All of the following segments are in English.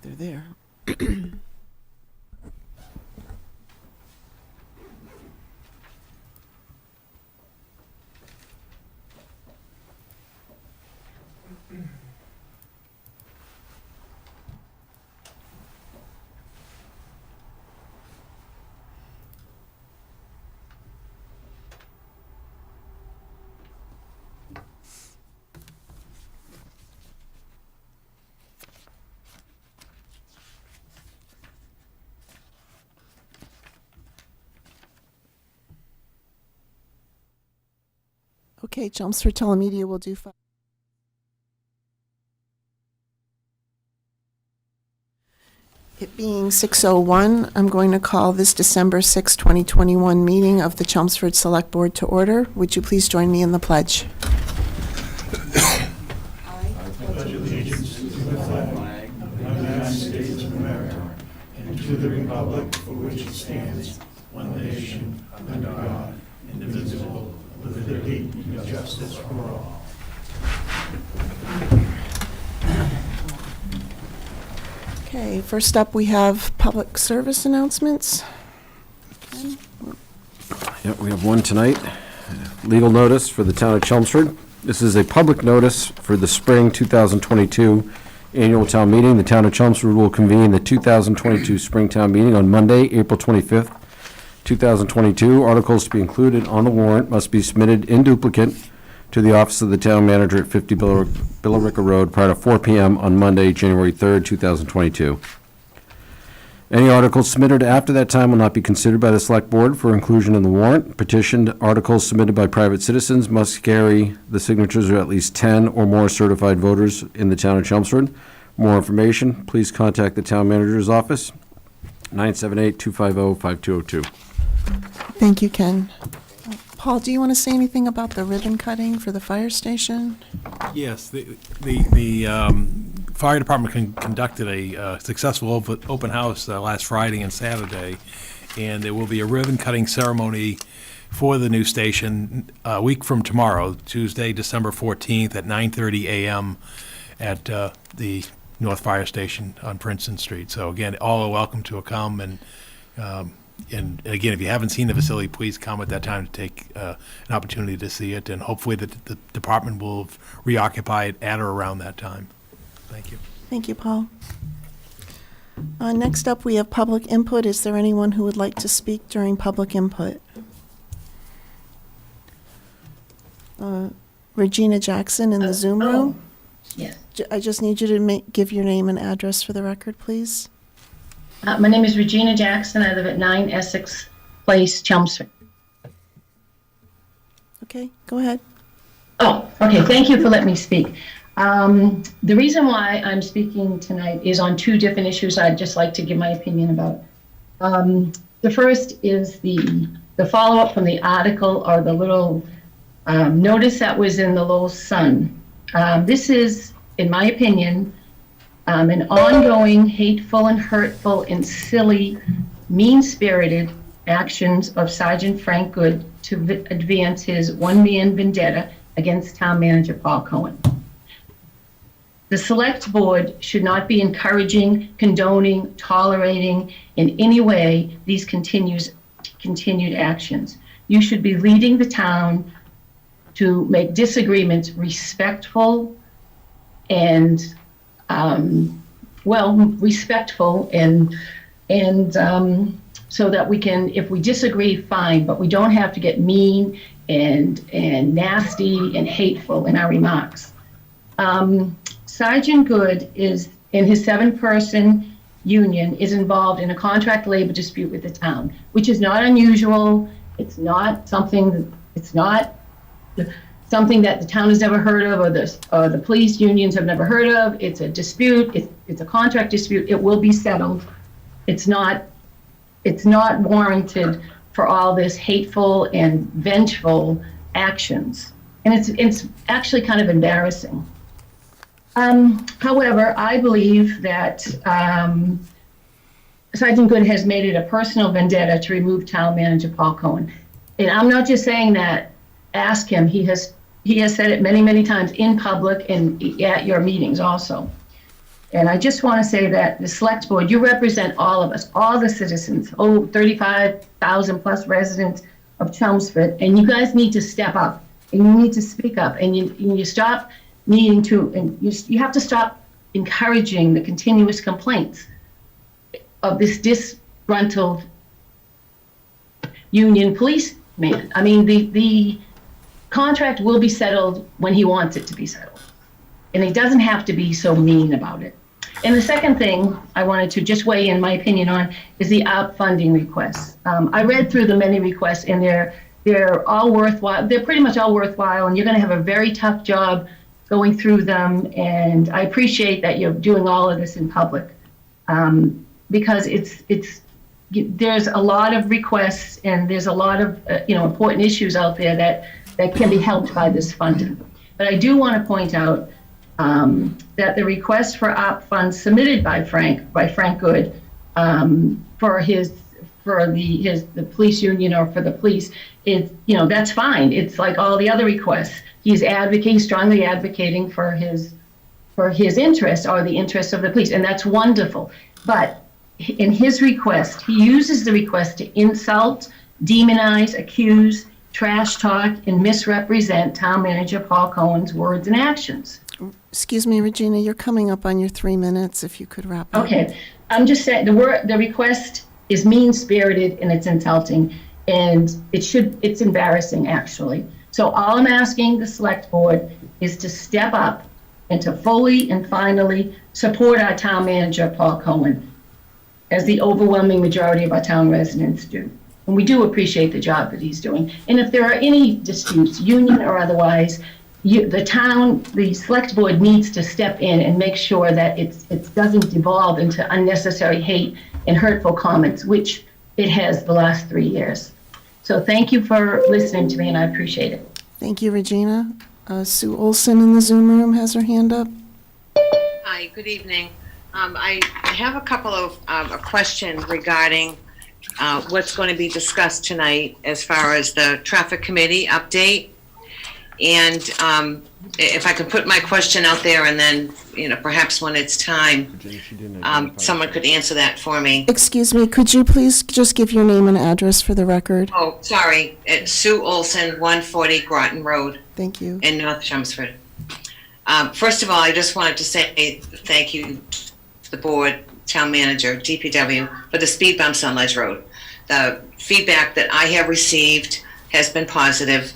if they're there. Okay, Chelmsford Telemedia will do 5. It being 6:01, I'm going to call this December 6, 2021 meeting of the Chelmsford Select Board to order. Would you please join me in the pledge? Pledge allegiance to the flag of the United States of America and to the republic for which it stands, one nation, under God, indivisible, with liberty and justice for all. Okay, first up we have public service announcements. Yep, we have one tonight. Legal notice for the town of Chelmsford. This is a public notice for the spring 2022 annual town meeting. The town of Chelmsford will convene the 2022 spring town meeting on Monday, April 25th, 2022. Articles to be included on the warrant must be submitted in duplicate to the office of the town manager at 50 Billerica Road prior to 4 p.m. on Monday, January 3rd, 2022. Any articles submitted after that time will not be considered by the select board for inclusion in the warrant. Petitioned articles submitted by private citizens must carry the signatures of at least 10 or more certified voters in the town of Chelmsford. More information, please contact the town manager's office, 978-250-5202. Thank you, Ken. Paul, do you want to say anything about the ribbon cutting for the fire station? Yes, the fire department conducted a successful open house last Friday and Saturday, and there will be a ribbon cutting ceremony for the new station a week from tomorrow, Tuesday, December 14th at 9:30 a.m. at the North Fire Station on Princeton Street. So again, all are welcome to come, and again, if you haven't seen the facility, please come at that time to take an opportunity to see it, and hopefully the department will reoccupy it at or around that time. Thank you. Thank you, Paul. Next up, we have public input. Is there anyone who would like to speak during public input? Regina Jackson in the Zoom room. Yes. I just need you to give your name and address for the record, please. My name is Regina Jackson. I live at 9 Essex Place, Chelmsford. Okay, go ahead. Oh, okay. Thank you for letting me speak. The reason why I'm speaking tonight is on two different issues I'd just like to give my opinion about. The first is the follow-up from the article or the little notice that was in the Lowell Sun. This is, in my opinion, an ongoing hateful and hurtful and silly, mean-spirited actions of Sergeant Frank Good to advance his one-man vendetta against town manager Paul Cohen. The select board should not be encouraging, condoning, tolerating in any way these continued actions. You should be leading the town to make disagreements respectful and respectful and so that we can, if we disagree, fine, but we don't have to get mean and nasty and hateful in our remarks. Sergeant Good is, in his 7-person union, is involved in a contract labor dispute with the town, which is not unusual. It's not something that the town has never heard of, or the police unions have never heard of. It's a dispute. It's a contract dispute. It will be settled. It's not warranted for all this hateful and vengeful actions, and it's actually kind of embarrassing. However, I believe that Sergeant Good has made it a personal vendetta to remove town manager Paul Cohen, and I'm not just saying that. Ask him. He has said it many, many times in public and at your meetings also. And I just want to say that the select board, you represent all of us, all the citizens, 35,000 plus residents of Chelmsford, and you guys need to step up, and you need to speak up, and you stop needing to, and you have to stop encouraging the continuous complaints of this disgruntled union policeman. I mean, the contract will be settled when he wants it to be settled. And he doesn't have to be so mean about it. And the second thing I wanted to just weigh in my opinion on is the ARP funding requests. I read through the many requests, and they're all worthwhile. They're pretty much all worthwhile, and you're going to have a very tough job going through them. And I appreciate that you're doing all of this in public, because there's a lot of requests, and there's a lot of important issues out there that can be helped by this funding. But I do want to point out that the request for ARP funds submitted by Frank Good for the police union or for the police is, that's fine. It's like all the other requests. He's strongly advocating for his interests or the interests of the police, and that's wonderful. But in his request, he uses the request to insult, demonize, accuse, trash talk, and misrepresent Town Manager Paul Cohen's words and actions. Excuse me, Regina, you're coming up on your 3 minutes, if you could wrap up. Okay, I'm just saying, the request is mean-spirited and it's insulting, and it's embarrassing, actually. So all I'm asking the select board is to step up and to fully and finally support our town manager, Paul Cohen, as the overwhelming majority of our town residents do. And we do appreciate the job that he's doing. And if there are any disputes, union or otherwise, the select board needs to step in and make sure that it doesn't devolve into unnecessary hate and hurtful comments, which it has the last 3 years. So thank you for listening to me, and I appreciate it. Thank you, Regina. Sue Olson in the Zoom room has her hand up. Hi, good evening. I have a couple of a question regarding what's going to be discussed tonight as far as the traffic committee update. And if I could put my question out there, and then, perhaps when it's time, someone could answer that for me. Excuse me, could you please just give your name and address for the record? Oh, sorry. It's Sue Olson, 140 Groton Road Thank you. in North Chelmsford. First of all, I just wanted to say thank you to the board, town manager, DPW, for the speed bumps on Ledge Road. The feedback that I have received has been positive.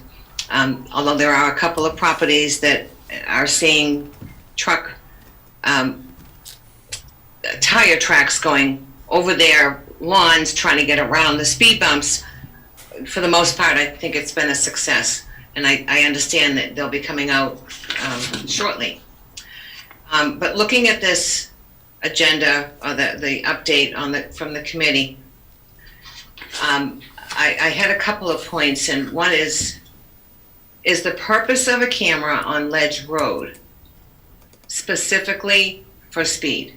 Although there are a couple of properties that are seeing tire tracks going over their lawns trying to get around the speed bumps. For the most part, I think it's been a success, and I understand that they'll be coming out shortly. But looking at this agenda, or the update from the committee, I had a couple of points, and one is the purpose of a camera on Ledge Road specifically for speed?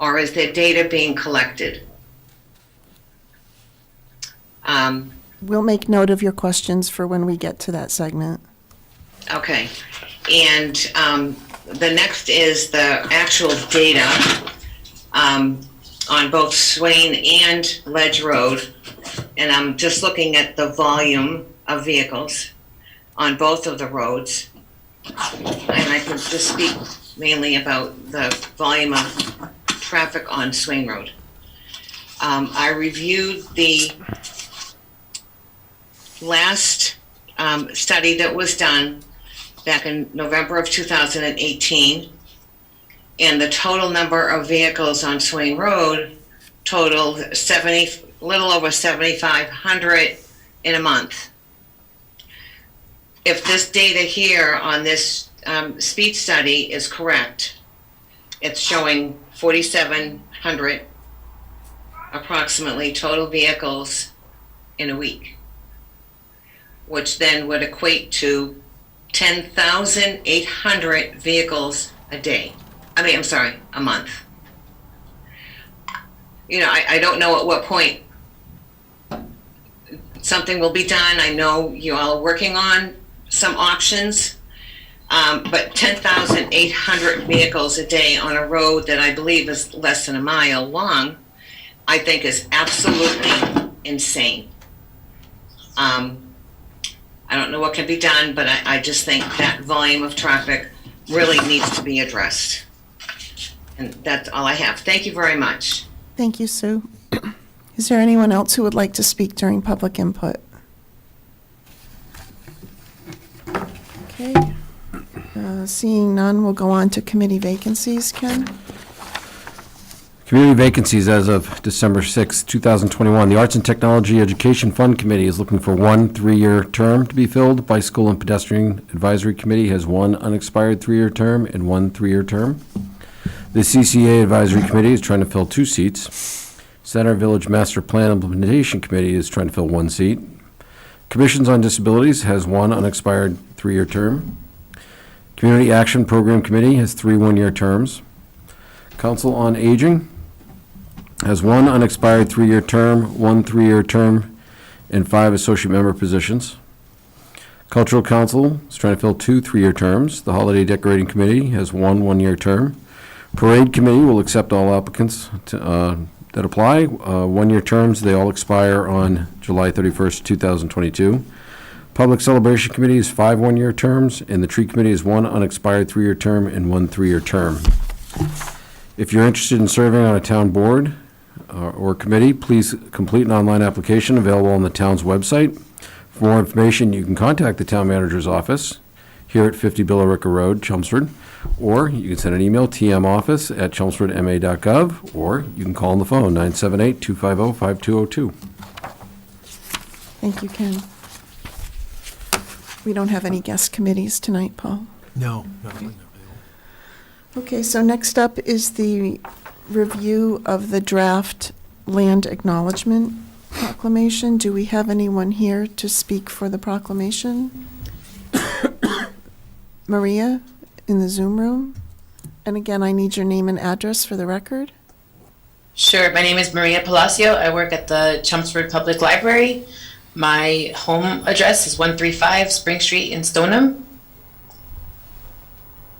Or is there data being collected? We'll make note of your questions for when we get to that segment. Okay. And the next is the actual data on both Swain and Ledge Road. And I'm just looking at the volume of vehicles on both of the roads. And I can just speak mainly about the volume of traffic on Swain Road. I reviewed the last study that was done back in November of 2018, and the total number of vehicles on Swain Road totaled little over 7,500 in a month. If this data here on this speed study is correct, it's showing 4,700 approximately total vehicles in a week, which then would equate to 10,800 vehicles a day. A month. I don't know at what point something will be done. I know you all are working on some options. But 10,800 vehicles a day on a road that I believe is less than a mile long, I think is absolutely insane. I don't know what can be done, but I just think that volume of traffic really needs to be addressed. And that's all I have. Thank you very much. Thank you, Sue. Is there anyone else who would like to speak during public input? Okay. Seeing none, we'll go on to committee vacancies. Ken? Community vacancies as of December 6, 2021. The Arts and Technology Education Fund Committee is looking for one 3-year term to be filled. Bicycle and Pedestrian Advisory Committee has one unexpired 3-year term and one 3-year term. The CCA Advisory Committee is trying to fill 2 seats. Center Village Master Plan Implementation Committee is trying to fill 1 seat. Commissions on Disabilities has one unexpired 3-year term. Community Action Program Committee has 3 one-year terms. Council on Aging has one unexpired 3-year term, one 3-year term, and 5 associate member positions. Cultural Council is trying to fill 2 3-year terms. The Holiday Decorating Committee has one 1-year term. Parade Committee will accept all applicants that apply. 1-year terms, they all expire on July 31st, 2022. Public Celebration Committee is 5 1-year terms, and the Tree Committee is one unexpired 3-year term and one 3-year term. If you're interested in serving on a town board or committee, please complete an online application available on the town's website. For more information, you can contact the town manager's office here at 50 Billerica Road, Chelmsford, or you can send an email, tmoffice@chelmsfordma.gov, or you can call on the phone, 978-250-5202. Thank you, Ken. We don't have any guest committees tonight, Paul. No. Okay, so next up is the review of the draft land acknowledgement proclamation. Do we have anyone here to speak for the proclamation? Maria, in the Zoom room? And again, I need your name and address for the record. Sure. My name is Maria Palacio. I work at the Chelmsford Public Library. My home address is 135 Spring Street in Stoneham.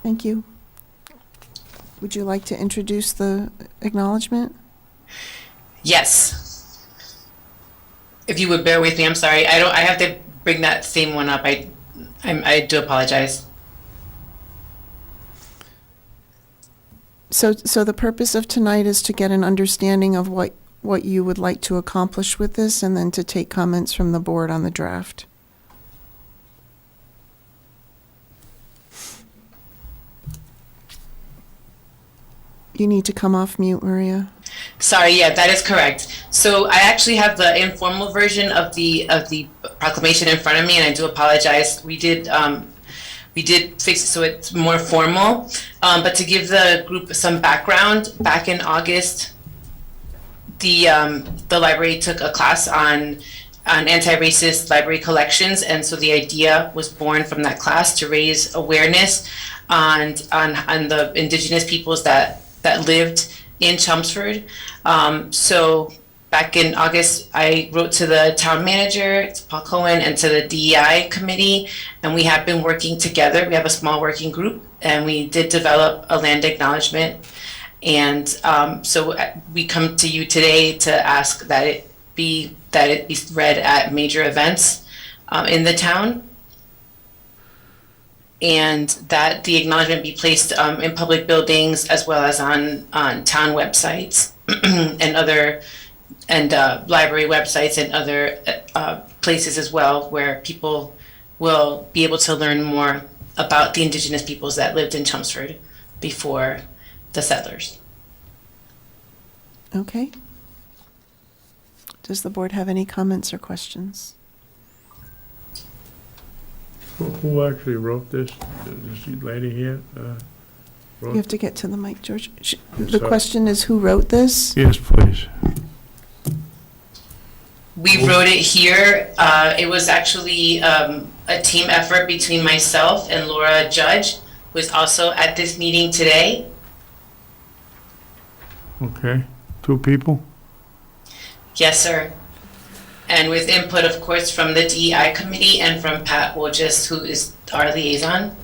Thank you. Would you like to introduce the acknowledgement? Yes. If you would bear with me, I'm sorry. I have to bring that same one up. I do apologize. So the purpose of tonight is to get an understanding of what you would like to accomplish with this, and then to take comments from the board on the draft. You need to come off mute, Maria. Sorry, yeah, that is correct. So I actually have the informal version of the proclamation in front of me, and I do apologize. We did fix it so it's more formal. But to give the group some background, back in August, the library took a class on anti-racist library collections, and so the idea was born from that class to raise awareness on the indigenous peoples that lived in Chelmsford. So back in August, I wrote to the town manager, to Paul Cohen, and to the DEI committee, and we have been working together. We have a small working group, and we did develop a land acknowledgement. And so we come to you today to ask that it be read at major events in the town, and that the acknowledgement be placed in public buildings as well as on town websites and library websites and other places as well, where people will be able to learn more about the indigenous peoples that lived in Chelmsford before the settlers. Okay. Does the board have any comments or questions? Who actually wrote this? This lady here? You have to get to the mic, George. The sorry. question is, who wrote this? Yes, please. We wrote it here. It was actually a team effort between myself and Laura Judge, who is also at this meeting today. Okay, 2 people? Yes, sir. And with input, of course, from the DEI committee and from Pat Wojcik, who is our liaison.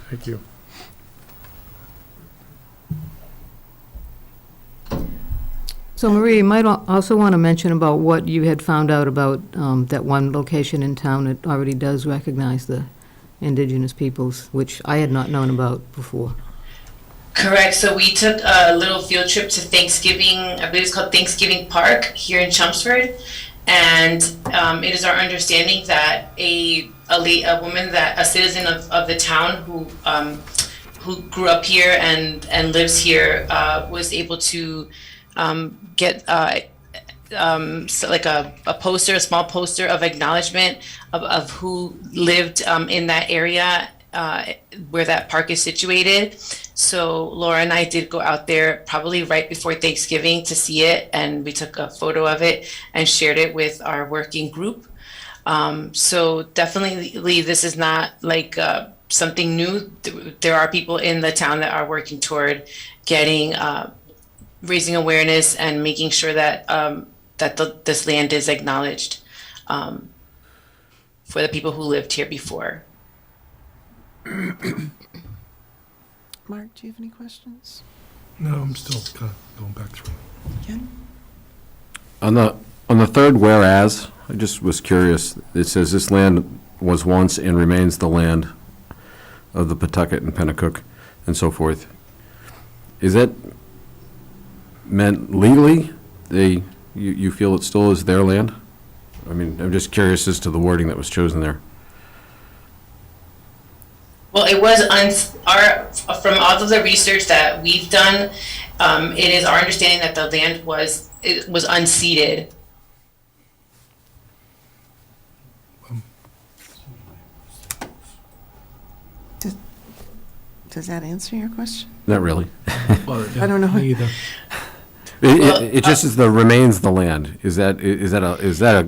Thank you. So Maria, you might also want to mention about what you had found out about that one location in town that already does recognize the indigenous peoples, which I had not known about before. Correct. So we took a little field trip to Thanksgiving, I believe it's called Thanksgiving Park here in Chelmsford. And it is our understanding that a woman, a citizen of the town who grew up here and lives here, was able to get so like a poster, a small poster of acknowledgement of who lived in that area where that park is situated. So Laura and I did go out there probably right before Thanksgiving to see it, and we took a photo of it and shared it with our working group. So definitely this is not like something new. There are people in the town that are working toward getting raising awareness and making sure that this land is acknowledged for the people who lived here before. Mark, do you have any questions? No, I'm still kind of going back through. Ken? On the third whereas, I just was curious, it says this land was once and remains the land of the Pawtucket and Pennacook and so forth. Is that meant legally? You feel it still is their land? I mean, I'm just curious as to the wording that was chosen there. Well, it was from all of the research that we've done, it is our understanding that the land was unceded. Does that answer your question? Not really. I don't know. Me either. It just is the remains the land. Is that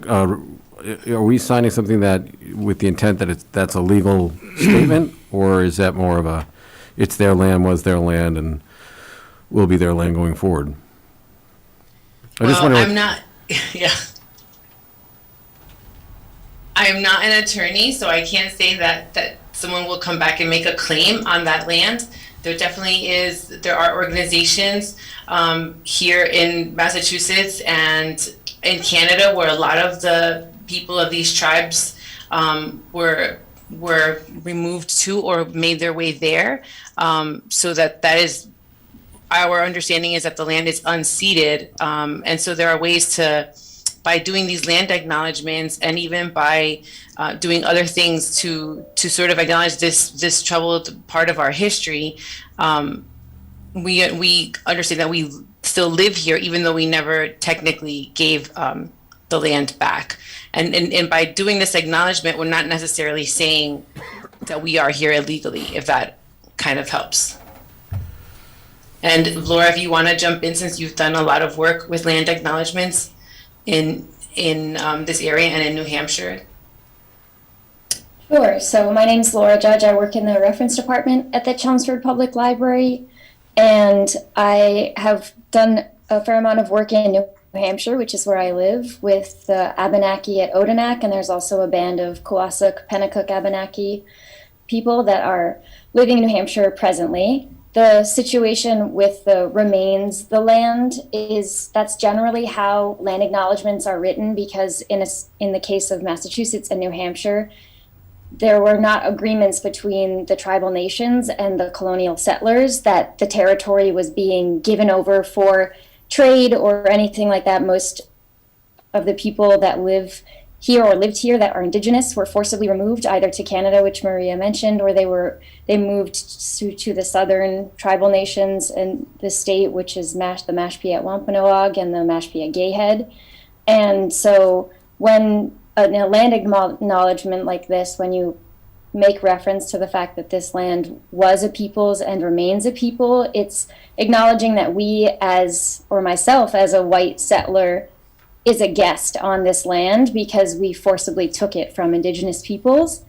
are we signing something that with the intent that that's a legal statement, or is that more of a it's their land, was their land, and will be their land going forward? I'm not. Yeah. I am not an attorney, so I can't say that someone will come back and make a claim on that land. There are organizations here in Massachusetts and in Canada where a lot of the people of these tribes were removed to or made their way there. So that is our understanding, is that the land is unceded. And so there are ways by doing these land acknowledgements and even by doing other things to sort of acknowledge this troubled part of our history, we understand that we still live here, even though we never technically gave the land back. And by doing this acknowledgement, we're not necessarily saying that we are here illegally, if that kind of helps. And Laura, if you want to jump in, since you've done a lot of work with land acknowledgements in this area and in New Hampshire. Sure. So my name's Laura Judge. I work in the reference department at the Chelmsford Public Library, and I have done a fair amount of work in New Hampshire, which is where I live, with the Abenaki at Odanak, and there's also a band of Cohasuk, Pennacook, Abenaki people that are living in New Hampshire presently. The situation with the remains, the land that's generally how land acknowledgements are written, because in the case of Massachusetts and New Hampshire, there were not agreements between the tribal nations and the colonial settlers that the territory was being given over for trade or anything like that. Most of the people that live here or lived here that are indigenous were forcibly removed either to Canada, which Maria mentioned, or they moved to the southern tribal nations in the state, which is the Mashpee Wampanoag and the Mashpee Gayhead. And so when a land acknowledgement like this, when you make reference to the fact that this land was a people's and remains a people, it's acknowledging that myself as a white settler is a guest on this land because we forcibly took it from indigenous peoples.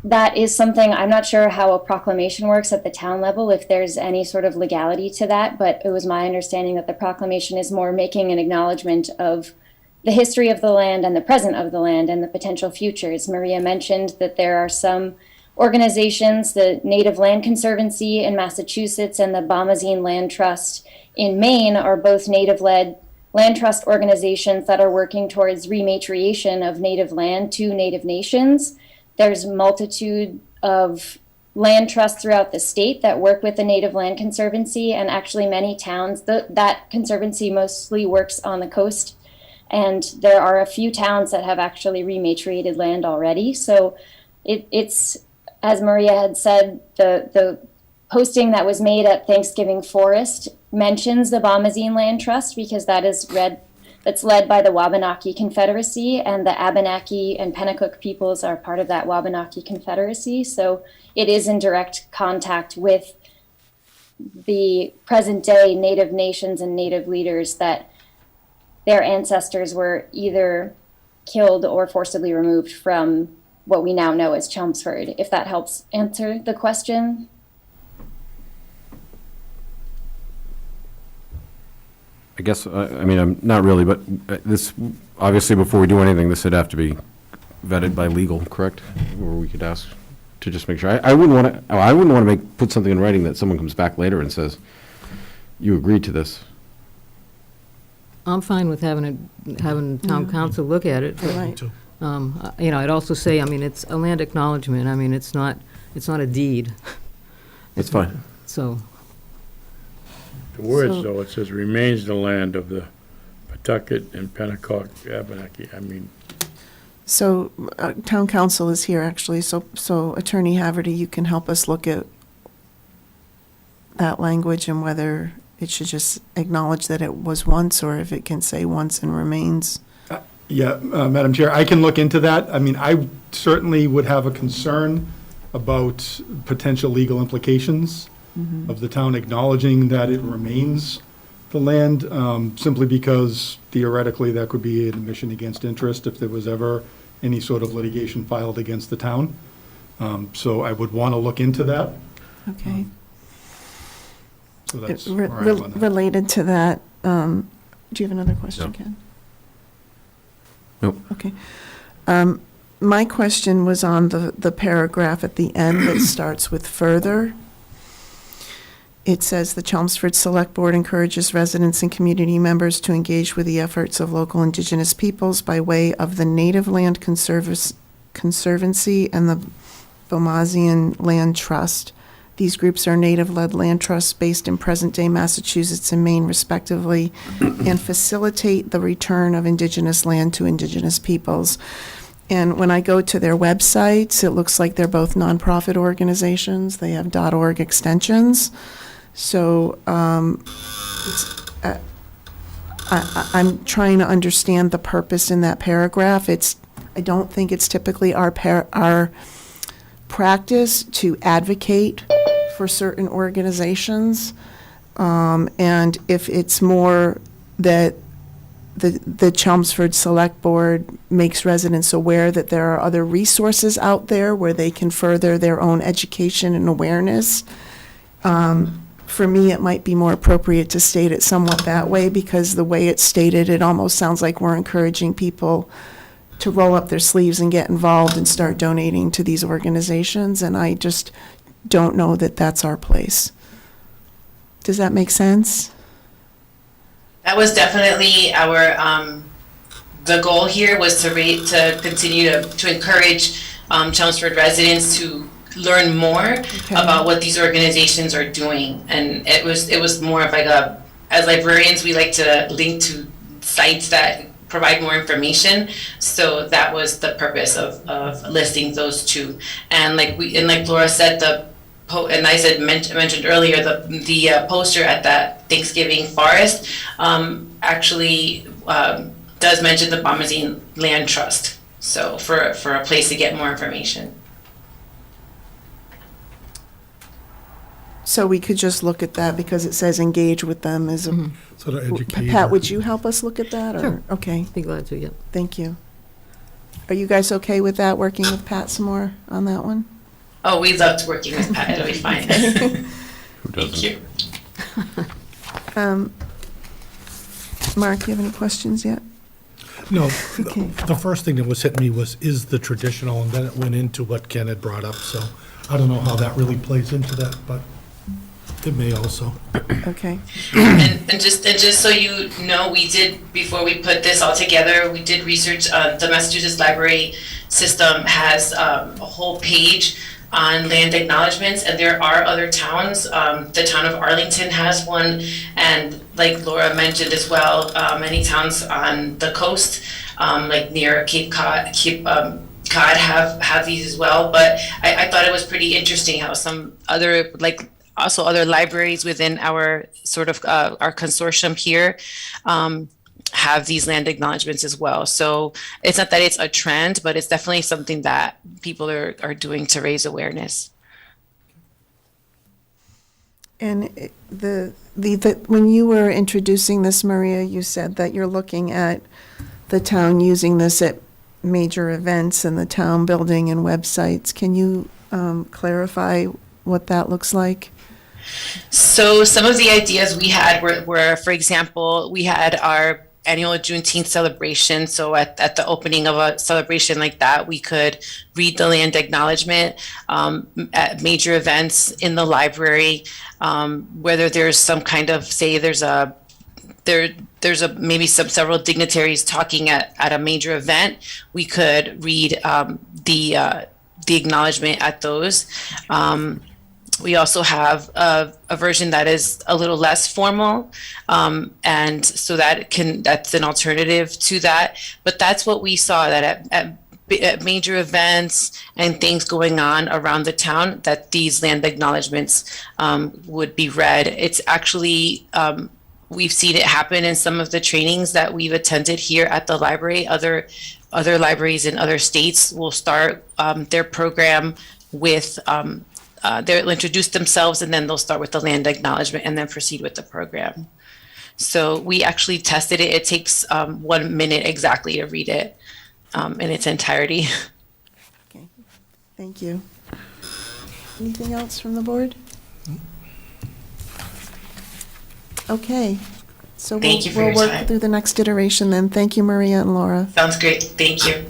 That is something, I'm not sure how a proclamation works at the town level, if there's any sort of legality to that, but it was my understanding that the proclamation is more making an acknowledgement of the history of the land and the present of the land and the potential futures. Maria mentioned that there are some organizations, the Native Land Conservancy in Massachusetts and the Bomazene Land Trust in Maine, are both native-led land trust organizations that are working towards rematriation of native land to native nations. There's a multitude of land trusts throughout the state that work with the Native Land Conservancy, and actually many towns. That conservancy mostly works on the coast, and there are a few towns that have actually rematriated land already. So it's, as Maria had said, the posting that was made at Thanksgiving Forest mentions the Bomazene Land Trust, because that's led by the Wabanaki Confederacy, and the Abenaki and Pennacook peoples are part of that Wabanaki Confederacy. So it is in direct contact with the present day Native nations and Native leaders that their ancestors were either killed or forcibly removed from what we now know as Chelmsford, if that helps answer the question. I guess, I mean, I'm not really, but this, obviously, before we do anything, this would have to be vetted by legal, correct? Or we could ask to just make sure. I wouldn't want to put something in writing that someone comes back later and says, you agreed to this. I'm fine with having town council look at it. But, Right. I'd also say, I mean, it's a land acknowledgement. I mean, it's not a deed, It's fine. so. The words, So- though, it says remains the land of the Pawtucket and Pennacook Abenaki. I mean, So town council is here, actually, so Attorney Haverty, you can help us look at that language and whether it should just acknowledge that it was once, or if it can say once and remains. Yeah, Madam Chair, I can look into that. I mean, I certainly would have a concern about potential legal implications of the town acknowledging that it remains the land, simply because theoretically that could be an admission against interest if there was ever any sort of litigation filed against the town. So I would want to look into that. Okay. So that's where I am on that. Related to that, do you have another question, No. Ken? Nope. Okay. My question was on the paragraph at the end that starts with further. It says, "The Chelmsford Select Board encourages residents and community members to engage with the efforts of local indigenous peoples by way of the Native Land Conservancy and the Bomazene Land Trust. These groups are native-led land trusts based in present-day Massachusetts and Maine respectively, and facilitate the return of indigenous land to indigenous peoples." And when I go to their websites, it looks like they're both nonprofit organizations. They have .org extensions. So I'm trying to understand the purpose in that paragraph. I don't think it's typically our practice to advocate for certain organizations. And if it's more that the Chelmsford Select Board makes residents aware that there are other resources out there where they can further their own education and awareness, for me, it might be more appropriate to state it somewhat that way, because the way it's stated, it almost sounds like we're encouraging people to roll up their sleeves and get involved and start donating to these organizations, and I just don't know that that's our place. Does that make sense? That was definitely our, the goal here was to continue to encourage Chelmsford residents to learn more about what these organizations are doing. And it was more of like as librarians, we like to link to sites that provide more information. So that was the purpose of listing those two. And like Laura said, and I mentioned earlier, the poster at that Thanksgiving Forest actually does mention the Bomazene Land Trust. So for a place to get more information. So we could just look at that because it says engage with them as a. sort of educate. Pat, would you help us look at that? Or Sure. Okay, Be glad to, yep. thank you. Are you guys okay with that, working with Pat some more on that one? Oh, we loved working with Pat. It'll be fine. Who Thank doesn't? you. Mark, you have any questions yet? No, Okay. the first thing that was hit me is the traditional, and then it went into what Ken had brought up, so I don't know how that really plays into that, but it may also. Okay. And just so you know, we did, before we put this all together, we did research. The Massachusetts library system has a whole page on land acknowledgements, and there are other towns. The town of Arlington has one, and like Laura mentioned as well, many towns on the coast, like near Cape Cod, Cod have these as well. But I thought it was pretty interesting how some other, like also other libraries within our sort of our consortium here have these land acknowledgements as well. So it's not that it's a trend, but it's definitely something that people are doing to raise awareness. And when you were introducing this, Maria, you said that you're looking at the town using this at major events and the town building and websites. Can you clarify what that looks like? So some of the ideas we had were, for example, we had our annual Juneteenth celebration. So at the opening of a celebration like that, we could read the land acknowledgement at major events in the library, whether there's some kind of, say there's maybe several dignitaries talking at a major event, we could read the acknowledgement at those. We also have a version that is a little less formal, and so that's an alternative to that. But that's what we saw, that at major events and things going on around the town, that these land acknowledgements would be read. It's actually, we've seen it happen in some of the trainings that we've attended here at the library. Other libraries in other states will start their program with they'll introduce themselves, and then they'll start with the land acknowledgement and then proceed with the program. So we actually tested it. It takes 1 minute exactly to read it in its entirety. Okay, thank you. Anything else from the board? Okay, so Thank you for we'll your work time. through the next iteration then. Thank you, Maria and Laura. Sounds great. Thank you.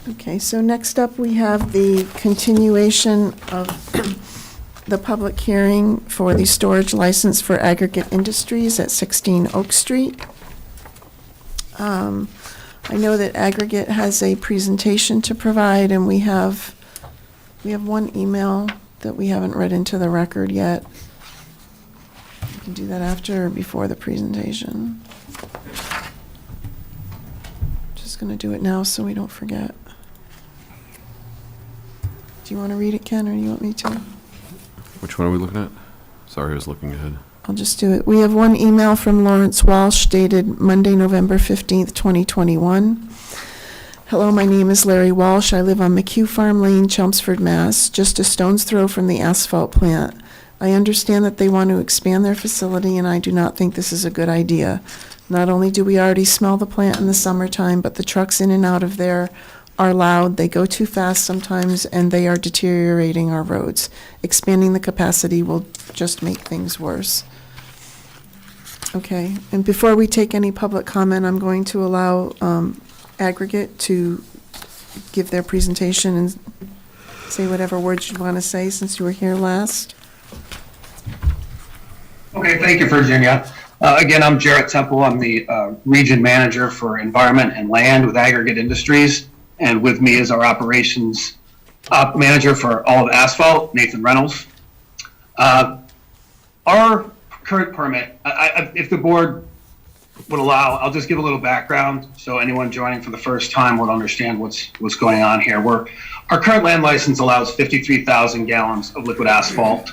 Okay, so next up, we have the continuation of the public hearing for the storage license for Aggregate Industries at 16 Oak Street. I know that Aggregate has a presentation to provide, and we have one email that we haven't read into the record yet. We can do that after or before the presentation. Just going to do it now so we don't forget. Do you want to read it, Ken, or do you want me to? Which one are we looking at? Sorry, I was looking ahead. I'll just do it. We have one email from Lawrence Walsh dated Monday, November 15th, 2021. Hello, my name is Larry Walsh. I live on McHugh Farm Lane, Chelmsford, Mass., just a stone's throw from the asphalt plant. I understand that they want to expand their facility, and I do not think this is a good idea. Not only do we already smell the plant in the summertime, but the trucks in and out of there are loud, they go too fast sometimes, and they are deteriorating our roads. Expanding the capacity will just make things worse. Okay, and before we take any public comment, I'm going to allow Aggregate to give their presentation and say whatever words you want to say since you were here last. Okay, thank you, Virginia. Again, I'm Jarrett Temple. I'm the region manager for environment and land with Aggregate Industries. And with me is our operations manager for all of asphalt, Nathan Reynolds. Our current permit, if the board would allow, I'll just give a little background so anyone joining for the first time would understand what's going on here. Our current land license allows 53,000 gallons of liquid asphalt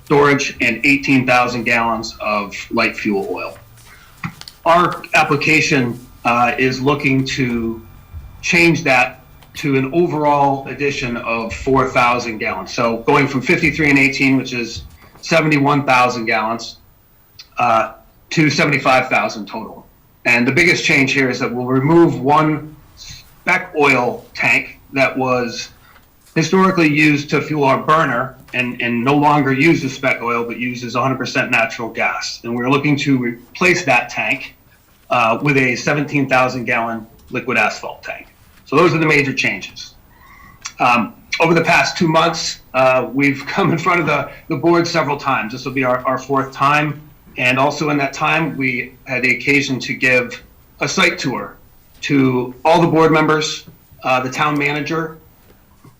storage and 18,000 gallons of light fuel oil. Our application is looking to change that to an overall addition of 4,000 gallons. So going from 53 and 18, which is 71,000 gallons, to 75,000 total. And the biggest change here is that we'll remove one spec oil tank that was historically used to fuel our burner and no longer uses spec oil, but uses 100% natural gas. And we're looking to replace that tank with a 17,000 gallon liquid asphalt tank. So those are the major changes. Over the past 2 months, we've come in front of the board several times. This will be our fourth time. And also in that time, we had the occasion to give a site tour to all the board members, the town manager,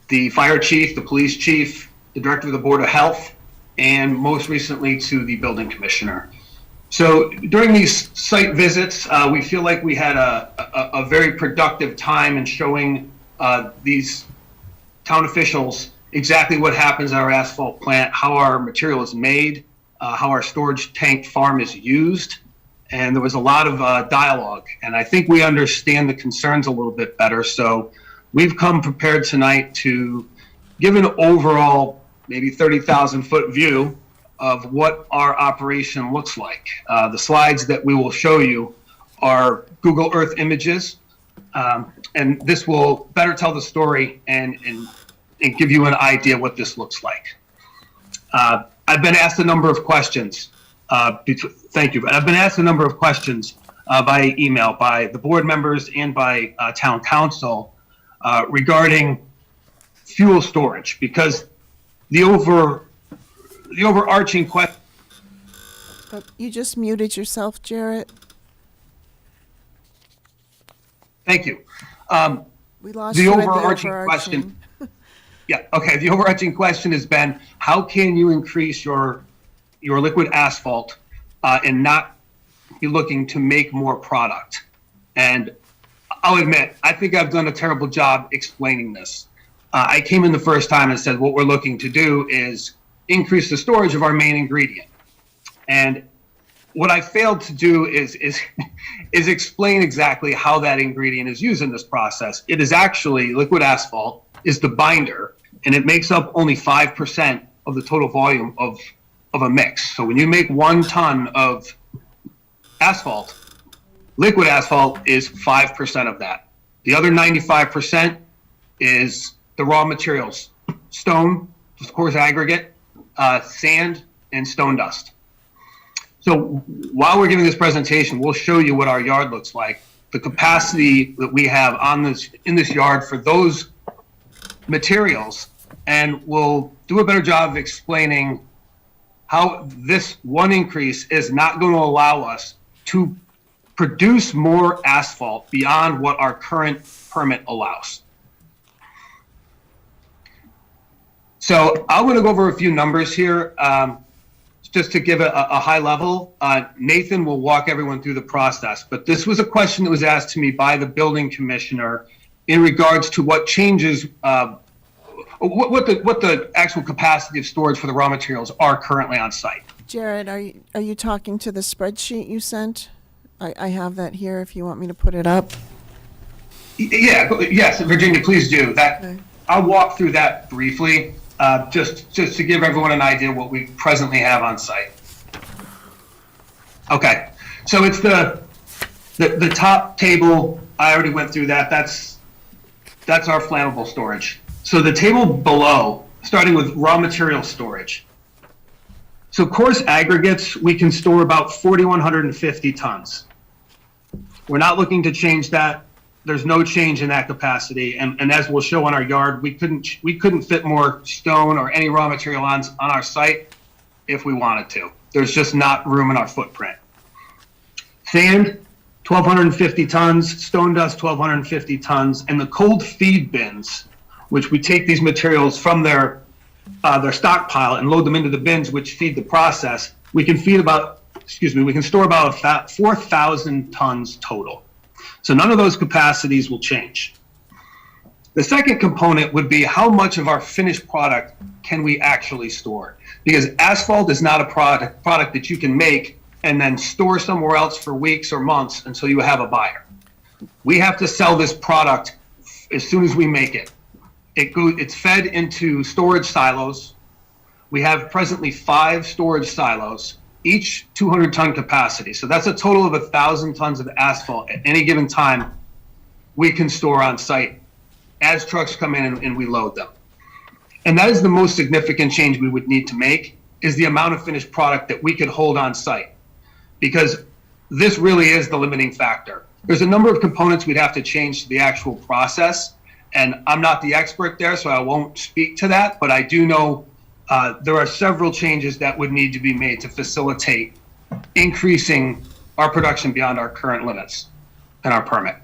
the fire chief, the police chief, the director of the Board of Health, and most recently to the building commissioner. So during these site visits, we feel like we had a very productive time in showing these town officials exactly what happens at our asphalt plant, how our material is made, how our storage tank farm is used. And there was a lot of dialogue, and I think we understand the concerns a little bit better. So we've come prepared tonight to give an overall maybe 30,000 foot view of what our operation looks like. The slides that we will show you are Google Earth images, and this will better tell the story and give you an idea what this looks like. I've been asked a number of questions. Thank you. I've been asked a number of questions by email by the board members and by town council regarding fuel storage, because the overarching question. You just muted yourself, Jarrett. Thank you. We lost The you at the overarching question. Yeah, okay. The overarching question has been, how can you increase your liquid asphalt and not be looking to make more product? And I'll admit, I think I've done a terrible job explaining this. I came in the first time and said, what we're looking to do is increase the storage of our main ingredient. And what I failed to do is explain exactly how that ingredient is used in this process. It is actually, liquid asphalt is the binder, and it makes up only 5% of the total volume of a mix. So when you make 1 ton of asphalt, liquid asphalt is 5% of that. The other 95% is the raw materials: stone, of course, aggregate, sand, and stone dust. So while we're giving this presentation, we'll show you what our yard looks like, the capacity that we have in this yard for those materials, and we'll do a better job of explaining how this one increase is not going to allow us to produce more asphalt beyond what our current permit allows. So I'm going to go over a few numbers here, just to give a high level. Nathan will walk everyone through the process, but this was a question that was asked to me by the building commissioner in regards to what changes, what the actual capacity of storage for the raw materials are currently on site. Jared, are you talking to the spreadsheet you sent? I have that here if you want me to put it up. Yeah, yes, Virginia, please do that. Okay. I'll walk through that briefly, just to give everyone an idea what we presently have on site. Okay, so it's the top table. I already went through that. That's our flammable storage. So the table below, starting with raw material storage. So coarse aggregates, we can store about 4,150 tons. We're not looking to change that. There's no change in that capacity. And as we'll show on our yard, we couldn't fit more stone or any raw material on our site if we wanted to. There's just not room in our footprint. Sand, 1,250 tons, stone dust, 1,250 tons, and the cold feed bins, which we take these materials from their stockpile and load them into the bins, which feed the process. We can store about 4,000 tons total. So none of those capacities will change. The second component would be how much of our finished product can we actually store? Because asphalt is not a product that you can make and then store somewhere else for weeks or months until you have a buyer. We have to sell this product as soon as we make it. It's fed into storage silos. We have presently 5 storage silos, each 200-ton capacity. So that's a total of 1,000 tons of asphalt at any given time we can store on site as trucks come in and we load them. And that is the most significant change we would need to make, is the amount of finished product that we could hold on site. Because this really is the limiting factor. There's a number of components we'd have to change to the actual process, and I'm not the expert there, so I won't speak to that, but I do know there are several changes that would need to be made to facilitate increasing our production beyond our current limits and our permit.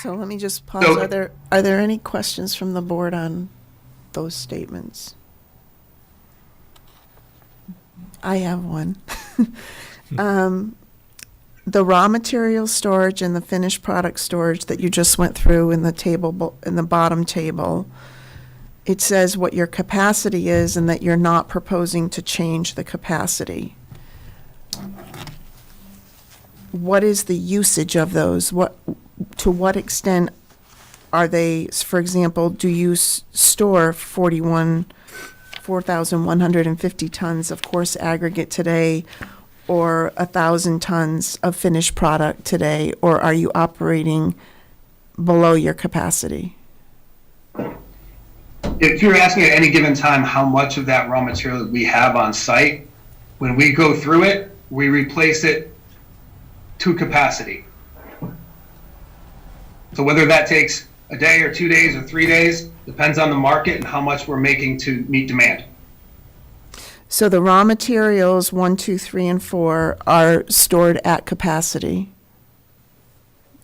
So let me just pause. So- Are there any questions from the board on those statements? I have one. The raw material storage and the finished product storage that you just went through in the table, in the bottom table, it says what your capacity is and that you're not proposing to change the capacity. What is the usage of those? To what extent are they, for example, do you store 4,150 tons of coarse aggregate today, or 1,000 tons of finished product today, or are you operating below your capacity? If you're asking at any given time how much of that raw material we have on site, when we go through it, we replace it to capacity. So whether that takes a day or 2 days or 3 days, depends on the market and how much we're making to meet demand. So the raw materials 1, 2, 3, and 4 are stored at capacity,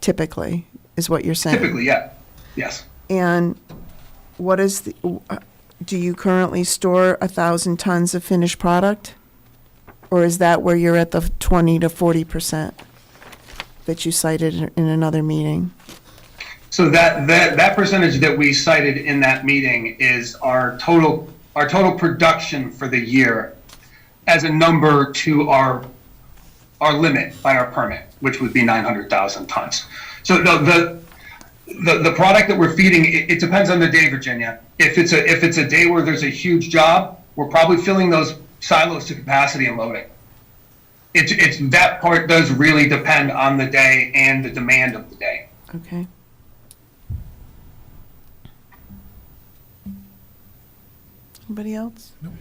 typically, is what you're saying? Typically, yeah, yes. And what is do you currently store 1,000 tons of finished product? Or is that where you're at the 20 to 40% that you cited in another meeting? So that percentage that we cited in that meeting is our total production for the year as a number to our limit by our permit, which would be 900,000 tons. So the product that we're feeding, it depends on the day, Virginia. If it's a day where there's a huge job, we're probably filling those silos to capacity and loading. It's that part does really depend on the day and the demand of the day. Okay. Anybody else? No.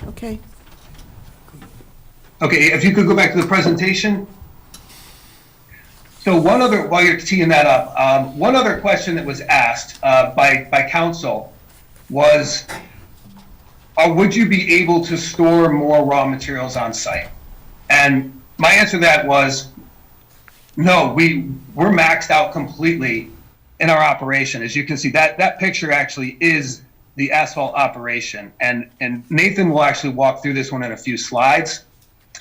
Okay. Okay, if you could go back to the presentation. So while you're teeing that up, one other question that was asked by council was, would you be able to store more raw materials on site? And my answer to that was, no, we're maxed out completely in our operation. As you can see, that picture actually is the asphalt operation. And Nathan will actually walk through this one in a few slides.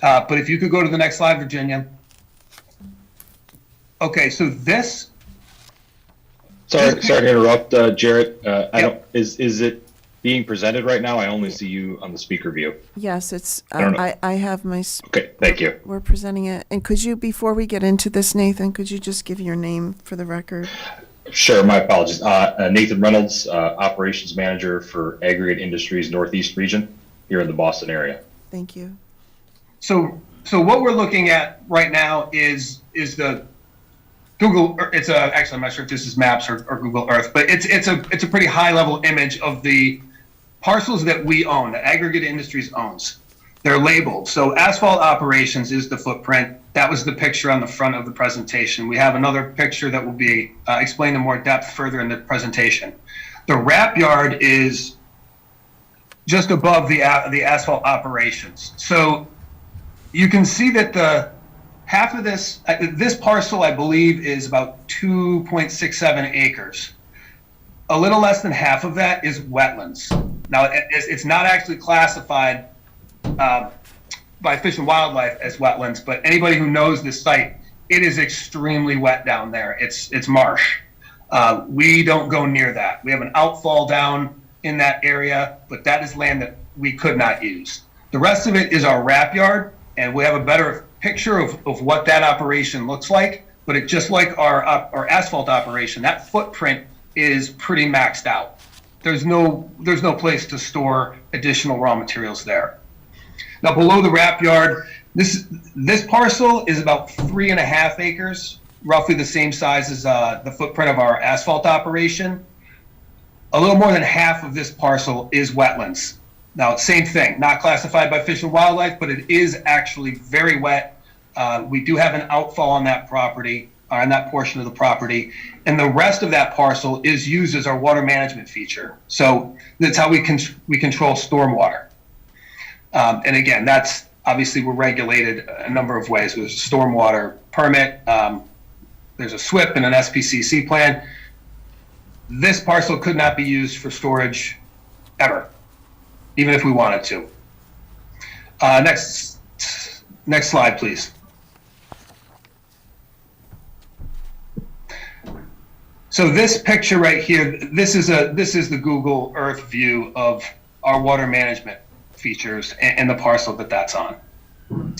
But if you could go to the next slide, Virginia. Okay, so this. Sorry to interrupt, Jarrett. Is it being presented right now? I only see you on the speaker view. Yes, it's, I don't know. I have my. Okay, thank you. We're presenting it. And could you, before we get into this, Nathan, could you just give your name for the record? Sure, my apologies. Nathan Reynolds, Operations Manager for Aggregate Industries Northeast Region here in the Boston area. Thank you. So what we're looking at right now is the Google. Actually, I'm not sure if this is Maps or Google Earth, but it's a pretty high level image of the parcels that we own, that Aggregate Industries owns. They're labeled. So Asphalt Operations is the footprint. That was the picture on the front of the presentation. We have another picture that will be explained in more depth further in the presentation. The wrap yard is just above the Asphalt Operations. So you can see that the half of this parcel, I believe, is about 2.67 acres. A little less than half of that is wetlands. Now, it's not actually classified by Fish and Wildlife as wetlands, but anybody who knows this site, it is extremely wet down there. It's marsh. We don't go near that. We have an outfall down in that area, but that is land that we could not use. The rest of it is our wrap yard, and we have a better picture of what that operation looks like. But it just like our asphalt operation, that footprint is pretty maxed out. There's no place to store additional raw materials there. Now below the wrap yard, this parcel is about 3.5 acres, roughly the same size as the footprint of our asphalt operation. A little more than half of this parcel is wetlands. Now, same thing, not classified by Fish and Wildlife, but it is actually very wet. We do have an outfall on that property, on that portion of the property, and the rest of that parcel is used as our water management feature. So that's how we control stormwater. And again, that's obviously we're regulated a number of ways. There's a stormwater permit, there's a SWIP and an SPCC plan. This parcel could not be used for storage ever, even if we wanted to. Next slide, please. So this picture right here, this is the Google Earth view of our water management features and the parcel that's on.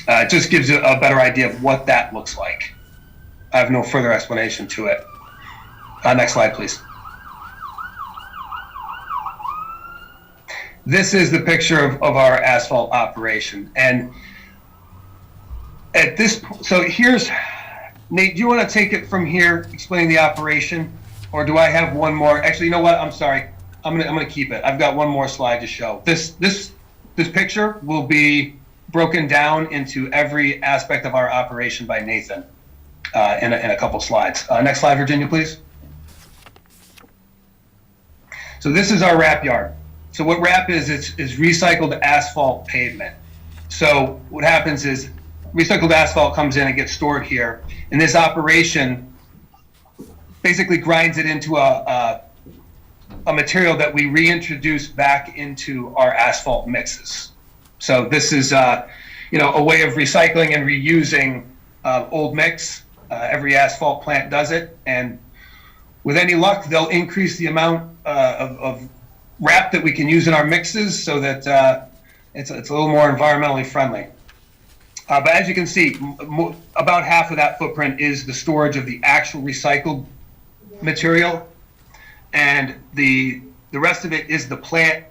It just gives you a better idea of what that looks like. I have no further explanation to it. Next slide, please. This is the picture of our asphalt operation. And at this point, so here's, Nate, do you want to take it from here, explaining the operation? Or do I have one more? Actually, you know what? I'm sorry. I'm gonna keep it. I've got one more slide to show. This picture will be broken down into every aspect of our operation by Nathan in a couple slides. Next slide, Virginia, please. So this is our wrap yard. So what wrap is recycled asphalt pavement. So what happens is recycled asphalt comes in and gets stored here, and this operation basically grinds it into a material that we reintroduce back into our asphalt mixes. So this is a way of recycling and reusing old mix. Every asphalt plant does it, and with any luck, they'll increase the amount of wrap that we can use in our mixes so that it's a little more environmentally friendly. But as you can see, about half of that footprint is the storage of the actual recycled material, and the rest of it is the plant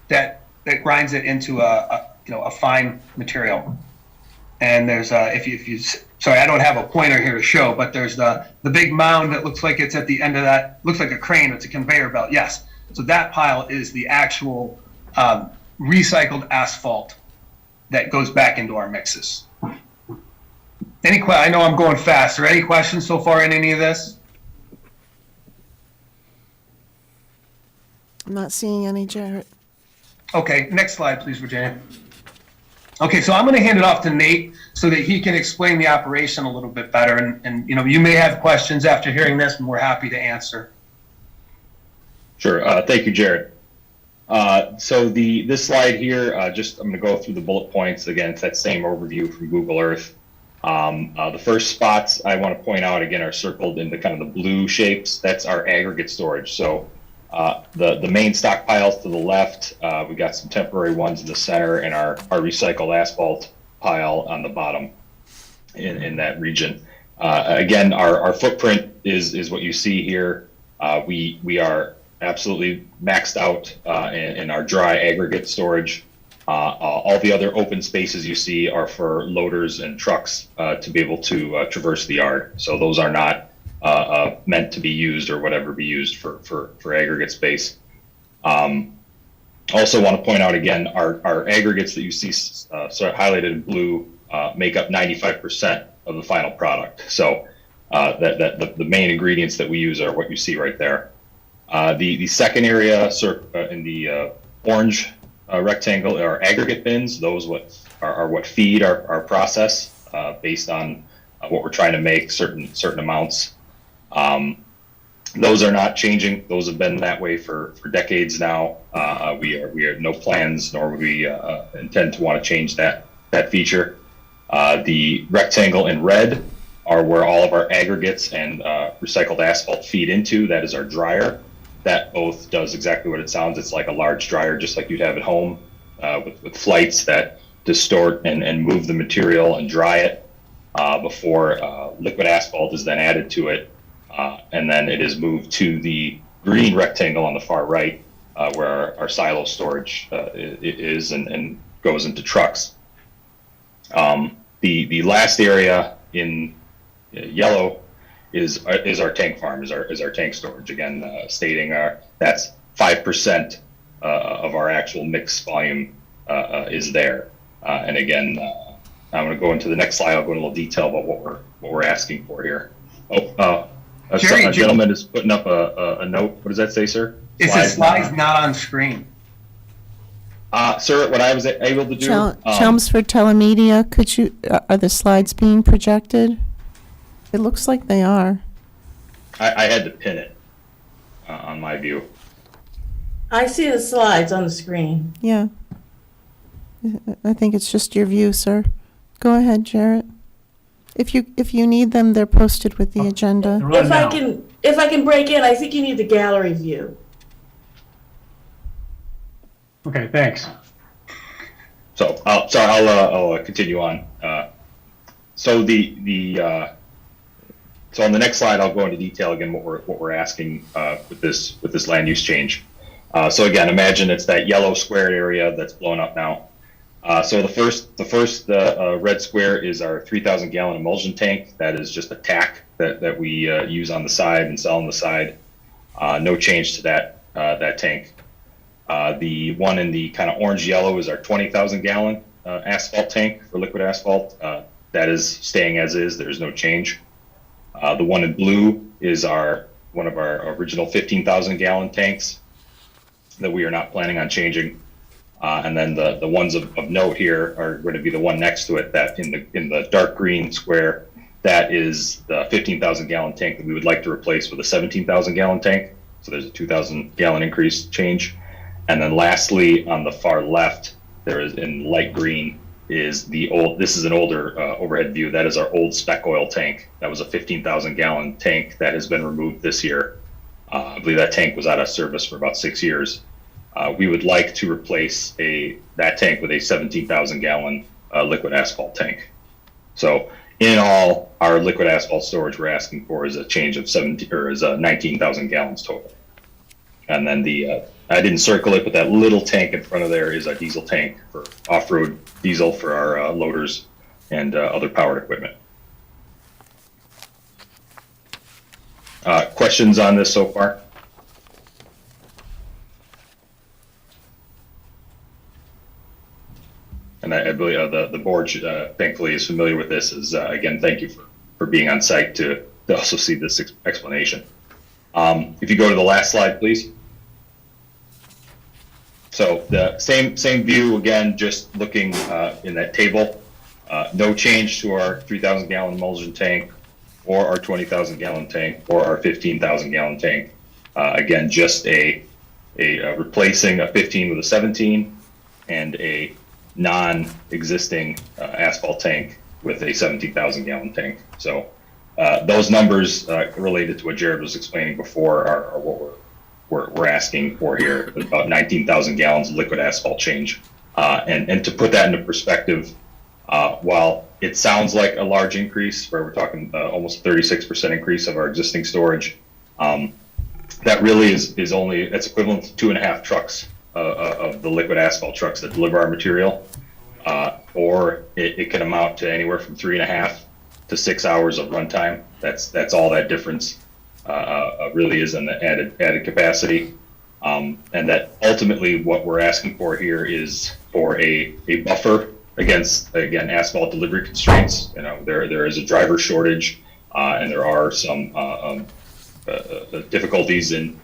that grinds it into a fine material. And there's sorry, I don't have a pointer here to show, but there's the big mound that looks like it's at the end of that, looks like a crane. It's a conveyor belt. Yes. So that pile is the actual recycled asphalt that goes back into our mixes. I know I'm going fast. Are there any questions so far in any of this? I'm not seeing any, Jarrett. Okay, next slide, please, Virginia. Okay, so I'm going to hand it off to Nate so that he can explain the operation a little bit better. And you may have questions after hearing this, and we're happy to answer. Sure. Thank you, Jared. So this slide here, I'm going to go through the bullet points. Again, it's that same overview from Google Earth. The first spots I want to point out, again, are circled in the kind of the blue shapes. That's our aggregate storage. So the main stockpiles to the left, we got some temporary ones in the center, and our recycled asphalt pile on the bottom in that region. Again, our footprint is what you see here. We are absolutely maxed out in our dry aggregate storage. All the other open spaces you see are for loaders and trucks to be able to traverse the yard. So those are not meant to be used or whatever be used for aggregate space. Also want to point out again, our aggregates that you see sort of highlighted in blue make up 95% of the final product. So the main ingredients that we use are what you see right there. The second area in the orange rectangle are aggregate bins. Those are what feed our process based on what we're trying to make, certain amounts. Those are not changing. Those have been that way for decades now. We have no plans, nor would we intend to want to change that feature. The rectangle in red are where all of our aggregates and recycled asphalt feed into. That is our dryer. That both does exactly what it sounds. It's like a large dryer, just like you'd have at home, with flights that distort and move the material and dry it before liquid asphalt is then added to it. And then it is moved to the green rectangle on the far right, where our silo storage is and goes into trucks. The last area in yellow is our tank farm, is our tank storage. Again, stating that's 5% of our actual mix volume is there. And again, I'm going to go into the next slide. I'll go into a little detail about what we're asking for here. A gentleman is putting up a note. What does that say, sir? It says slides not on screen. Sir, what I was able to do. Chelmsford Telemedia, are the slides being projected? It looks like they are. I had to pin it on my view. I see the slides on the screen. Yeah. I think it's just your view, sir. Go ahead, Jarrett. If you need them, they're posted with the agenda. If I can break in, I think you need the gallery view. Okay, thanks. So I'll continue on. So so on the next slide, I'll go into detail again what we're asking with this land use change. So again, imagine it's that yellow squared area that's blown up now. So the first red square is our 3,000 gallon emulsion tank. That is just a tack that we use on the side and sell on the side. No change to that tank. The one in the kind of orange yellow is our 20,000 gallon asphalt tank for liquid asphalt. That is staying as is. There's no change. The one in blue is one of our original 15,000 gallon tanks that we are not planning on changing. And then the ones of note here are going to be the one next to it, that in the dark green square, that is the 15,000 gallon tank that we would like to replace with a 17,000 gallon tank. So there's a 2,000 gallon increase change. And then lastly, on the far left, there is in light green is this is an older overhead view. That is our old spec oil tank. That was a 15,000 gallon tank that has been removed this year. I believe that tank was out of service for about 6 years. We would like to replace that tank with a 17,000 gallon liquid asphalt tank. So in all, our liquid asphalt storage we're asking for is a change of 19,000 gallons total. And then I didn't circle it, but that little tank in front of there is a diesel tank for off-road diesel for our loaders and other powered equipment. Questions on this so far? And I believe the board thankfully is familiar with this. Again, thank you for being on site to also see this explanation. If you go to the last slide, please. So the same view again, just looking in that table. No change to our 3,000 gallon emulsion tank, or our 20,000 gallon tank, or our 15,000 gallon tank. Again, just a replacing a 15 with a 17, and a non-existing asphalt tank with a 17,000 gallon tank. So those numbers related to what Jared was explaining before are what we're asking for here, about 19,000 gallons of liquid asphalt change. And to put that into perspective, while it sounds like a large increase, where we're talking almost 36% increase of our existing storage, that really is only, that's equivalent to 2.5 trucks of the liquid asphalt trucks that deliver our material, or it can amount to anywhere from 3.5 to 6 hours of runtime. That's all that difference really is in the added capacity, and that ultimately what we're asking for here is for a buffer against, again, asphalt delivery constraints. You know, there is a driver shortage, and there are some difficulties in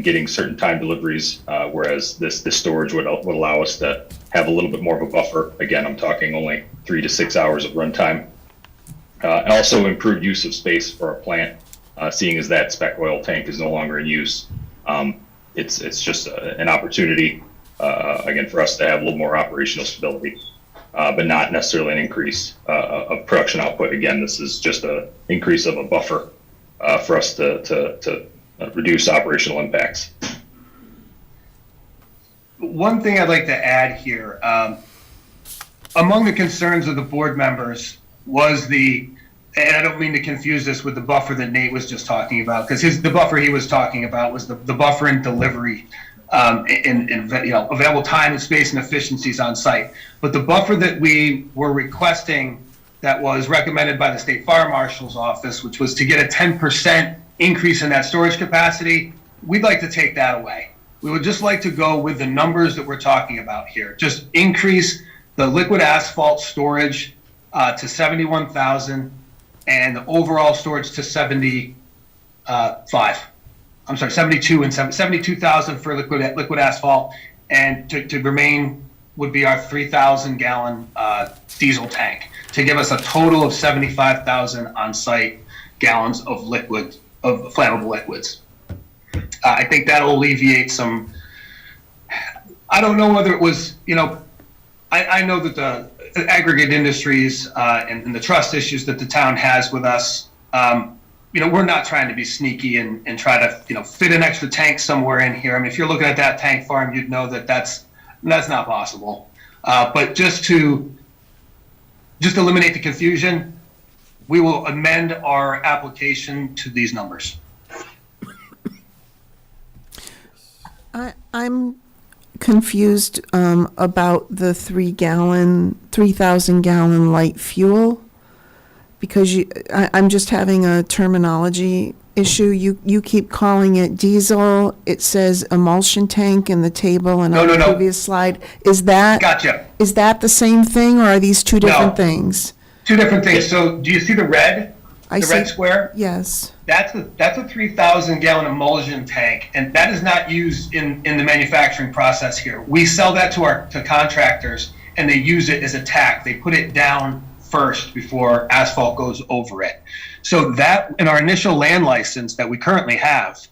getting certain time deliveries, whereas this storage would allow us to have a little bit more of a buffer. Again, I'm talking only 3 to 6 hours of runtime. And also improved use of space for our plant, seeing as that spec oil tank is no longer in use. It's just an opportunity, again, for us to have a little more operational stability, but not necessarily an increase of production output. Again, this is just an increase of a buffer for us to reduce operational impacts. One thing I'd like to add here, among the concerns of the board members was and I don't mean to confuse this with the buffer that Nate was just talking about, because the buffer he was talking about was the buffer in delivery, in available time and space and efficiencies on site. But the buffer that we were requesting, that was recommended by the State Fire Marshal's office, which was to get a 10% increase in that storage capacity, we'd like to take that away. We would just like to go with the numbers that we're talking about here. Just increase the liquid asphalt storage to 71,000, and the overall storage to 75. I'm sorry, 72,000 for liquid asphalt, and to remain would be our 3,000 gallon diesel tank, to give us a total of 75,000 on-site gallons of flammable liquids. I think that'll alleviate some. I don't know whether it was, I know that the aggregate industries and the trust issues that the town has with us, we're not trying to be sneaky and try to, fit an extra tank somewhere in here. I mean, if you're looking at that tank farm, you'd know that that's not possible. But just to eliminate the confusion, we will amend our application to these numbers. I'm confused about the 3,000 gallon light fuel, because I'm just having a terminology issue. You keep calling it diesel. It says emulsion tank in the table and on the previous slide. Is that Gotcha. Is that the same thing, or are these two different things? Two different things. So do you see the red? I see. Red square? Yes. That's a 3,000 gallon emulsion tank, and that is not used in the manufacturing process here. We sell that to contractors, and they use it as a tack. They put it down first before asphalt goes over it. So that, in our initial land license that we currently have,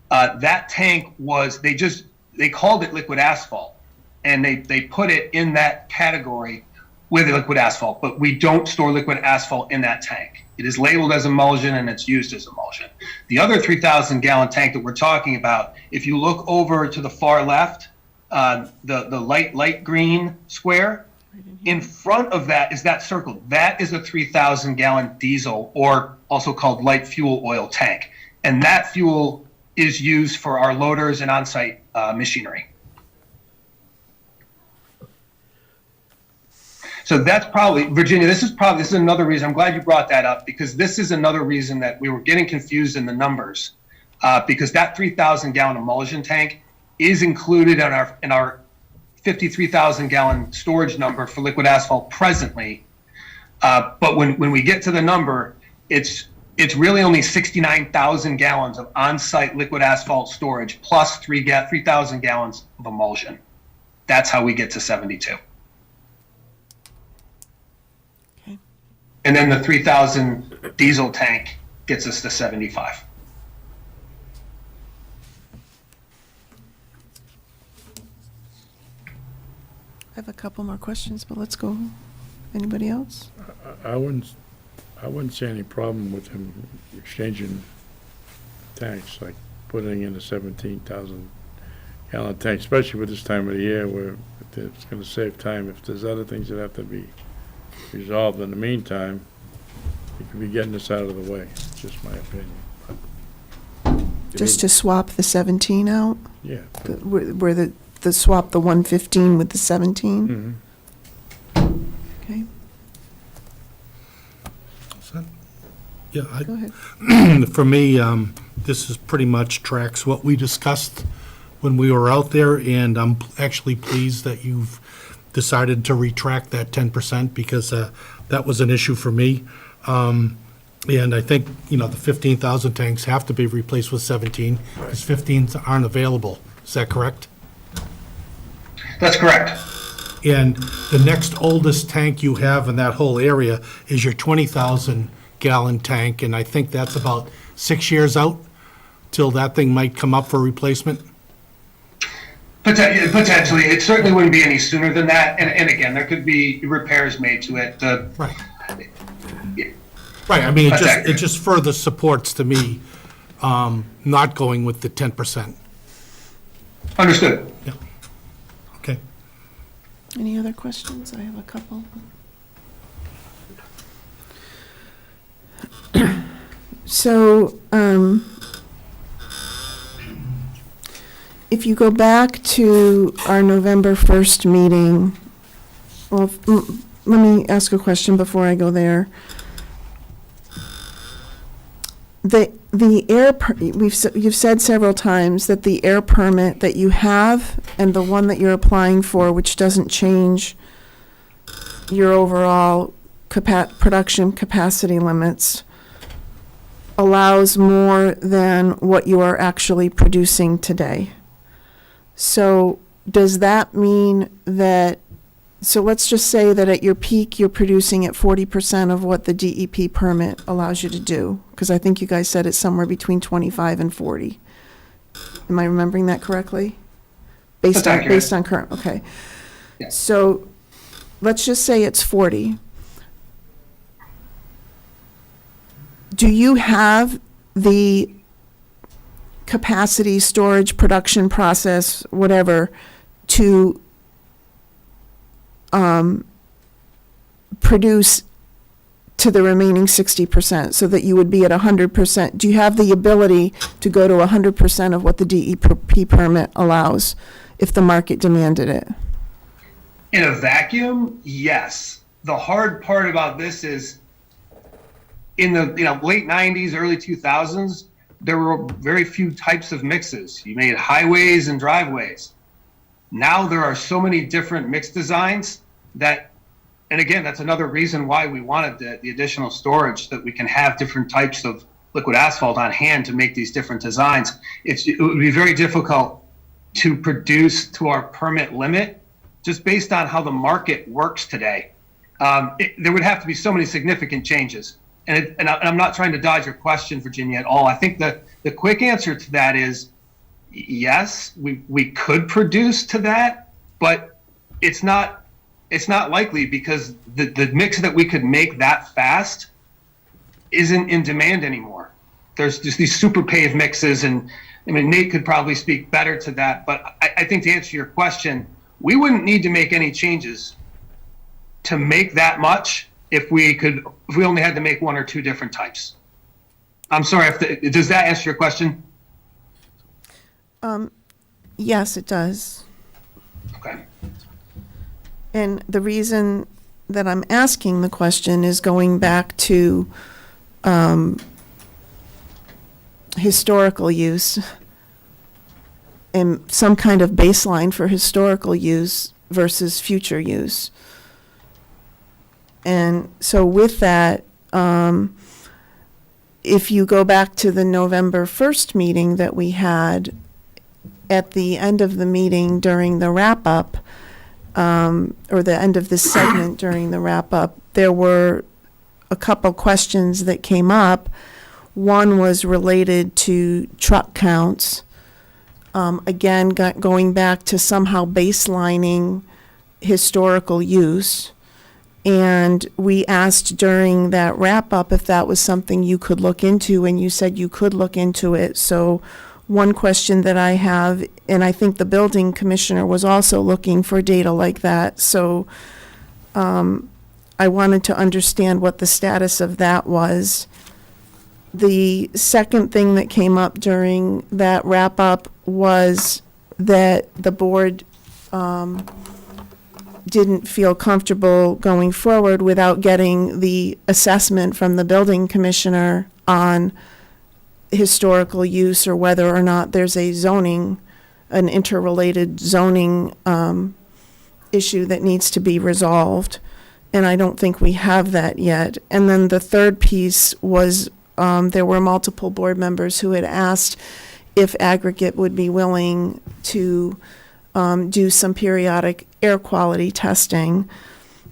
that tank was, they called it liquid asphalt, and they put it in that category with liquid asphalt, but we don't store liquid asphalt in that tank. It is labeled as emulsion, and it's used as emulsion. The other 3,000 gallon tank that we're talking about, if you look over to the far left, the light green square, in front of that is that circle. That is a 3,000 gallon diesel, or also called light fuel oil tank. And that fuel is used for our loaders and on-site machinery. So that's probably, Virginia, this is another reason, I'm glad you brought that up, because this is another reason that we were getting confused in the numbers, because that 3,000 gallon emulsion tank is included in our 53,000 gallon storage number for liquid asphalt presently. But when we get to the number, it's really only 69,000 gallons of on-site liquid asphalt storage plus 3,000 gallons of emulsion. That's how we get to 72. Okay. And then the 3,000 diesel tank gets us to 75. I have a couple more questions, but let's go. Anybody else? I wouldn't see any problem with him exchanging tanks, like putting in a 17,000 gallon tank, especially with this time of the year where it's gonna save time. If there's other things that have to be resolved in the meantime, you could be getting this out of the way, just my opinion. Just to swap the 17 out? Yeah. Where the swap the 115 with the 17? Mhm. Okay, Yeah, go ahead. for me, this is pretty much tracks what we discussed when we were out there, and I'm actually pleased that you've decided to retract that 10%, because that was an issue for me. And I think, the 15,000 tanks have to be replaced with 17, because 15s aren't available. Is that correct? That's correct. And the next oldest tank you have in that whole area is your 20,000 gallon tank, and I think that's about 6 years out till that thing might come up for replacement. Potentially, it certainly wouldn't be any sooner than that. And again, there could be repairs made to it. Right. Right, I mean, it just further supports to me, not going with the 10%. Understood. Yeah. Okay. Any other questions? I have a couple. So, if you go back to our November 1st meeting, well, let me ask a question before I go there. The air, you've said several times that the air permit that you have and the one that you're applying for, which doesn't change your overall production capacity limits allows more than what you are actually producing today. So does that mean that, so let's just say that at your peak, you're producing at 40% of what the DEP permit allows you to do, because I think you guys said it's somewhere between 25 and 40. Am I remembering that correctly? That's accurate. Based on current, okay. Yeah. So let's just say it's 40. Do you have the capacity, storage, production process, whatever, to produce to the remaining 60% so that you would be at 100%? Do you have the ability to go to 100% of what the DEP permit allows if the market demanded it? In a vacuum, yes. The hard part about this is in the late 90s, early 2000s, there were very few types of mixes. You made highways and driveways. Now there are so many different mix designs that, and again, that's another reason why we wanted the additional storage, that we can have different types of liquid asphalt on hand to make these different designs. It would be very difficult to produce to our permit limit just based on how the market works today. There would have to be so many significant changes. And I'm not trying to dodge your question, Virginia, at all. I think the quick answer to that is yes, we could produce to that, but it's not likely, because the mix that we could make that fast isn't in demand anymore. There's just these super paved mixes, and I mean, Nate could probably speak better to that, but I think to answer your question, we wouldn't need to make any changes to make that much if we only had to make one or two different types. I'm sorry, does that answer your question? Yes, it does. Okay. And the reason that I'm asking the question is going back to historical use and some kind of baseline for historical use versus future use. And so with that, if you go back to the November 1st meeting that we had, at the end of the meeting during the wrap-up, or the end of this segment during the wrap-up, there were a couple questions that came up. One was related to truck counts. Again, going back to somehow baselining historical use. And we asked during that wrap-up if that was something you could look into, and you said you could look into it. So one question that I have, and I think the building commissioner was also looking for data like that, so I wanted to understand what the status of that was. The second thing that came up during that wrap-up was that the board didn't feel comfortable going forward without getting the assessment from the building commissioner on historical use, or whether or not there's an interrelated zoning issue that needs to be resolved. And I don't think we have that yet. And then the third piece was there were multiple board members who had asked if Aggregate would be willing to do some periodic air quality testing.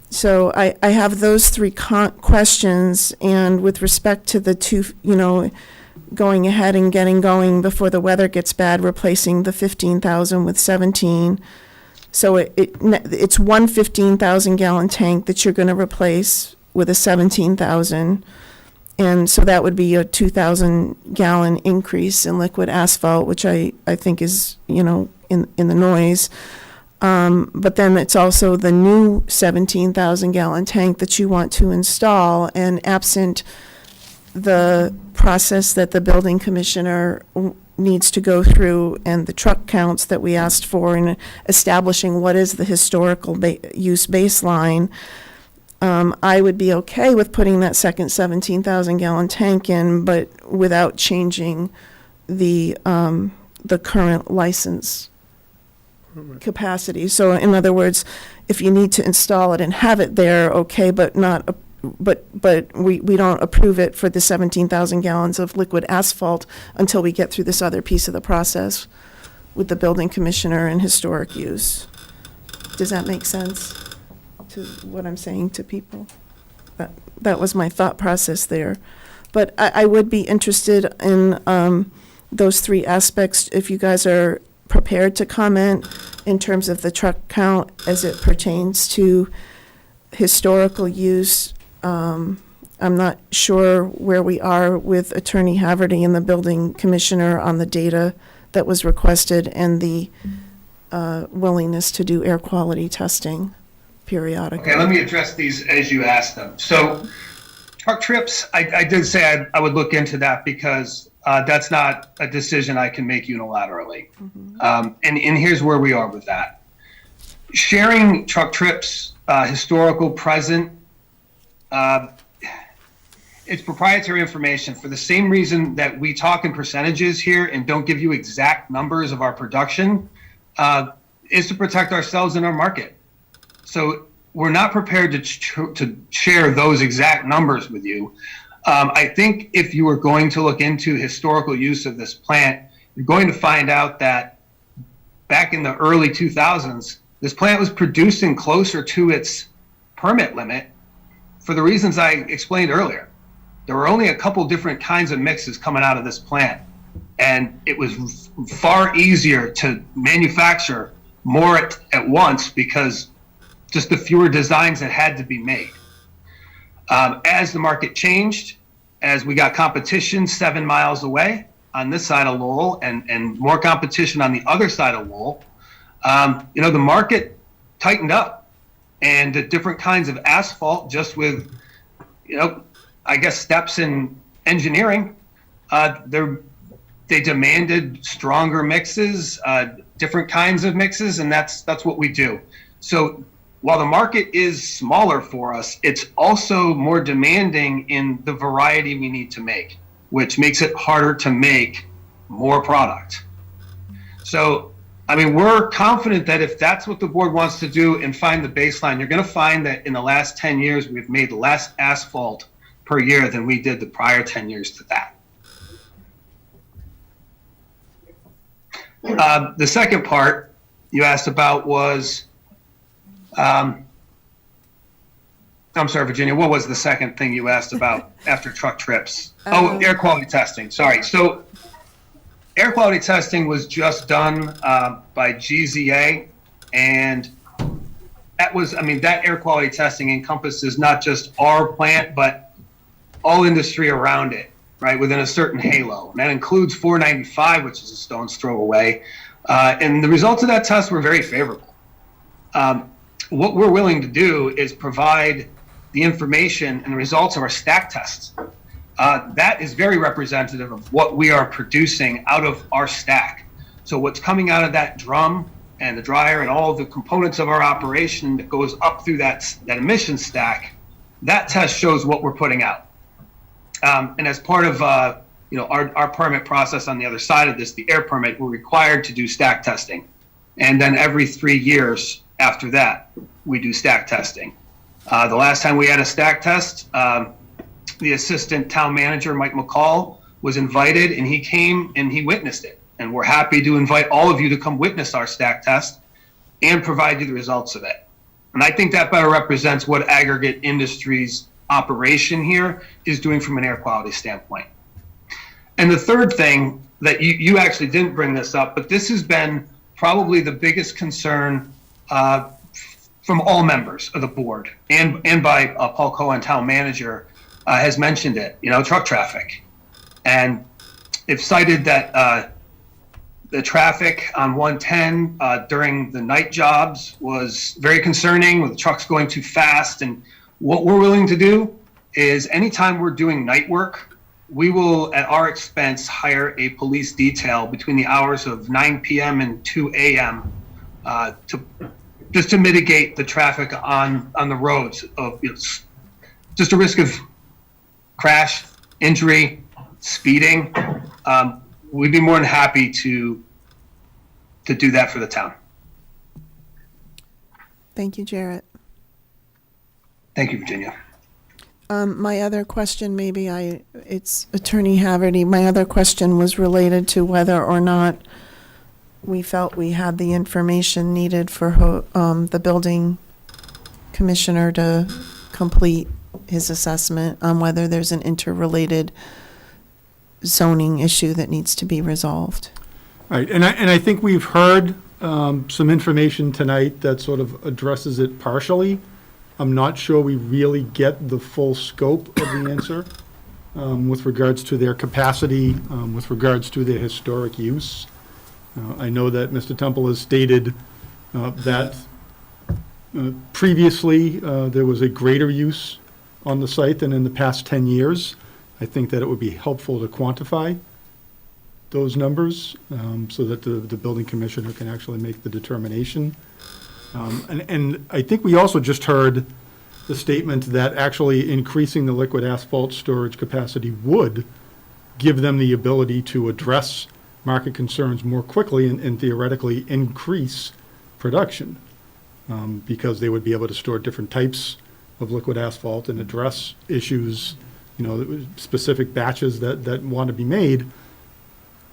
So I have those three questions, and with respect to the two, going ahead and getting going before the weather gets bad, replacing the 15,000 with 17. So it's one 15,000 gallon tank that you're going to replace with a 17,000. And so that would be a 2,000 gallon increase in liquid asphalt, which I think is, in the noise. But then it's also the new 17,000 gallon tank that you want to install, and absent the process that the building commissioner needs to go through and the truck counts that we asked for, and establishing what is the historical use baseline, I would be okay with putting that second 17,000 gallon tank in, but without changing the current license capacity. So in other words, if you need to install it and have it there, okay, but not but we don't approve it for the 17,000 gallons of liquid asphalt until we get through this other piece of the process with the building commissioner and historic use. Does that make sense to what I'm saying to people? That was my thought process there. But I would be interested in those three aspects, if you guys are prepared to comment in terms of the truck count as it pertains to historical use. I'm not sure where we are with Attorney Haverty and the building commissioner on the data that was requested and the willingness to do air quality testing periodically. Okay, let me address these as you asked them. So truck trips, I did say I would look into that because that's not a decision I can make unilaterally. And here's where we are with that. Sharing truck trips, historical, present, it's proprietary information for the same reason that we talk in percentages here and don't give you exact numbers of our production, is to protect ourselves and our market. So we're not prepared to share those exact numbers with you. I think if you were going to look into historical use of this plant, you're going to find out that back in the early 2000s, this plant was producing closer to its permit limit for the reasons I explained earlier. There were only a couple different kinds of mixes coming out of this plant, and it was far easier to manufacture more at once because just the fewer designs that had to be made. As the market changed, as we got competition 7 miles away on this side of Lowell and more competition on the other side of Lowell, the market tightened up, and the different kinds of asphalt, just with, I guess, steps in engineering, they demanded stronger mixes, different kinds of mixes, and that's what we do. So while the market is smaller for us, it's also more demanding in the variety we need to make, which makes it harder to make more product. So, we're confident that if that's what the board wants to do and find the baseline, you're going to find that in the last 10 years, we've made less asphalt per year than we did the prior 10 years to that. The second part you asked about was, I'm sorry, Virginia, what was the second thing you asked about after truck trips? Air quality testing, sorry. So air quality testing was just done by GZA, and that air quality testing encompasses not just our plant, but all industry around it, right, within a certain halo. And that includes 495, which is a stone's throw away. And the results of that test were very favorable. What we're willing to do is provide the information and the results of our stack tests. That is very representative of what we are producing out of our stack. So what's coming out of that drum and the dryer and all of the components of our operation that goes up through that emission stack, that test shows what we're putting out. And as part of our permit process on the other side of this, the air permit, we're required to do stack testing. And then every 3 years after that, we do stack testing. The last time we had a stack test, the assistant town manager, Mike McCall, was invited, and he came and he witnessed it. And we're happy to invite all of you to come witness our stack test and provide you the results of it. And I think that better represents what Aggregate Industries' operation here is doing from an air quality standpoint. And the third thing that you actually didn't bring this up, but this has been probably the biggest concern from all members of the board and by Paul Cohen, town manager, has mentioned it, truck traffic. And it's cited that the traffic on 110 during the night jobs was very concerning, with the trucks going too fast. And what we're willing to do is anytime we're doing night work, we will, at our expense, hire a police detail between the hours of 9 p.m. and 2 a.m. Just to mitigate the traffic on the roads of just a risk of crash, injury, speeding. We'd be more than happy to do that for the town. Thank you, Jarrett. Thank you, Virginia. My other question, it's Attorney Haverty, my other question was related to whether or not we felt we had the information needed for the building commissioner to complete his assessment on whether there's an interrelated zoning issue that needs to be resolved. Right, and I think we've heard some information tonight that sort of addresses it partially. I'm not sure we really get the full scope of the answer with regards to their capacity, with regards to their historic use. I know that Mr. Temple has stated that previously there was a greater use on the site than in the past 10 years. I think that it would be helpful to quantify those numbers so that the building commissioner can actually make the determination. And I think we also just heard the statement that actually increasing the liquid asphalt storage capacity would give them the ability to address market concerns more quickly and theoretically increase production because they would be able to store different types of liquid asphalt and address issues, specific batches that want to be made.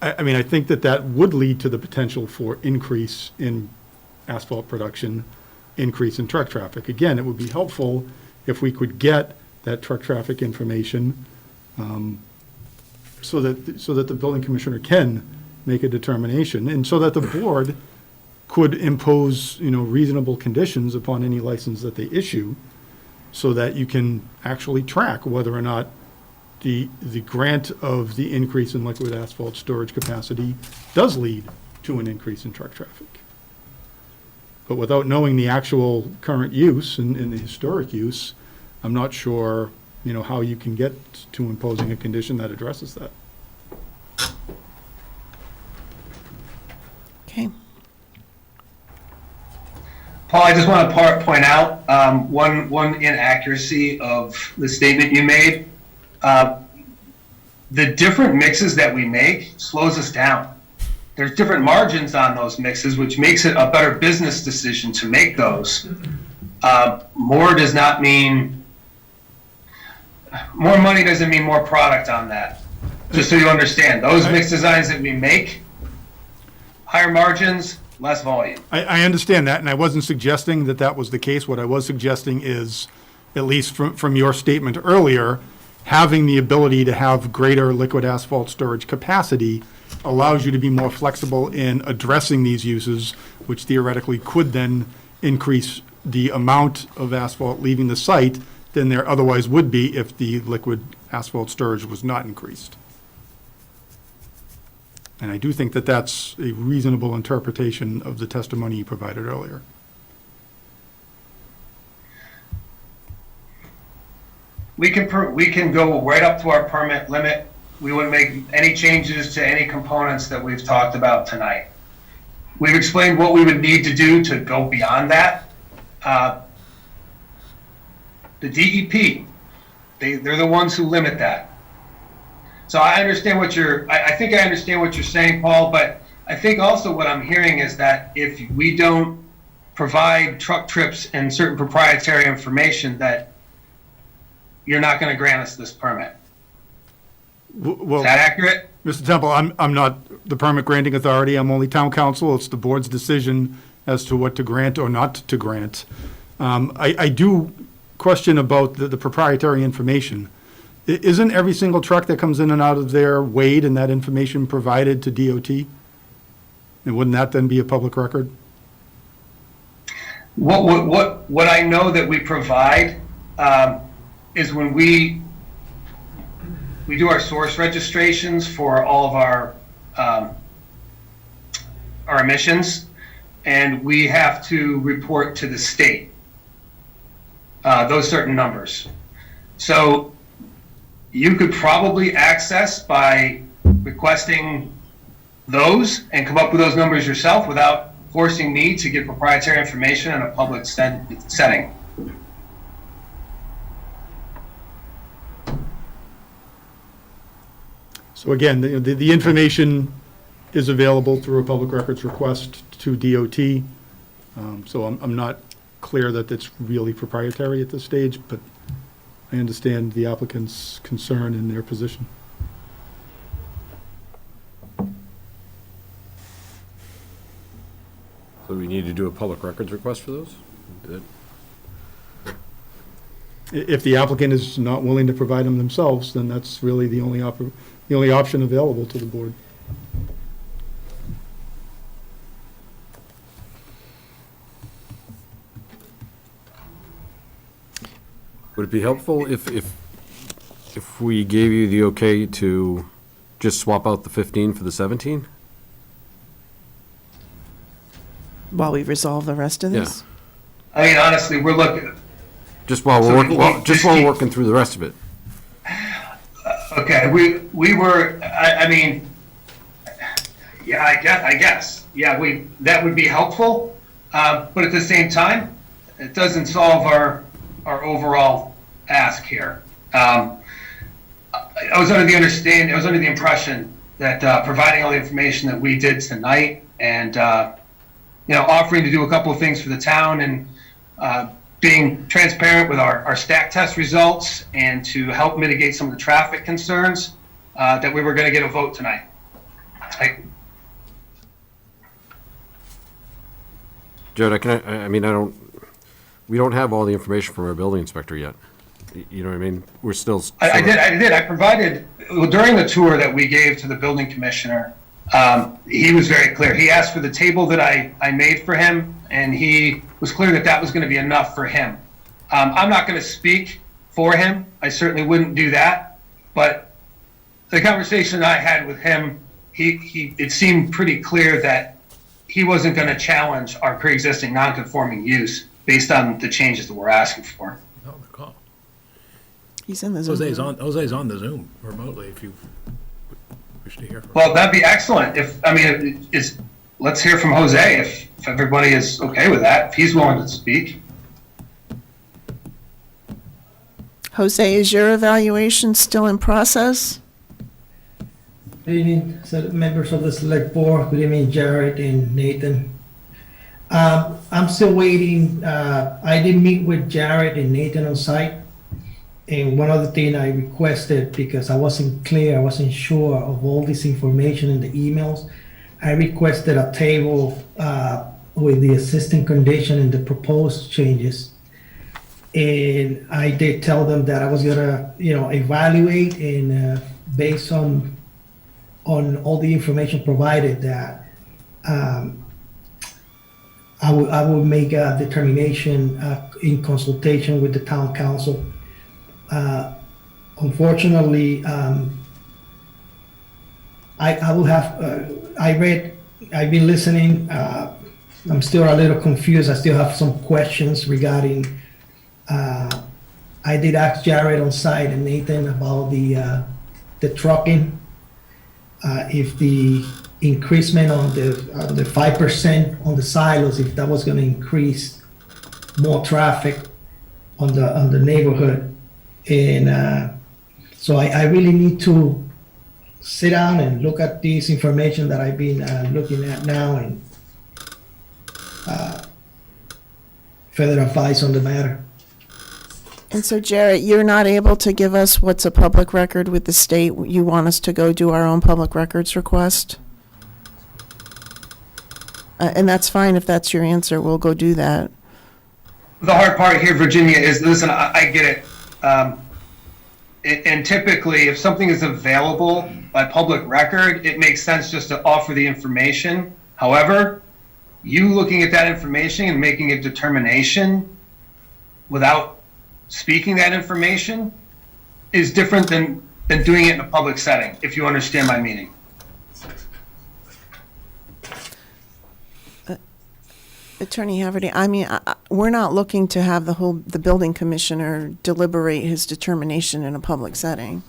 I mean, I think that would lead to the potential for increase in asphalt production, increase in truck traffic. Again, it would be helpful if we could get that truck traffic information so that the building commissioner can make a determination, and so that the board could impose, reasonable conditions upon any license that they issue, so that you can actually track whether or not the grant of the increase in liquid asphalt storage capacity does lead to an increase in truck traffic. But without knowing the actual current use and the historic use, I'm not sure, how you can get to imposing a condition that addresses that. Okay. Paul, I just want to point out one inaccuracy of the statement you made. The different mixes that we make slows us down. There's different margins on those mixes, which makes it a better business decision to make those. More does not mean, more money doesn't mean more product on that. Just so you understand, those mix designs that we make, higher margins, less volume. I understand that, and I wasn't suggesting that was the case. What I was suggesting is, at least from your statement earlier, having the ability to have greater liquid asphalt storage capacity allows you to be more flexible in addressing these uses, which theoretically could then increase the amount of asphalt leaving the site than there otherwise would be if the liquid asphalt storage was not increased. And I do think that that's a reasonable interpretation of the testimony you provided earlier. We can go right up to our permit limit. We wouldn't make any changes to any components that we've talked about tonight. We've explained what we would need to do to go beyond that. The DEP, they're the ones who limit that. So I understand I think I understand what you're saying, Paul, but I think also what I'm hearing is that if we don't provide truck trips and certain proprietary information, that you're not going to grant us this permit. Well, Is that accurate? Mr. Temple, I'm not the permit granting authority. I'm only town council. It's the board's decision as to what to grant or not to grant. I do question about the proprietary information. Isn't every single truck that comes in and out of there weighed and that information provided to DOT? And wouldn't that then be a public record? What I know that we provide is when we do our source registrations for all of our emissions, and we have to report to the state those certain numbers. So you could probably access by requesting those and come up with those numbers yourself without forcing me to give proprietary information in a public setting. So again, the information is available through a public records request to DOT. So I'm not clear that it's really proprietary at this stage, but I understand the applicant's concern in their position. So we need to do a public records request for those? That- If the applicant is not willing to provide them themselves, then that's really the only option available to the board. Would it be helpful if we gave you the okay to just swap out the 15 for the 17? While we resolve the rest of this? I mean, honestly, we're looking, Just while So we're, we- well, we- just while we're working through the rest of it. okay, we were, I mean, yeah, I guess, yeah, that would be helpful, but at the same time, it doesn't solve our overall ask here. I was under the impression that providing all the information that we did tonight and, offering to do a couple of things for the town and being transparent with our stack test results and to help mitigate some of the traffic concerns, that we were going to get a vote tonight. Jared, we don't have all the information from our building inspector yet. You know what I mean? We're still. I did. I provided, during the tour that we gave to the building commissioner, he was very clear. He asked for the table that I made for him, and he was clear that that was going to be enough for him. I'm not going to speak for him. I certainly wouldn't do that. But the conversation I had with him, it seemed pretty clear that he wasn't going to challenge our pre-existing non-conforming use based on the changes that we're asking for. No, the call. He's in the Zoom. Jose's on the Zoom remotely if you wish to hear from him. Well, that'd be excellent. Let's hear from Jose if everybody is okay with that, if he's willing to speak. Jose, is your evaluation still in process? Good evening, members of the select board. Good evening, Jared and Nathan. I'm still waiting. I did meet with Jared and Nathan on site. And one other thing I requested, because I wasn't clear, I wasn't sure of all this information in the emails, I requested a table with the existing condition and the proposed changes. And I did tell them that I was gonna, evaluate and based on all the information provided, that I would make a determination in consultation with the town council. Unfortunately, I've been listening. I'm still a little confused. I still have some questions regarding, I did ask Jared on site and Nathan about the trucking. If the increasement on the 5% on the silos, if that was gonna increase more traffic on the neighborhood. And so I really need to sit down and look at this information that I've been looking at now and further advice on the matter. And so, Jarrett, you're not able to give us what's a public record with the state? You want us to go do our own public records request? And that's fine if that's your answer. We'll go do that. The hard part here, Virginia, is, listen, I get it. And typically, if something is available by public record, it makes sense just to offer the information. However, you looking at that information and making a determination without speaking that information is different than doing it in a public setting, if you understand my meaning. Attorney Haverty, we're not looking to have the building commissioner deliberate his determination in a public setting.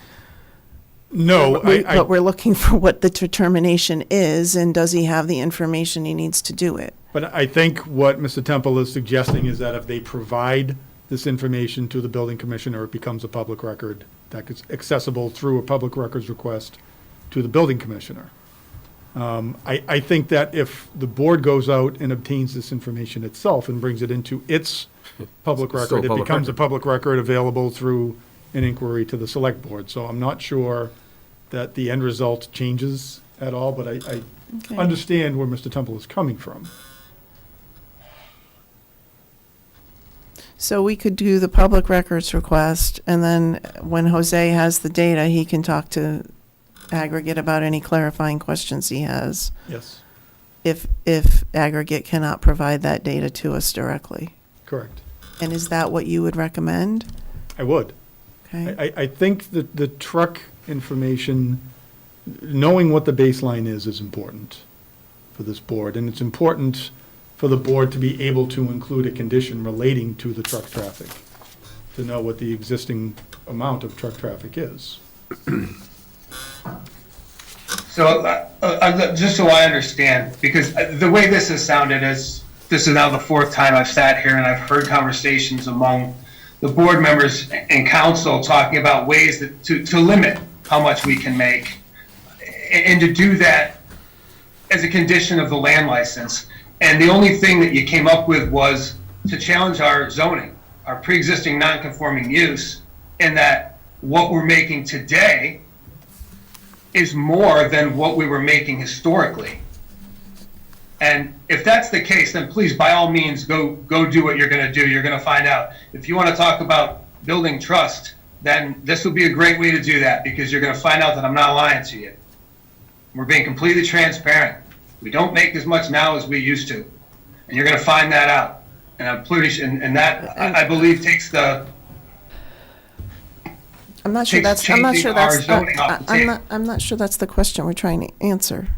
No, But we're looking for what the determination is, and does he have the information he needs to do it? But I think what Mr. Temple is suggesting is that if they provide this information to the building commissioner, it becomes a public record that is accessible through a public records request to the building commissioner. I think that if the board goes out and obtains this information itself and brings it into its public It's still record, a it public becomes a record. public record available through an inquiry to the select board. So I'm not sure that the end result changes at all, but I Okay. understand where Mr. Temple is coming from. So we could do the public records request, and then when Jose has the data, he can talk to Aggregate about any clarifying questions he has, Yes, if Aggregate cannot provide that data to us directly. correct. And is that what you would recommend? I would. Okay. I think that the truck information, knowing what the baseline is important for this board. And it's important for the board to be able to include a condition relating to the truck traffic, to know what the existing amount of truck traffic is. So, just so I understand, because the way this has sounded is, this is now the fourth time I've sat here and I've heard conversations among the board members and council talking about ways that to limit how much we can make, and to do that as a condition of the land license. And the only thing that you came up with was to challenge our zoning, our pre-existing non-conforming use, and that what we're making today is more than what we were making historically. And if that's the case, then please, by all means, go do what you're gonna do. You're gonna find out. If you wanna talk about building trust, then this will be a great way to do that, because you're gonna find out that I'm not lying to you. We're being completely transparent. We don't make as much now as we used to, and you're gonna find that out. And I'm pretty, and that, I believe, takes the, I'm not sure takes that's, I'm not sure changing our that's, zoning off the table. I'm not sure that's the question we're trying to answer.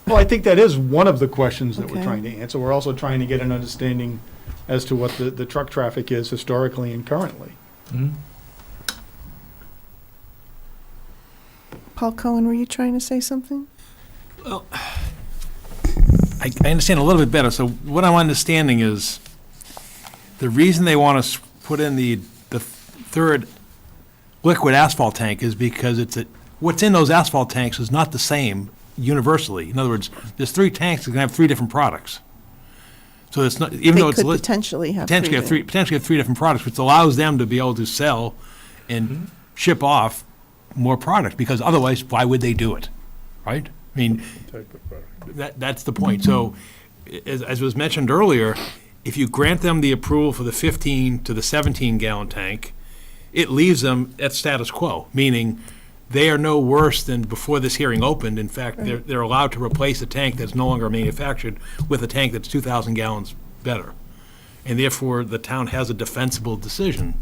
Well, I think that is one of the questions that we're Okay. trying to answer. We're also trying to get an understanding as to what the truck traffic is historically and currently. Paul Cohen, were you trying to say something? Well, I understand a little bit better. So what I'm understanding is the reason they want to put in the third liquid asphalt tank is because what's in those asphalt tanks is not the same universally. In other words, there's 3 tanks that can have 3 different products. So it's not, even though it's They could potentially have potentially have three different products, which allows them to be able to sell and ship off more product, because otherwise, why would they do it, right? I mean, that's the point. So, as was mentioned earlier, if you grant them the approval for the 15 to the 17-gallon tank, it leaves them at status quo, meaning they are no worse than before this hearing opened. In fact, they're allowed to replace a tank that's no longer manufactured with a tank that's 2,000 gallons better. And therefore, the town has a defensible decision.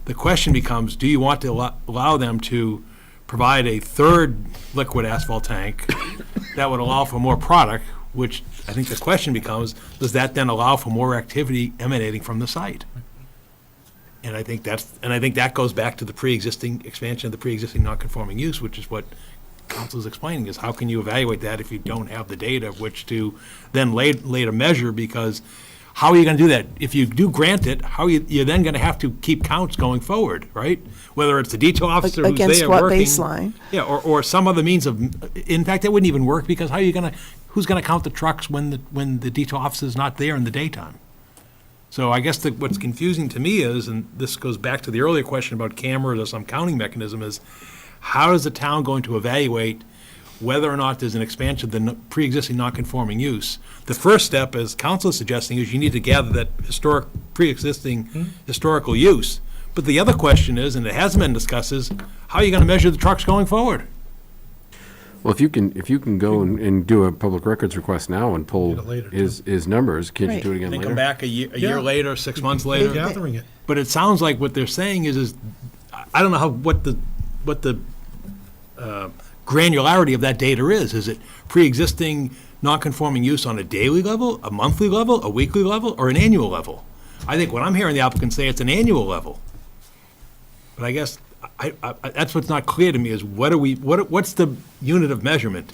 The question becomes, do you want to allow them to provide a third liquid asphalt tank that would allow for more product, which I think the question becomes, does that then allow for more activity emanating from the site? And I think that goes back to the pre-existing expansion of the pre-existing non-conforming use, which is what council is explaining, is how can you evaluate that if you don't have the data of which to then later measure, because how are you going to do that? If you do grant it, how you're then going to have to keep counts going forward, right? Whether it's the detail officer who's Against there what working. baseline? Yeah, or some other means of, in fact, that wouldn't even work, because how are you who's going to count the trucks when the detail officer's not there in the daytime? So I guess what's confusing to me is, and this goes back to the earlier question about cameras or some counting mechanism, is how is the town going to evaluate whether or not there's an expansion of the pre-existing non-conforming use? The first step, as council is suggesting, is you need to gather that pre-existing historical use. But the other question is, and it hasn't been discussed, is how are you going to measure the trucks going forward? Well, if you can go and do a public records request now and pull Get it later, his numbers, can't you Right. do it again Then later? come back a year Yeah. later, 6 months later? Gathering it. But it sounds like what they're saying is I don't know what the granularity of that data is. Is it pre-existing non-conforming use on a daily level, a monthly level, a weekly level, or an annual level? I think what I'm hearing the applicant say, it's an annual level. But I guess I that's what's not clear to me, is what's the unit of measurement?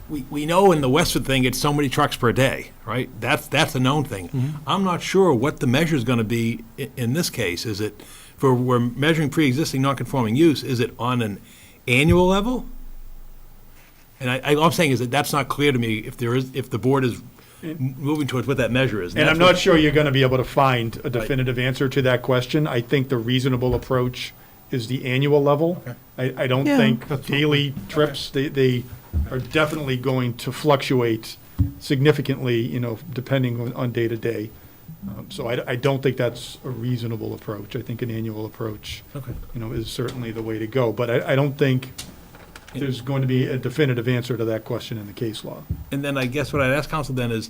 We know in the Westford thing, it's so many trucks per day, right? That's a known thing. I'm not sure what the measure is going to be in this case. Is it, we're measuring pre-existing non-conforming use, is it on an annual level? And all I'm saying is that's not clear to me if the board is moving towards what that measure is. And I'm that's not what- sure you're going to be able to find a definitive answer to that question. I think the reasonable approach is the annual level. I don't Yeah. think daily trips, they are definitely going to fluctuate significantly, depending on day to day. So I don't think that's a reasonable approach. I think an annual approach, Okay. is certainly the way to go. But I don't think there's going to be a definitive answer to that question in the case law. And then I guess what I'd ask council then is,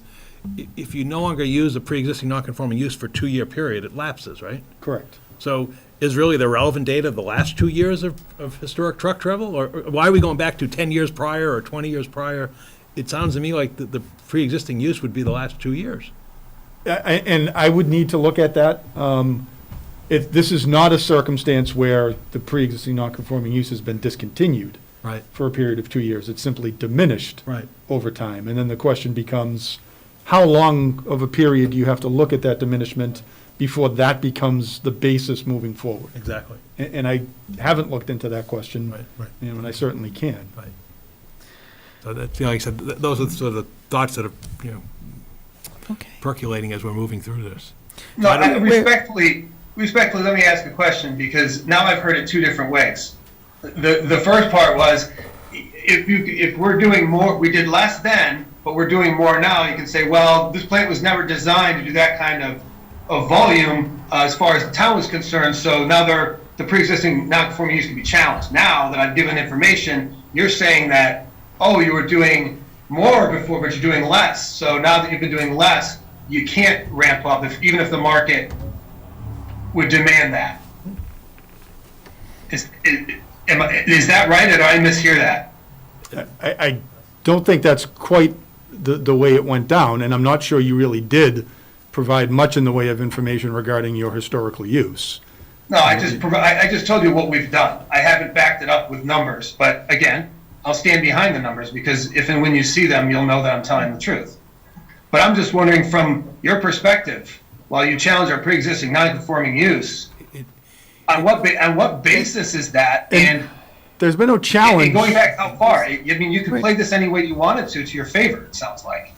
if you no longer use a pre-existing non-conforming use for a 2-year period, it lapses, right? Correct. So is really the relevant data the last 2 years of historic truck travel? Or why are we going back to 10 years prior or 20 years prior? It sounds to me like the pre-existing use would be the last 2 years. And I would need to look at that. If this is not a circumstance where the pre-existing non-conforming use has been discontinued Right. for a period of 2 years, it's simply diminished Right. over time. And then the question becomes, how long of a period do you have to look at that diminishment before that becomes the basis moving forward? Exactly. And I haven't looked into that question, Right. and I certainly can. Right. So that, like I said, those are sort of the thoughts that are, Okay. percolating as we're moving through this. No, I don't- respectfully, let me ask a question, because now I've heard it two different ways. The first part was, if we're doing more, we did less then, but we're doing more now, you can say, well, this plant was never designed to do that kind of volume as far as the town was concerned, so now the pre-existing non-conforming use can be challenged. Now that I've given information, you're saying that, oh, you were doing more before, but you're doing less. So now that you've been doing less, you can't ramp up, even if the market would demand that. Is that right, or did I mishear that? I don't think that's quite the way it went down, and I'm not sure you really did provide much in the way of information regarding your historical use. No, I just told you what we've done. I haven't backed it up with numbers, but again, I'll stand behind the numbers, because if and when you see them, you'll know that I'm telling the truth. But I'm just wondering, from your perspective, while you challenge our pre-existing non-conforming use, on what basis is that? And there's been no challenge. And going back how far? I mean, you could play this any way you wanted to your favor, it sounds like.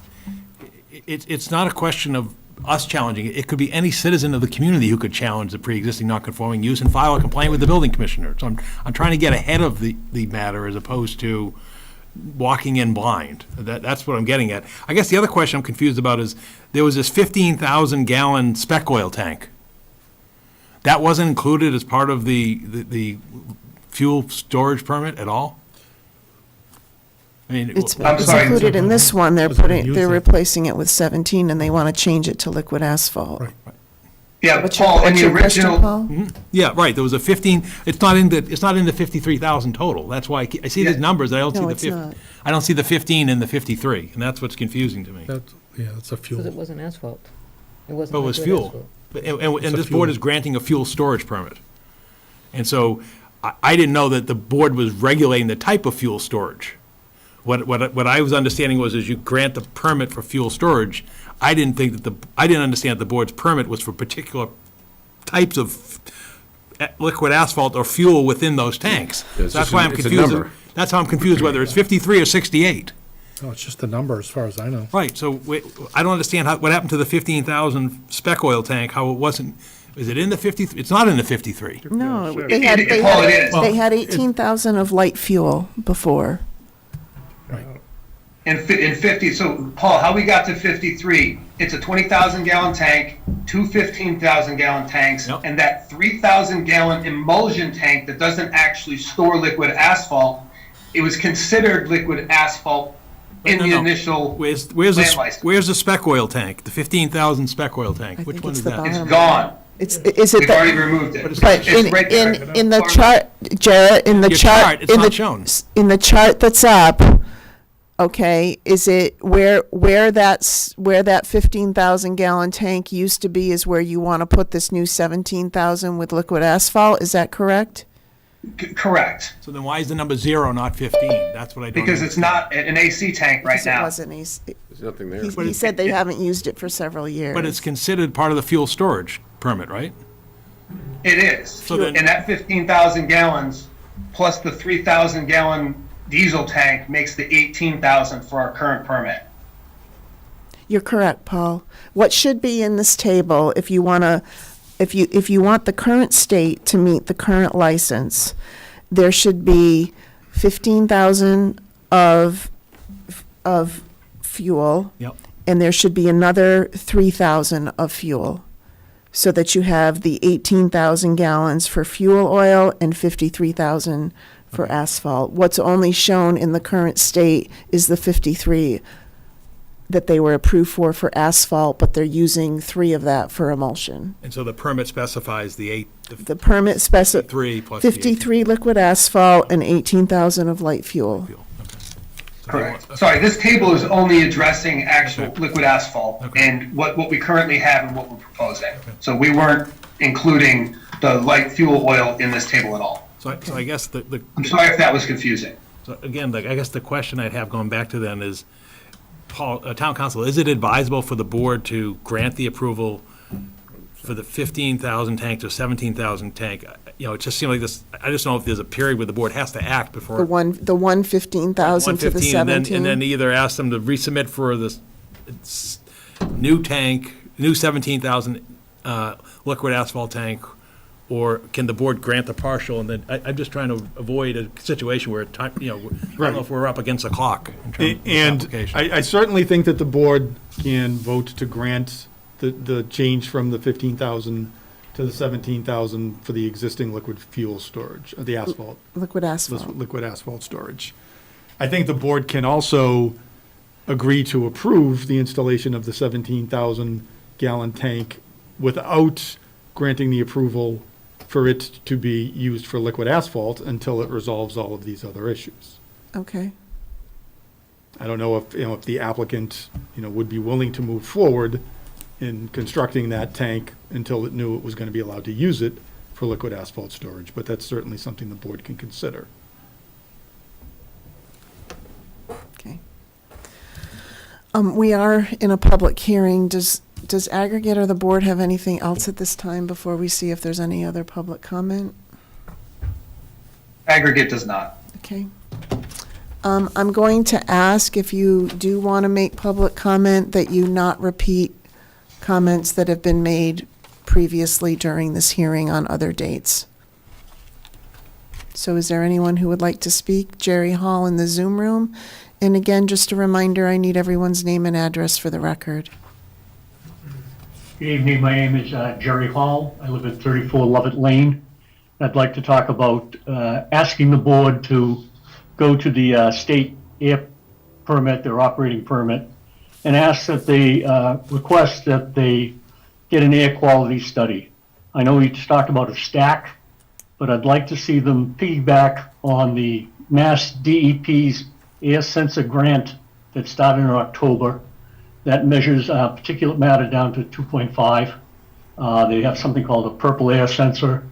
It's not a question of us challenging it. It could be any citizen of the community who could challenge the pre-existing non-conforming use and file a complaint with the building commissioner. So I'm trying to get ahead of the matter as opposed to walking in blind. That's what I'm getting at. I guess the other question I'm confused about is, there was this 15,000 gallon spec oil tank. That wasn't included as part of the fuel storage permit at all? I mean, It's I'm sorry. included in this one, they're using- replacing it with 17, and they want to change it to liquid asphalt. Right. Yeah, What's your- Paul, in what's the your question, original, Paul? yeah, right, there was a 15, it's not in the 53,000 total. That's why I see these Yeah. numbers, I don't see No, the it's 50. not. I don't see the 15 and the 53, and that's what's confusing to me. That's a Because it fuel. wasn't asphalt. It wasn't But it was liquid fuel. asphalt. And a this board fuel. is granting a fuel storage permit. And so I didn't know that the board was regulating the type of fuel storage. What I was understanding was, as you grant the permit for fuel storage, I didn't understand that the board's permit was for particular types of liquid asphalt or fuel within those tanks. Yeah, it's So that's just why a- I'm it's a confused. number. That's how I'm confused, whether it's 53 or 68. No, it's just the number as far as I know. Right, so I don't understand what happened to the 15,000 spec oil tank, how it wasn't, is it in the 53? It's not in the 53. No, Paul, it is. they had 18,000 of light fuel before. in 50, so Paul, how we got to 53, it's a 20,000 gallon tank, two 15,000 gallon tanks, Yep. and that 3,000 gallon emulsion tank that doesn't actually store liquid asphalt, it was considered liquid asphalt in No, the no. initial Where's land the license. spec oil tank, the 15,000 spec oil tank? I Which think one it's is the that? bottom. It's gone. Is it We've already that, removed it. but It's right there. in the chart, Jarrett, in the Your chart. chart, it's in not the- shown. In the chart that's up, okay, is it where that 15,000 gallon tank used to be is where you want to put this new 17,000 with liquid asphalt? Is that correct? Correct, So then why is the number 0, not 15? That's what I don't because it's not an AC tank right Because it now. wasn't. There's nothing there. He said they haven't used it for several years. But it's considered part of the fuel storage permit, right? It is. So then- And that 15,000 gallons plus the 3,000 gallon diesel tank makes the 18,000 for our current permit. You're correct, Paul. What should be in this table, if you want the current state to meet the current license, there should be 15,000 of fuel. Yep. And there should be another 3,000 of fuel, so that you have the 18,000 gallons for fuel oil and 53,000 for asphalt. What's only shown in the current state is the 53 that they were approved for asphalt, but they're using 3 of that for emulsion. And so the permit specifies the The permit 3 plus the 53 liquid asphalt and 18,000 of light fuel. fuel. Okay. So Correct. Sorry, this table is only addressing actual liquid asphalt and what we currently have and what we're proposing. So we weren't including the light fuel oil in this table at all. So I guess I'm sorry if that was confusing. So again, I guess the question I'd have going back to then is, Paul, Town Council, is it advisable for the board to grant the approval for the 15,000 tank to 17,000 tank? You know, it just seemed like this, I just don't know if there's a period where the board has to act before. The one 15,000 to the 17. And then either ask them to resubmit for this new tank, new 17,000 liquid asphalt tank, or can the board grant the partial? And then I'm just trying to avoid a situation where, I don't know if we're up against a clock in terms of this And application. I certainly think that the board can vote to grant the change from the 15,000 to the 17,000 for the existing liquid fuel storage, the asphalt. Liquid asphalt. Liquid asphalt storage. I think the board can also agree to approve the installation of the 17,000 gallon tank without granting the approval for it to be used for liquid asphalt until it resolves all of these other issues. Okay. I don't know if the applicant, would be willing to move forward in constructing that tank until it knew it was going to be allowed to use it for liquid asphalt storage, but that's certainly something the board can consider. Okay. We are in a public hearing. Does Aggregate or the board have anything else at this time before we see if there's any other public comment? Aggregate does not. Okay. I'm going to ask, if you do want to make public comment, that you not repeat comments that have been made previously during this hearing on other dates. So is there anyone who would like to speak? Jerry Hall in the Zoom room. And again, just a reminder, I need everyone's name and address for the record. Good evening, my name is Jerry Hall. I live at 34 Lovett Lane. I'd like to talk about asking the board to go to the state air permit, their operating permit, and ask that they request that they get an air quality study. I know we just talked about a stack, but I'd like to see them piggyback on the Mass DEP's air sensor grant that started in October that measures particulate matter down to 2.5. They have something called a purple air sensor.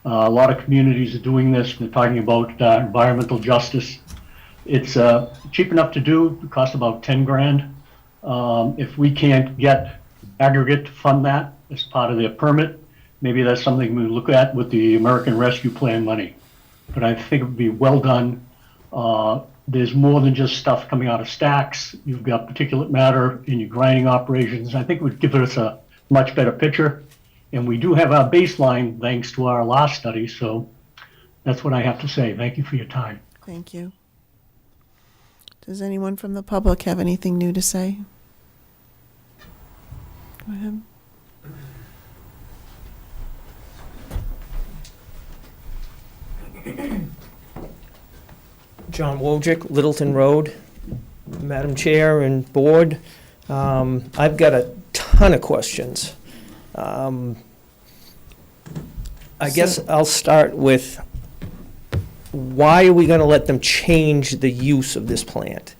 A lot of communities are doing this. They're talking about environmental justice. It's cheap enough to do. It costs about 10 grand. If we can't get Aggregate to fund that as part of their permit, maybe that's something we look at with the American Rescue Plan money. But I think it would be well done. There's more than just stuff coming out of stacks. You've got particulate matter in your grinding operations. I think it would give us a much better picture. And we do have our baseline thanks to our last study. So that's what I have to say. Thank you for your time. Thank you. Does anyone from the public have anything new to say? Go ahead. John Wojcik, Littleton Road. Madam Chair and Board, I've got a ton of questions. I guess I'll start with, why are we going to let them change the use of this plant?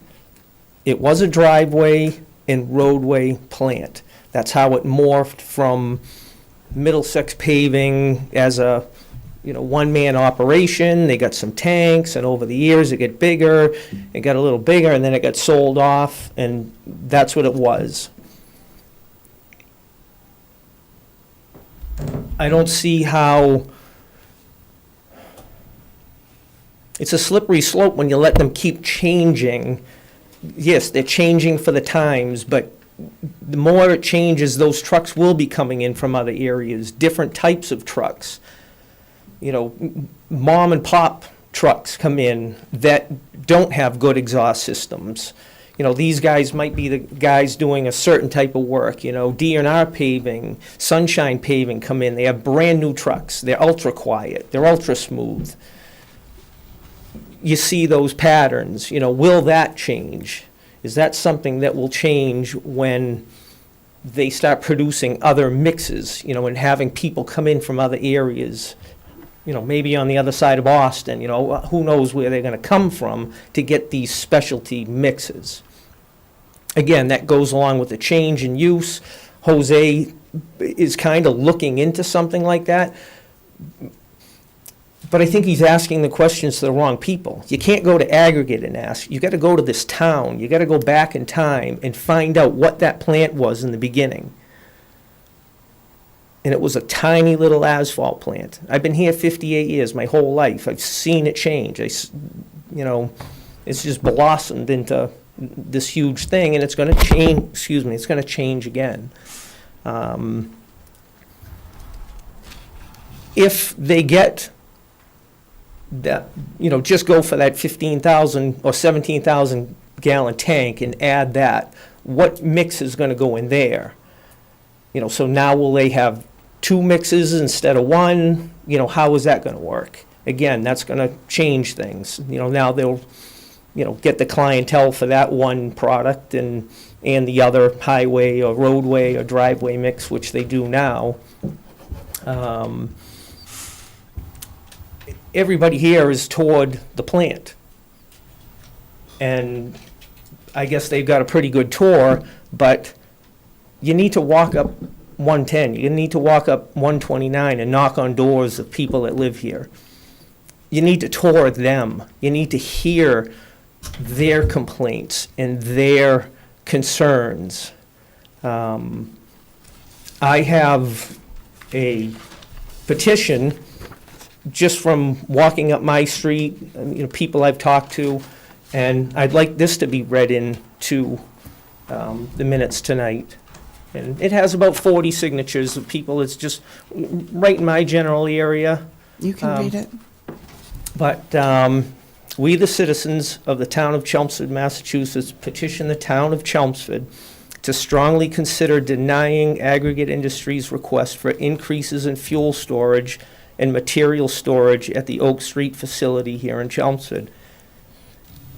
It was a driveway and roadway plant. That's how it morphed from Middlesex Paving as a one-man operation. They got some tanks, and over the years it got bigger, it got a little bigger, and then it got sold off, and that's what it was. I don't see how, it's a slippery slope when you let them keep changing. Yes, they're changing for the times, but the more it changes, those trucks will be coming in from other areas, different types of trucks. You know, mom and pop trucks come in that don't have good exhaust systems. You know, these guys might be the guys doing a certain type of work, you know, D&R paving, Sunshine Paving come in, they have brand-new trucks, they're ultra-quiet, they're ultra-smooth. You see those patterns, you know, will that change? Is that something that will change when they start producing other mixes, you know, and having people come in from other areas, you know, maybe on the other side of Boston, you know, who knows where they're going to come from to get these specialty mixes. Again, that goes along with the change in use. Jose is kind of looking into something like that. But I think he's asking the questions to the wrong people. You can't go to aggregate and ask. You got to go to this town. You got to go back in time and find out what that plant was in the beginning. And it was a tiny little asphalt plant. I've been here 58 years, my whole life. I've seen it change. You know, it's just blossomed into this huge thing, and it's going to change. Excuse me, it's going to change again. If they get that, you know, just go for that 15,000 or 17,000 gallon tank and add that, what mix is going to go in there? You know, so now will they have 2 mixes instead of 1? You know, how is that going to work? Again, that's going to change things. You know, now they'll, you know, get the clientele for that one product and the other highway or roadway or driveway mix, which they do now. Everybody here is toward the plant. And I guess they've got a pretty good tour, but you need to walk up 110, you need to walk up 129 and knock on doors of people that live here. You need to tour them. You need to hear their complaints and their concerns. I have a petition just from walking up my street, you know, people I've talked to, and I'd like this to be read into the minutes tonight. And it has about 40 signatures of people. It's just right in my general area. You can read it. But we, the citizens of the town of Chelmsford, Massachusetts, petition the town of Chelmsford to strongly consider denying Aggregate Industries' request for increases in fuel storage and material storage at the Oak Street facility here in Chelmsford.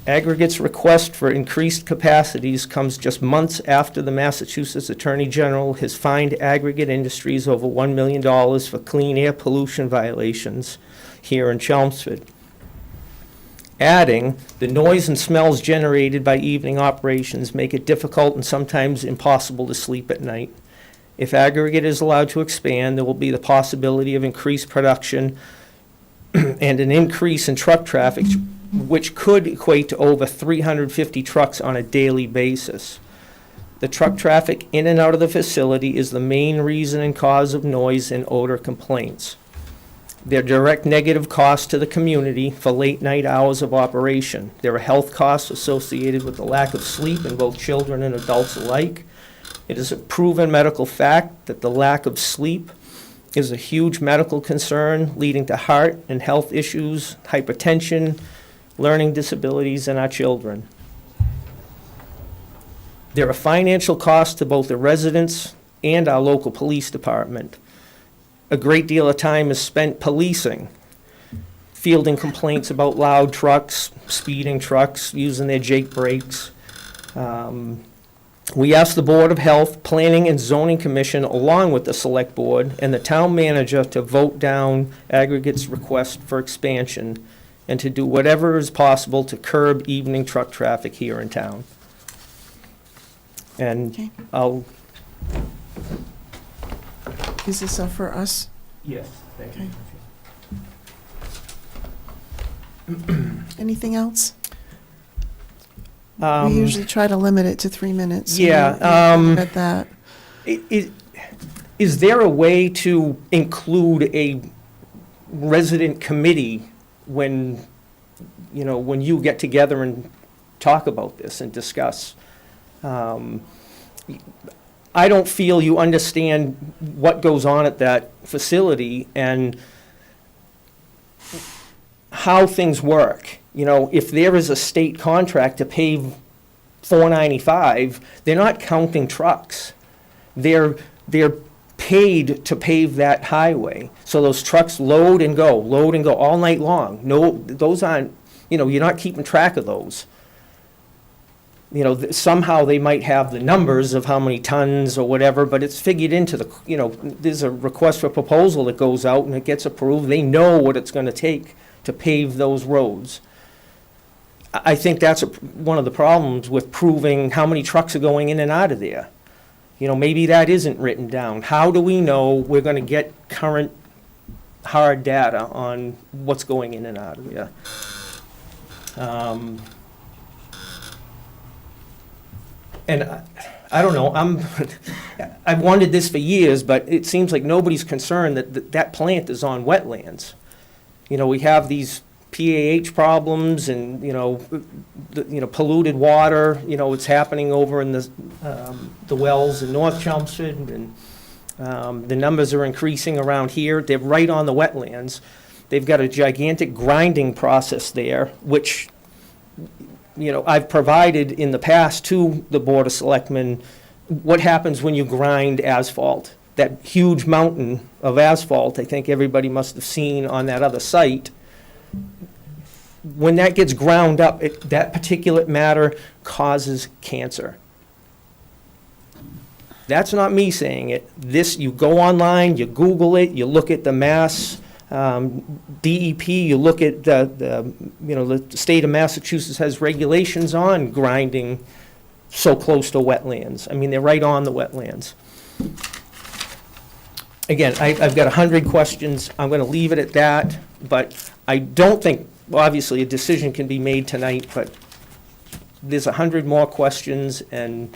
Aggregate's request for increased capacities comes just months after the Massachusetts Attorney General has fined Aggregate Industries over $1 million for clean air pollution violations here in Chelmsford. Adding, the noise and smells generated by evening operations make it difficult and sometimes impossible to sleep at night. If Aggregate is allowed to expand, there will be the possibility of increased production and an increase in truck traffic, which could equate to over 350 trucks on a daily basis. The truck traffic in and out of the facility is the main reason and cause of noise and odor complaints. There are direct negative costs to the community for late night hours of operation. There are health costs associated with the lack of sleep in both children and adults alike. It is a proven medical fact that the lack of sleep is a huge medical concern, leading to heart and health issues, hypertension, learning disabilities in our children. There are financial costs to both the residents and our local police department. A great deal of time is spent policing, fielding complaints about loud trucks, speeding trucks, using their Jake brakes. We asked the Board of Health, Planning and Zoning Commission, along with the Select Board and the town manager, to vote down Aggregate's request for expansion and to do whatever is possible to curb evening truck traffic here in town. And Okay. I'll... Is this up for us? Yes, thank you. Anything else? We Um, usually try to limit it to 3 minutes. so Yeah, we're at that. Is there a way to include a resident committee when, you know, when you get together and talk about this and discuss? I don't feel you understand what goes on at that facility and how things work. You know, if there is a state contract to pave 495, they're not counting trucks. They're paid to pave that highway. So those trucks load and go all night long. No, those aren't, you know, you're not keeping track of those. You know, somehow they might have the numbers of how many tons or whatever, but it's figured into the, you know, there's a request for proposal that goes out and it gets approved. They know what it's going to take to pave those roads. I think that's one of the problems with proving how many trucks are going in and out of there. You know, maybe that isn't written down. How do we know we're going to get current hard data on what's going in and out of there? And I don't know, I've wanted this for years, but it seems like nobody's concerned that that plant is on wetlands. You know, we have these PAH problems and, polluted water, it's happening over in the wells in North Chelmsford, and the numbers are increasing around here. They're right on the wetlands. They've got a gigantic grinding process there, which, I've provided in the past to the Board of Selectmen what happens when you grind asphalt. That huge mountain of asphalt, I think everybody must have seen on that other site. When that gets ground up, that particulate matter causes cancer. That's not me saying it. You go online, you Google it, you look at the Mass DEP, you look at the state of Massachusetts has regulations on grinding so close to wetlands. I mean, they're right on the wetlands. Again, I've got 100 questions. I'm going to leave it at that, but I don't think, obviously, a decision can be made tonight, but there's 100 more questions, and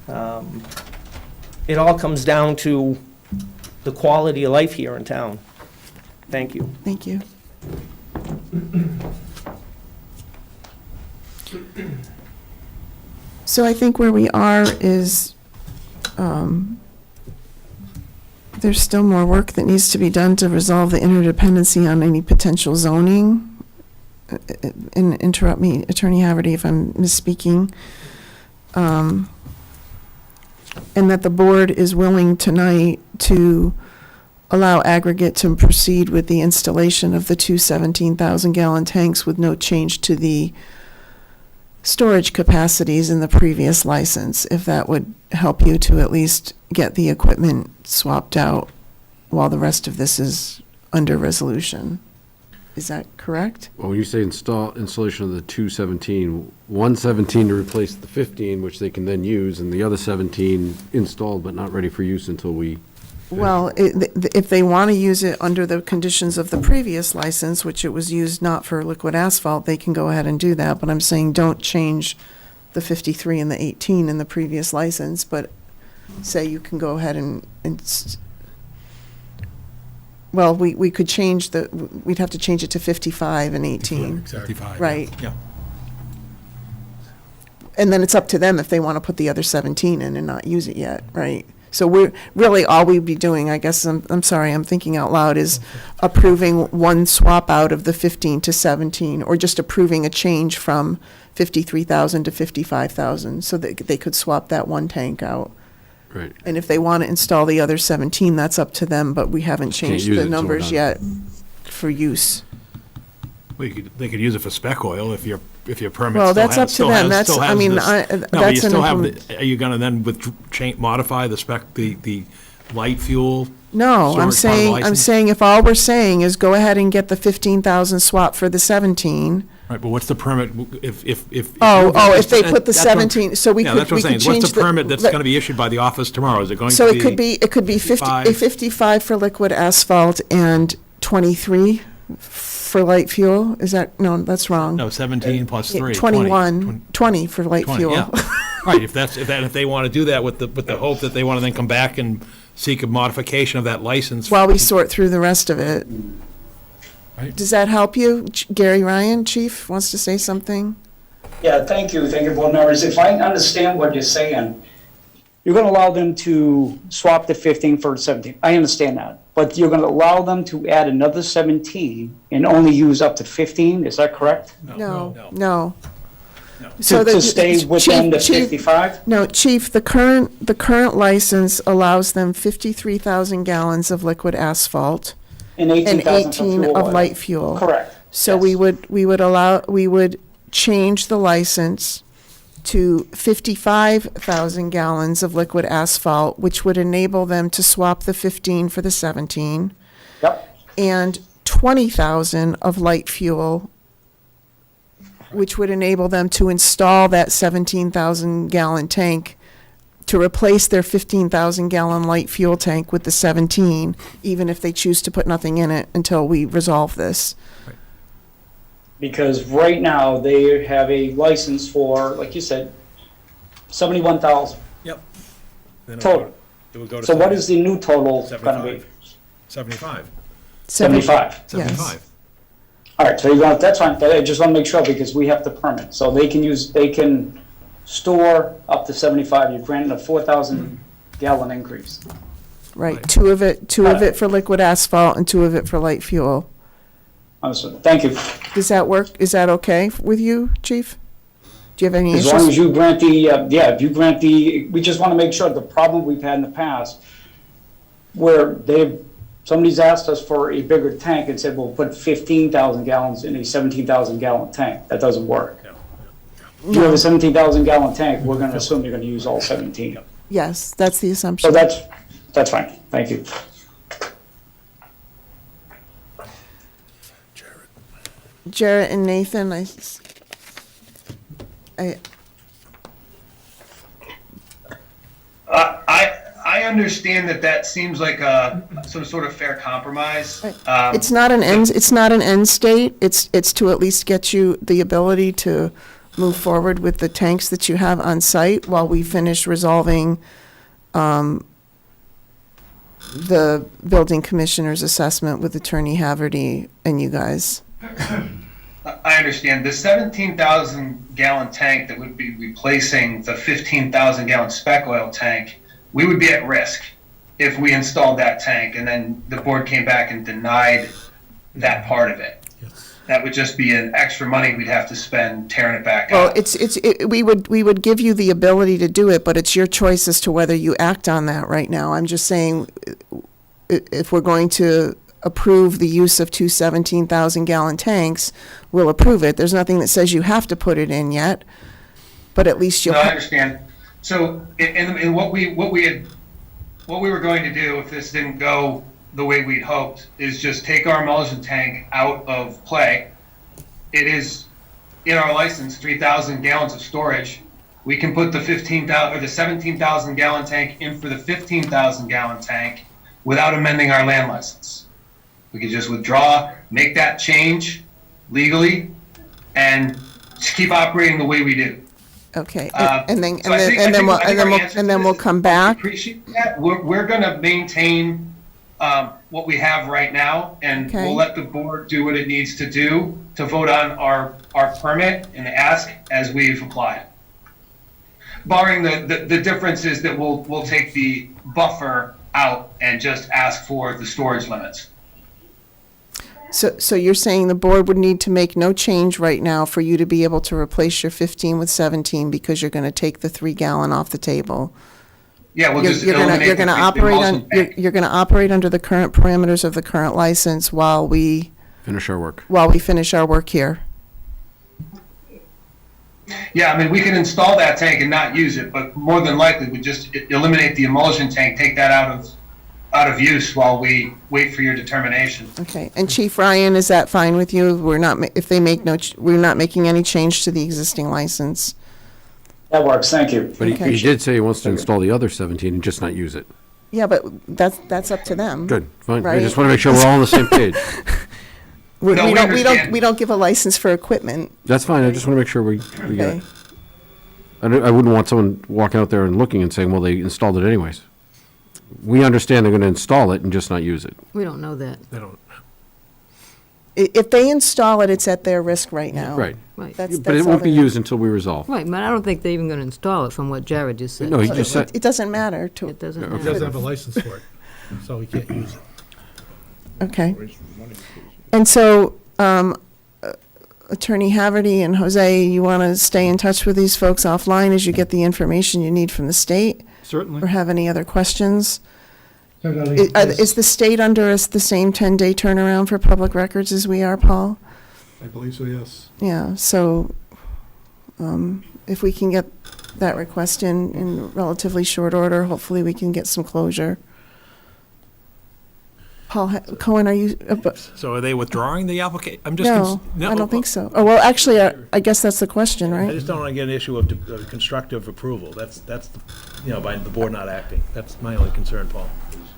it all comes down to the quality of life here in town. Thank you. Thank you. So I think where we are is there's still more work that needs to be done to resolve the interdependency on any potential zoning. And interrupt me, Attorney Haverty, if I'm misspeaking. And that the board is willing tonight to allow Aggregate to proceed with the installation of the two 17,000-gallon tanks with no change to the storage capacities in the previous license, if that would help you to at least get the equipment swapped out while the rest of this is under resolution. Is that correct? Well, when you say installation of the 217, 117 to replace the 15, which they can then use, and the other 17 installed but not ready for use until we... Well, if they want to use it under the conditions of the previous license, which it was used not for liquid asphalt, they can go ahead and do that. But I'm saying don't change the 53 and the 18 in the previous license, but say you can go ahead and well, we could change we'd have to change it to 55 and 18. 55. Right. Yeah. And then it's up to them if they want to put the other 17 in and not use it yet, right? So we're really, all we'd be doing, I guess, I'm sorry, I'm thinking out loud, is approving one swap out of the 15 to 17, or just approving a change from 53,000 to 55,000, so that they could swap that one tank out. Right. And if they want to install the other 17, that's up to them, but we haven't changed use the it till we're numbers done. yet for use. Well, they could use it for spec oil if your permit Well, still that's has- up to still them. has- That's, still I has mean, this- I- No, but that's you an still have, implement- are you gonna then modify the spec, the light fuel? No, storage part of the I'm license? saying if all we're saying is go ahead and get the 15,000 swap for the 17. Right, but what's the permit if? If they put the That's what I'm- 17, so we Yeah, could, that's what we I'm saying. could change What's the permit that's let- gonna be issued by the office tomorrow? Is it going to So be? it could be 55 for liquid asphalt and 23 for light fuel. Is that, no, that's wrong. No, 17 plus 3. 20 for light 20, fuel. yeah. Right, if they want to do that with the hope that they want to then come back and seek a modification of that license. While we sort through the rest of it. Right. Does that help you? Gary Ryan, Chief, wants to say something? Yeah, thank you, board members. If I understand what you're saying, you're going to allow them to swap the 15 for 17. I understand that. But you're going to allow them to add another 17 and only use up to 15, is that correct? No. To stay within the 55? No, Chief, the current license allows them 53,000 gallons of liquid asphalt And and 18,000 for 18 fuel of oil. light fuel. Correct. So we would change the license to 55,000 gallons of liquid asphalt, which would enable them to swap the 15 for the 17. Yep. And 20,000 of light fuel, which would enable them to install that 17,000 gallon tank to replace their 15,000 gallon light fuel tank with the 17, even if they choose to put nothing in it until we resolve this. Because right now, they have a license for, like you said, 71,000 Yep. Then total. It would go to So what is the new total going to be? 75. 75. 75. All right, so you want, that's fine. I just want to make sure because we have the permit. So they can store up to 75. You're granting a 4,000 gallon increase. Right, two of it for liquid asphalt and 2 of it for light fuel. Understood. Thank you. Does that work? Is that okay with you, Chief? Do you have any issues? As long as you grant if you grant we just want to make sure the problem we've had in the past where somebody's asked us for a bigger tank and said, well, put 15,000 gallons in a 17,000 gallon tank. That doesn't work. If you have a 17,000 gallon tank, we're going to assume you're going to use all 17. Yes, that's the assumption. So that's fine. Thank you. Jarrett and Nathan, I understand that seems like some sort of fair compromise. it's not an end state. It's to at least get you the ability to move forward with the tanks that you have on site while we finish resolving the building commissioner's assessment with Attorney Haverty and you guys. I understand. The 17,000 gallon tank that would be replacing the 15,000 gallon spec oil tank, we would be at risk if we installed that tank and then the board came back and denied that part of it. That would just be an extra money we'd have to spend tearing it back Well, out. we would give you the ability to do it, but it's your choice as to whether you act on that right now. I'm just saying, if we're going to approve the use of 2 17,000 gallon tanks, we'll approve it. There's nothing that says you have to put it in yet, but at least you'll. No, I understand. So, in what we were going to do if this didn't go the way we'd hoped is just take our emulsion tank out of play. It is in our license 3,000 gallons of storage. We can put the 17,000 gallon tank in for the 15,000 gallon tank without amending our land license. We could just withdraw, make that change legally, and just keep operating the way we do. Okay, So and I then we'll come back. Appreciate that. We're going to maintain what we have right now, and Okay. we'll let the board do what it needs to do to vote on our permit and ask as we've applied. Barring the differences that we'll take the buffer out and just ask for the storage limits. So you're saying the board would need to make no change right now for you to be able to replace your 15 with 17 because you're going to take the 3 gallon off the table? Yeah, we'll just You're eliminate going to the operate emulsion tank. you're going to operate under the current parameters of the current license while we Finish our work. finish our work here. Yeah, I mean, we can install that tank and not use it, but more than likely we just eliminate the emulsion tank, take that out of use while we wait for your determination. Okay, and Chief Ryan, is that fine with you? We're not making any change to the existing license. That works. Thank you. But Okay. he did say he wants to install the other 17 and just not use it. Yeah, but that's up to them. Good, fine. I Right? just want to make sure we're all on the same page. We No, we understand. don't give a license for equipment. That's fine. I just want to make sure we get Okay. it. I wouldn't want someone walking out there and looking and saying, well, they installed it anyways. We understand they're going to install it and just not use it. We don't know that. They don't. If they install it, it's at their risk right now. Right. Right. That's But it all won't be there is. used until we resolve. Right, but I don't think they're even going to install it from what Jared just said. No, he just said, It doesn't matter to, It doesn't Yeah, He matter. doesn't have a license for it, so he can't use it. okay. And so, Attorney Haverty and Jose, you want to stay in touch with these folks offline as you get the information you need from the state? Certainly. Or have any other questions? Certainly, yes. Is the state under us the same 10-day turnaround for public records as we are, Paul? I believe so, yes. Yeah, so if we can get that request in relatively short order, hopefully we can get some closure. Paul Cohen, are you, So are they withdrawing the application? I'm just. no, I don't think so. Oh, well, actually, I guess that's the question, I right? just don't want to get an issue of constructive approval. That's, by the board not acting. That's my only concern, Paul.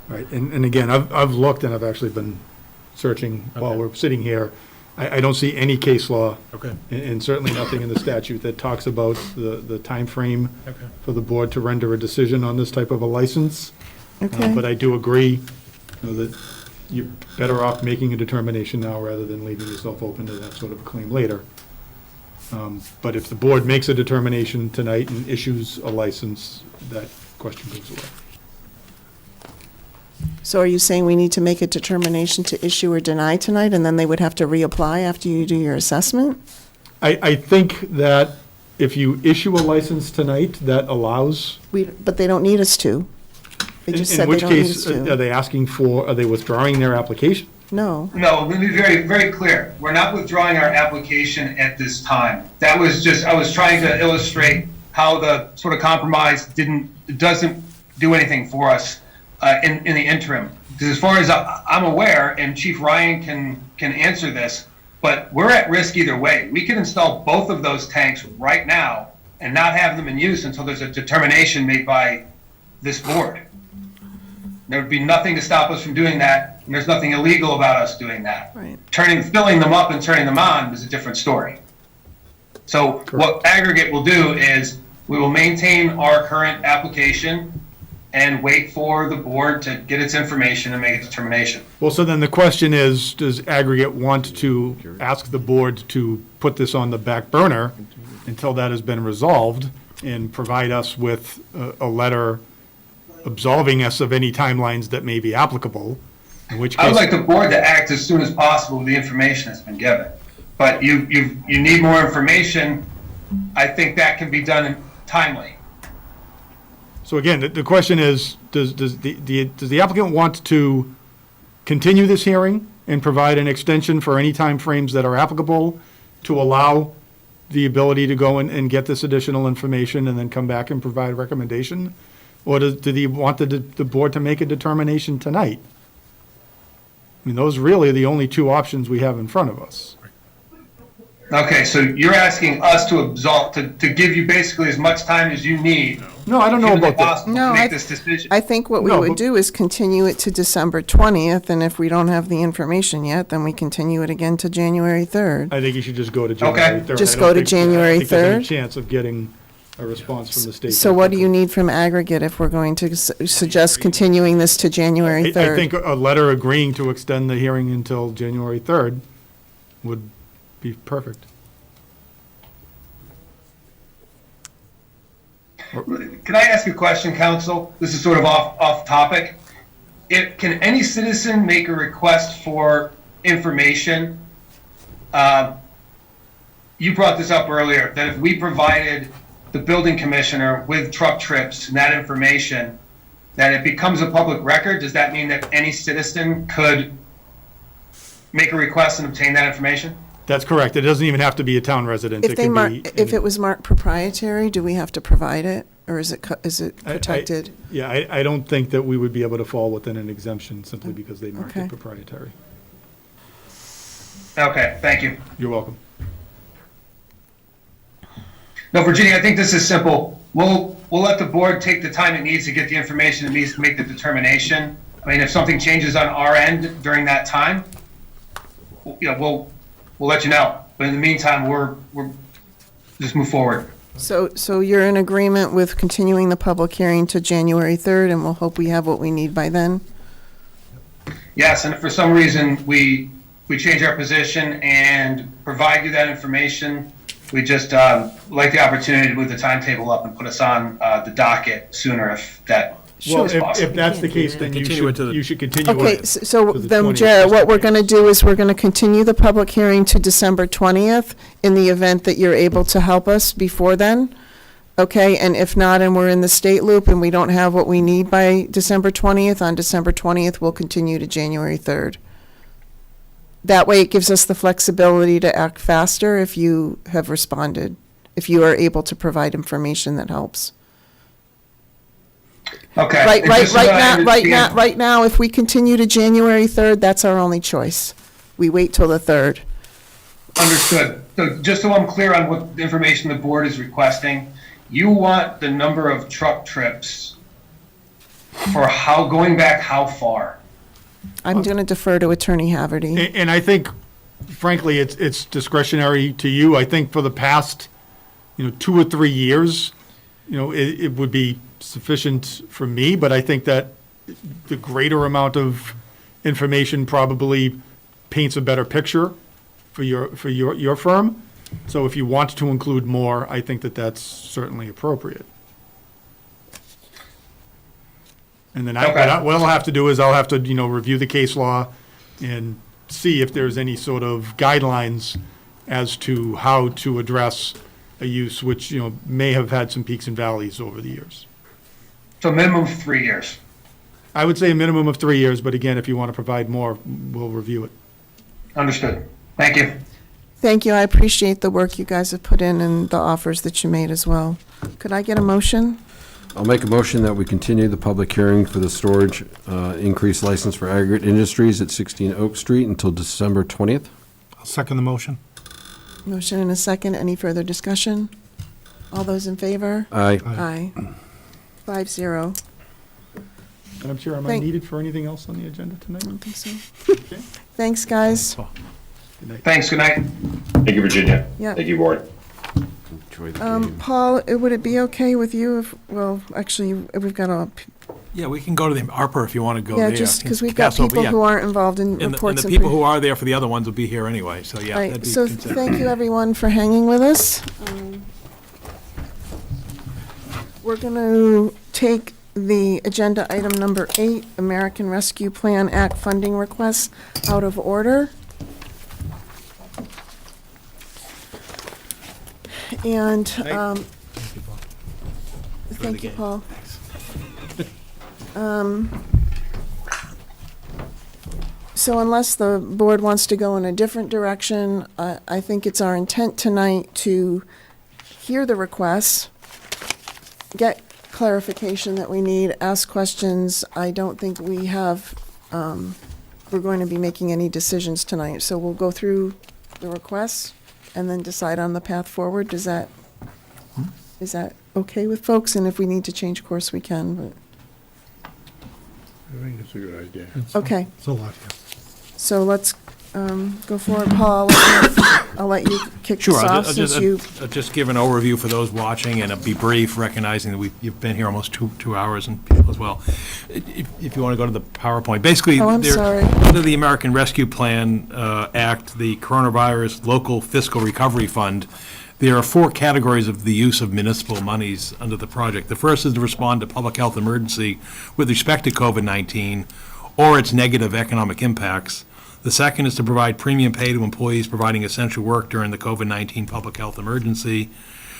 Right, and again, I've looked and I've actually been searching while Okay. we're sitting here. I don't see any case law, Okay. and certainly nothing in the statute that talks about the timeframe Okay. for the board to render a decision on this type of a license. Okay. But I do agree, that you're better off making a determination now rather than leaving yourself open to that sort of claim later. But if the board makes a determination tonight and issues a license, that question goes away. So are you saying we need to make a determination to issue or deny tonight, and then they would have to reapply after you do your assessment? I think that if you issue a license tonight, that allows. But they don't need us to. They just said In they which don't need us case, are to. they are they withdrawing their application? No. No, let me be very, very clear. We're not withdrawing our application at this time. That was just, I was trying to illustrate how the sort of compromise doesn't do anything for us in the interim. Because as far as I'm aware, and Chief Ryan can answer this, but we're at risk either way. We can install both of those tanks right now and not have them in use until there's a determination made by this board. There would be nothing to stop us from doing that, and there's nothing illegal about us doing that. Right. Filling them up and turning them on is a different story. So what aggregate will do is we will maintain our current application and wait for the board to get its information and make a determination. Well, so then the question is, does aggregate want to ask the board to put this on the back burner until that has been resolved and provide us with a letter absolving us of any timelines that may be applicable? In which case, I would like the board to act as soon as possible with the information that's been given. But you need more information. I think that can be done timely. so again, the question is, does the applicant want to continue this hearing and provide an extension for any timeframes that are applicable to allow the ability to go and get this additional information and then come back and provide a recommendation? Or do they want the board to make a determination tonight? I mean, those really are the only two options we have in front of us. Okay, so you're asking us to absolve, to give you basically as much time as you need. No, I don't know about that. No, To make this decision. I think what we No, would but- do is continue it to December 20th, and if we don't have the information yet, then we continue it again to January 3rd. I think you should just go to January 3rd. Just I don't go to think- January I think there's any 3rd? chance of getting a response from the state. So what do you need from aggregate if we're going to suggest continuing this to January 3rd? I think a letter agreeing to extend the hearing until January 3rd would be perfect. Can I ask a question, counsel? This is sort of off topic. Can any citizen make a request for information? You brought this up earlier, that if we provided the building commissioner with truck trips and that information, that it becomes a public record? Does that mean that any citizen could make a request and obtain that information? That's correct. It doesn't even have to be a town resident. If It they can mark, be if it was marked proprietary, do we have to provide it, or is it protected? Yeah, I don't think that we would be able to fall within an exemption simply because they marked Okay. it proprietary. Okay, thank you. You're welcome. No, Virginia, I think this is simple. We'll let the board take the time it needs to get the information it needs to make the determination. I mean, if something changes on our end during that time, we'll let you know. But in the meantime, we're just move forward. So you're in agreement with continuing the public hearing to January 3rd, and we'll hope we have what we need by then? Yes, and if for some reason we we change our position and provide you that information. We just like the opportunity to move the timetable up and put us on the docket sooner if that Well, is possible. if that's the case, then you should continue Okay, it. so to the then, 20th, Jared, just what in we're case. going to do is we're going to continue the public hearing to December 20th in the event that you're able to help us before then. Okay, and if not, and we're in the state loop and we don't have what we need by December 20th, on December 20th, we'll continue to January 3rd. That way, it gives us the flexibility to act faster if you have responded, if you are able to provide information that helps. Okay. Right, And right, just so right that I now, understand- right now, if we continue to January 3rd, that's our only choice. We wait till the 3rd. Understood. So just so I'm clear on what information the board is requesting, you want the number of truck trips for going back how far? I'm going to defer to Attorney Haverty. And I think, frankly, it's discretionary to you. I think for the past, 2 or 3 years, it would be sufficient for me, but I think that the greater amount of information probably paints a better picture for your firm. So if you want to include more, I think that that's certainly appropriate. And then what I'll have to do is I'll have to, review the case law and see if there's any sort of guidelines as to how to address a use which, may have had some peaks and valleys over the years. So minimum of 3 years. I would say a minimum of 3 years, but again, if you want to provide more, we'll review it. Understood. Thank you. Thank you. I appreciate the work you guys have put in and the offers that you made as well. Could I get a motion? I'll make a motion that we continue the public hearing for the storage increased license for aggregate industries at 16 Oak Street until December 20th. I'll second the motion. Motion and a second. Any further discussion? All those in favor? Aye. Aye. 5-0. Madam Chair, am I Thank- needed for anything else on the agenda tonight? I don't think so. Thanks, guys. Good night. Thanks. Good night. Thank you, Virginia. Yeah. Thank you, board. Enjoy the game. Paul, would it be okay with you if, well, actually, we've got a, Yeah, we can go to the ARPA if you want to go yeah, there. just because we've got Pass over, people yeah. who aren't involved in And reports. the people who are there for the other ones will be here anyway, so yeah. Right, that'd be so considered. thank you, everyone, for hanging with us. We're going to take the agenda item number 8, American Rescue Plan Act funding requests, out of order. And, thank you, Paul. So unless the board wants to go in a different direction, I think it's our intent tonight to hear the requests, get clarification that we need, ask questions. I don't think we have, we're going to be making any decisions tonight. So we'll go through the requests and then decide on the path forward. Is that okay with folks? And if we need to change course, we can, but, I think it's a good idea. okay. It's a lot, yeah. So let's go forward. Paul, I'll let you kick Sure, this I'll off ju- since you, I'll just give an overview for those watching and be brief, recognizing that you've been here almost two hours and people as well. If you want to go to the PowerPoint, basically, Oh, I'm sorry. under the American Rescue Plan Act, the Coronavirus Local Fiscal Recovery Fund, there are 4 categories of the use of municipal monies under the project. The first is to respond to public health emergency with respect to COVID-19 or its negative economic impacts. The second is to provide premium pay to employees providing essential work during the COVID-19 public health emergency.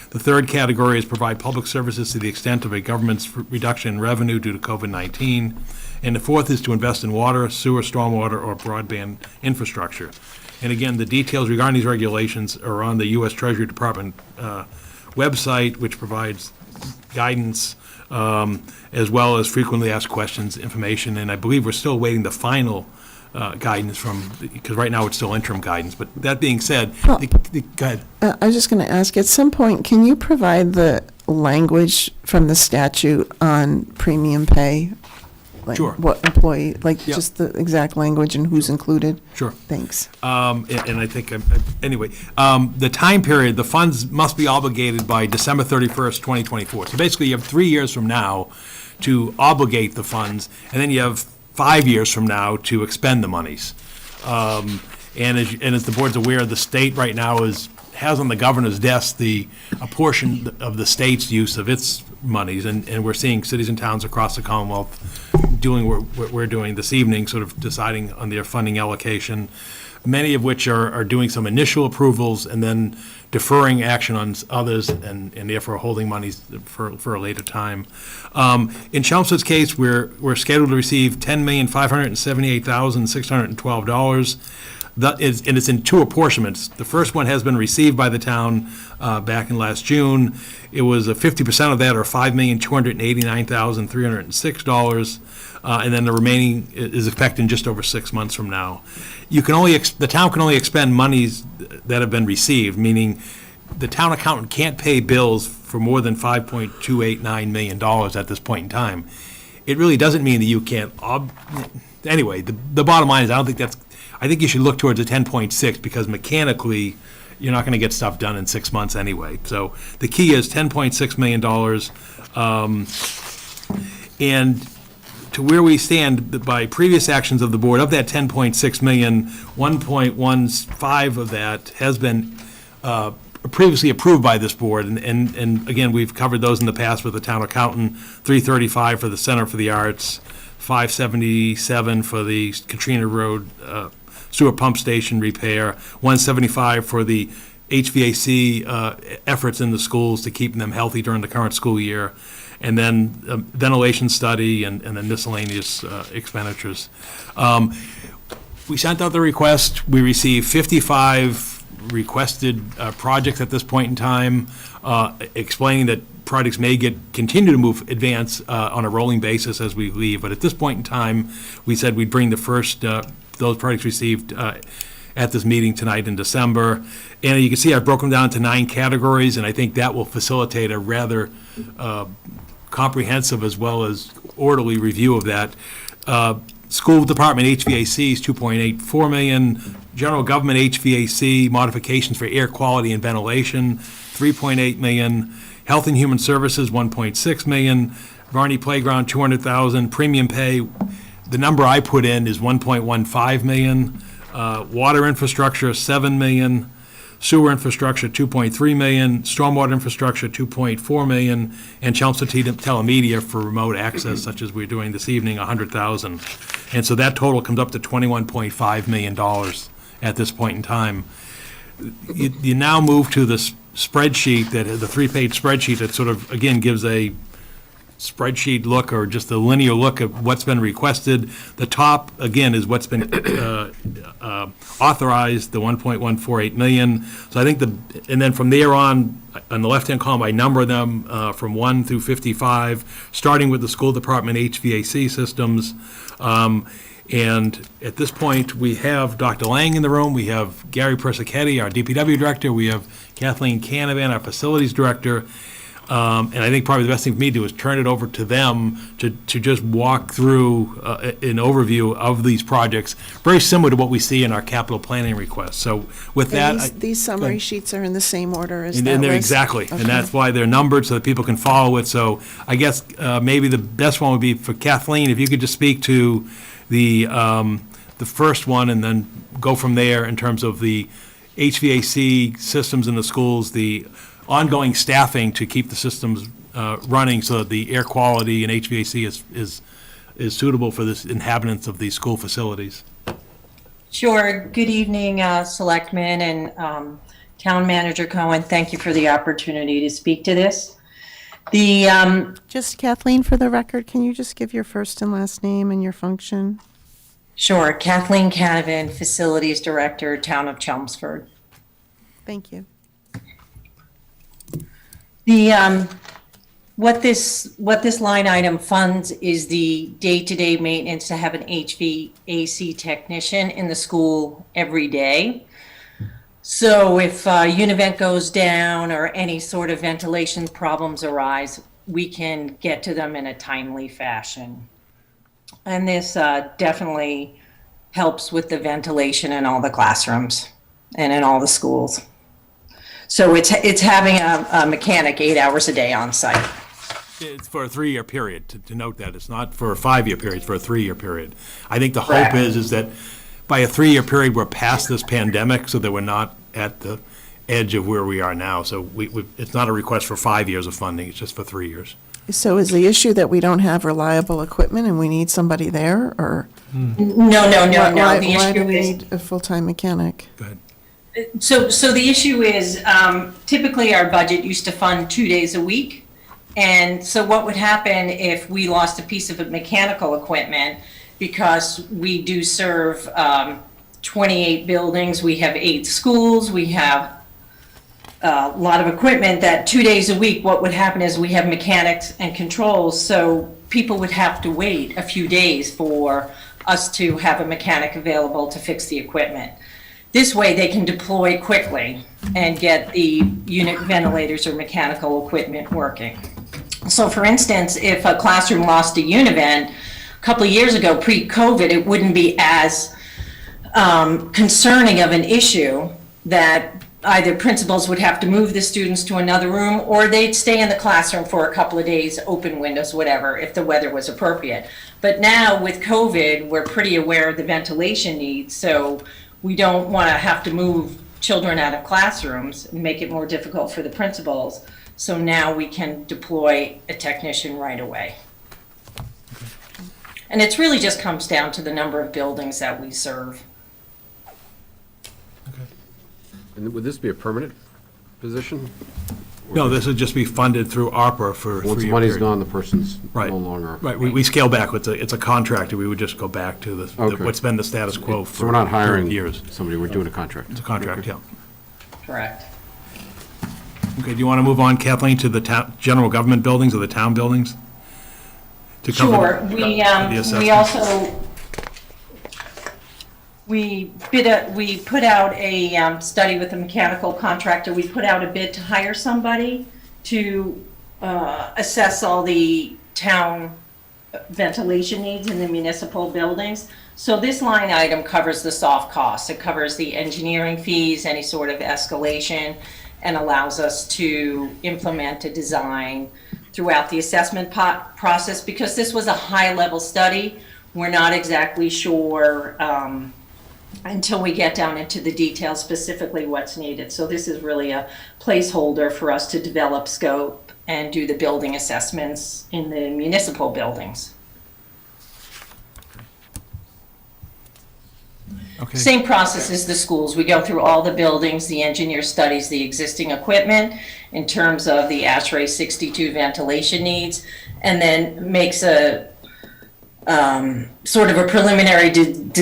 The third category is provide public services to the extent of a government's reduction in revenue due to COVID-19. And the fourth is to invest in water, sewer, stormwater, or broadband infrastructure. And again, the details regarding these regulations are on the U.S. Treasury Department website, which provides guidance as well as frequently asked questions, information. And I believe we're still waiting the final guidance from, because right now it's still interim guidance. But that being said, go ahead. I was just going to ask, at some point, can you provide the language from the statute on premium pay? Like Sure. what employee, like Yep. just the exact language and who's included? Sure. Thanks. And I think, anyway, the time period, the funds must be obligated by December 31st, 2024. So basically, you have 3 years from now to obligate the funds, and then you have 5 years from now to expend the monies. And as the board's aware, the state right now has on the governor's desk a portion of the state's use of its monies, and we're seeing cities and towns across the Commonwealth doing what we're doing this evening, sort of deciding on their funding allocation, many of which are doing some initial approvals and then deferring action on others and therefore holding monies for a later time. In Chelmsford's case, we're scheduled to receive $10,578,612. And it's in two apportionments. The first one has been received by the town back in last June. It was 50% of that, or $5,289,306. And then the remaining is expected in just over 6 months from now. The town can only expend monies that have been received, meaning the town accountant can't pay bills for more than $5.289 million at this point in time. It really doesn't mean that you can't. Anyway, the bottom line is I think you should look towards a 10.6 because mechanically you're not going to get stuff done in 6 months anyway. So the key is $10.6 million. And to where we stand by previous actions of the board, of that 10.6 million, 1.15 of that has been previously approved by this board. And again, we've covered those in the past with the town accountant, 335 for the Center for the Arts, 577 for the Katrina Road sewer pump station repair, 175 for the HVAC efforts in the schools to keep them healthy during the current school year, and then ventilation study and then miscellaneous expenditures. We sent out the request. We received 55 requested projects at this point in time, explaining that projects may continue to advance on a rolling basis as we leave. But at this point in time, we said we'd bring the first those projects received at this meeting tonight in December. And you can see I've broken them down to 9 categories, and I think that will facilitate a rather comprehensive as well as orderly review of that. School department HVAC is $2.84 million. General government HVAC modifications for air quality and ventilation, $3.8 million. Health and Human Services, $1.6 million. Varney Playground, $200,000. Premium pay, the number I put in is $1.15 million. Water infrastructure, $7 million. Sewer infrastructure, $2.3 million. Stormwater infrastructure, $2.4 million. And Chelmsford Telemedia for remote access, such as we're doing this evening, $100,000. And so that total comes up to $21.5 million at this point in time. You now move to the spreadsheet, the 3-page spreadsheet that sort of, again, gives a spreadsheet look or just a linear look at what's been requested. The top, again, is what's been authorized, the $1.148 million. So I think and then from there on the left-hand column, I number them from 1 through 55, starting with the school department HVAC systems. And at this point, we have Dr. Lang in the room. We have Gary Persichetti, our DPW director. We have Kathleen Canavan, our facilities director. And I think probably the best thing for me to do is turn it over to them to just walk through an overview of these projects, very similar to what we see in our capital planning requests. So with that, These summary sheets are in the same order as that and they're list? exactly, Okay. and that's why they're numbered so that people can follow it. So I guess maybe the best one would be for Kathleen, if you could just speak to the first one and then go from there in terms of the HVAC systems in the schools, the ongoing staffing to keep the systems running so that the air quality and HVAC is suitable for the inhabitants of these school facilities. Sure. Good evening, Selectmen and Town Manager Cohen. Thank you for the opportunity to speak to this. Just Kathleen, for the record, can you just give your first and last name and your function? Sure. Kathleen Canavan, Facilities Director, Town of Chelmsford. Thank you. What this line item funds is the day-to-day maintenance to have an HVAC technician in the school every day. So if a univent goes down or any sort of ventilation problems arise, we can get to them in a timely fashion. And this definitely helps with the ventilation in all the classrooms and in all the schools. So it's having a mechanic 8 hours a day on site. It's for a 3-year period, to note that. It's not for a 5-year period, it's for a 3-year period. I think the hope is that by a 3-year period, we're past this pandemic, so that we're not at the edge of where we are now. So it's not a request for 5 years of funding, it's just for 3 years. So is the issue that we don't have reliable equipment and we need somebody there, or? No. Why The do issue we is, need a full-time mechanic? Go ahead. so the issue is, typically our budget used to fund 2 days a week. And so what would happen if we lost a piece of mechanical equipment, because we do serve 28 buildings, we have 8 schools, we have a lot of equipment, that 2 days a week, what would happen is we have mechanics and controls, so people would have to wait a few days for us to have a mechanic available to fix the equipment. This way, they can deploy quickly and get the unit ventilators or mechanical equipment working. So for instance, if a classroom lost a univent, a couple of years ago, pre-COVID, it wouldn't be as concerning of an issue that either principals would have to move the students to another room, or they'd stay in the classroom for a couple of days, open windows, whatever, if the weather was appropriate. But now with COVID, we're pretty aware of the ventilation needs, so we don't want to have to move children out of classrooms and make it more difficult for the principals. So now we can deploy a technician right away. And it really just comes down to the number of buildings that we serve. And would this be a permanent position? No, this would just be funded through ARPA for a 3-year Once the money's period. gone, the person's Right. no longer. Right, we scale back, it's a contractor, we would just go back to Okay. what's been the status quo for So we're not hiring years. somebody, we're doing a contract. It's a contract, yeah. Correct. Okay, do you want to move on, Kathleen, to the town, general government buildings or the town buildings? To cover Sure, the we assessment? also, we put out a study with a mechanical contractor. We put out a bid to hire somebody to assess all the town ventilation needs in the municipal buildings. So this line item covers the soft costs. It covers the engineering fees, any sort of escalation, and allows us to implement a design throughout the assessment process. Because this was a high-level study, we're not exactly sure until we get down into the details specifically what's needed. So this is really a placeholder for us to develop scope and do the building assessments in the municipal buildings. Okay. Same process as the schools. We go through all the buildings, the engineer studies the existing equipment in terms of the ASHRAE 62 ventilation needs, and then makes a sort of a preliminary,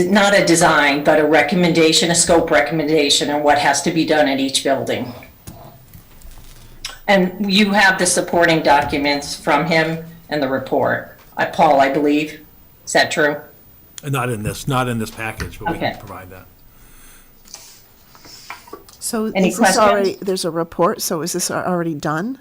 not a design, but a recommendation, a scope recommendation on what has to be done at each building. And you have the supporting documents from him and the report. Paul, I believe. Is that true? Not in this package, but we Okay. can provide that. So Any is this already, questions? there's a report, so is this already done?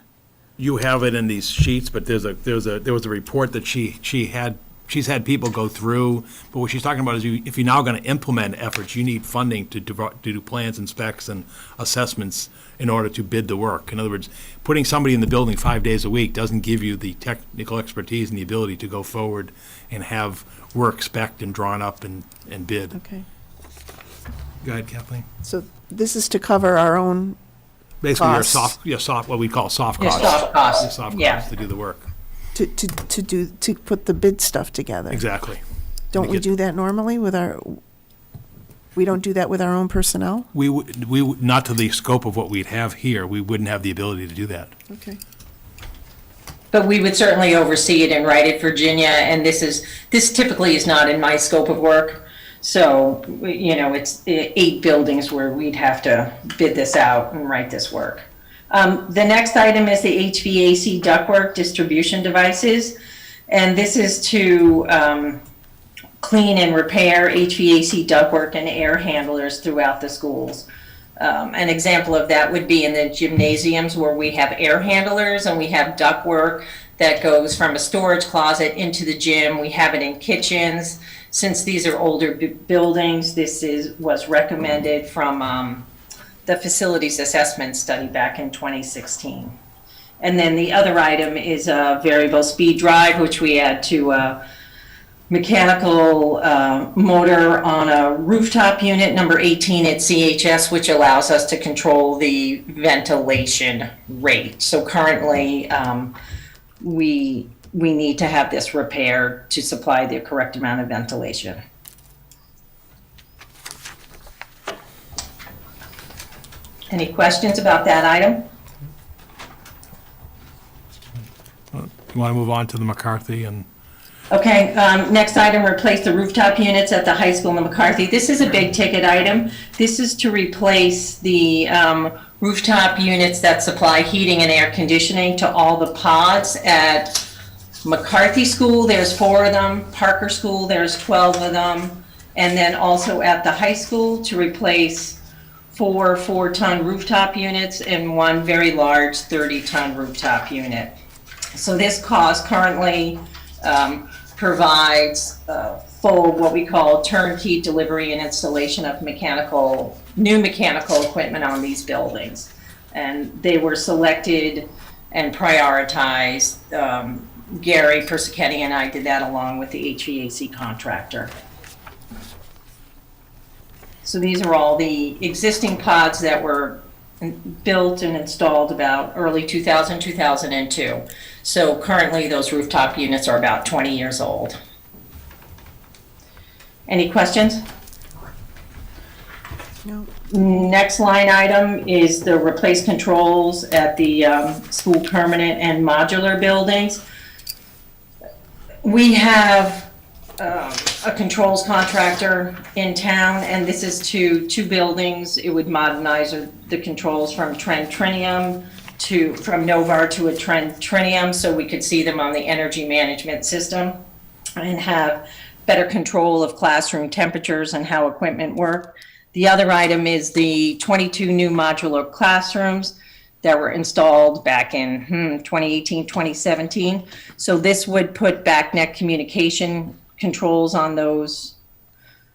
You have it in these sheets, but there was a report that she's had people go through, but what she's talking about is if you're now going to implement efforts, you need funding to do plans and specs and assessments in order to bid the work. In other words, putting somebody in the building 5 days a week doesn't give you the technical expertise and the ability to go forward and have work spec'd and drawn up and bid. Okay. Go ahead, Kathleen. So this is to cover our own Basically, costs? your soft, what we call soft Your costs. soft costs, Your soft yeah. costs to do the work. To put the bid stuff together. Exactly. Don't we do that normally with we don't do that with our own personnel? We would, not to the scope of what we'd have here, we wouldn't have the ability to do that. Okay. But we would certainly oversee it and write it, Virginia, and this typically is not in my scope of work. So, it's 8 buildings where we'd have to bid this out and write this work. The next item is the HVAC ductwork distribution devices. And this is to clean and repair HVAC ductwork and air handlers throughout the schools. An example of that would be in the gymnasiums where we have air handlers and we have ductwork that goes from a storage closet into the gym. We have it in kitchens. Since these are older buildings, this was recommended from the facilities assessment study back in 2016. And then the other item is a variable speed drive, which we add to mechanical motor on a rooftop unit, number 18 at CHS, which allows us to control the ventilation rate. So currently, we need to have this repaired to supply the correct amount of ventilation. Any questions about that item? You want to move on to the McCarthy and? Okay, next item, replace the rooftop units at the high school in McCarthy. This is a big ticket item. This is to replace the rooftop units that supply heating and air conditioning to all the pods at McCarthy School. There's 4 of them. Parker School, there's 12 of them. And then also at the high school to replace 4 4-ton rooftop units and 1 very large 30-ton rooftop unit. So this cost currently provides full, what we call turnkey delivery and installation of new mechanical equipment on these buildings. And they were selected and prioritized. Gary Persichetti and I did that along with the HVAC contractor. So these are all the existing pods that were built and installed about early 2000, 2002. So currently those rooftop units are about 20 years old. Any questions? No. Next line item is the replace controls at the school permanent and modular buildings. We have a controls contractor in town, and this is to 2 buildings. It would modernize the controls from Trinium from Novar to a Trinium, so we could see them on the energy management system and have better control of classroom temperatures and how equipment work. The other item is the 22 new modular classrooms that were installed back in 2018, 2017. So this would put backnet communication controls on those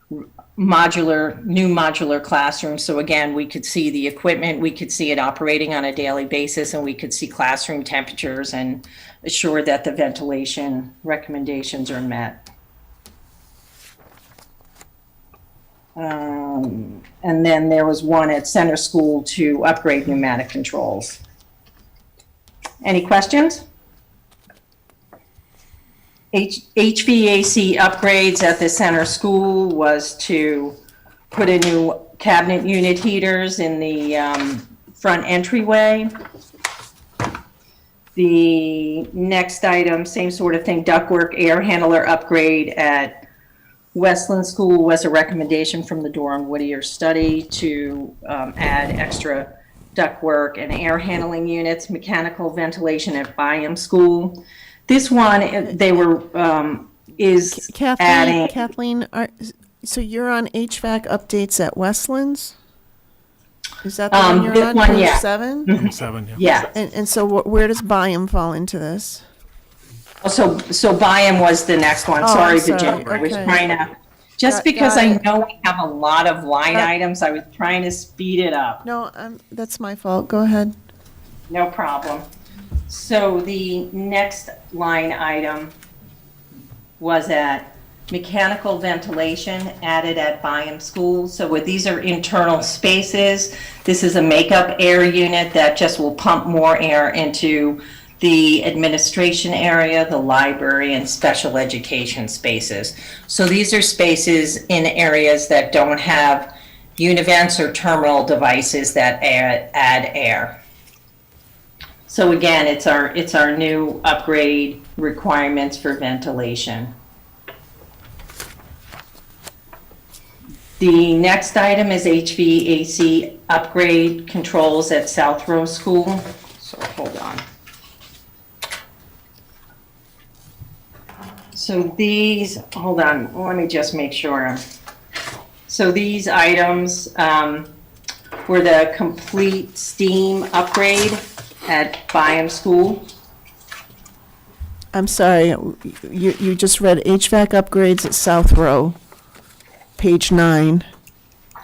new modular classrooms. So again, we could see the equipment, we could see it operating on a daily basis, and we could see classroom temperatures and assure that the ventilation recommendations are met. And then there was one at Center School to upgrade pneumatic controls. Any questions? HVAC upgrades at the Center School was to put in new cabinet unit heaters in the front entryway. The next item, same sort of thing, ductwork air handler upgrade at Westland School was a recommendation from the Doran Whittier study to add extra ductwork and air handling units, mechanical ventilation at Byam School. This one, they were, is adding. Kathleen, so you're on HVAC updates at Westlands? Is that the one you're on, page yeah. 7? Number 7, yeah. Yeah. And so where does Byam fall into this? So Byam was the next one. Oh, Sorry, I'm sorry. Virginia. I was Okay. trying to, just because I know we have a lot of line items, I was trying to speed it up. No, that's my fault. Go ahead. No problem. So the next line item was at mechanical ventilation added at Byam School. So these are internal spaces. This is a makeup air unit that just will pump more air into the administration area, the library, and special education spaces. So these are spaces in areas that don't have univents or terminal devices that add air. So again, it's our new upgrade requirements for ventilation. The next item is HVAC upgrade controls at South Row School. So hold on. So these, hold on, let me just make sure. So these items were the complete steam upgrade at Byam School. I'm sorry, you just read HVAC upgrades at South Row, page 9.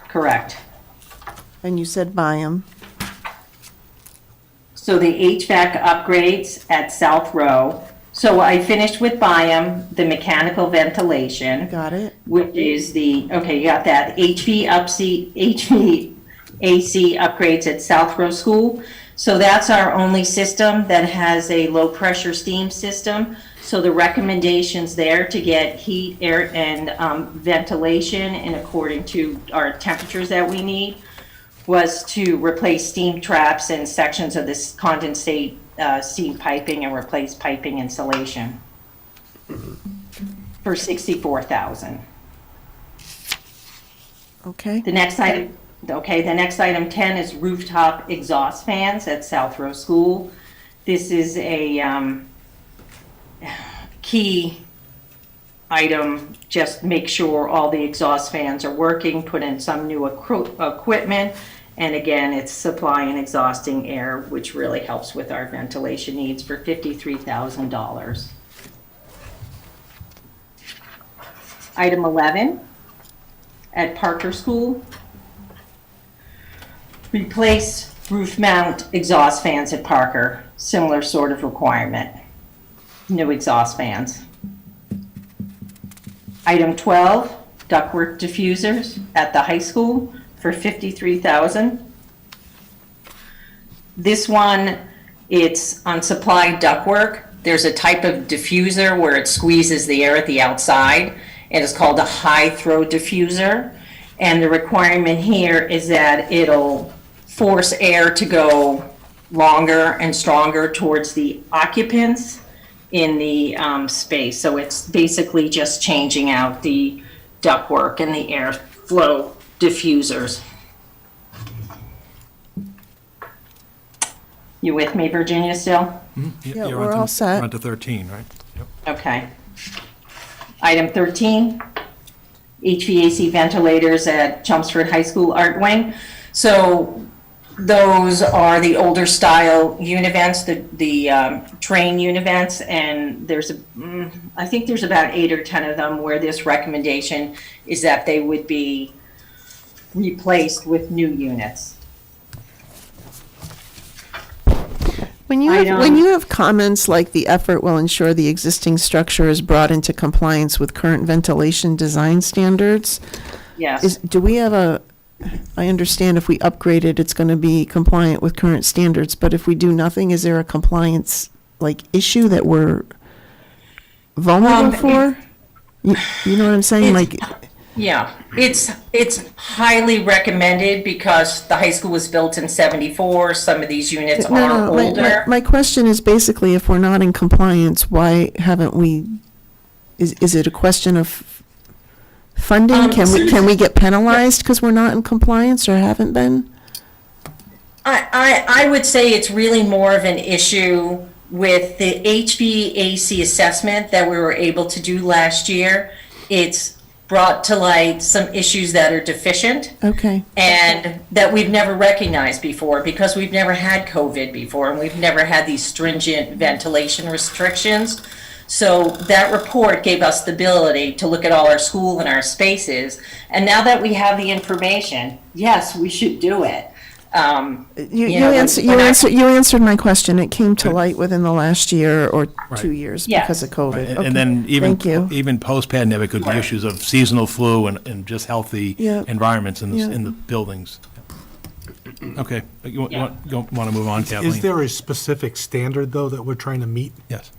Correct. And you said Byam. So the HVAC upgrades at South Row. So I finished with BIOM, the mechanical ventilation. Got it. Which is okay, you got that HVAC upgrades at South Row School. So that's our only system that has a low pressure steam system. So the recommendations there to get heat, air, and ventilation in according to our temperatures that we need was to replace steam traps and sections of this condensate steam piping and replace piping insulation for $64,000. Okay. The next item, the next item 10 is rooftop exhaust fans at South Row School. This is a key item. Just make sure all the exhaust fans are working, put in some new equipment, and again, it's supplying exhausting air, which really helps with our ventilation needs for $53,000. Item 11, at Parker School, replace roof mount exhaust fans at Parker, similar sort of requirement, new exhaust fans. Item 12, ductwork diffusers at the high school for $53,000. This one, it's on supplied ductwork. There's a type of diffuser where it squeezes the air at the outside. It is called a high throw diffuser. And the requirement here is that it'll force air to go longer and stronger towards the occupants in the space. So it's basically just changing out the ductwork and the airflow diffusers. You with me, Virginia, still? Yeah, we're all set. We're on to 13, right? Yep. Okay. Item 13, HVAC ventilators at Chelmsford High School Art Wing. So those are the older style univents, the train univents, and I think there's about 8 or 10 of them where this recommendation is that they would be replaced with new units. When you have comments like the effort will ensure the existing structure is brought into compliance with current ventilation design standards. Yes. Do we have I understand if we upgrade it, it's going to be compliant with current standards, but if we do nothing, is there a compliance issue that we're vulnerable for? You know what I'm saying? Yeah, it's highly recommended because the high school was built in '74. Some of these units are older. My question is basically, if we're not in compliance, why haven't we? Is it a question of funding? Can we get penalized because we're not in compliance or haven't been? I would say it's really more of an issue with the HVAC assessment that we were able to do last year. It's brought to light some issues that are deficient. Okay. And that we've never recognized before because we've never had COVID before and we've never had these stringent ventilation restrictions. So that report gave us the ability to look at all our school and our spaces. And now that we have the information, yes, we should do it. You answered my question. It came to light within the last year or 2 years because of COVID. Right. Okay. And then Thank you. even post-pandemic could be issues of seasonal flu and just healthy environments in the buildings. Okay, you want to move on, Kathleen? Is there a specific standard, though, that we're trying to meet? Yes.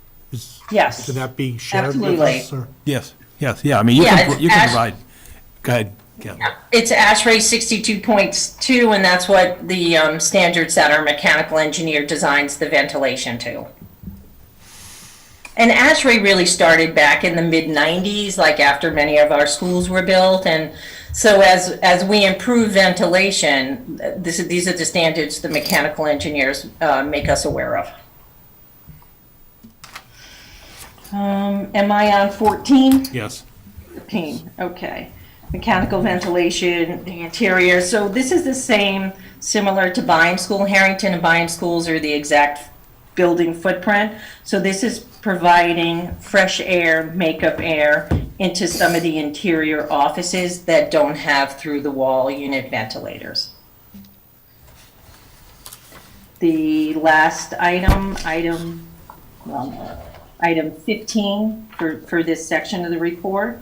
Yes. Can that be shared with Absolutely. us? Or? Yes, yeah, I mean, you can provide, go ahead, Kathleen. It's ASHRAE 62.2, and that's what the standards that our mechanical engineer designs the ventilation to. And ASHRAE really started back in the mid-90s, like after many of our schools were built. And so as we improve ventilation, these are the standards the mechanical engineers make us aware of. Am I on 14? Yes. 14, okay. Mechanical ventilation, the interior. So this is the same, similar to Byam School. Harrington and Byam Schools are the exact building footprint. So this is providing fresh air, makeup air into some of the interior offices that don't have through the wall unit ventilators. The last item, well, Item 15 for this section of the report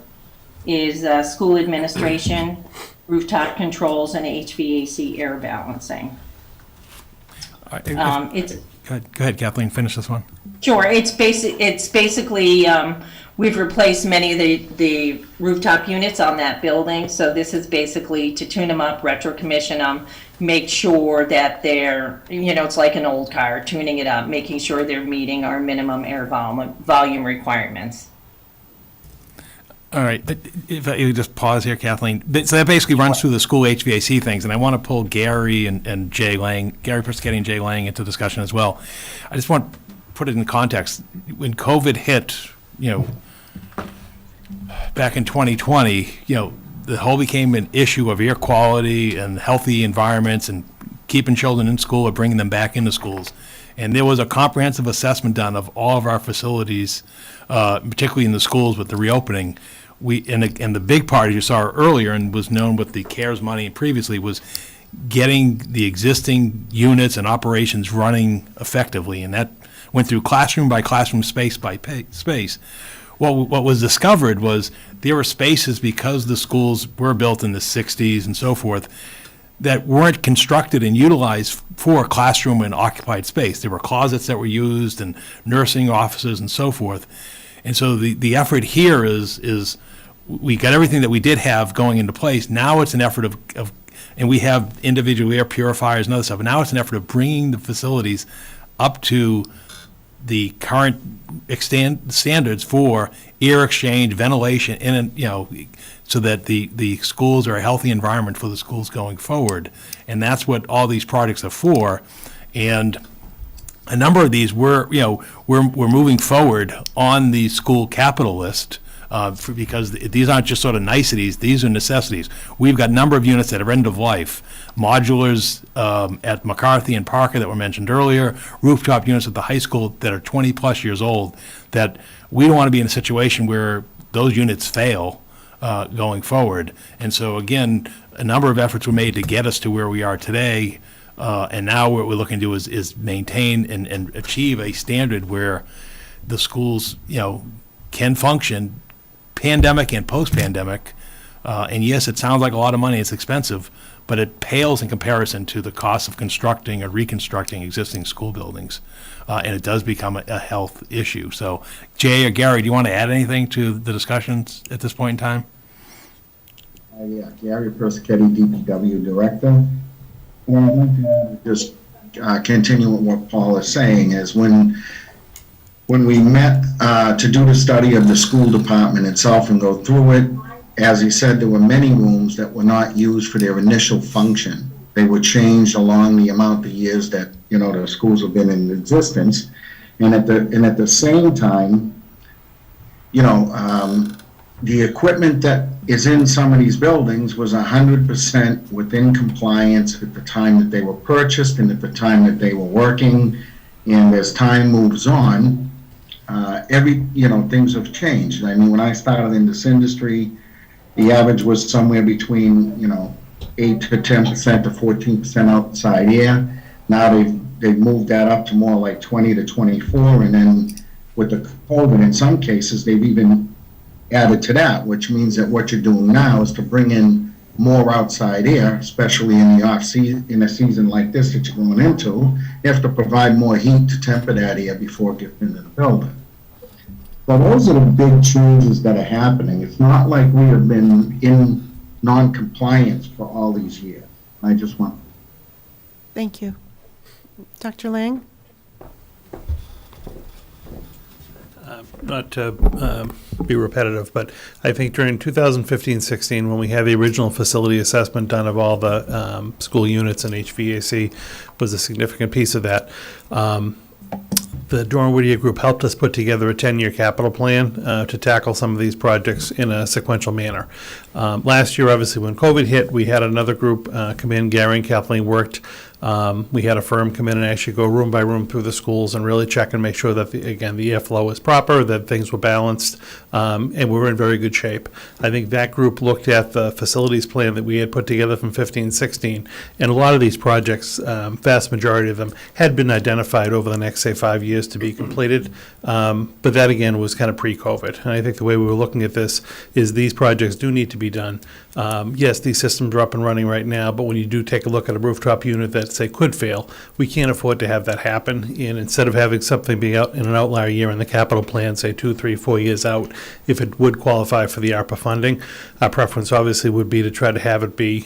is school administration, rooftop controls, and HVAC air balancing. It's Go ahead, Kathleen, finish this one. Sure, it's basically, we've replaced many of the rooftop units on that building, so this is basically to tune them up, retro commission them, make sure that they're, it's like an old car, tuning it up, making sure they're meeting our minimum air volume requirements. All right, if I could just pause here, Kathleen. So that basically runs through the school HVAC things, and I want to pull Gary and Jay Lang, Gary Prisketti and Jay Lang into discussion as well. I just want to put it in context. When COVID hit, back in 2020, the whole became an issue of air quality and healthy environments and keeping children in school or bringing them back into schools. And there was a comprehensive assessment done of all of our facilities, particularly in the schools with the reopening. And the big part, as you saw earlier, and was known with the CARES money previously, was getting the existing units and operations running effectively. And that went through classroom by classroom, space by space. What was discovered was there were spaces, because the schools were built in the 60s and so forth, that weren't constructed and utilized for classroom and occupied space. There were closets that were used and nursing offices and so forth. And so the effort here is we got everything that we did have going into place. Now it's an effort of and we have individual air purifiers and other stuff. Now it's an effort of bringing the facilities up to the current standards for air exchange, ventilation, and so that the schools are a healthy environment for the schools going forward. And that's what all these projects are for. And a number of these we're moving forward on the school capital list because these aren't just sort of niceties, these are necessities. We've got a number of units that are end of life. Modulars at McCarthy and Parker that were mentioned earlier, rooftop units at the high school that are 20 plus years old, that we don't want to be in a situation where those units fail going forward. And so again, a number of efforts were made to get us to where we are today. And now what we're looking to do is maintain and achieve a standard where the schools, can function pandemic and post-pandemic. And yes, it sounds like a lot of money, it's expensive, but it pales in comparison to the cost of constructing or reconstructing existing school buildings. And it does become a health issue. So Jay or Gary, do you want to add anything to the discussions at this point in time? Yeah, Gary Prisketti, DPW Director. Well, I'd like to just continue with what Paul is saying, is when we met to do the study of the school department itself and go through it, as he said, there were many rooms that were not used for their initial function. They were changed along the amount of years that, the schools have been in existence. And at the same time, the equipment that is in some of these buildings was 100% within compliance at the time that they were purchased and at the time that they were working. And as time moves on, things have changed. I mean, when I started in this industry, the average was somewhere between, 8 to 10% to 14% outside air. Now they've moved that up to more like 20 to 24. And then with the COVID, in some cases, they've even added to that, which means that what you're doing now is to bring in more outside air, especially in the off season, in a season like this that you're going into. You have to provide more heat to temper that air before it gets into the building. So those are the big changes that are happening. It's not like we have been in non-compliance for all these years. I just want. Thank you. Dr. Lang? Not to be repetitive, but I think during 2015-16, when we had the original facility assessment done of all the school units and HVAC, was a significant piece of that. The Dorn Whittier Group helped us put together a 10-year capital plan to tackle some of these projects in a sequential manner. Last year, obviously, when COVID hit, we had another group come in. Gary and Kathleen worked We had a firm come in and actually go room by room through the schools and really check and make sure that, again, the airflow was proper, that things were balanced, and we were in very good shape. I think that group looked at the facilities plan that we had put together from 15-16, and a lot of these projects, vast majority of them, had been identified over the next, say, 5 years to be completed. But that, again, was kind of pre-COVID. And I think the way we were looking at this is these projects do need to be done. Yes, these systems are up and running right now, but when you do take a look at a rooftop unit that, say, could fail, we can't afford to have that happen. And instead of having something be out in an outlier year in the capital plan, say 2, 3, 4 years out, if it would qualify for the ARPA funding, our preference obviously would be to try to have it be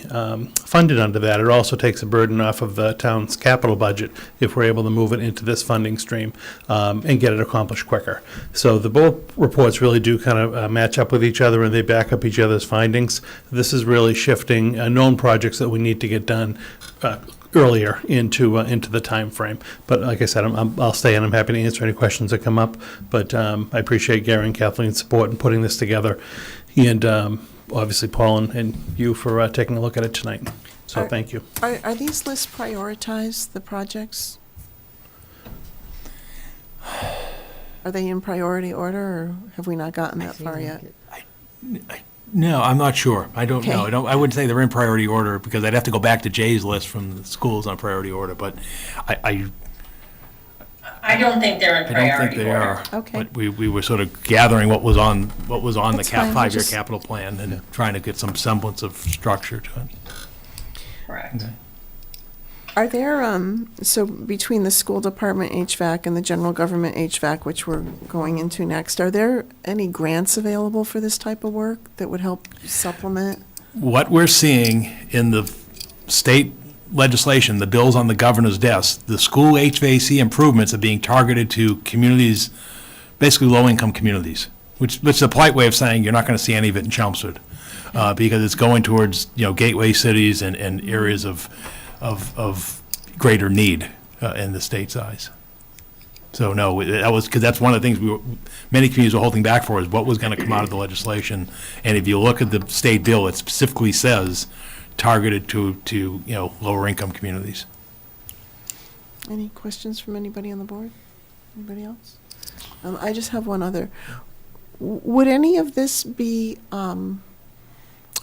funded under that. It also takes a burden off of the town's capital budget if we're able to move it into this funding stream and get it accomplished quicker. So the both reports really do kind of match up with each other, and they back up each other's findings. This is really shifting known projects that we need to get done earlier into the time frame. But like I said, I'll stay and I'm happy to answer any questions that come up. But I appreciate Gary and Kathleen's support in putting this together, and obviously Paul and you for taking a look at it tonight. So thank you. Are these lists prioritized, the projects? Are they in priority order, or have we not gotten that far yet? No, I'm not sure. I don't Okay. know. I wouldn't say they're in priority order, because I'd have to go back to Jay's list from the schools on priority order, but I don't think they're in don't priority think they order. are. Okay. But we were sort of gathering what was on That's the fine. 5-year Just- capital plan and trying to get some semblance of structure to it. Correct. Are there, so between the school department HVAC and the general government HVAC, which we're going into next, are there any grants available for this type of work that would help supplement? What we're seeing in the state legislation, the bills on the governor's desk, the school HVAC improvements are being targeted to communities, basically low-income communities, which is a polite way of saying you're not going to see any of it in Chelmsford, because it's going towards, gateway cities and areas of greater need in the state's eyes. So no, that was, because that's one of the things many communities were holding back for, is what was going to come out of the legislation. And if you look at the state bill, it specifically says targeted to lower income communities. Any questions from anybody on the board? Anybody else? I just have one other. Would any of this be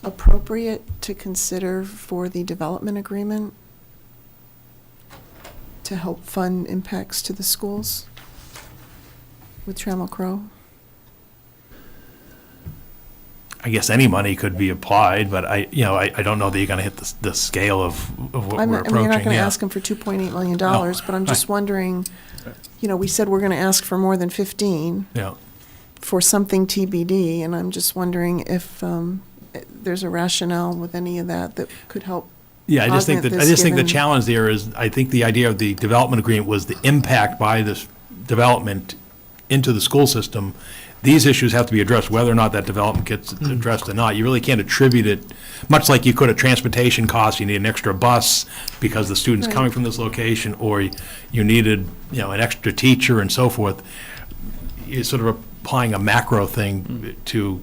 appropriate to consider for the development agreement to help fund impacts to the schools with Trammell Crow? I guess any money could be applied, but I don't know that you're going to hit the scale of what we're approaching. You're not going to yeah. ask them for $2.8 million, but I'm just wondering, we said we're going to ask for more than 15 Yeah. for something TBD, and I'm just wondering if there's a rationale with any of that could help. Yeah, I just think augment that this, the given- challenge there is, I think the idea of the development agreement was the impact by this development into the school system. These issues have to be addressed, whether or not that development gets addressed or not. You really can't attribute it, much like you could a transportation cost. You need an extra bus because the student's Right. coming from this location, or you needed, an extra teacher and so forth. You're sort of applying a macro thing to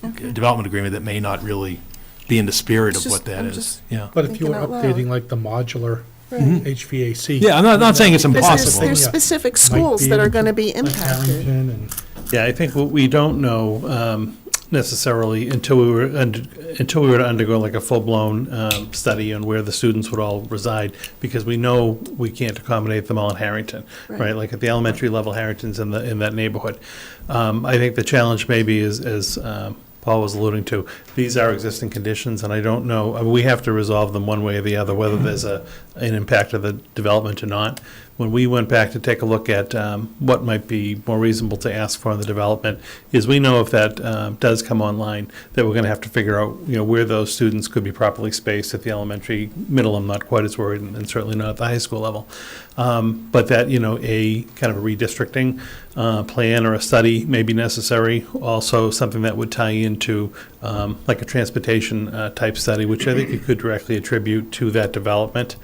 a development agreement that may not really be in the spirit of what that is. Yeah. But if you were Thinking out loud. updating like the modular Right. HVAC. Yeah, I'm not saying it's Because impossible. there's Yeah. specific Might schools be that are able going to be like impacted. Harrington and- Yeah, I think what we don't know necessarily until we were to undergo like a full-blown study on where the students would all reside, because we know we can't accommodate them all in Harrington, right? Like at the elementary level, Harrington's in that neighborhood. I think the challenge maybe is, as Paul was alluding to, these are existing conditions, and I don't know, we have to resolve them one way or the other, whether there's an impact of the development or not. When we went back to take a look at what might be more reasonable to ask for in the development, is we know if that does come online, that we're going to have to figure out, where those students could be properly spaced at the elementary, middle, I'm not quite as worried, and certainly not at the high school level. But that, a kind of a redistricting plan or a study may be necessary. Also, something that would tie into like a transportation type study, which I think you could directly attribute to that development.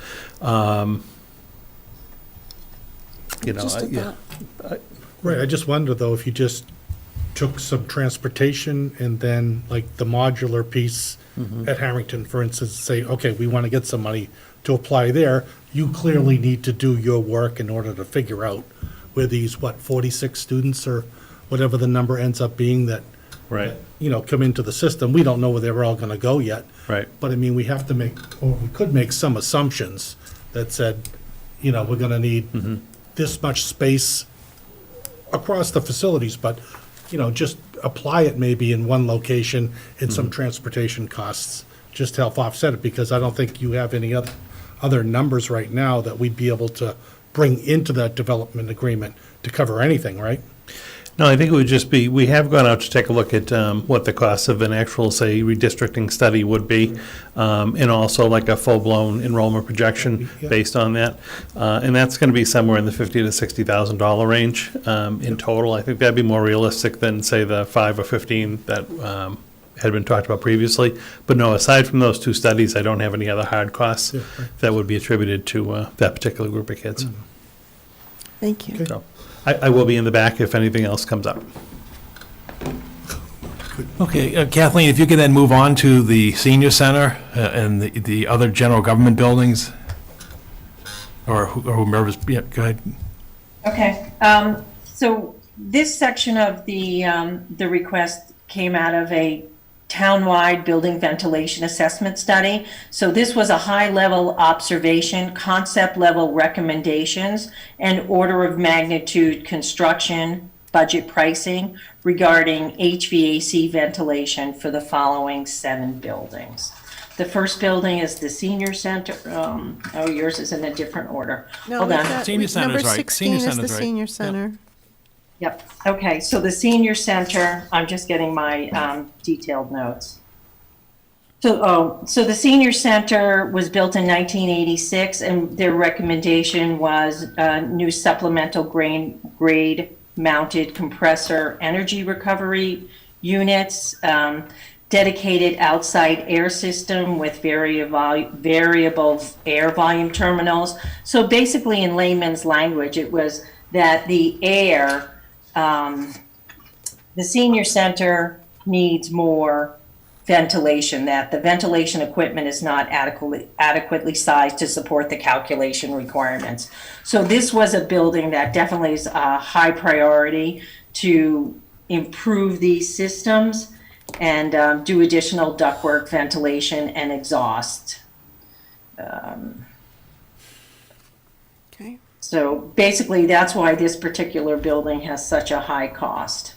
Just a thought. Right, I just wonder though, if you just took some transportation and then like the modular piece at Harrington, for instance, say, okay, we want to get some money to apply there, you clearly need to do your work in order to figure out where these, 46 students or whatever the number ends up being that, Right. come into the system. We don't know where they're all going to go yet. Right. But I mean, we have to make, or we could make some assumptions that said, we're going to need this much space across the facilities, but, just apply it maybe in one location and some transportation costs, just to help offset it, because I don't think you have any other numbers right now that we'd be able to bring into that development agreement to cover anything, right? No, I think it would just be, we have gone out to take a look at what the cost of an actual, say, redistricting study would be, and also like a full-blown enrollment projection based on that. And that's going to be somewhere in the $50,000 to $60,000 range in total. I think that'd be more realistic than, say, the 5 or 15 that had been talked about previously. But no, aside from those two studies, I don't have any other hard costs that would be attributed to that particular group of kids. Thank you. So, I will be in the back if anything else comes up. Okay, Kathleen, if you could then move on to the senior center and the other general government buildings, or whomever's, yeah, go ahead. Okay, so this section of the request came out of a townwide building ventilation assessment study. So this was a high-level observation, concept-level recommendations, and order of magnitude construction, budget pricing regarding HVAC ventilation for the following 7 buildings. The first building is the senior center. Oh, yours is in a different order. No, Hold on. Senior center's Number right. 16 is the Center's right. senior center. Yep, okay, so the senior center, I'm just getting my detailed notes. So the senior center was built in 1986, and their recommendation was new supplemental grade mounted compressor energy recovery units, dedicated outside air system with variable air volume terminals. So basically, in layman's language, it was that the air, the senior center needs more ventilation, that the ventilation equipment is not adequately sized to support the calculation requirements. So this was a building that definitely is a high priority to improve these systems and do additional ductwork, ventilation, and exhaust. Okay. So basically, that's why this particular building has such a high cost.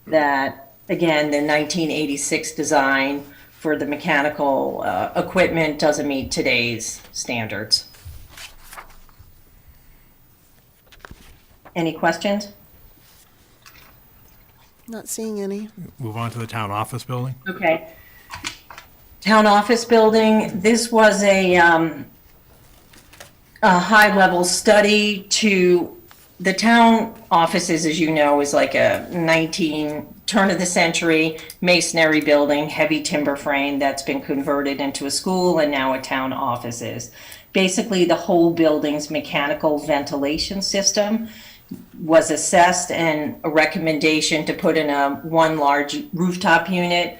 That, again, the 1986 design for the mechanical equipment doesn't meet today's standards. Any questions? Not seeing any. Move on to the town office building. Okay. Town office building, this was a high-level study to, the town offices, as you know, is like a turn-of-the-century masonry building, heavy timber frame that's been converted into a school and now a town offices. Basically, the whole building's mechanical ventilation system was assessed, and a recommendation to put in one large rooftop unit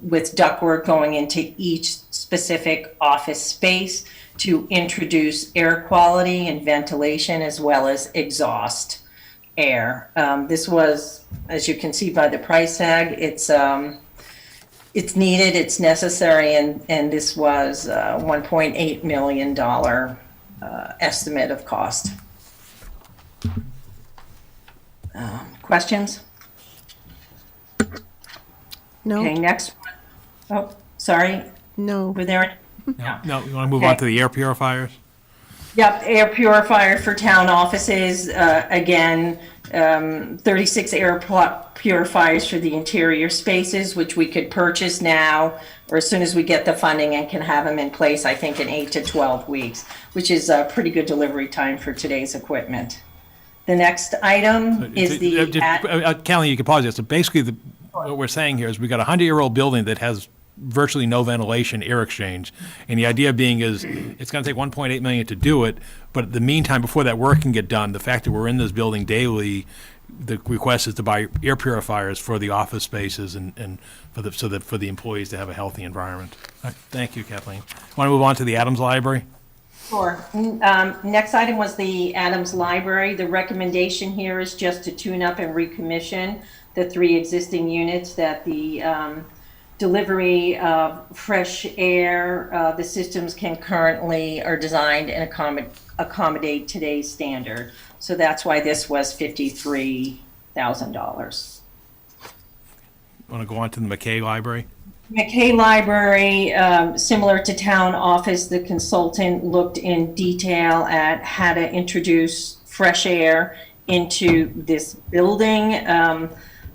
with ductwork going into each specific office space to introduce air quality and ventilation as well as exhaust air. This was, as you can see by the price tag, it's needed, it's necessary, and this was $1.8 million estimate of cost. Questions? No. Okay, next one. Oh, sorry. No. Were there any? No, you want to move on to the air purifiers? Yep, air purifier for town offices. Again, 36 air purifiers for the interior spaces, which we could purchase now or as soon as we get the funding and can have them in place, I think, in 8 to 12 weeks, which is a pretty good delivery time for today's equipment. The next item is the... Kelly, you can pause this. So basically, what we're saying here is we've got a 100-year-old building that has virtually no ventilation, air exchange. And the idea being is it's going to take $1.8 million to do it, but in the meantime, before that work can get done, the fact that we're in this building daily the request is to buy air purifiers for the office spaces and for the employees to have a healthy environment. All right, thank you, Kathleen. Want to move on to the Adams Library? Sure. Next item was the Adams Library. The recommendation here is just to tune up and recommission the 3 existing units that the delivery of fresh air, the systems can currently are designed and accommodate today's standard. So that's why this was $53,000. Want to go on to the McKay Library? McKay Library, similar to town office, the consultant looked in detail at how to introduce fresh air into this building.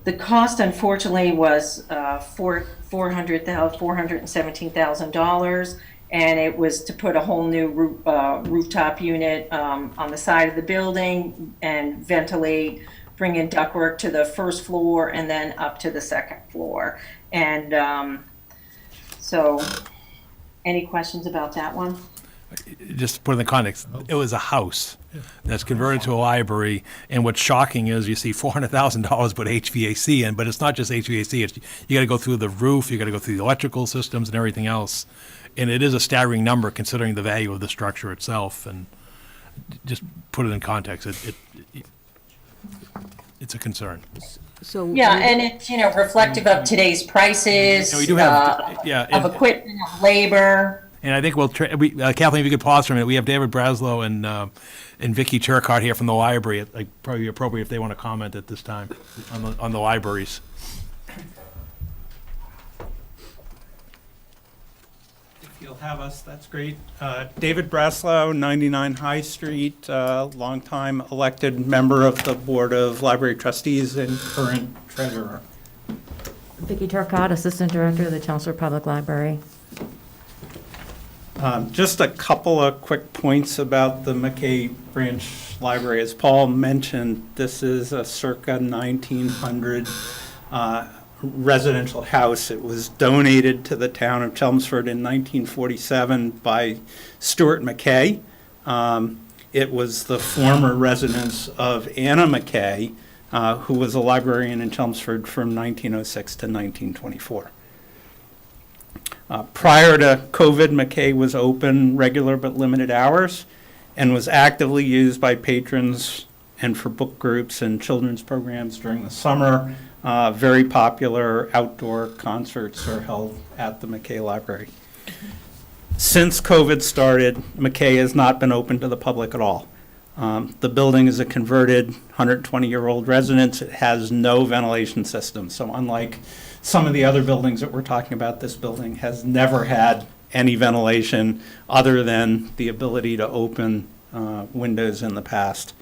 The cost, unfortunately, was $417,000, and it was to put a whole new rooftop unit on the side of the building and ventilate, bring in ductwork to the first floor and then up to the second floor. And so, any questions about that one? Just to put in the context, it was a house that's converted to a library, and what's shocking is you see $400,000 put HVAC in, but it's not just HVAC, it's, you gotta go through the roof, you gotta go through the electrical systems and everything else. And it is a staggering number considering the value of the structure itself, and just put it in context, it's a concern. So yeah, and it's reflective of today's prices, we do have, of equipment, of labor. And I think Kathleen, if you could pause for a minute, we have David Braslow and Vicky Turcott here from the library. Like, probably appropriate if they want to comment at this time on the libraries. If you'll have us, that's great. David Braslow, 99 High Street, longtime elected member of the Board of Library Trustees and current treasurer. Vicky Turcott, Assistant Director of the Chelmsford Public Library. Just a couple of quick points about the McKay Branch Library. As Paul mentioned, this is a circa 1900 residential house. It was donated to the town of Chelmsford in 1947 by Stuart McKay. It was the former residence of Anna McKay, who was a librarian in Chelmsford from 1906 to 1924. Prior to COVID, McKay was open regular but limited hours and was actively used by patrons and for book groups and children's programs during the summer. Very popular outdoor concerts are held at the McKay Library. Since COVID started, McKay has not been open to the public at all. The building is a converted 120-year-old residence. It has no ventilation system. So unlike some of the other buildings that we're talking about, this building has never had any ventilation other than the ability to open windows in the past.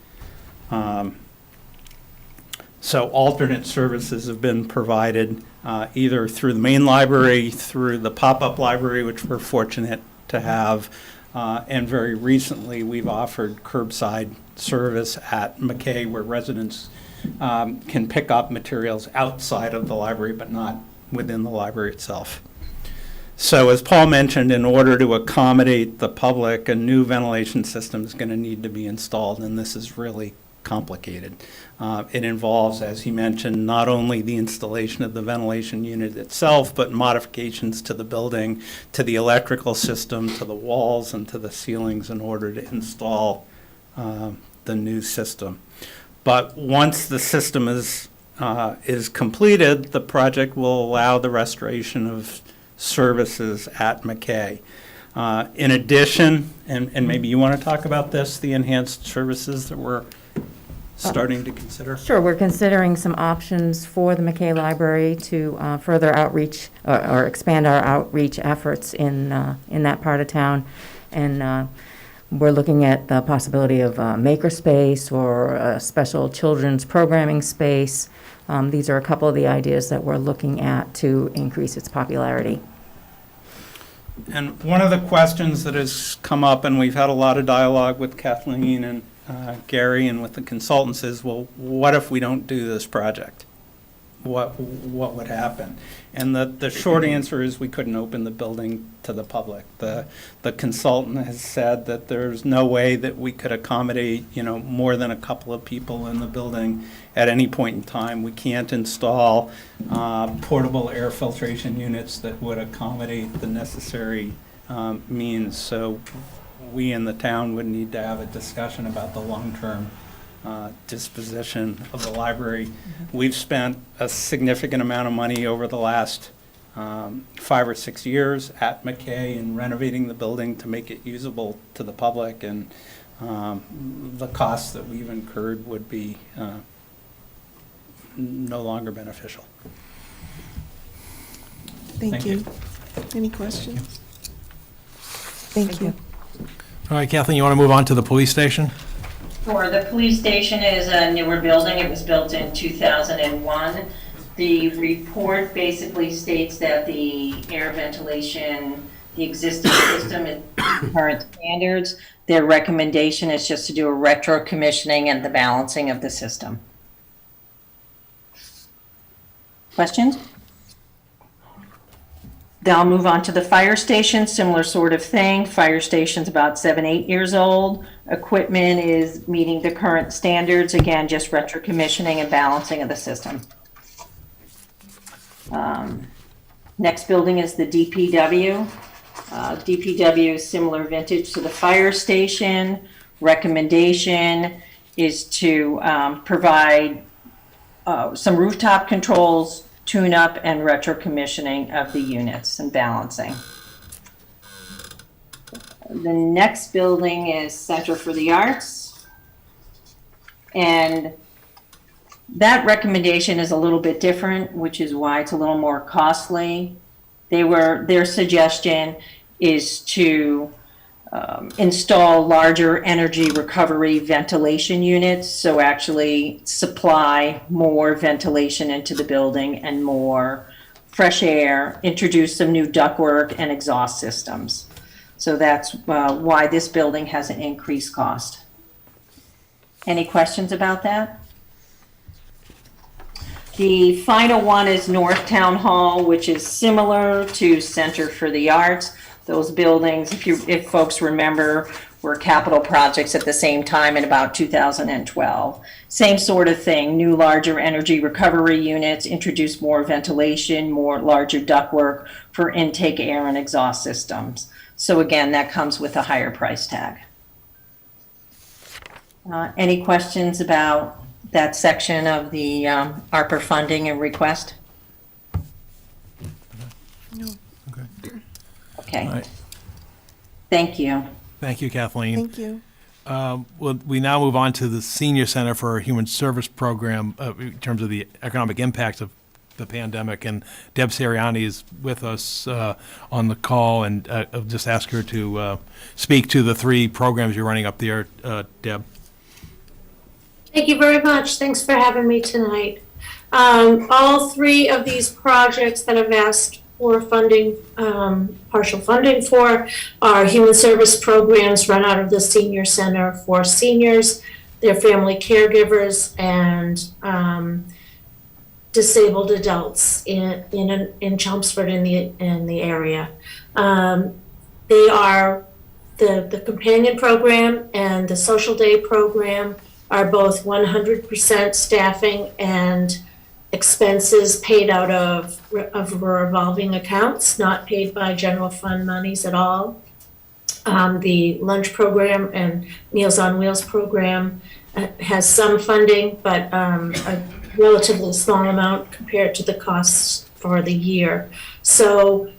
So alternate services have been provided either through the main library, through the pop-up library, which we're fortunate to have, and very recently we've offered curbside service at McKay where residents can pick up materials outside of the library but not within the library itself. So as Paul mentioned, in order to accommodate the public, a new ventilation system is going to need to be installed, and this is really complicated. It involves, as he mentioned, not only the installation of the ventilation unit itself, but modifications to the building, to the electrical system, to the walls, and to the ceilings in order to install the new system. But once the system is completed, the project will allow the restoration of services at McKay. In addition, and maybe you want to talk about this, the enhanced services that we're starting to consider? Sure, we're considering some options for the McKay Library to further outreach or expand our outreach efforts in that part of town. And we're looking at the possibility of a makerspace or a special children's programming space. These are a couple of the ideas that we're looking at to increase its popularity. And one of the questions that has come up, and we've had a lot of dialogue with Kathleen and Gary and with the consultants, is, well, what if we don't do this project? what would happen. And the short answer is we couldn't open the building to the public. The consultant has said that there's no way that we could accommodate, more than a couple of people in the building at any point in time. We can't install portable air filtration units that would accommodate the necessary means. So we in the town would need to have a discussion about the long-term disposition of the library. We've spent a significant amount of money over the last 5 or 6 years at McKay in renovating the building to make it usable to the public, and the costs that we've incurred would be no longer beneficial. Thank you. Any questions? Thank you. All right, Kathleen, you want to move on to the police station? Sure. The police station is a newer building. It was built in 2001. The report basically states that the air ventilation, the existing system is current standards. Their recommendation is just to do a retro commissioning and the balancing of the system. Questions? Then I'll move on to the fire station, similar sort of thing. Fire station's about 7, 8 years old. Equipment is meeting the current standards. Again, just retro commissioning and balancing of the system. Next building is the DPW. DPW is similar vintage to the fire station. Recommendation is to provide some rooftop controls, tune-up, and retro commissioning of the units and balancing. The next building is Center for the Arts. And that recommendation is a little bit different, which is why it's a little more costly. Their suggestion is to install larger energy recovery ventilation units, so actually supply more ventilation into the building and more fresh air, introduce some new ductwork and exhaust systems. So that's why this building has an increased cost. Any questions about that? The final one is North Town Hall, which is similar to Center for the Arts. Those buildings, if folks remember, were capital projects at the same time in about 2012. Same sort of thing, new larger energy recovery units, introduce more ventilation, more larger ductwork for intake air and exhaust systems. So again, that comes with a higher price tag. Any questions about that section of the ARPA funding and request? No. Okay. All right. Thank you. Thank you, Kathleen. Thank you. Well, we now move on to the Senior Center for a Human Service Program in terms of the economic impact of the pandemic. And Deb Seriani is with us on the call, and I'll just ask her to speak to the 3 programs you're running up there, Deb. Thank you very much. Thanks for having me tonight. All 3 of these projects that I've asked for funding, partial funding for, are human service programs run out of the Senior Center for seniors, their family caregivers, and disabled adults in Chelmsford in the area. They are the companion program and the social day program are both 100% staffing and expenses paid out of revolving accounts, not paid by general fund monies at all. The lunch program and Meals on Wheels program has some funding, but a relatively small amount compared to the costs for the year. So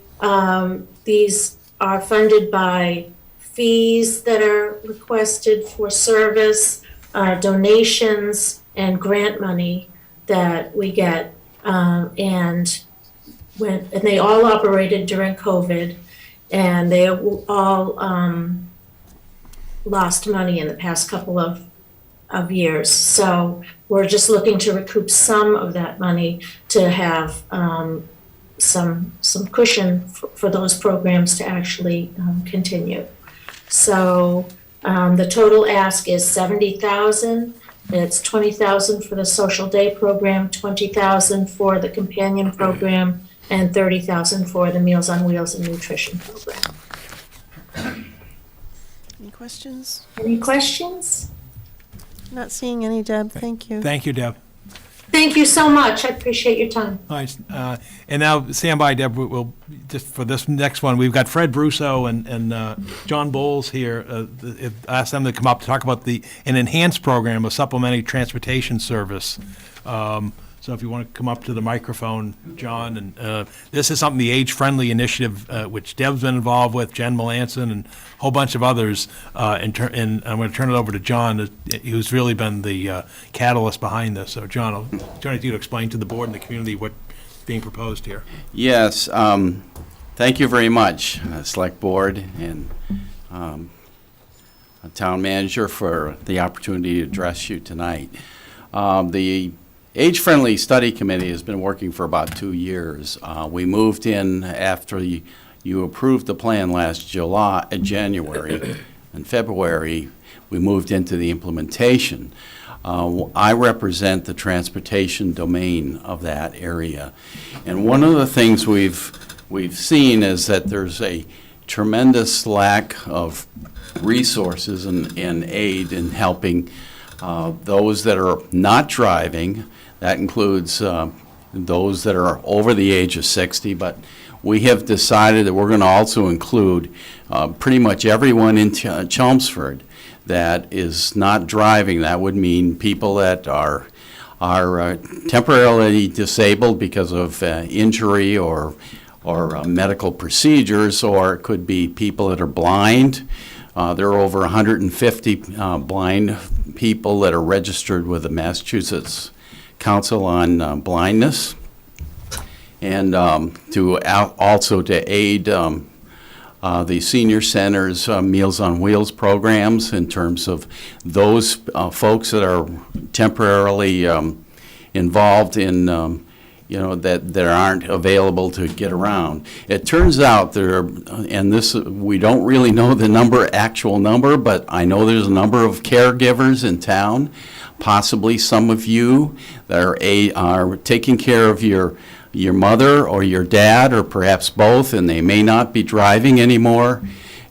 these are funded by fees that are requested for service, donations, and grant money that we get, and they all operated during COVID, and they all lost money in the past couple of years. So we're just looking to recoup some of that money to have some cushion for those programs to actually continue. So the total ask is $70,000. It's 20,000 for the social day program, 20,000 for the companion program, and 30,000 for the Meals on Wheels and nutrition program. Any questions? Any questions? Not seeing any, Deb. Thank you. Thank you, Deb. Thank you so much. I appreciate your time. All right, and now, stand by, Deb, we'll, just for this next one, we've got Fred Brusso and John Bowles here. Asked them to come up to talk about an enhanced program of supplementary transportation service. So if you want to come up to the microphone, John, and this is something, the Age-Friendly Initiative, which Deb's been involved with, Jen Melanson, and a whole bunch of others, and I'm going to turn it over to John, who's really been the catalyst behind this. So John, I'll turn it to you to explain to the board and the community what's being proposed here. Yes, thank you very much, Select Board and Town Manager, for the opportunity to address you tonight. The Age-Friendly Study Committee has been working for about 2 years. We moved in after you approved the plan last January. In February, we moved into the implementation. I represent the transportation domain of that area. And one of the things we've seen is that there's a tremendous lack of resources and aid in helping those that are not driving. That includes those that are over the age of 60, but we have decided that we're going to also include pretty much everyone in Chelmsford that is not driving. That would mean people that are temporarily disabled because of injury or medical procedures, or it could be people that are blind. There are over 150 blind people that are registered with the Massachusetts Council on Blindness, and also to aid the senior center's Meals on Wheels programs in terms of those folks that are temporarily involved in that aren't available to get around. It turns out we don't really know the actual number, but I know there's a number of caregivers in town, possibly some of you that are taking care of your mother or your dad, or perhaps both, and they may not be driving anymore,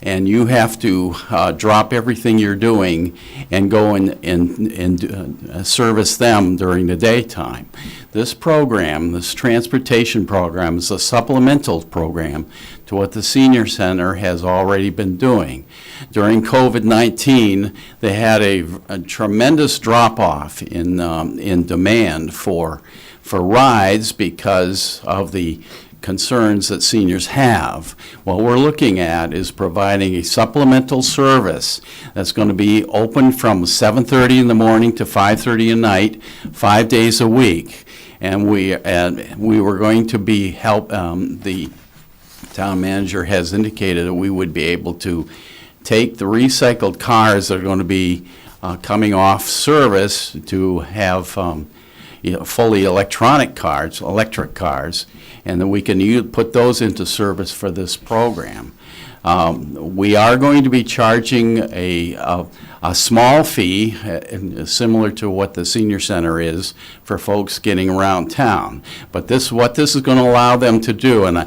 and you have to drop everything you're doing and go and service them during the daytime. This program, this transportation program, is a supplemental program to what the Senior Center has already been doing. During COVID-19, they had a tremendous drop-off in demand for rides because of the concerns that seniors have. What we're looking at is providing a supplemental service that's going to be open from 7:30 in the morning to 5:30 at night, 5 days a week. And we were going to be the town manager has indicated that we would be able to take the recycled cars that are going to be coming off service to have fully electric cars, and then we can put those into service for this program. We are going to be charging a small fee, similar to what the senior center is for folks getting around town. But what this is going to allow them to do, and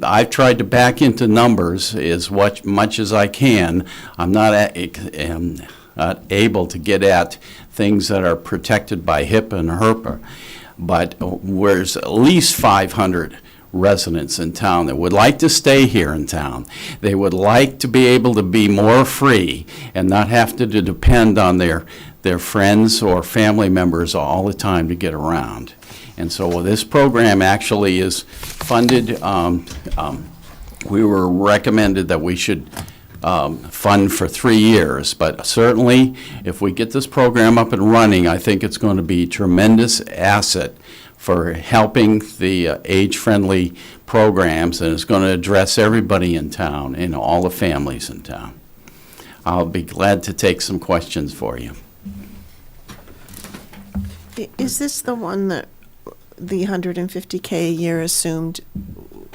I've tried to back into numbers as much as I can. I'm not able to get at things that are protected by HIPAA and HERPA, but there's at least 500 residents in town that would like to stay here in town. They would like to be able to be more free and not have to depend on their friends or family members all the time to get around. And so this program actually is funded. We were recommended that we should fund for 3 years, but certainly if we get this program up and running, I think it's going to be a tremendous asset for helping the age-friendly programs, and it's going to address everybody in town and all the families in town. I'll be glad to take some questions for you. Is this the one that the $150K a year assumed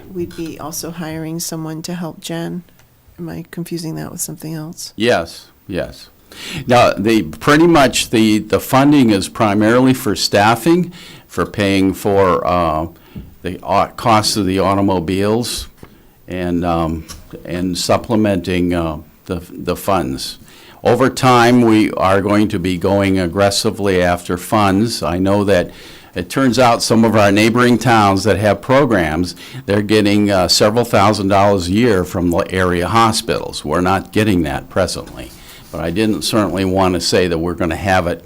we'd be also hiring someone to help Jen? Am I confusing that with something else? Yes, yes. Now, pretty much the funding is primarily for staffing, for paying for the cost of the automobiles, and supplementing the funds. Over time, we are going to be going aggressively after funds. I know that it turns out some of our neighboring towns that have programs, they're getting several $1,000s a year from the area hospitals. We're not getting that presently. But I didn't certainly want to say that we're going to have it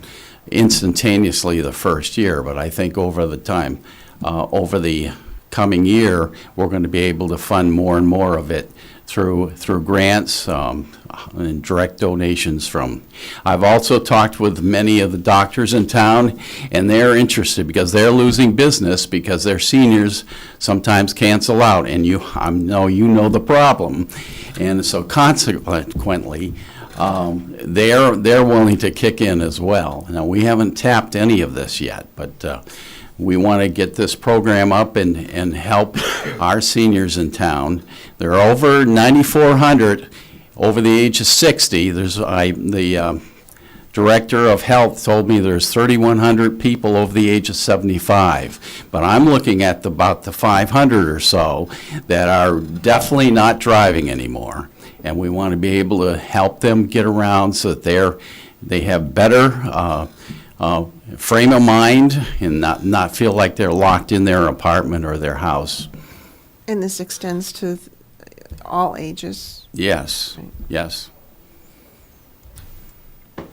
instantaneously the first year, but I think over the time, over the coming year, we're going to be able to fund more and more of it through grants and direct donations from. I've also talked with many of the doctors in town, and they're interested because they're losing business because their seniors sometimes cancel out, and I know you know the problem. And so consequently, they're willing to kick in as well. Now, we haven't tapped any of this yet, but we want to get this program up and help our seniors in town. There are over 9,400 over the age of 60. The director of health told me there's 3,100 people over the age of 75. But I'm looking at about the 500 or so that are definitely not driving anymore. And we want to be able to help them get around so that they have better frame of mind and not feel like they're locked in their apartment or their house. And this extends to all ages? Yes, yes.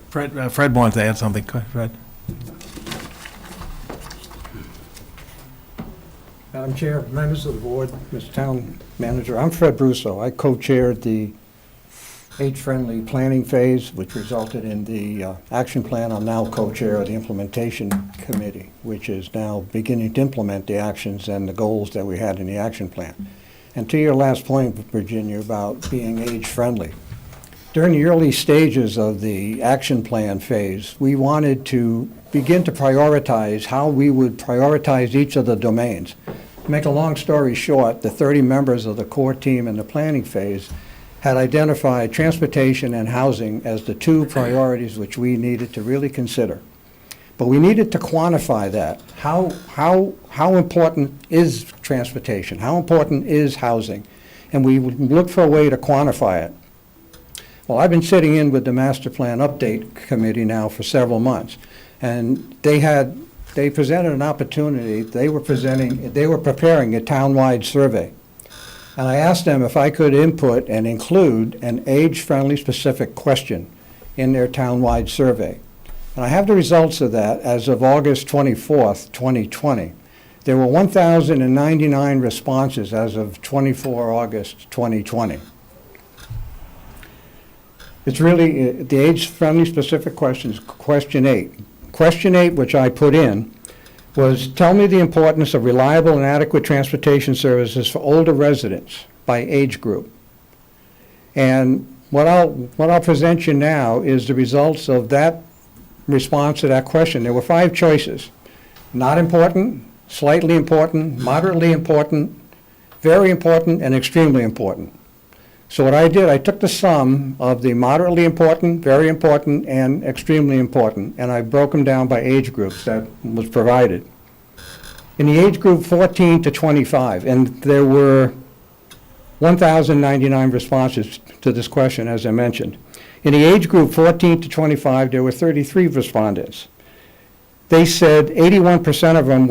Fred wants to add something. Go ahead, Fred. Madam Chair, members of the board, Mr. Town Manager, I'm Fred Brusso. I co-chaired the age-friendly planning phase, which resulted in the action plan. I'm now co-chair of the implementation committee, which is now beginning to implement the actions and the goals that we had in the action plan. And to your last point, Virginia, about being age-friendly, during the early stages of the action plan phase, we wanted to begin to prioritize how we would prioritize each of the domains. To make a long story short, the 30 members of the core team in the planning phase had identified transportation and housing as the two priorities which we needed to really consider. But we needed to quantify that. How important is transportation? How important is housing? And we looked for a way to quantify it. Well, I've been sitting in with the Master Plan Update Committee now for several months, and they presented an opportunity. They were preparing a town-wide survey. And I asked them if I could input and include an age-friendly specific question in their town-wide survey. And I have the results of that as of August 24th, 2020. There were 1,099 responses as of 24 August 2020. It's really the age-friendly specific questions, question 8. Question 8, which I put in, was tell me the importance of reliable and adequate transportation services for older residents by age group. And what I'll present you now is the results of that response to that question. There were 5 choices: not important, slightly important, moderately important, very important, and extremely important. So what I did, I took the sum of the moderately important, very important, and extremely important, and I broke them down by age groups that was provided. In the age group 14 to 25, and there were 1,099 responses to this question, as I mentioned. In the age group 14 to 25, there were 33 respondents. They said 81% of them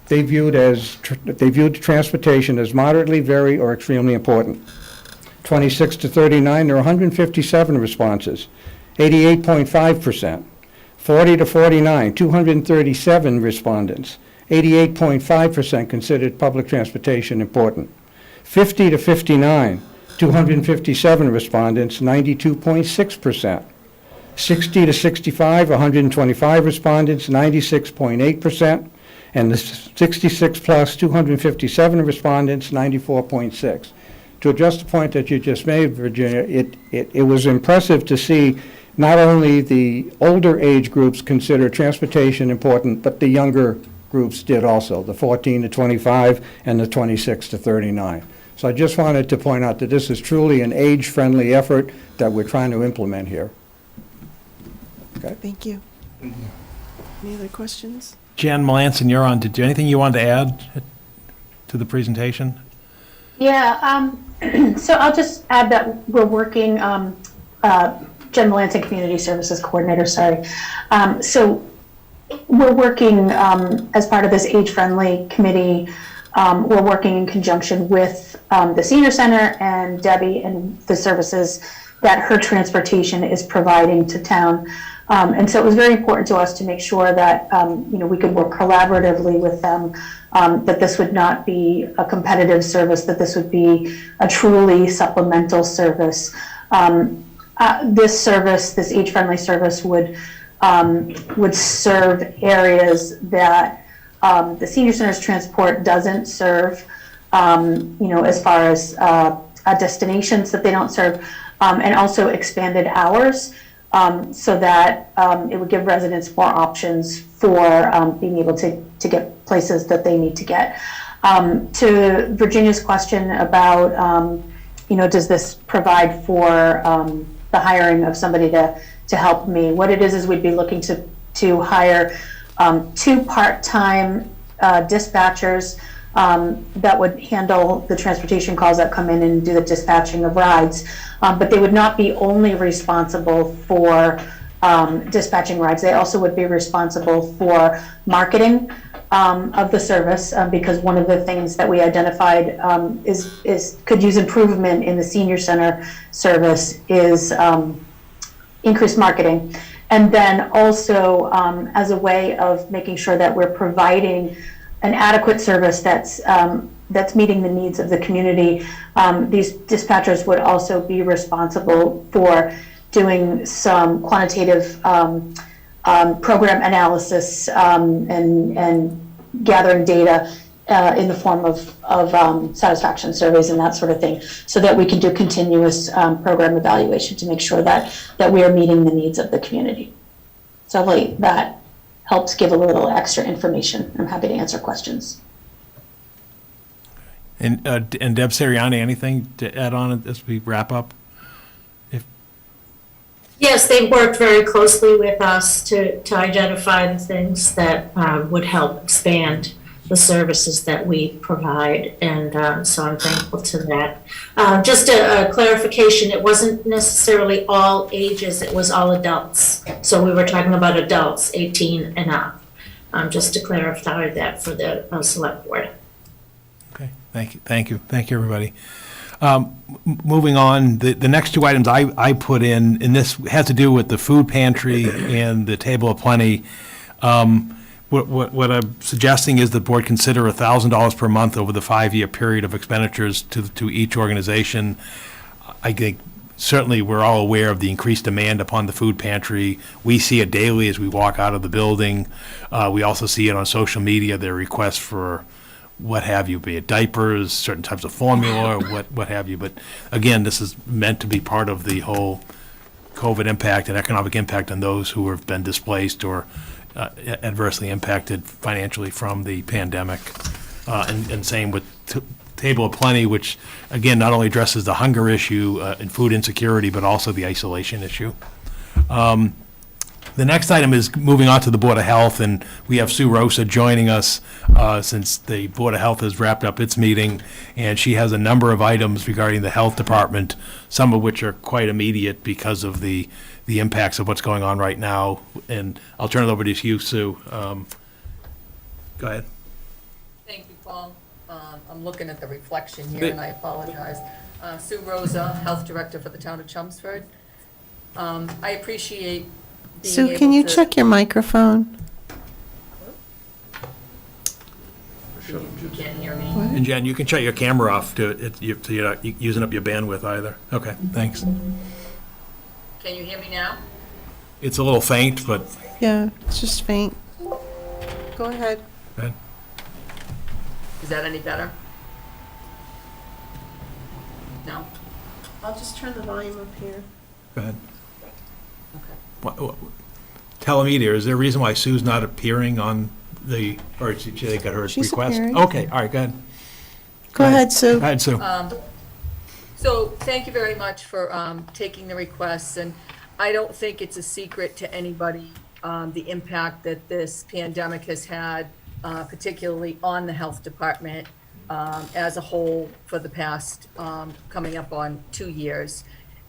they viewed transportation as moderately, very, or extremely important. 26 to 39, there were 157 responses, 88.5%. 40 to 49, 237 respondents, 88.5% considered public transportation important. 50 to 59, 257 respondents, 92.6%. 60 to 65, 125 respondents, 96.8%. And the 66 plus, 257 respondents, 94.6. To address the point that you just made, Virginia, it was impressive to see not only the older age groups consider transportation important, but the younger groups did also, the 14 to 25 and the 26 to 39. So I just wanted to point out that this is truly an age-friendly effort that we're trying to implement here. Okay? Thank you. Any other questions? Jan Melanson, you're on. Did you anything you wanted to add to the presentation? Yeah, so I'll just add that we're working, Jen Melanson, Community Services Coordinator, sorry. So we're working as part of this age-friendly committee. We're working in conjunction with the Senior Center and Debbie and the services that her transportation is providing to town. And so it was very important to us to make sure that we could work collaboratively with them, that this would not be a competitive service, that this would be a truly supplemental service. This service, this age-friendly service, would serve areas that the Senior Center's transport doesn't serve, as far as destinations that they don't serve, and also expanded hours, so that it would give residents more options for being able to get places that they need to get. To Virginia's question about, does this provide for the hiring of somebody to help me? What it is we'd be looking to hire 2 part-time dispatchers that would handle the transportation calls that come in and do the dispatching of rides. But they would not be only responsible for dispatching rides. They also would be responsible for marketing of the service, because one of the things that we identified could use improvement in the Senior Center service is increased marketing. And then also as a way of making sure that we're providing an adequate service that's meeting the needs of the community. These dispatchers would also be responsible for doing some quantitative program analysis and gathering data in the form of satisfaction surveys and that sort of thing, so that we can do continuous program evaluation to make sure that we are meeting the needs of the community. So hopefully that helps give a little extra information. I'm happy to answer questions. And Deb Seriani, anything to add on as we wrap up? Yes, they've worked very closely with us to identify the things that would help expand the services that we provide, and so I'm thankful to that. Just a clarification, it wasn't necessarily all ages, it was all adults. So we were talking about adults 18 and up, just to clarify that for the select board. Okay, thank you, everybody. Moving on, the next 2 items I put in, and this has to do with the food pantry and the table of plenty. What I'm suggesting is the board consider $1,000 per month over the 5-year period of expenditures to each organization. I think certainly we're all aware of the increased demand upon the food pantry. We see it daily as we walk out of the building. We also see it on social media, their requests for what have you, be it diapers, certain types of formula, what have you. But again, this is meant to be part of the whole COVID impact and economic impact on those who have been displaced or adversely impacted financially from the pandemic. And same with Table of Plenty, which again not only addresses the hunger issue and food insecurity, but also the isolation issue. The next item is moving on to the Board of Health, and we have Sue Rosa joining us since the Board of Health has wrapped up its meeting, and she has a number of items regarding the Health Department, some of which are quite immediate because of the impacts of what's going on right now. And I'll turn it over to you, Sue. Go ahead. Thank you, Paul. I'm looking at the reflection here, and I apologize. Sue Rosa, Health Director for the town of Chelmsford. I appreciate being Sue, can you check your microphone? You can't hear me. And Jen, you can shut your camera off so you're not using up your bandwidth either. Okay, thanks. Can you hear me now? It's a little faint, but Yeah, it's just faint. Go ahead. go ahead. Is that any better? No? I'll just turn the volume up here. Go ahead. Okay. Telemedia, is there a reason why Sue's not appearing on the, or they got her She's request? appearing. Okay, all right, go ahead. Go ahead, Sue. Go ahead, Sue. So thank you very much for taking the requests, and I don't think it's a secret to anybody, the impact that this pandemic has had, particularly on the health department as a whole for the past, coming up on 2 years.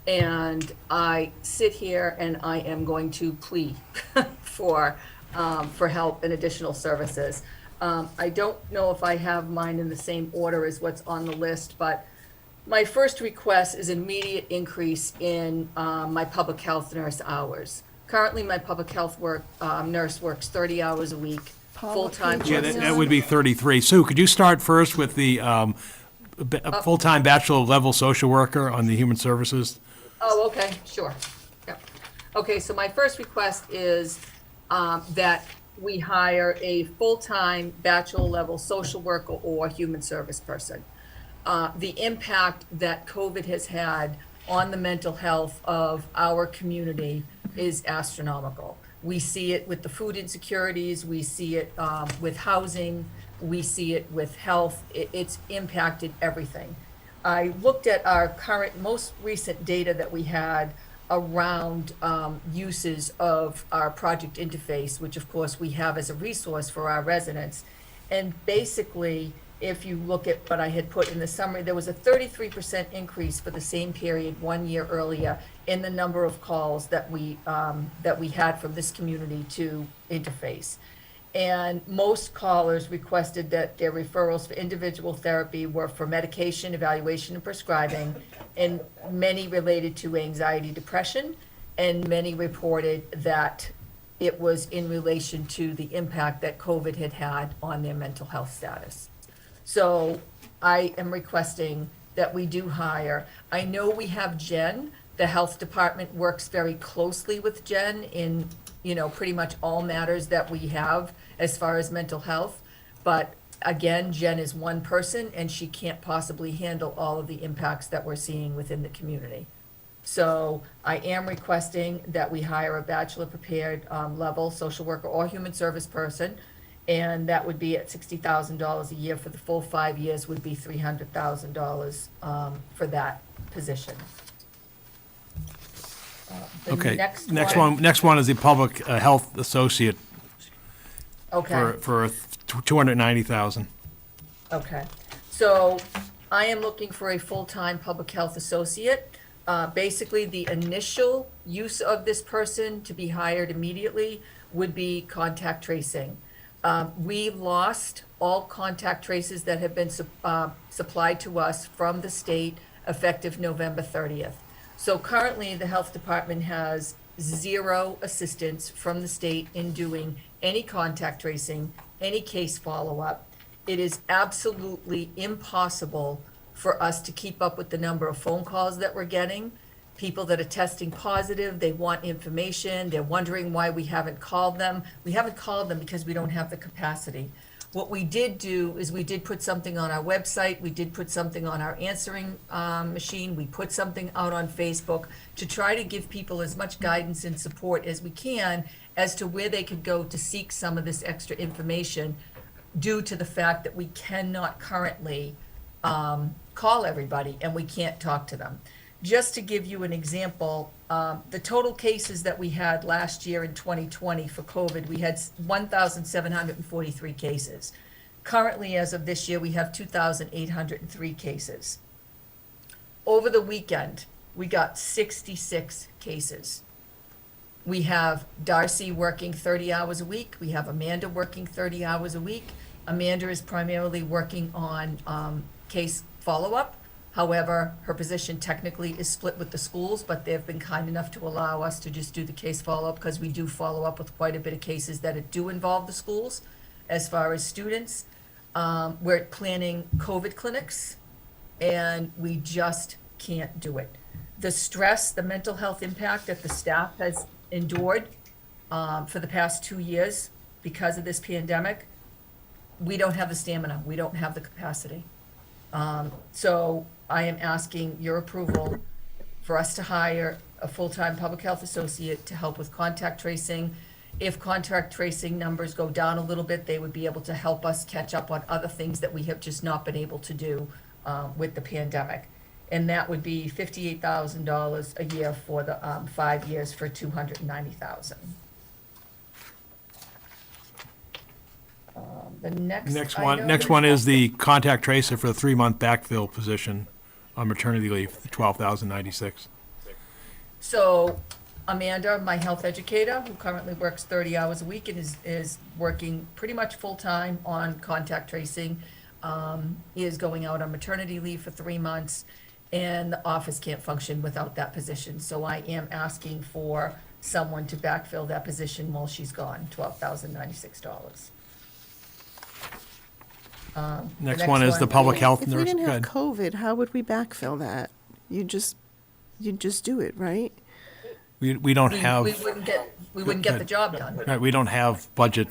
And I sit here and I am going to plead for help and additional services. I don't know if I have mine in the same order as what's on the list, but my first request is immediate increase in my public health nurse hours. Currently, my public health nurse works 30 hours a week, full-time. Yeah, that would be 33. Sue, could you start first with the full-time bachelor level social worker on the human services? Oh, okay, sure. Yep. Okay, so my first request is that we hire a full-time bachelor level social worker or human service person. The impact that COVID has had on the mental health of our community is astronomical. We see it with the food insecurities, we see it with housing, we see it with health. It's impacted everything. I looked at our current, most recent data that we had around uses of our project interface, which of course we have as a resource for our residents. And basically, if you look at what I had put in the summary, there was a 33% increase for the same period 1 year earlier in the number of calls that we had from this community to interface. And most callers requested that their referrals for individual therapy were for medication, evaluation, and prescribing, and many related to anxiety, depression, and many reported that it was in relation to the impact that COVID had had on their mental health status. So I am requesting that we do hire. I know we have Jen. The health department works very closely with Jen in, pretty much all matters that we have as far as mental health. But again, Jen is one person and she can't possibly handle all of the impacts that we're seeing within the community. So I am requesting that we hire a bachelor prepared level social worker or human service person. And that would be at $60,000 a year for the full 5 years, would be $300,000 for that position. The Okay, next one is the public health associate Okay. for 290,000. Okay, so I am looking for a full-time public health associate. Basically, the initial use of this person to be hired immediately would be contact tracing. We lost all contact traces that have been supplied to us from the state effective November 30th. So currently, the health department has 0 assistance from the state in doing any contact tracing, any case follow-up. It is absolutely impossible for us to keep up with the number of phone calls that we're getting. People that are testing positive, they want information, they're wondering why we haven't called them. We haven't called them because we don't have the capacity. What we did do is we did put something on our website, we did put something on our answering machine, we put something out on Facebook to try to give people as much guidance and support as we can as to where they could go to seek some of this extra information due to the fact that we cannot currently call everybody and we can't talk to them. Just to give you an example, the total cases that we had last year in 2020 for COVID, we had 1,743 cases. Currently, as of this year, we have 2,803 cases. Over the weekend, we got 66 cases. We have Darcy working 30 hours a week. We have Amanda working 30 hours a week. Amanda is primarily working on case follow-up. However, her position technically is split with the schools, but they've been kind enough to allow us to just do the case follow-up because we do follow up with quite a bit of cases that do involve the schools. As far as students, we're planning COVID clinics, and we just can't do it. The stress, the mental health impact that the staff has endured for the past 2 years because of this pandemic, we don't have the stamina, we don't have the capacity. So I am asking your approval for us to hire a full-time public health associate to help with contact tracing If contact tracing numbers go down a little bit, they would be able to help us catch up on other things that we have just not been able to do with the pandemic. And that would be $58,000 a year for the 5 years for $290,000. The next item- Next one is the contact tracer for the 3-month backfill position on maternity leave, $12,096. So Amanda, my health educator, who currently works 30 hours a week and is working pretty much full-time on contact tracing, is going out on maternity leave for 3 months, and the office can't function without that position. So I am asking for someone to backfill that position while she's gone, $12,096. The Next one is the public health If we nurse. didn't Go have ahead. COVID, how would we backfill that? You'd just do it, right? We don't have. We wouldn't get the job done. Right, we don't have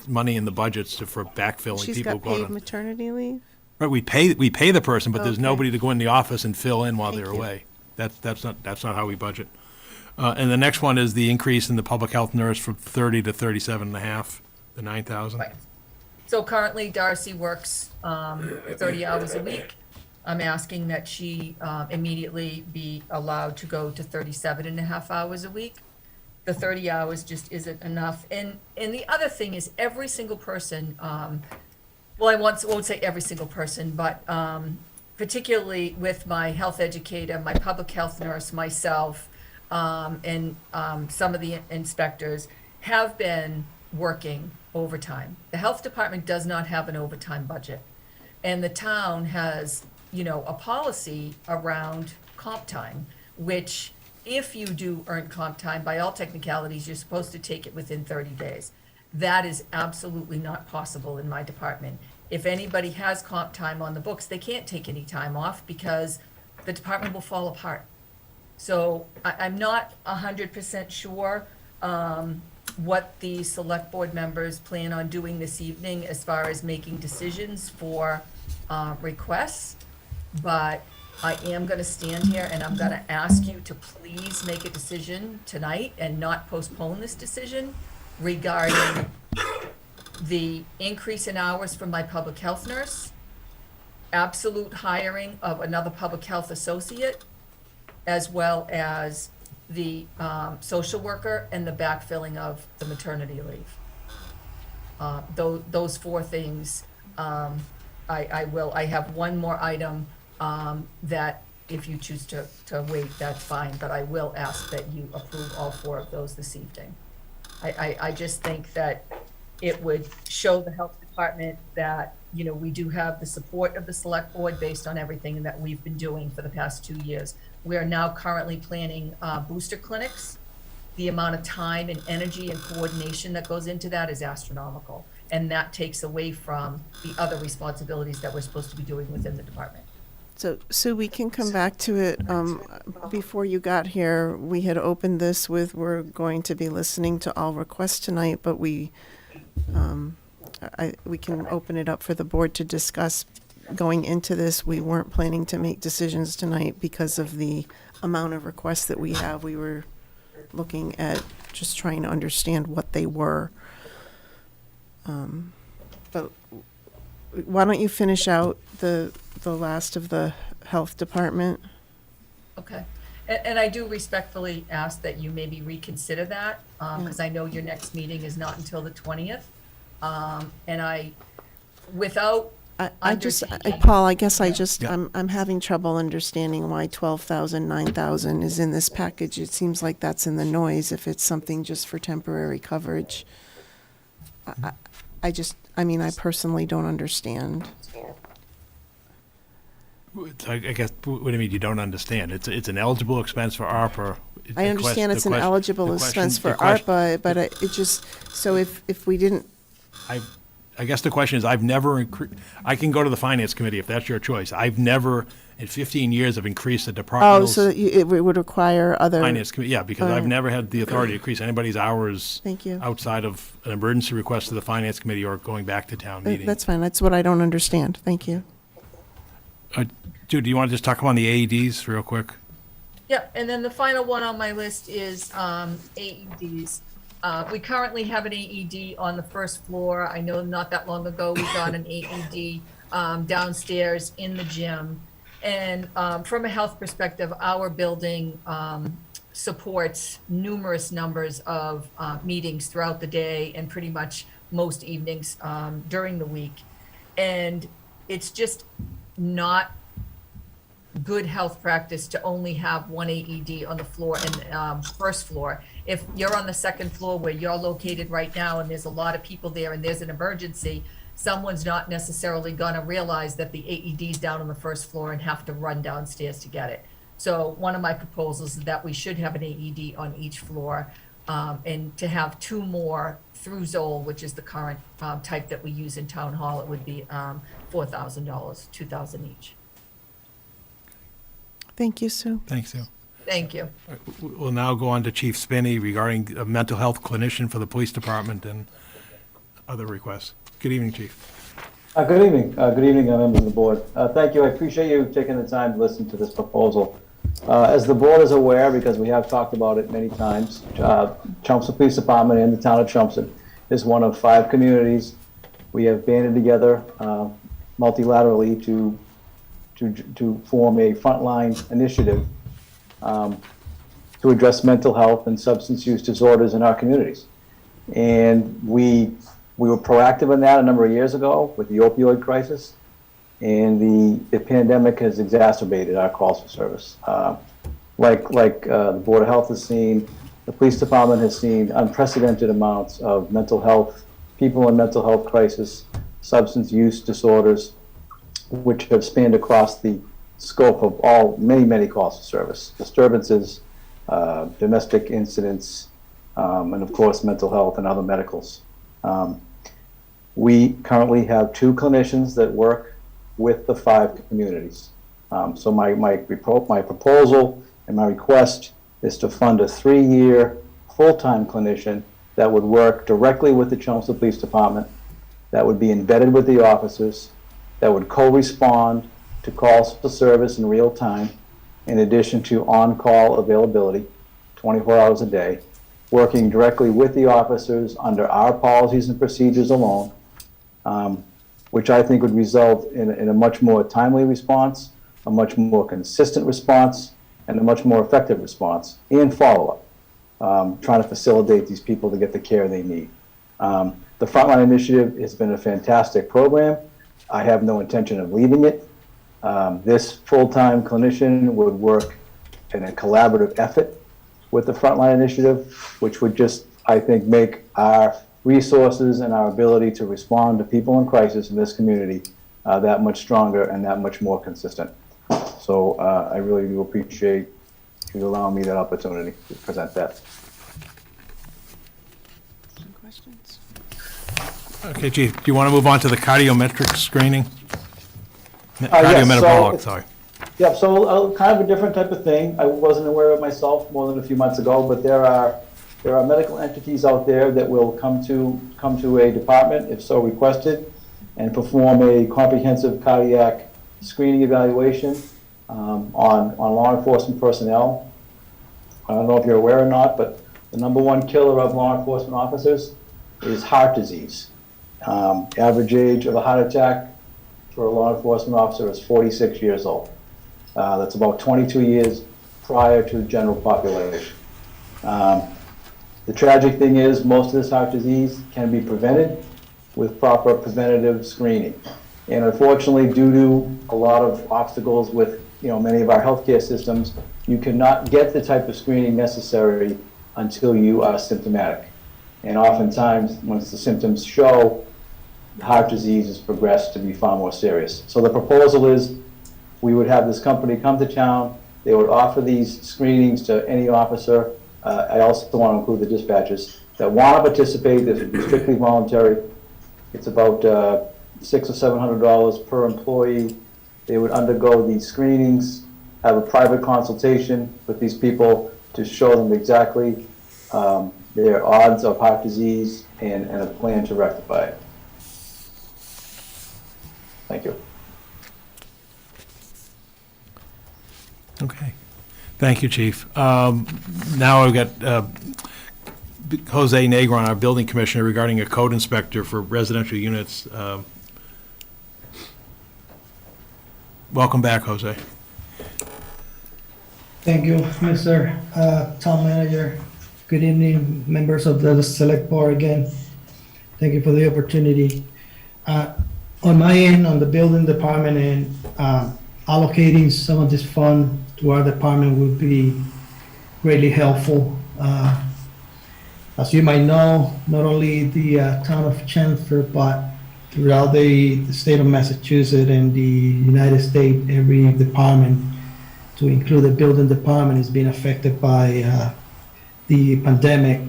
money in the budgets for backfilling She's people got who go paid to. maternity leave? Right, we pay the person, but there's Okay. nobody to go in the office and fill in while Thank they're you. away. That's not how we budget. And the next one is the increase in the public health nurse from 30 to 37.5, the 9,000. Right. So currently Darcy works 30 hours a week. I'm asking that she immediately be allowed to go to 37.5 hours a week. The 30 hours just isn't enough. And the other thing is every single person, well, I won't say every single person, but particularly with my health educator, my public health nurse, myself, and some of the inspectors have been working overtime. The health department does not have an overtime budget. And the town has, a policy around comp time, which if you do earn comp time, by all technicalities, you're supposed to take it within 30 days. That is absolutely not possible in my department. If anybody has comp time on the books, they can't take any time off because the department will fall apart. So I'm not 100% sure what the select board members plan on doing this evening as far as making decisions for requests. But I am going to stand here and I'm going to ask you to please make a decision tonight and not postpone this decision regarding the increase in hours for my public health nurse, absolute hiring of another public health associate, as well as the social worker and the backfilling of the maternity leave. Those 4 things, I have one more item that if you choose to wait, that's fine, but I will ask that you approve all 4 of those this evening. I just think that it would show the health department that, we do have the support of the select board based on everything that we've been doing for the past 2 years. We are now currently planning booster clinics. The amount of time and energy and coordination that goes into that is astronomical. And that takes away from the other responsibilities that we're supposed to be doing within the department. So we can come back to it. Before you got here, we had opened this with, we're going to be listening to all requests tonight, but we can open it up for the board to discuss. Going into this, we weren't planning to make decisions tonight because of the amount of requests that we have. We were looking at just trying to understand what they were. But why don't you finish out the last of the health department? Okay. And I do respectfully ask that you maybe reconsider that, because I know your next meeting is not until the 20th. And without Paul, I guess I'm having trouble understanding why 12,000, 9,000 is in this package. It seems like that's in the noise if it's something just for temporary coverage. I personally don't understand. I guess, what do you mean you don't understand? It's an eligible expense for ARPA. I understand it's an eligible expense for ARPA, but it just, so if we didn't. I guess the question is, I can go to the finance committee if that's your choice. I've never, in 15 years, have increased the departmental. Oh, so it would require other. Finance committee, yeah, because I've never had the authority to increase anybody's hours. Thank you. Outside of an emergency request to the finance committee or going back to town meeting. That's fine. That's what I don't understand. Thank you. Jude, do you want to just talk about the AEDs real quick? Yeah, and then the final one on my list is AEDs. We currently have an AED on the first floor. I know not that long ago, we got an AED downstairs in the gym. And from a health perspective, our building supports numerous numbers of meetings throughout the day and pretty much most evenings during the week. And it's just not good health practice to only have one AED on the floor and first floor. If you're on the second floor where you're located right now and there's a lot of people there and there's an emergency, someone's not necessarily gonna realize that the AED's down on the first floor and have to run downstairs to get it. So one of my proposals is that we should have an AED on each floor, and to have 2 more through Zoll, which is the current type that we use in Town Hall, it would be $4,000, $2,000 each. Thank you, Sue. Thanks, Sue. Thank you. We'll now go on to Chief Spinney regarding a mental health clinician for the police department and other requests. Good evening, Chief. Good evening. Good evening, members of the board. Thank you. I appreciate you taking the time to listen to this proposal. As the board is aware, because we have talked about it many times, Chelmsford Police Department and the town of Chelmsford is one of 5 communities. We have banded together multilaterally to form a frontline initiative to address mental health and substance use disorders in our communities. And we were proactive in that a number of years ago with the opioid crisis, and the pandemic has exacerbated our calls for service. Like the Board of Health has seen, the police department has seen unprecedented amounts of mental health, people in mental health crisis, substance use disorders, which have spanned across the scope of many calls for service, disturbances, domestic incidents, and of course, mental health and other medicals. We currently have 2 clinicians that work with the 5 communities. So my proposal and my request is to fund a 3-year full-time clinician that would work directly with the Chelmsford Police Department, that would be embedded with the officers, that would co-respond to calls for service in real time, in addition to on-call availability, 24 hours a day, working directly with the officers under our policies and procedures alone, which I think would result in a much more timely response, a much more consistent response, and a much more effective response and follow-up, trying to facilitate these people to get the care they need. The Frontline Initiative has been a fantastic program. I have no intention of leaving it. This full-time clinician would work in a collaborative effort with the Frontline Initiative, which would just, I think, make our resources and our ability to respond to people in crisis in this community that much stronger and that much more consistent. So I really do appreciate you allowing me that opportunity to present that. Questions? Okay, Chief, do you want to move on to the cardiometric screening? Yes, Cardiometabolic, sorry. Yeah, so kind of a different type of thing. I wasn't aware of myself more than a few months ago, but there are medical entities out there that will come to a department, if so requested, and perform a comprehensive cardiac screening evaluation on law enforcement personnel. I don't know if you're aware or not, but the #1 killer of law enforcement officers is heart disease. Average age of a heart attack for a law enforcement officer is 46 years old. That's about 22 years prior to the general population. The tragic thing is most of this heart disease can be prevented with proper preventative screening. And unfortunately, due to a lot of obstacles with many of our healthcare systems, you cannot get the type of screening necessary until you are symptomatic. And oftentimes, once the symptoms show, heart disease has progressed to be far more serious. So the proposal is we would have this company come to town, they would offer these screenings to any officer. I also want to include the dispatchers that want to participate. This would be strictly voluntary. It's about $600 or $700 per employee. They would undergo these screenings, have a private consultation with these people to show them exactly their odds of heart disease and a plan to rectify it. Thank you. Okay. Thank you, Chief. Now I've got Jose Negron, our building commissioner, regarding a code inspector for residential units. Welcome back, Jose. Thank you, Mr. Town Manager. Good evening, members of the Select Board again. Thank you for the opportunity. On my end, on the building department and allocating some of this fund to our department would be greatly helpful. As you might know, not only the town of Chelmsford, but throughout the state of Massachusetts and the United States, every department, to include the building department, is being affected by the pandemic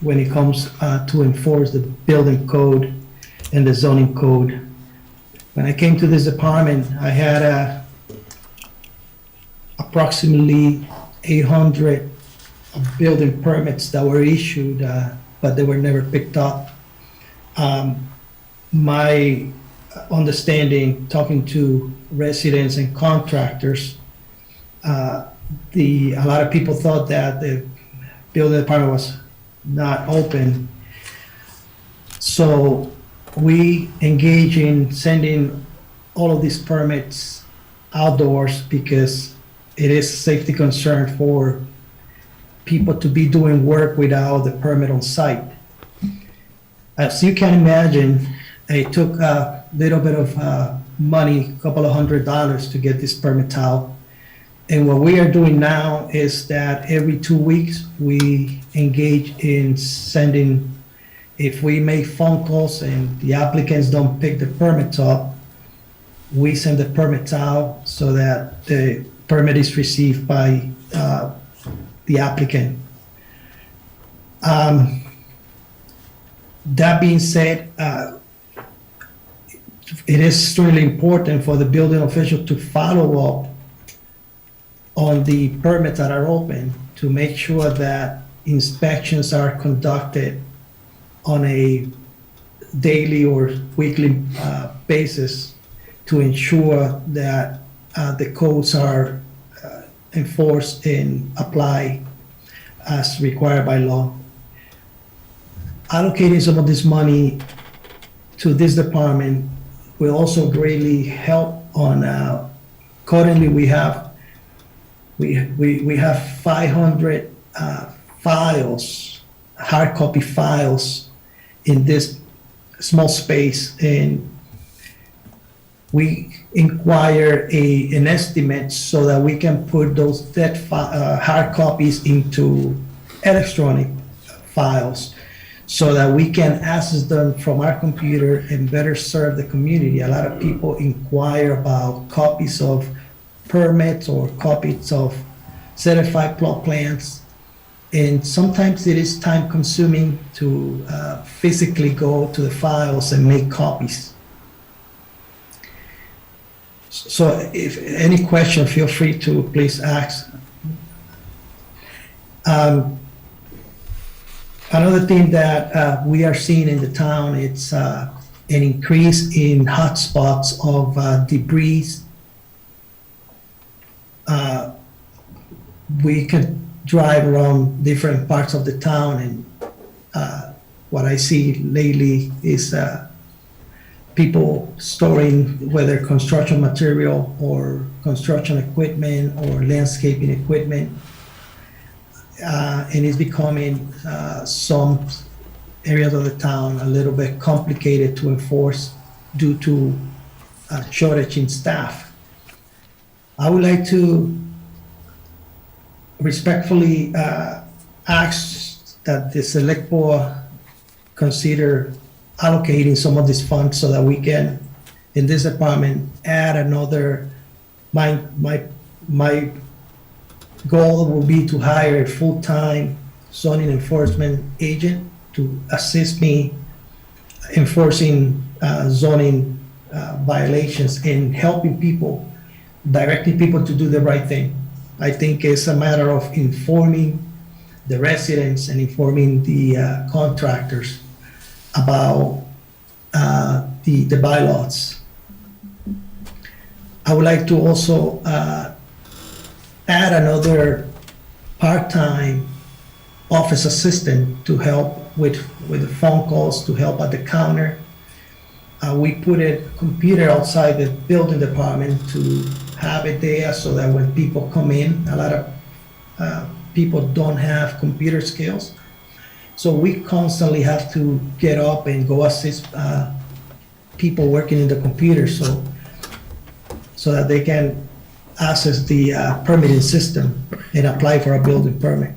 when it comes to enforce the building code and the zoning code. When I came to this department, I had approximately 800 building permits that were issued, but they were never picked up. My understanding, talking to residents and contractors, a lot of people thought that the building department was not open. So we engage in sending all of these permits outdoors because it is a safety concern for people to be doing work without the permit on site. As you can imagine, it took a little bit of money, a couple of $100 to get this permit out. And what we are doing now is that every 2 weeks, we engage in sending, if we make phone calls and the applicants don't pick the permits up, we send the permits out so that the permit is received by the applicant. That being said, it is extremely important for the building official to follow up on the permits that are open to make sure that inspections are conducted on a daily or weekly basis to ensure that the codes are enforced and applied as required by law. Allocating some of this money to this department will also greatly help on, currently we have 500 files, hard copy files in this small space, and we inquire an estimate so that we can put those hard copies into electronic files so that we can access them from our computer and better serve the community. A lot of people inquire about copies of permits or copies of certified plot plans, and sometimes it is time consuming to physically go to the files and make copies. So if any question, feel free to please ask. Another thing that we are seeing in the town, it's an increase in hotspots of debris. We could drive around different parts of the town, and what I see lately is people storing whether construction material or construction equipment or landscaping equipment. And it's becoming some areas of the town a little bit complicated to enforce due to a shortage in staff. I would like to respectfully ask that the select board consider allocating some of these funds so that we can, in this department, add another, my goal will be to hire a full-time zoning enforcement agent to assist me enforcing zoning violations and helping people, directing people to do the right thing. I think it's a matter of informing the residents and informing the contractors about the bylaws. I would like to also add another part-time office assistant to help with the phone calls, to help at the counter. We put a computer outside the building department to have it there so that when people come in, a lot of people don't have computer skills. So we constantly have to get up and go assist people working in the computer so that they can access the permitting system and apply for a building permit.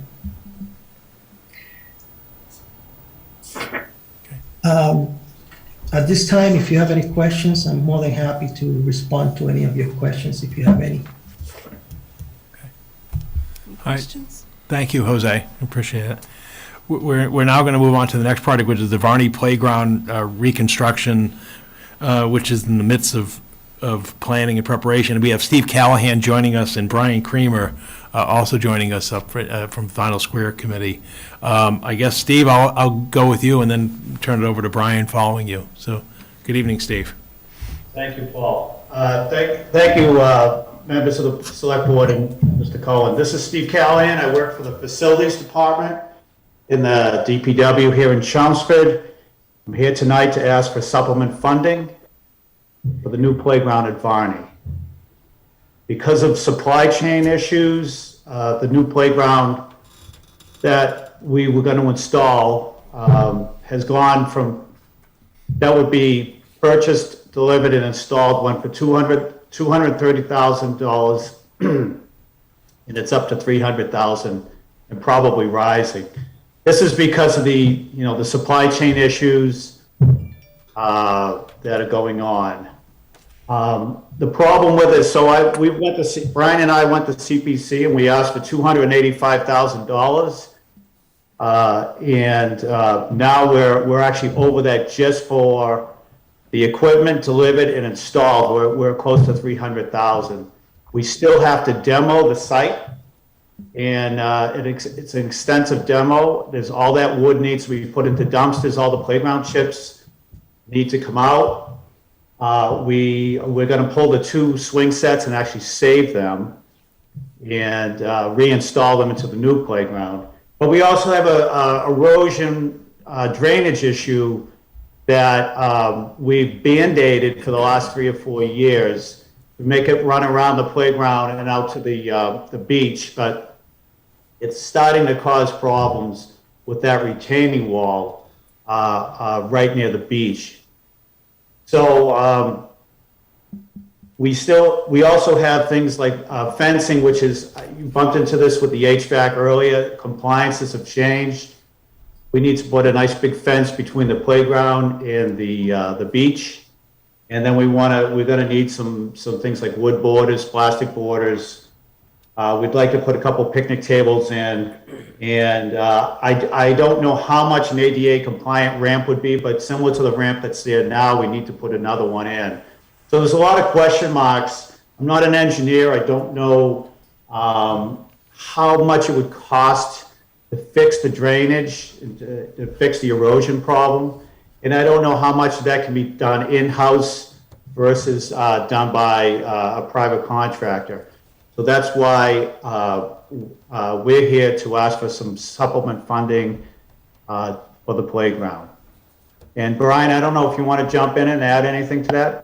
At this time, if you have any questions, I'm more than happy to respond to any of your questions if you have any. Questions? Thank you, Jose. Appreciate it. We're now going to move on to the next project, which is the Varney Playground reconstruction, which is in the midst of planning and preparation. And we have Steve Callahan joining us and Brian Creamer also joining us up from Final Square Committee. I guess, Steve, I'll go with you and then turn it over to Brian following you. So, good evening, Steve. Thank you, Paul. Thank you, members of the Select Board and Mr. Cohen. This is Steve Callahan. I work for the Facilities Department in the DPW here in Chelmsford. I'm here tonight to ask for supplement funding for the new playground at Varney. Because of supply chain issues, the new playground that we were going to install has gone from, that would be purchased, delivered, and installed, went for $230,000, and it's up to $300,000 and probably rising. This is because of the supply chain issues that are going on. The problem with it, so Brian and I went to CPC and we asked for $285,000. And now we're actually over that just for the equipment delivered and installed. We're close to $300,000. We still have to demo the site, and it's an extensive demo. There's all that wood needs to be put into dumpsters. All the playground chips need to come out. We're going to pull the 2 swing sets and actually save them and reinstall them into the new playground. But we also have a erosion drainage issue that we've band-aided for the last 3 or 4 years to make it run around the playground and out to the beach. But it's starting to cause problems with that retaining wall right near the beach. So we also have things like fencing, which is, you bumped into this with the HVAC earlier, compliances have changed. We need to put a nice big fence between the playground and the beach. And then we're gonna need some things like wood borders, plastic borders. We'd like to put a couple picnic tables in. And I don't know how much an ADA compliant ramp would be, but similar to the ramp that's there now, we need to put another one in. So there's a lot of question marks. I'm not an engineer. I don't know how much it would cost to fix the drainage, to fix the erosion problem. And I don't know how much that can be done in-house versus done by a private contractor. So that's why we're here to ask for some supplement funding for the playground. And Brian, I don't know if you want to jump in and add anything to that?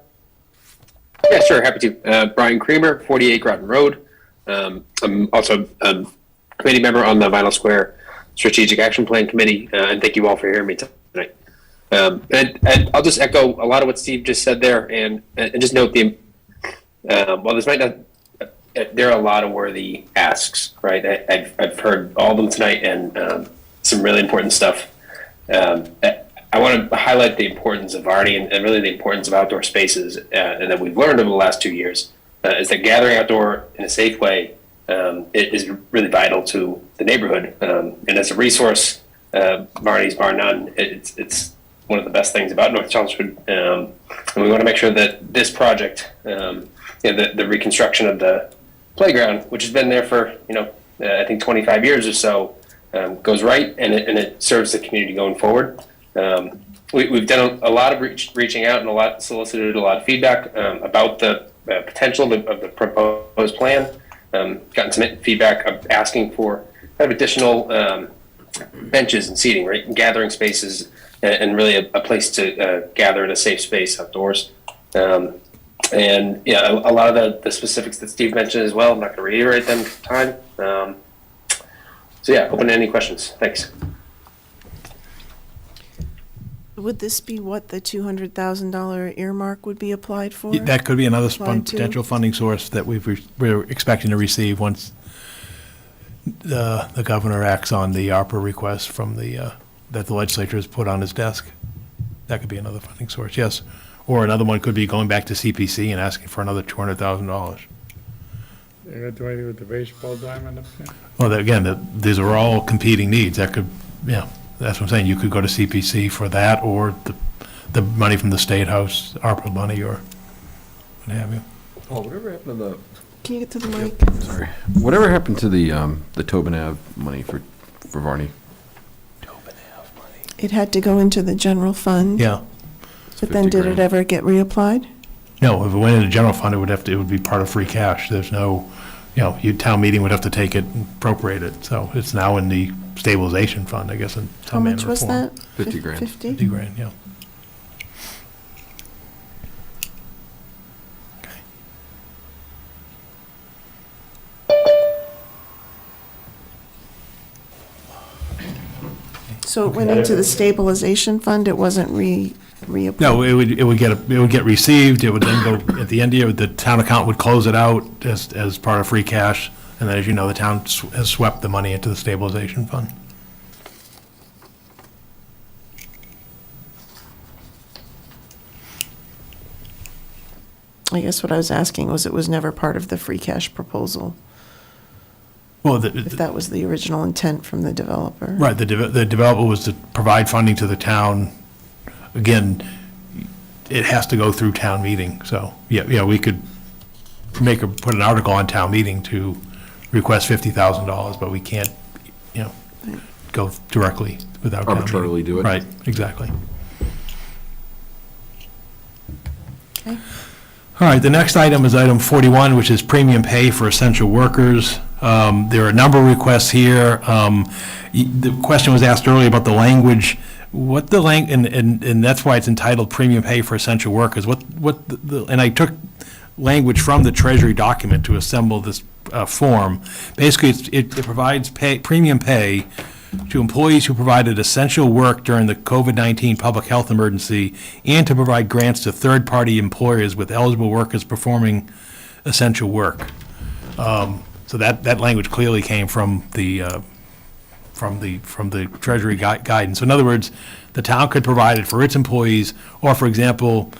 Yeah, sure, happy to. Brian Creamer, 48 Groton Road. I'm also a committee member on the Vinyl Square Strategic Action Plan Committee, and thank you all for hearing me tonight. And I'll just echo a lot of what Steve just said there, and just note while this might not, there are a lot of worthy asks, right? I've heard all of them tonight, and some really important stuff. I want to highlight the importance of Varney and really the importance of outdoor spaces, and that we've learned over the last 2 years, is that gathering outdoor in a safe way it is really vital to the neighborhood. And as a resource, Varney's bar none. It's one of the best things about North Chelmsford, and we want to make sure that this project, the reconstruction of the playground, which has been there for I think 25 years or so, goes right, and it serves the community going forward. We've done a lot of reaching out and solicited a lot of feedback about the potential of the proposed plan. Gotten some feedback of asking for kind of additional benches and seating, right? And gathering spaces and really a place to gather in a safe space outdoors. And yeah, a lot of the specifics that Steve mentioned as well. I'm not going to reiterate them for time. So yeah, open to any questions. Thanks. Would this be what the $200,000 earmark would be applied for? That could be another Applied to? potential funding source that we're expecting to receive once the governor acts on the ARPA request from that the legislature has put on his desk. That could be another funding source, yes. Or another one could be going back to CPC and asking for another $200,000. They're gonna do anything with the baseball diamond up there? Well, again, these are all competing needs. That could, yeah, that's what I'm saying. You could go to CPC for that, or the money from the State House, ARPA money, or what have you. Oh, whatever happened to the, Can you get to the mic? sorry, whatever happened to the Tobin Ave money for Varney? It had to go into the general fund. Yeah. But then did it ever get reapplied? No, if it went into general fund, it would be part of free cash. There's no, town meeting would have to take it and appropriate it. So it's now in the stabilization fund, I guess, in How some manner much or was form. that? 50 grand. 50? 50 grand, yeah. So it went into the stabilization fund, it wasn't reapplied? No, it would get received, it would then go, at the end of the year, the town account would close it out as part of free cash, and then, as you know, the town has swept the money into the stabilization fund. I guess what I was asking was it was never part of the free cash proposal, Well, if that was the original intent from the developer. right, the developer was to provide funding to the town. Again, it has to go through town meeting, so, yeah, we could put an article on town meeting to request $50,000, but we can't, go directly without town meeting. Arbitrarily do it. Right, exactly. Okay. All right, the next item is item 41, which is premium pay for essential workers. There are a number of requests here. The question was asked earlier about the language. What the and that's why it's entitled premium pay for essential workers. And I took language from the Treasury document to assemble this form. Basically, it provides premium pay to employees who provided essential work during the COVID-19 public health emergency, and to provide grants to third-party employers with eligible workers performing essential work. So that language clearly came from the Treasury guidance. In other words, the town could provide it for its employees, or, for example,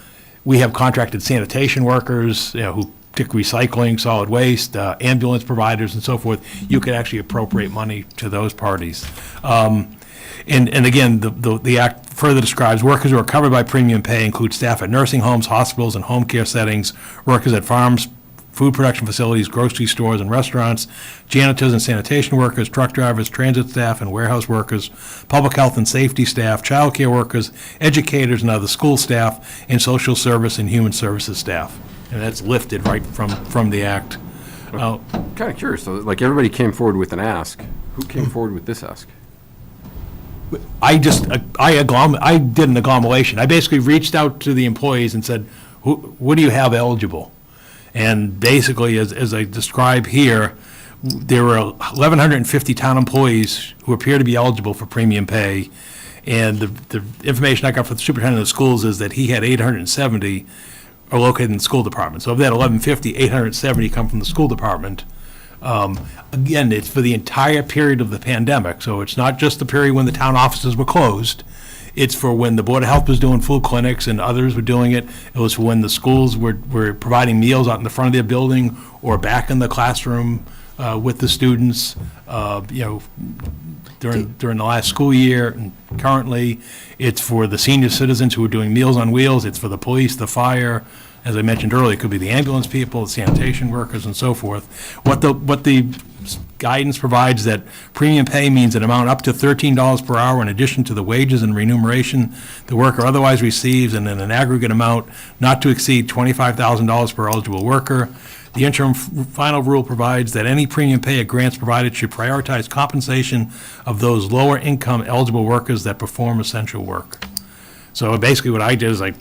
we have contracted sanitation workers, who pick recycling, solid waste, ambulance providers, and so forth. You could actually appropriate money to those parties. And again, the act further describes workers who are covered by premium pay include staff at nursing homes, hospitals, and home care settings, workers at farms, food production facilities, grocery stores, and restaurants, janitors and sanitation workers, truck drivers, transit staff, and warehouse workers, public health and safety staff, child care workers, educators and other school staff, and social service and human services staff. And that's lifted right from the act. Kind of curious, though, like everybody came forward with an ask. Who came forward with this ask? I did an agglomeration. I basically reached out to the employees and said, what do you have eligible? And basically, as I describe here, there were 1,150 town employees who appear to be eligible for premium pay. And the information I got from the superintendent of schools is that he had 870 are located in the school department. So of that 1,150, 870 come from the school department. Again, it's for the entire period of the pandemic, so it's not just the period when the town offices were closed. It's for when the Board of Health was doing food clinics and others were doing it. It was for when the schools were providing meals out in the front of their building or back in the classroom with the students, during the last school year. And currently, it's for the senior citizens who are doing Meals on Wheels. It's for the police, the fire. As I mentioned earlier, it could be the ambulance people, the sanitation workers, and so forth. What the guidance provides that premium pay means an amount up to $13 per hour in addition to the wages and remuneration the worker otherwise receives, and then an aggregate amount not to exceed $25,000 per eligible worker. The interim final rule provides that any premium pay or grants provided should prioritize compensation of those lower income eligible workers that perform essential work. So basically what I did is I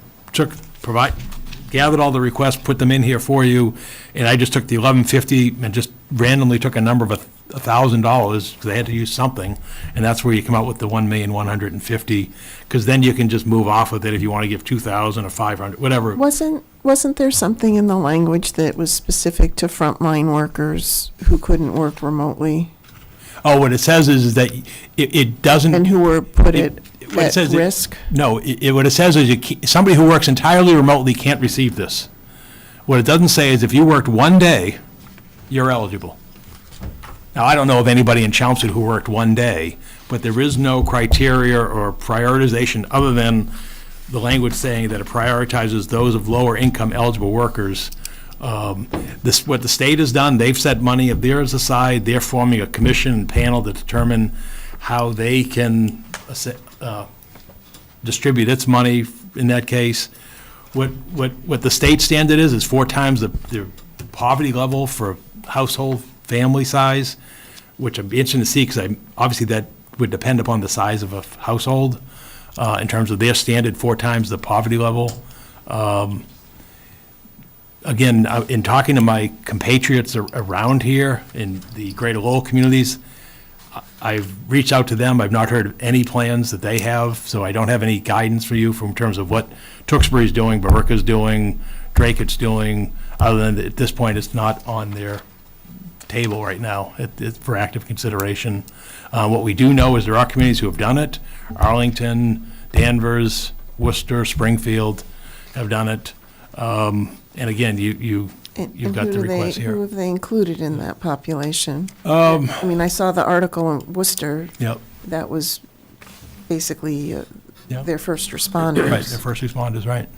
gathered all the requests, put them in here for you, and I just took the 1150 and just randomly took a number of $1,000, because they had to use something, and that's where you come out with the 1,150,000, because then you can just move off with it if you want to give 2,000 or 500, whatever. Wasn't there something in the language that was specific to frontline workers who couldn't work remotely? Oh, what it says is that it doesn't. And who were put at says risk? No, what it says is somebody who works entirely remotely can't receive this. What it doesn't say is if you worked one day, you're eligible. Now, I don't know of anybody in Chelmsford who worked one day, but there is no criteria or prioritization other than the language saying that it prioritizes those of lower income eligible workers. What the state has done, they've set money of theirs aside. They're forming a commission and panel to determine how they can distribute its money in that case. What the state standard is 4 times the poverty level for household family size, which I'm interested to see, because obviously that would depend upon the size of a household in terms of their standard, 4 times the poverty level. Again, in talking to my compatriots around here in the greater Lowell communities, I've reached out to them. I've not heard of any plans that they have, so I don't have any guidance for you in terms of what Tewksbury's doing, Baraca's doing, Drake's doing, other than at this point, it's not on their table right now it's for active consideration. What we do know is there are communities who have done it. Arlington, Danvers, Worcester, Springfield have done it. And again, you've got the request here. Who have they included in that population? I mean, I saw the article in Worcester. Yep. That was basically Yep. their first responders. Right, their first responders, right.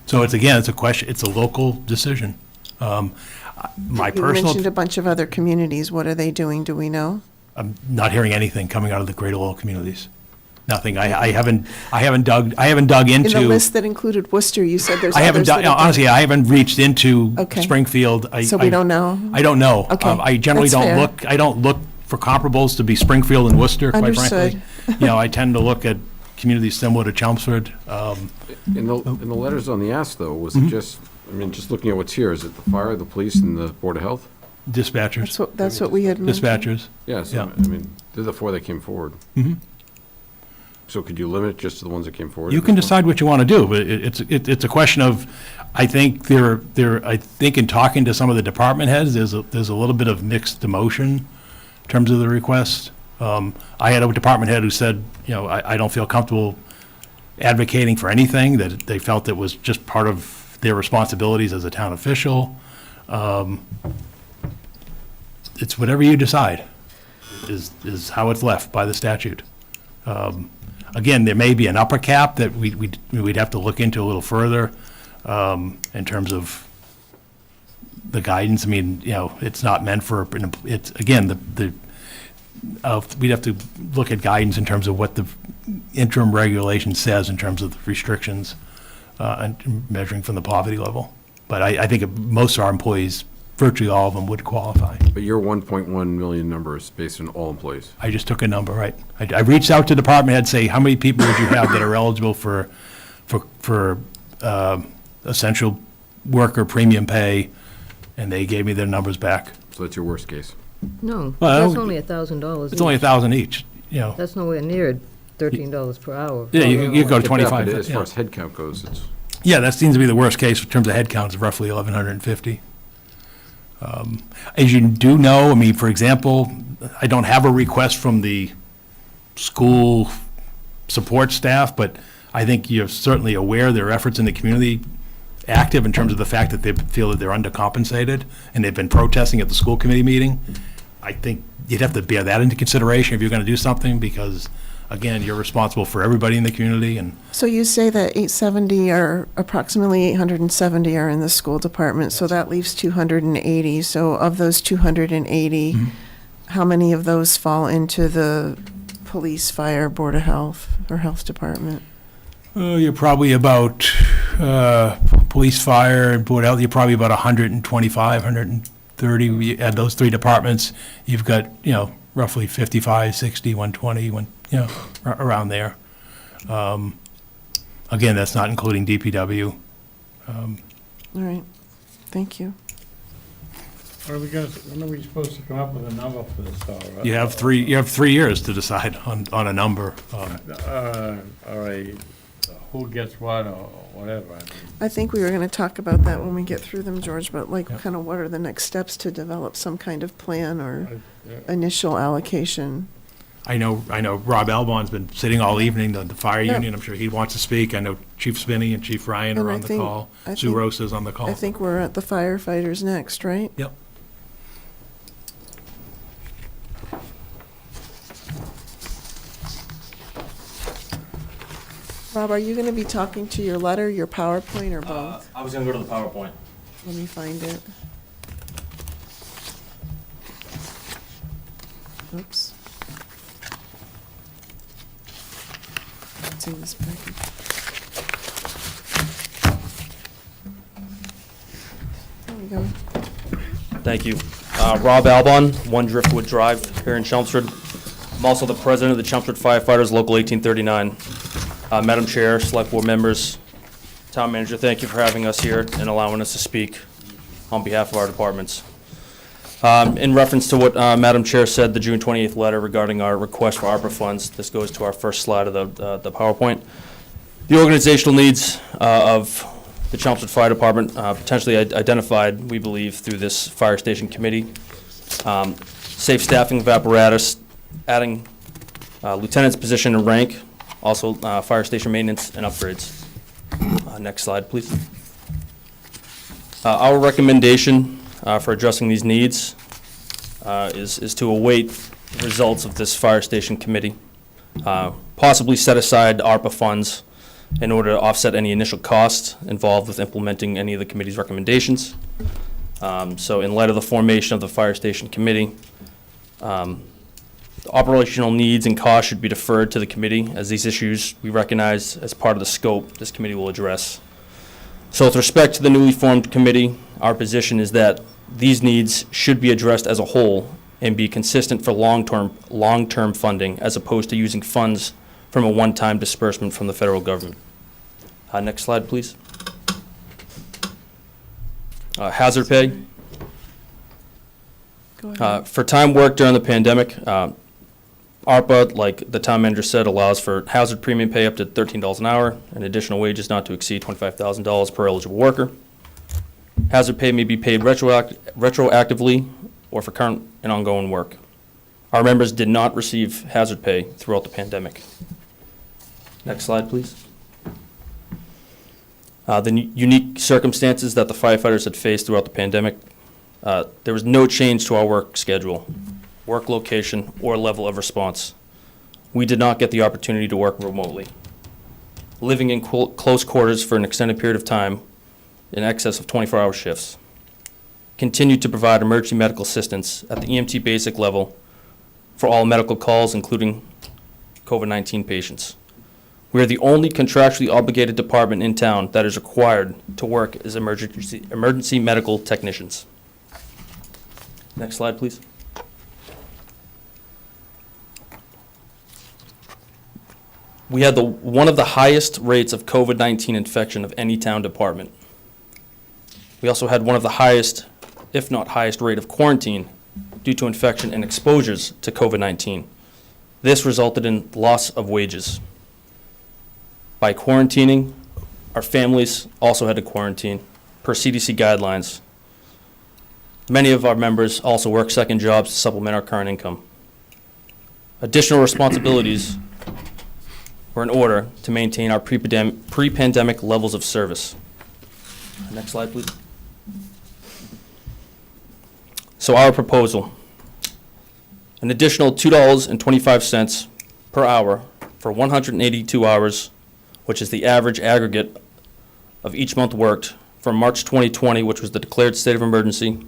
So it's a question, it's a local decision. My You personal, mentioned a bunch of other communities. What are they doing? Do we know? I'm not hearing anything coming out of the greater Lowell communities. Nothing. I haven't dug into. In the list that included Worcester, you said there's I haven't others done, that have done honestly, it. I haven't reached into Okay. Springfield. So we don't know? I don't know. Okay, I generally that's fair. I don't look for comparables to be Springfield and Worcester, quite Understood. frankly. I tend to look at communities similar to Chelmsford. In the letters on the ask, though, was it just, just looking at what's here, is it the fire, the police, and the Board of Health? Dispatchers. That's what we had mentioned. Dispatchers. Yes, Yeah. they're the 4 that came forward. Mhm. So could you limit it just to the ones that came forward? You can decide what you want to do, but it's a question of, I think I think in talking to some of the department heads, there's a little bit of mixed emotion in terms of the request. I had a department head who said, I don't feel comfortable advocating for anything, that they felt it was just part of their responsibilities as a town official. It's whatever you decide is how it's left by the statute. Again, there may be an upper cap that we'd have to look into a little further in terms of the guidance. It's not meant for, it's, again, we'd have to look at guidance in terms of what the interim regulation says in terms of the restrictions and measuring from the poverty level. But I think most of our employees, virtually all of them, would qualify. But your 1.1 million number is based on all employees? I just took a number, right. I reached out to department heads, say, how many people would you have that are eligible for essential worker premium pay, and they gave me their numbers back. So that's your worst case? No, Well, that's only $1,000. It's only $1,000 each, That's nowhere near $13 per hour. Yeah, you go to But 25. as yeah. far as head count goes, it's... Yeah, that seems to be the worst case in terms of head counts, roughly 1,150. As you do know, for example, I don't have a request from the school support staff, but I think you're certainly aware their efforts in the community active in terms of the fact that they feel that they're undercompensated, and they've been protesting at the school committee meeting. I think you'd have to bear that into consideration if you're going to do something, because, again, you're responsible for everybody in the community. And So you say that approximately 870 are in the school department, so that leaves 280. So of those 280, how many of those fall into the police, fire, Board of Health, or health department? you're probably about police, fire, and board health, you're probably about 125, 130. We add those three departments, you've got, roughly 55, 60, 120, around there. Again, that's not including DPW. All right, thank you. When are we supposed to come up with a number for this, though? You have 3 years to decide on a number. All right, who gets what or whatever. I think we were gonna talk about that when we get through them, George, but kind of what are the next steps to develop some kind of plan or initial allocation? I know Rob Albon's been sitting all evening, the fire Yeah. union, I'm sure he wants to speak. I know Chief Spinney and Chief Ryan And are I on the think- call. I Sue think- Rosa's on the call. I think we're at the firefighters next, right? Yep. Rob, are you gonna be talking to your letter, your PowerPoint, or both? I was gonna go to the PowerPoint. Let me find it. Oops. It's in this package. There we go. Thank you. Rob Albon, 1 Driftwood Drive here in Chelmsford. I'm also the president of the Chelmsford Firefighters Local 1839. Madam Chair, Select Board members, Town Manager, thank you for having us here and allowing us to speak on behalf of our departments. In reference to what Madam Chair said, the June 28th letter regarding our request for ARPA funds, this goes to our first slide of the PowerPoint. The organizational needs of the Chelmsford Fire Department potentially identified, we believe, through this fire station committee. Safe staffing of apparatus, adding lieutenant's position and rank, also fire station maintenance and upgrades. Next slide, please. Our recommendation for addressing these needs is to await results of this fire station committee, possibly set aside ARPA funds in order to offset any initial costs involved with implementing any of the committee's recommendations. So in light of the formation of the fire station committee, the operational needs and costs should be deferred to the committee, as these issues we recognize as part of the scope this committee will address. So with respect to the newly formed committee, our position is that these needs should be addressed as a whole and be consistent for long-term funding, as opposed to using funds from a one-time disbursement from the federal government. Next slide, please. Hazard pay. Go ahead. For time worked during the pandemic, ARPA, like the town manager said, allows for hazard premium pay up to $13 an hour and additional wages not to exceed $25,000 per eligible worker. Hazard pay may be paid retroactively or for current and ongoing work. Our members did not receive hazard pay throughout the pandemic. Next slide, please. The unique circumstances that the firefighters had faced throughout the pandemic, there was no change to our work schedule, work location, or level of response. We did not get the opportunity to work remotely. Living in close quarters for an extended period of time, in excess of 24-hour shifts. Continued to provide emergency medical assistance at the EMT basic level for all medical calls, including COVID-19 patients. We are the only contractually obligated department in town that is required to work as emergency medical technicians. Next slide, please. We had one of the highest rates of COVID-19 infection of any town department. We also had one of the highest, if not highest, rate of quarantine due to infection and exposures to COVID-19. This resulted in loss of wages. By quarantining, our families also had to quarantine per CDC guidelines. Many of our members also work second jobs to supplement our current income. Additional responsibilities were in order to maintain our pre-pandemic levels of service. Next slide, please. So our proposal, an additional $2.25 per hour for 182 hours, which is the average aggregate of each month worked from March 2020, which was the declared state of emergency,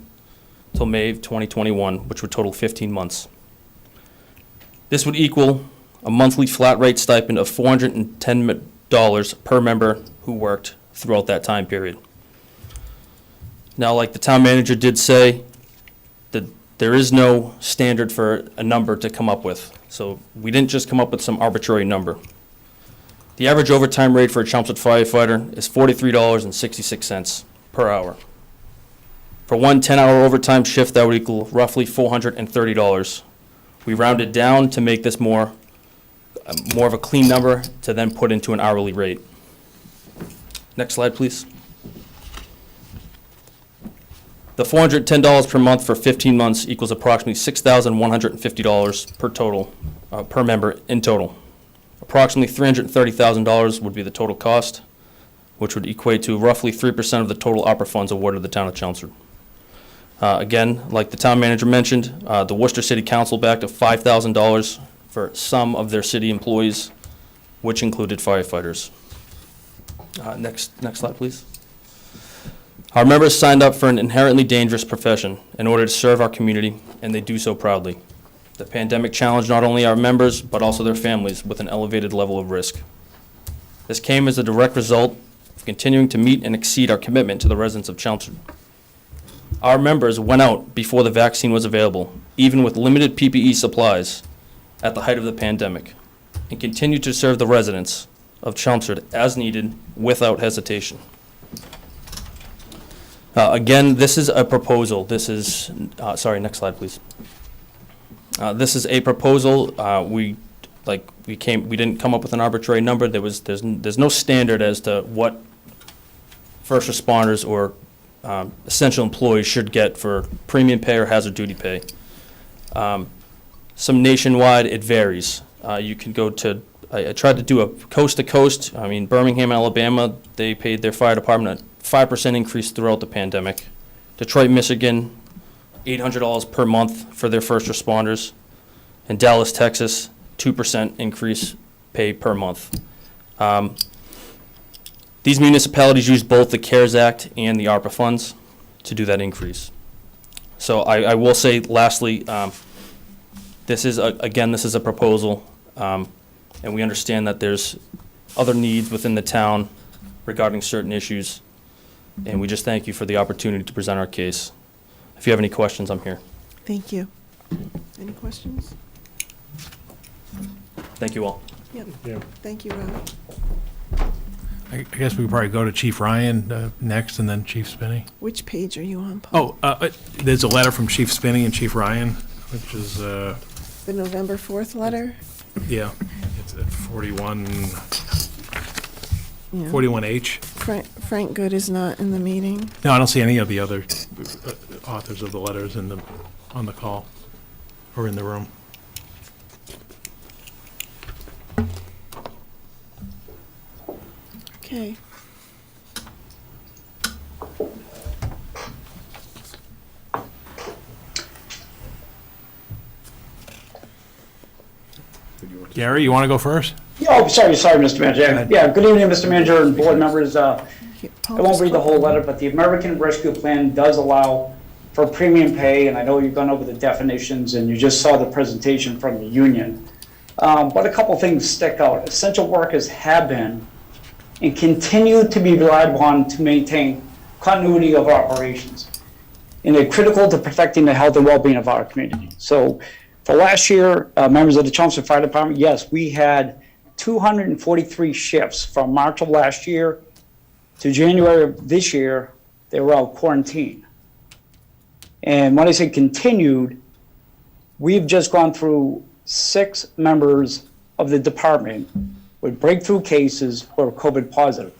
till May of 2021, which would total 15 months. This would equal a monthly flat rate stipend of $410 per member who worked throughout that time period. Now, like the town manager did say, that there is no standard for a number to come up with. So we didn't just come up with some arbitrary number. The average overtime rate for a Chelmsford firefighter is $43.66 per hour. For one 10-hour overtime shift, that would equal roughly $430. We rounded down to make this more of a clean number to then put into an hourly rate. Next slide, please. The $410 per month for 15 months equals approximately $6,150 per total, per member in total. Approximately $330,000 would be the total cost, which would equate to roughly 3% of the total opera funds awarded to the town of Chelmsford. Again, like the town manager mentioned, the Worcester City Council backed up $5,000 for some of their city employees, which included firefighters. Next slide, please. Our members signed up for an inherently dangerous profession in order to serve our community, and they do so proudly. The pandemic challenged not only our members, but also their families with an elevated level of risk. This came as a direct result of continuing to meet and exceed our commitment to the residents of Chelmsford. Our members went out before the vaccine was available, even with limited PPE supplies at the height of the pandemic, and continued to serve the residents of Chelmsford as needed without hesitation. Again, this is a proposal. This is, sorry, next slide, please. This is a proposal. We didn't come up with an arbitrary number. There's no standard as to what first responders or essential employees should get for premium pay or hazard duty pay. Some nationwide, it varies. You can go to, I tried to do a coast to coast. I mean, Birmingham, Alabama, they paid their fire department a 5% increase throughout the pandemic. Detroit, Michigan, $800 per month for their first responders. In Dallas, Texas, 2% increase pay per month. These municipalities use both the CARES Act and the ARPA funds to do that increase. So I will say, lastly, this is a proposal, and we understand that there's other needs within the town regarding certain issues, and we just thank you for the opportunity to present our case. If you have any questions, I'm here. Thank you. Any questions? Thank you all. Yep. Thank you, Rob. I guess we could probably go to Chief Ryan next, and then Chief Spinney. Which page are you on, Paul? There's a letter from Chief Spinney and Chief Ryan, which is, The November 4th letter? yeah, it's at 41, Yeah. 41H. Frank Good is not in the meeting. No, I don't see any of the other authors of the letters on the call or in the room. Okay. Gary, you want to go first? Oh, sorry, Mr. Manager. Yeah, good evening, Mr. Manager and board members. I won't read the whole letter, but the American Rescue Plan does allow for premium pay, and I know you've gone over the definitions, and you just saw the presentation from the union. But a couple things stick out. Essential workers have been and continue to be relied upon to maintain continuity of operations, and they're critical to protecting the health and well-being of our community. So for last year, members of the Chelmsford Fire Department, yes, we had 243 shifts from March of last year to January of this year. They were out quarantined. And when I say continued, we've just gone through 6 members of the department with breakthrough cases who are COVID positive.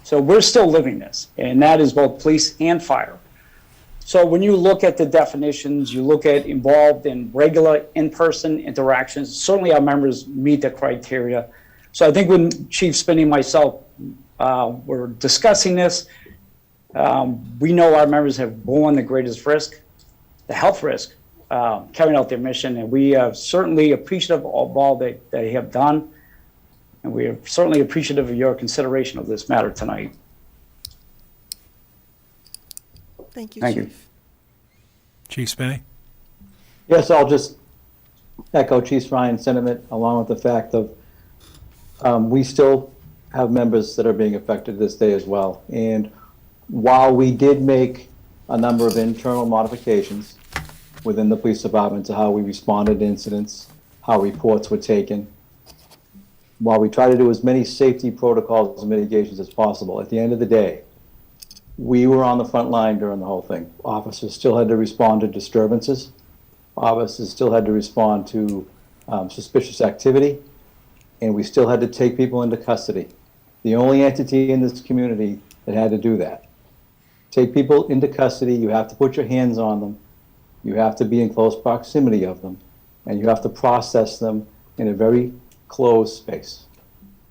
So we're still living this, and that is both police and fire. So when you look at the definitions, you look at involved in regular in-person interactions, certainly our members meet the criteria. So I think when Chief Spinney and myself were discussing this, we know our members have borne the greatest risk, the health risk, carrying out their mission, and we are certainly appreciative of all that they have done, and we are certainly appreciative of your consideration of this matter tonight. Thank you, Thank Chief. you. Chief Spinney? Yes, I'll just echo Chief Ryan's sentiment, along with the fact of we still have members that are being affected this day as well. And while we did make a number of internal modifications within the police department to how we responded to incidents, how reports were taken, while we try to do as many safety protocols and mitigations as possible. At the end of the day, we were on the front line during the whole thing. Officers still had to respond to disturbances. Officers still had to respond to suspicious activity, and we still had to take people into custody. The only entity in this community that had to do that. Take people into custody, you have to put your hands on them, you have to be in close proximity of them, and you have to process them in a very closed space.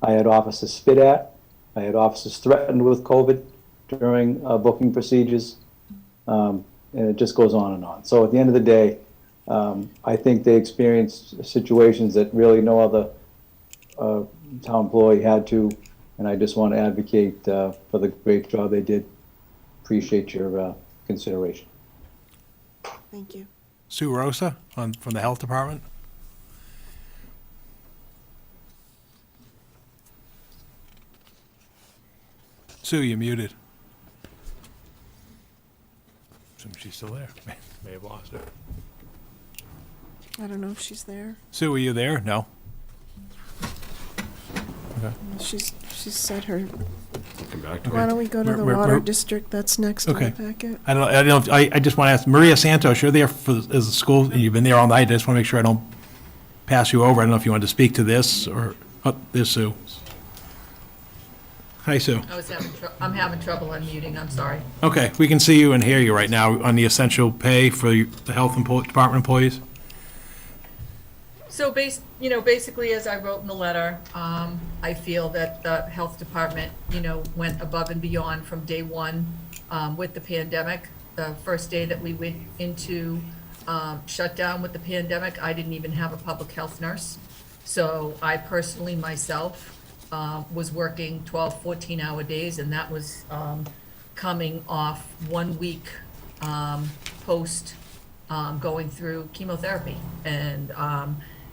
I had officers spit at, I had officers threatened with COVID during booking procedures, and it just goes on and on. So at the end of the day, I think they experienced situations that really no other town employee had to, and I just want to advocate for the great job they did. Appreciate your consideration. Thank you. Sue Rosa from the Health Department. Sue, you're muted. Assume she's still there. May have lost her. I don't know if she's there. Sue, are you there? No. Okay. She's said her. Come back to Why don't we go to the water district that's next on the Okay. packet? I don't know. I just want to ask Maria Santos. You're there as a school, and you've been there all night. I just want to make sure I don't pass you over. I don't know if you wanted to speak to this or there's Sue. Hi, Sue. I'm having trouble unmuting, I'm sorry. Okay, we can see you and hear you right now on the essential pay for the health department employees. So basically, as I wrote in the letter, I feel that the health department, went above and beyond from day one with the pandemic. The first day that we went into shutdown with the pandemic, I didn't even have a public health nurse. So I personally, myself, was working 12, 14-hour days, and that was coming off 1 week post going through chemotherapy. And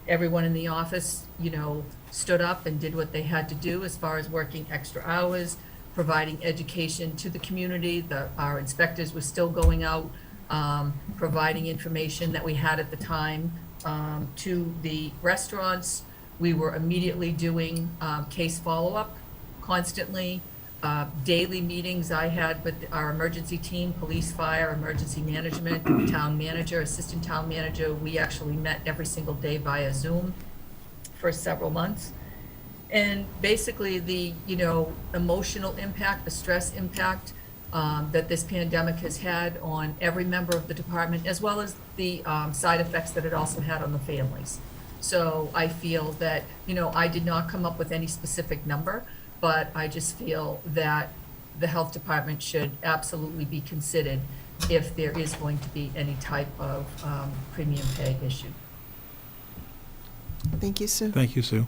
everyone in the office, stood up and did what they had to do as far as working extra hours, providing education to the community. Our inspectors were still going out, providing information that we had at the time to the restaurants. We were immediately doing case follow-up constantly, daily meetings I had with our emergency team, police, fire, emergency management, town manager, assistant town manager. We actually met every single day via Zoom for several months. And basically the, emotional impact, the stress impact that this pandemic has had on every member of the department, as well as the side effects that it also had on the families. So I feel that, I did not come up with any specific number, but I just feel that the health department should absolutely be considered if there is going to be any type of premium pay issue. Thank you, Sue. Thank you, Sue.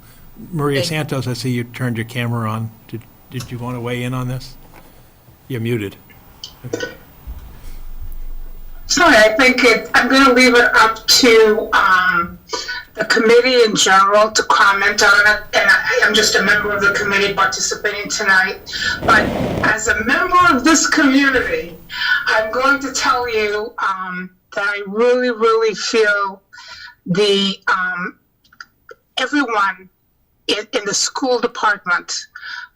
Maria Thank you. Santos, I see you turned your camera on. Did you want to weigh in on this? You're muted. Sorry, I think I'm going to leave it up to the committee in general to comment on it, and I'm just a member of the committee participating tonight. But as a member of this community, I'm going to tell you that I really, really feel the everyone in the school department,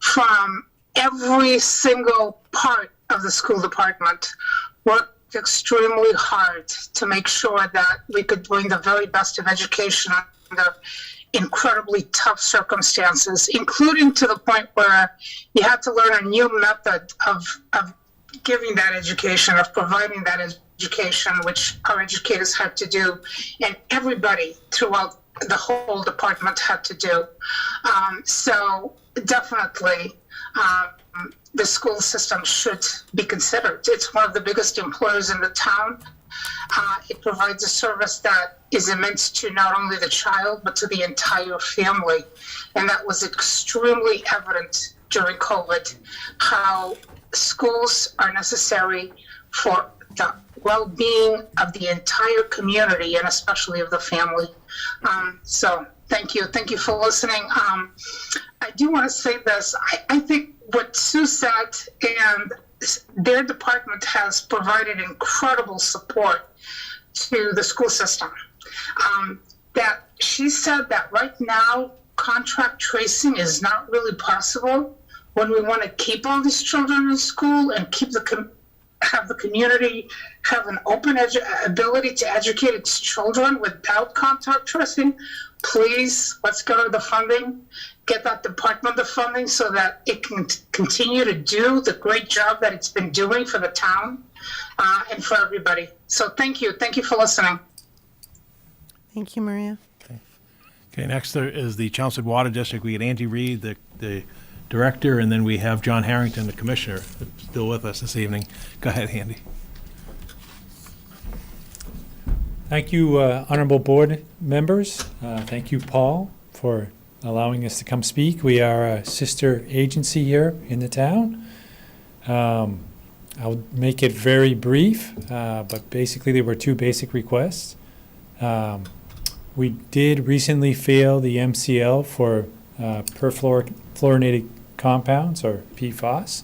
from every single part of the school department, worked extremely hard to make sure that we could bring the very best of education under incredibly tough circumstances, including to the point where you had to learn a new method of giving that education, of providing that education, which our educators had to do, and everybody throughout the whole department had to do. So definitely, the school system should be considered. It's one of the biggest employers in the town. It provides a service that is immense to not only the child, but to the entire family. And that was extremely evident during COVID, how schools are necessary for the well-being of the entire community and especially of the family. So thank you. Thank you for listening. I do want to say this. I think what Sue said and their department has provided incredible support to the school system. That she said that right now contract tracing is not really possible when we want to keep all these children in school and keep have the community have an open ability to educate its children without contact tracing. Please, let's go to the funding, get that department the funding so that it can continue to do the great job that it's been doing for the town and for everybody. So thank you for listening. Thank you, Maria. Okay, next there is the Chelmsford Water District. We get Angie Reed, the director, and then we have John Harrington, the commissioner, still with us this evening. Go ahead, Andy. Thank you, honorable board members. Thank you, Paul, for allowing us to come speak. We are a sister agency here in the town. I'll make it very brief, but basically there were two basic requests. We did recently fail the MCL for perfluorinated compounds, or PFAS.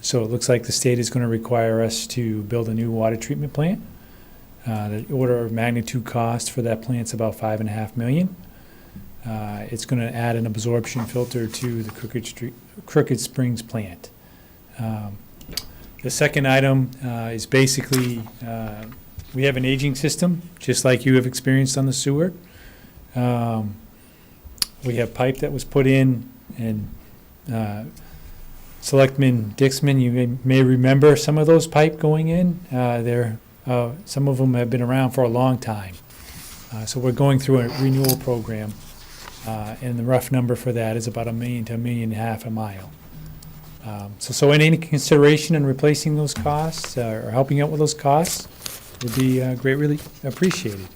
So it looks like the state is going to require us to build a new water treatment plant. The order of magnitude cost for that plant's about $5.5 million. It's going to add an absorption filter to the Crooked Springs plant. The second item is basically we have an aging system, just like you have experienced on the sewer. We have pipe that was put in, and Selectman Dixman, you may remember some of those pipe going in. Some of them have been around for a long time. So we're going through a renewal program, and the rough number for that is about $1 million to $1.5 million a mile. So any consideration in replacing those costs or helping out with those costs would be greatly appreciated.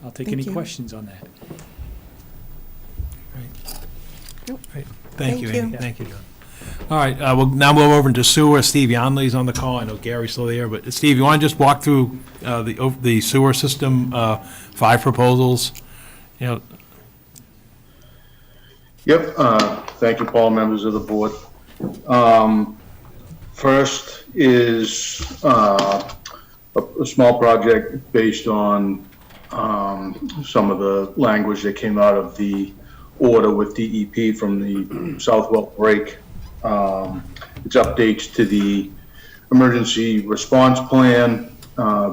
I'll take any questions on that. Great. Thank you, Andy. Thank you, John. All right, we'll now move over into sewer. Steve Yonley's on the call. I know Gary's still there, but Steve, you want to just walk through the sewer system, 5 proposals? Yep. Thank you, Paul, members of the board. First is a small project based on some of the language that came out of the order with DEP from the Southwell break. It's updates to the emergency response plan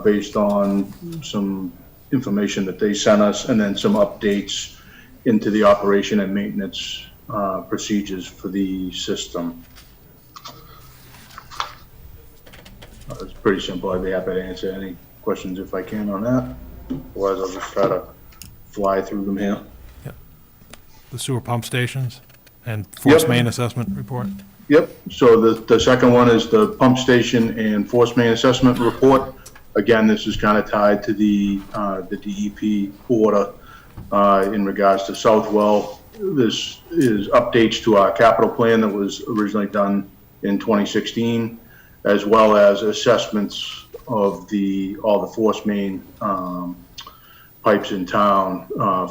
based on some information that they sent us, and then some updates into the operation and maintenance procedures for the system. It's pretty simple. I'd be happy to answer any questions if I can on that. Otherwise, I'll just try to fly through them here. Yep. The sewer pump stations and force main assessment report. Yep. So the second one is the pump station and force main assessment report. Again, this is kind of tied to the DEP order in regards to Southwell. This is updates to our capital plan that was originally done in 2016, as well as assessments of all the force main pipes in town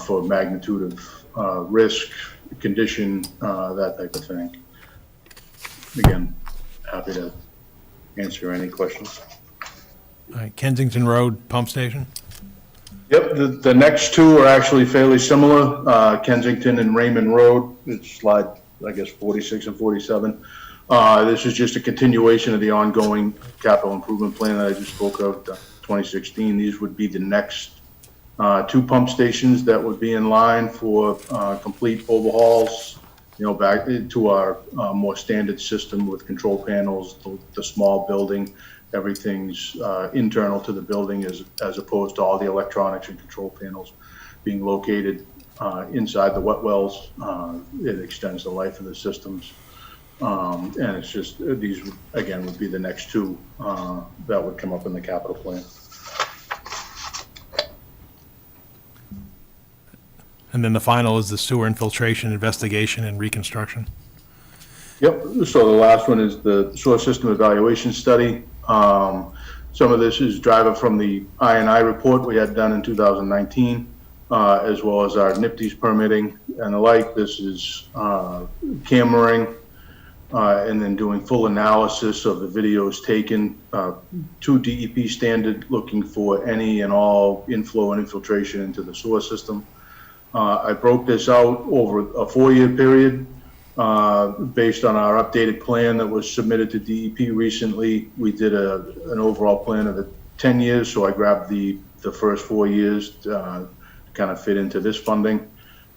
for magnitude of risk, condition, that type of thing. Again, happy to answer any questions. All right, Kensington Road Pump Station. Yep, the next two are actually fairly similar. Kensington and Raymond Road, it's slide, I guess, 46 and 47. This is just a continuation of the ongoing capital improvement plan that I just spoke of, 2016. These would be the next 2 pump stations that would be in line for complete overhauls, back to our more standard system with control panels, the small building. Everything's internal to the building as opposed to all the electronics and control panels being located inside the wet wells. It extends the life of the systems. And it's just, these, again, would be the next 2 that would come up in the capital plan. And then the final is the sewer infiltration investigation and reconstruction. Yep, so the last one is the sewer system evaluation study. Some of this is driven from the I&I report we had done in 2019, as well as our NIPD's permitting and the like. This is cammering and then doing full analysis of the videos taken to DEP standard, looking for any and all inflow and infiltration into the sewer system. I broke this out over a 4-year period based on our updated plan that was submitted to DEP recently. We did an overall plan of 10 years, so I grabbed the first 4 years to kind of fit into this funding.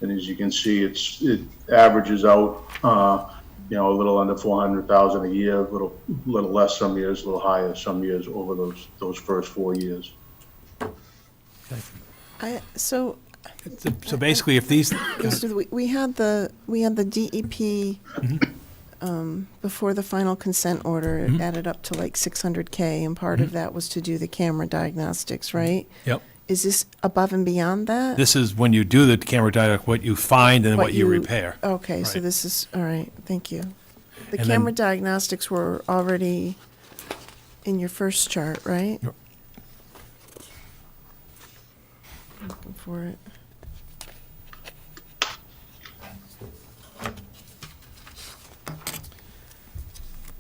And as you can see, it averages out, you know, a little under 400,000 a year, a little less some years, a little higher some years over those first 4 years. So basically, if these, we had the DEP before the final consent order, it added up to like 600K, and part of that was to do the camera diagnostics, right? Yep. Is this above and beyond that? This is when you do the camera diagnostic, what you find and what you repair. Okay, so Right. this is, all right, thank you. The And camera then- diagnostics were already in your first chart, right? Yep. Looking for it.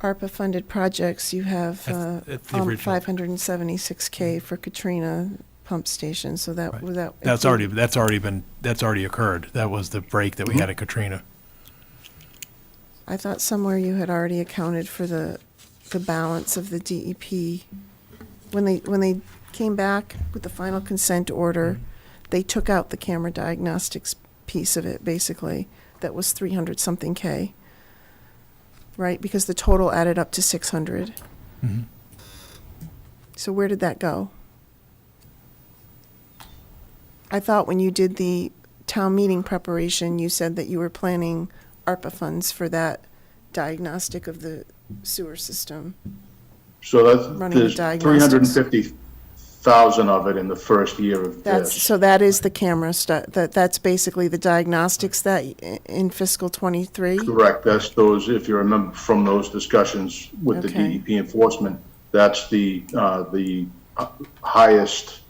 ARPA-funded projects, you have That's the original. 576K for Katrina pump station, so that, was that. That's already occurred. That was the break that we had at Katrina. I thought somewhere you had already accounted for the balance of the DEP. When they came back with the final consent order, they took out the camera diagnostics piece of it, basically. That was 300-something K. Right, because the total added up to 600. Mhm. So where did that go? I thought when you did the town meeting preparation, you said that you were planning ARPA funds for that diagnostic of the sewer system. So Running the there's diagnostics. 350,000 of it in the first year of this. So that is the camera stuff, that's basically the diagnostics that in fiscal '23? Correct, that's those, if you remember from those discussions with the Okay. DEP enforcement, that's the highest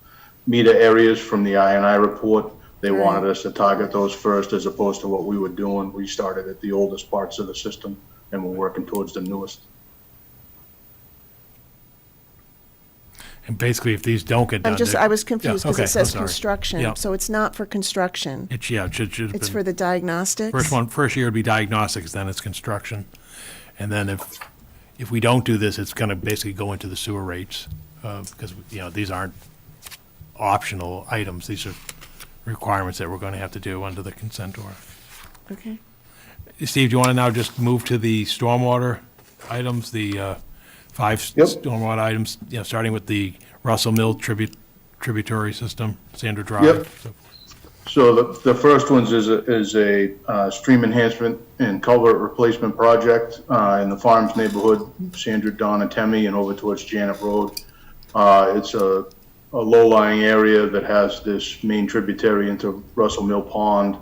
meter areas from the I&I report. They wanted us to target those first as opposed to what we were doing. We started at the oldest parts of the system and we're working towards the newest. And basically, if these don't get done. I was confused because okay, it says I'm sorry. construction, Yeah. so it's not for construction. It should have It's been- for the diagnostics? First year would be diagnostics, then it's construction. And then if we don't do this, it's gonna basically go into the sewer rates, because, you know, these aren't optional items. These are requirements that we're gonna have to do under the consent order. Okay. Steve, do you wanna now just move to the stormwater items, the 5 stormwater items, you know, starting with the Russell Mill tributary system, Sandra Drive? Yep. So the first one is a stream enhancement and culvert replacement project in the Farms neighborhood, Sandra, Don, and Temmie, and over towards Janet Road. It's a low-lying area that has this main tributary into Russell Mill Pond.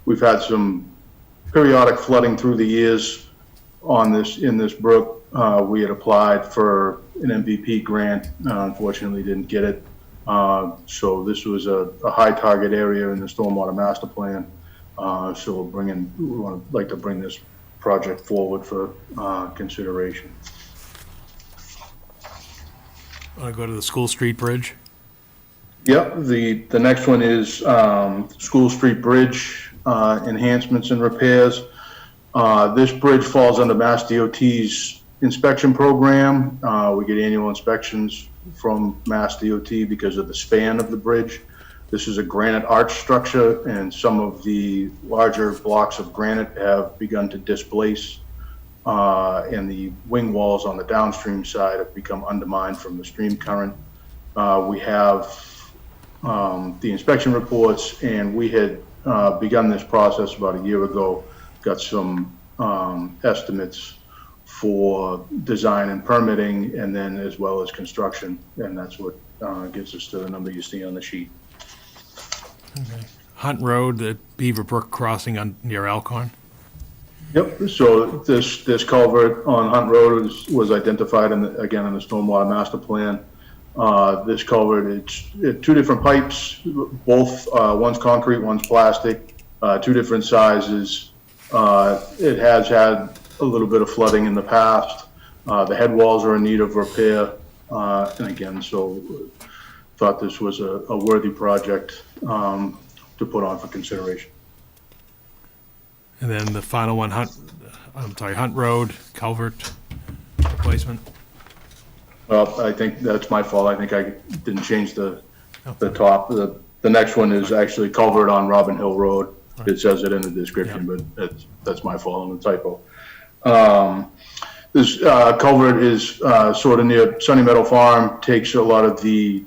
We've had some periodic flooding through the years in this brook. We had applied for an MVP grant, unfortunately didn't get it. So this was a high target area in the stormwater master plan. So we would like to bring this project forward for consideration. Want to go to the School Street Bridge? Yep, the next one is School Street Bridge enhancements and repairs. This bridge falls under Mass DOT's inspection program. We get annual inspections from Mass DOT because of the span of the bridge. This is a granite arch structure, and some of the larger blocks of granite have begun to displace, and the wing walls on the downstream side have become undermined from the stream current. We have the inspection reports, and we had begun this process about a year ago, got some estimates for design and permitting, and then as well as construction, and that's what gets us to the number you see on the sheet. Okay. Hunt Road, the Beaver Brook crossing near Alcorn? Yep, so this culvert on Hunt Road was identified again in the stormwater master plan. This culvert, it's 2 different pipes, both, one's concrete, one's plastic, 2 different sizes. It has had a little bit of flooding in the past. The head walls are in need of repair. And again, so thought this was a worthy project to put on for consideration. And then the final one, Hunt Road culvert replacement. Well, I think that's my fault. I think I didn't change the top. The next one is actually culvert on Robin Hill Road. It says it in the description, but that's my fault on the typo. This culvert is sort of near Sunny Meadow Farm, takes a lot of the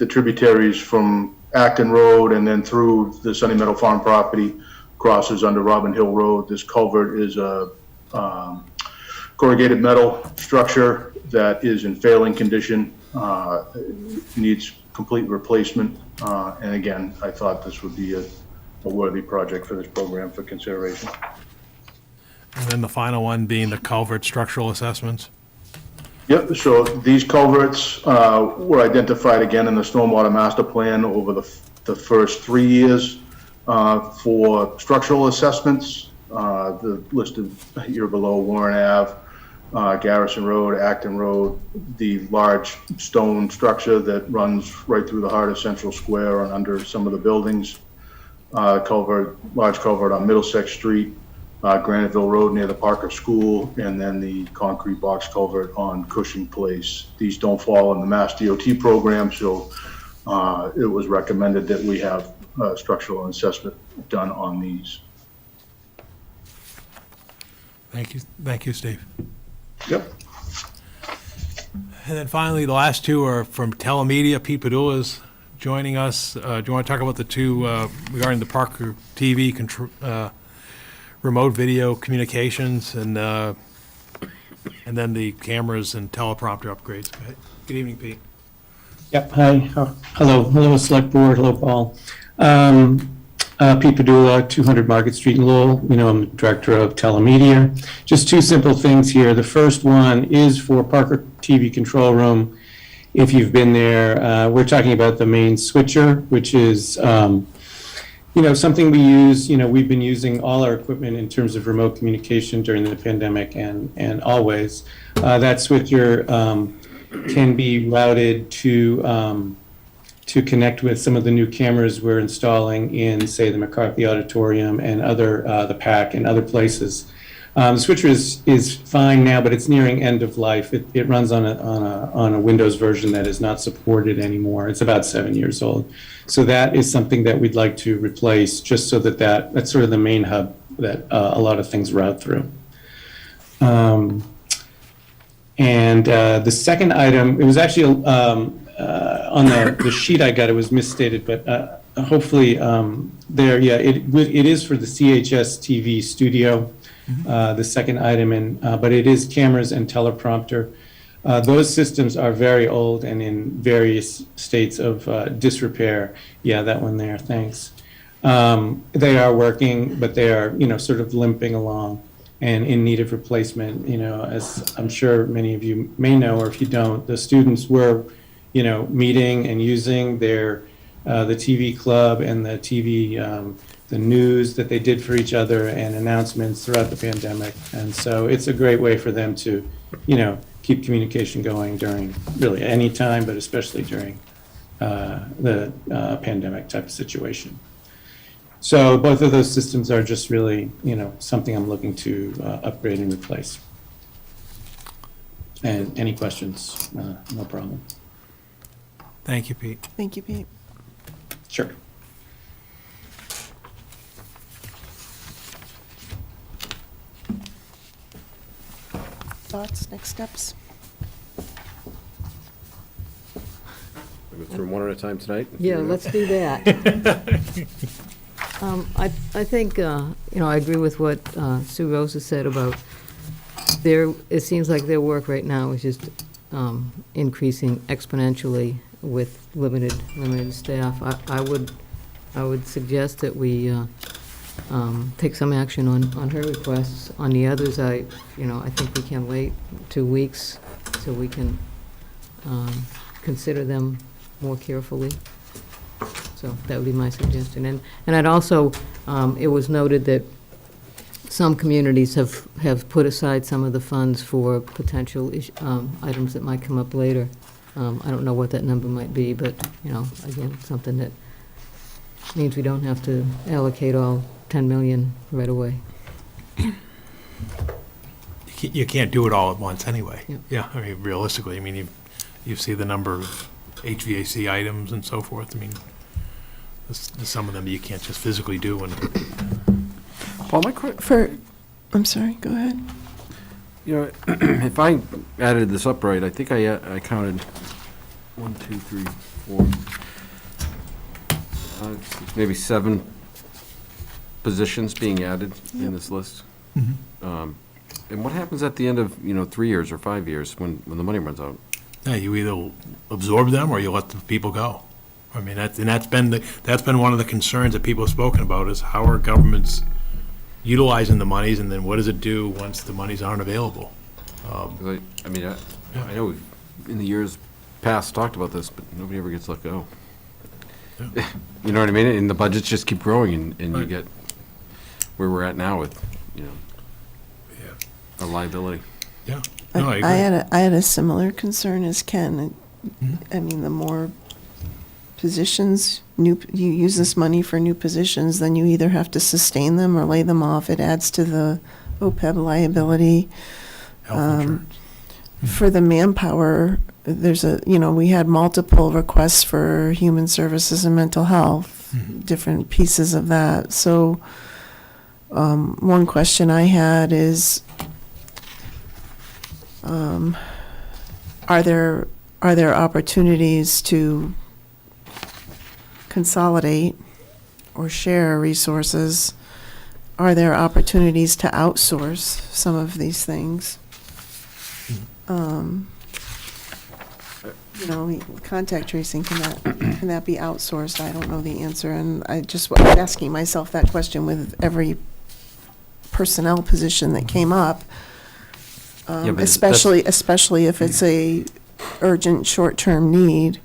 tributaries from Acton Road and then through the Sunny Meadow Farm property, crosses under Robin Hill Road. This culvert is a corrugated metal structure that is in failing condition, needs complete replacement. And again, I thought this would be a worthy project for this program for consideration. And then the final one being the culvert structural assessments. Yep, so these culverts were identified again in the Stormwater Master Plan over the first 3 years for structural assessments. The listed here below: Warren Ave, Garrison Road, Acton Road, the large stone structure that runs right through the heart of Central Square and under some of the buildings, large culvert on Middlesex Street, Graniteville Road near the Parker School, and then the concrete box culvert on Cushing Place. These don't fall in the Mass DOT program, so it was recommended that we have structural assessment done on these. Thank you, Steve. Yep. And then finally, the last two are from Telemedia. Pete Padula is joining us. Do you want to talk about the two regarding the Parker TV remote video communications and then the cameras and teleprompter upgrades? Good evening, Pete. Yep. Hi. Hello, Select Board. Hello, Paul. Pete Padula, 200 Market Street in Lowell. I'm the director of Telemedia. Just two simple things here. The first one is for Parker TV control room. If you've been there, we're talking about the main switcher, which is something we use. We've been using all our equipment in terms of remote communication during the pandemic and always. That switcher can be routed to connect with some of the new cameras we're installing in, say, the McCarthy Auditorium and the PAC and other places. The switcher is fine now, but it's nearing end of life. It runs on a Windows version that is not supported anymore. It's about 7 years old. So that is something that we'd like to replace, just so that's sort of the main hub that a lot of things route through. The second item, it was actually on the sheet I got, it was misstated, but hopefully it is for the CHS TV studio. The second item, but it is cameras and teleprompter. Those systems are very old and in various states of disrepair. Yeah, that one there, thanks. They are working, but they are, sort of limping along and in need of replacement. As I'm sure many of you may know, or if you don't, the students were, meeting and using the TV club and the TV, the news that they did for each other and announcements throughout the pandemic. And so it's a great way for them to, keep communication going during really any time, but especially during the pandemic type of situation. So both of those systems are just really, something I'm looking to upgrade and replace. And any questions, no problem. Thank you, Pete. Thank you, Pete. Sure. Thoughts, next steps? We'll go through them one at a time tonight. Yeah, let's do that. I think, I agree with what Sue Rosa said about it seems like their work right now is just increasing exponentially with limited staff. I would suggest that we take some action on her requests. On the others, I think we can wait 2 weeks so we can consider them more carefully. So that would be my suggestion. And I'd also, it was noted that some communities have put aside some of the funds for potential items that might come up later. I don't know what that number might be, but, again, something that means we don't have to allocate all 10 million right away. You can't do it all at once anyway. Yep. Yeah, I mean, realistically, I mean, you see the number of HVAC items and so forth. I mean, some of them you can't just physically do. And Paul, I'm sorry, go ahead. If I added this up right, I think I counted 1, 2, 3, 4, maybe 7 positions being added in this list. And what happens at the end of 3 years or 5 years when the money runs out? yeah, you either absorb them or you let the people go. I mean, that's been one of the concerns that people have spoken about, is how are governments utilizing the monies, and then what does it do once the monies aren't available? I know we've, in the years past, talked about this, but nobody ever gets let go. Yeah. You know what I mean? And the budgets just keep growing, and you Right. get where we're at now with, a liability. Yeah, no, I agree. I had a similar concern as Ken. I mean, the more positions, you use this money for new positions, then you either have to sustain them or lay them off. It adds to the OPEB liability. Health insurance. For the manpower, we had multiple requests for human services and mental health, different pieces of that. So one question I had is, are there opportunities to consolidate or share resources? Are there opportunities to outsource some of these things? Contact tracing, can that be outsourced? I don't know the answer, and I just was asking myself that question with every personnel position that came up. But Especially if it's a urgent, short-term need.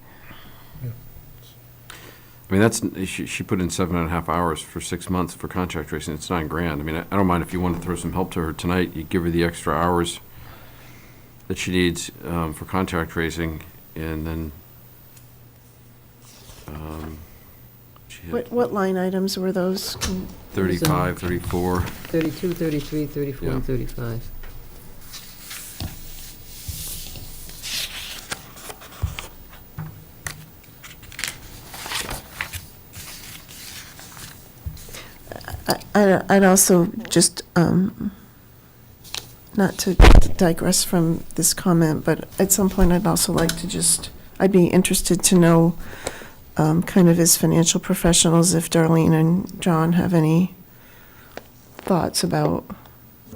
I mean, she put in 7.5 hours for 6 months for contract tracing. It's $9,000. I mean, I don't mind if you want to throw some help to her tonight. You give her the extra hours that she needs for contract tracing, and then she had What line items were those? 35, 34. 32, 33, 34, and 35. I'd also just, not to digress from this comment, but at some point I'd also like to I'd be interested to know, kind of as financial professionals, if Darlene and John have any thoughts about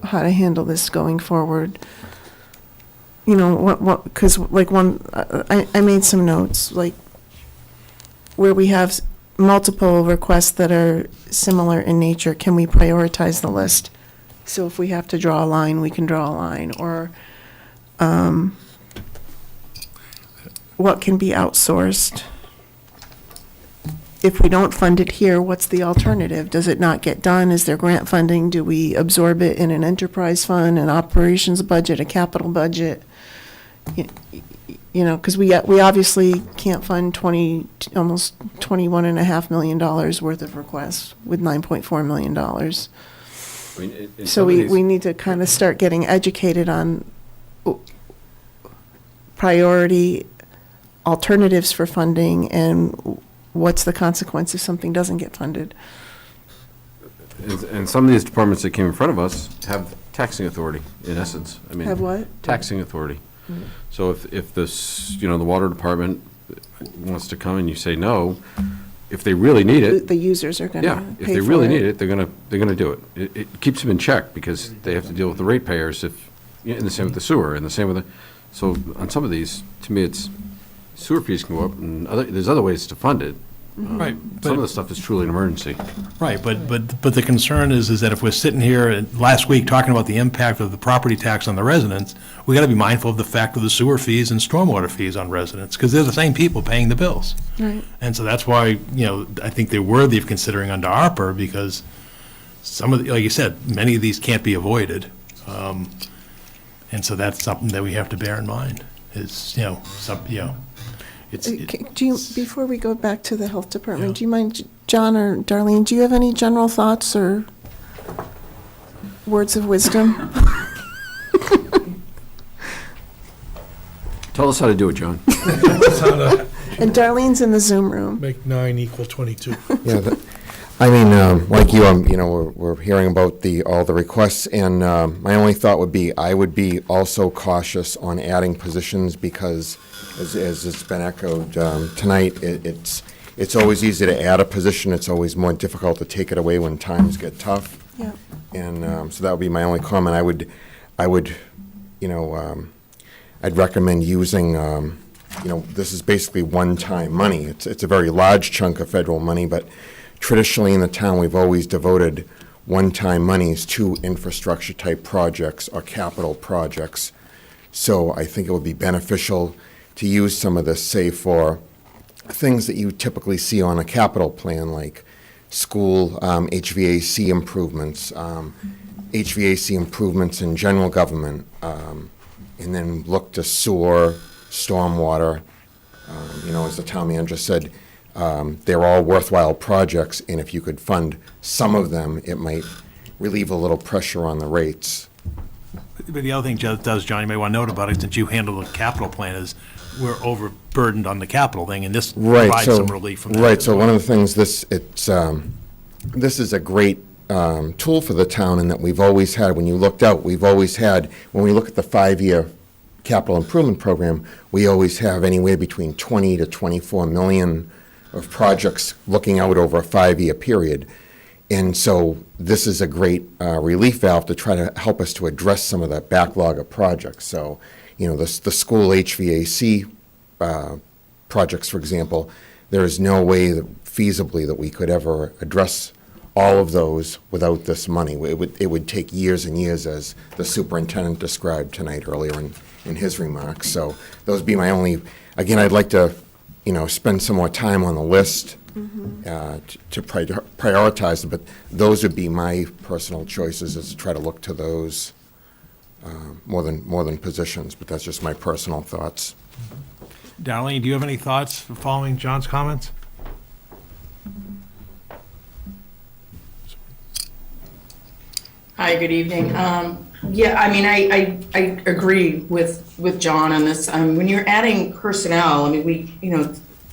how to handle this going forward. Because I made some notes, like where we have multiple requests that are similar in nature, can we prioritize the list? So if we have to draw a line, we can draw a line, or what can be outsourced? If we don't fund it here, what's the alternative? Does it not get done? Is there grant funding? Do we absorb it in an enterprise fund, an operations budget, a capital budget? Because we obviously can't fund almost $21.5 million worth of requests with $9.4 million. I mean, in So some of we these- need to kind of start getting educated on priority, alternatives for funding, and what's the consequence if something doesn't get funded. And some of these departments that came in front of us have taxing authority, in essence. I mean, Have what? Taxing authority. So if this, the water department wants to come and you say no, if they really need it. The users are going to Yeah, pay if they for really it. need it, they're gonna do it. It keeps them in check because they have to deal with the ratepayers and the same with the sewer, and the same with so on some of these, to me, it's sewer fees can go up, and there's other ways to fund it. Right, Some of but- the stuff is truly an emergency. Right, but the concern is that if we're sitting here last week talking about the impact of the property tax on the residents, we gotta be mindful of the fact of the sewer fees and stormwater fees on residents, because they're the same people paying the bills. Right. And so that's why, I think they're worthy of considering under ARPA, because some of, like you said, many of these can't be avoided. And so that's something that we have to bear in mind, is, it's, Do you, before we go back to the health department, do you mind, John or Darlene, do you have any general thoughts or words of wisdom? Tell us how to do it, John. That's how to And Darlene's in the Zoom room. make 9 = 22. Yeah, I mean, like you, we're hearing about all the requests, and my only thought would be, I would be also cautious on adding positions because, as it's been echoed tonight, it's always easy to add a position. It's always more difficult to take it away when times get tough. Yeah. And so that would be my only comment. I would, I'd recommend using, this is basically one-time money. It's a very large chunk of federal money, but traditionally in the town, we've always devoted one-time monies to infrastructure-type projects or capital projects. So I think it would be beneficial to use some of this, say, for things that you typically see on a capital plan, like school HVAC improvements, HVAC improvements in general government, and then look to sewer, stormwater. As the town manager said, they're all worthwhile projects, and if you could fund some of them, it might relieve a little pressure on the rates. But the other thing does, John, you may want to note about it, since you handle the capital plan, is we're overburdened on the capital thing, and this provides some relief from that. Right, so one of the things, this is a great tool for the town, in that we've always had, when you looked out, we've always had, when we look at the 5-year capital improvement program, we always have anywhere between 20 to 24 million of projects looking out over a 5-year period. And so this is a great relief valve to try to help us to address some of that backlog of projects. So, the school HVAC projects, for example, there is no way that feasibly that we could ever address all of those without this money. It would take years and years, as the superintendent described tonight earlier in his remarks. So those would be my only, again, I'd like to, spend some more time on the list to prioritize them, but those would be my personal choices, is to try to look to those more than positions, but that's just my personal thoughts. Darlene, do you have any thoughts following John's comments? Hi, good evening. Yeah, I mean, I agree with John on this. When you're adding personnel, I mean,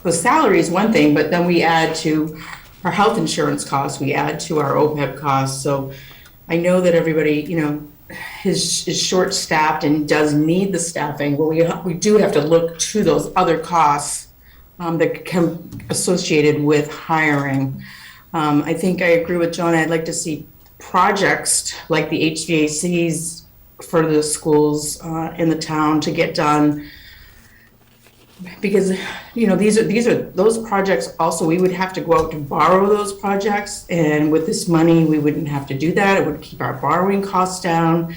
the salary is one thing, but then we add to our health insurance costs, we add to our OPEB costs. So I know that everybody, is short-staffed and does need the staffing. Well, we do have to look to those other costs that come associated with hiring. I think I agree with John. I'd like to see projects like the HVACs for the schools in the town to get done, because these are those projects. Also, we would have to go out to borrow those projects, and with this money we wouldn't have to do that. It would keep our borrowing costs down.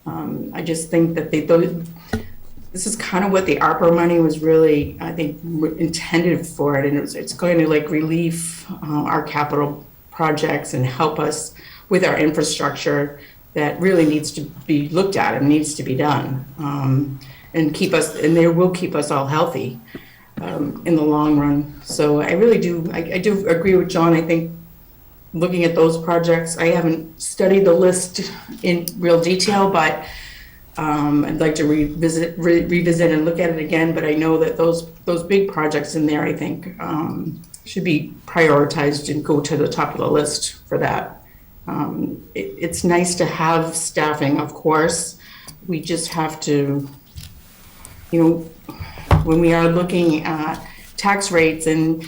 I just think that this is kind of what the ARPA money was really, I think, intended for it, and it's going to relieve our capital projects and help us with our infrastructure that really needs to be looked at and needs to be done, and they will keep us all healthy in the long run. So I really do, I do agree with John. I think looking at those projects, I haven't studied the list in real detail, but I'd like to revisit and look at it again. But I know that those big projects in there, I think, should be prioritized and go to the top of the list for that. It's nice to have staffing, of course. We just have to, when we are looking at tax rates and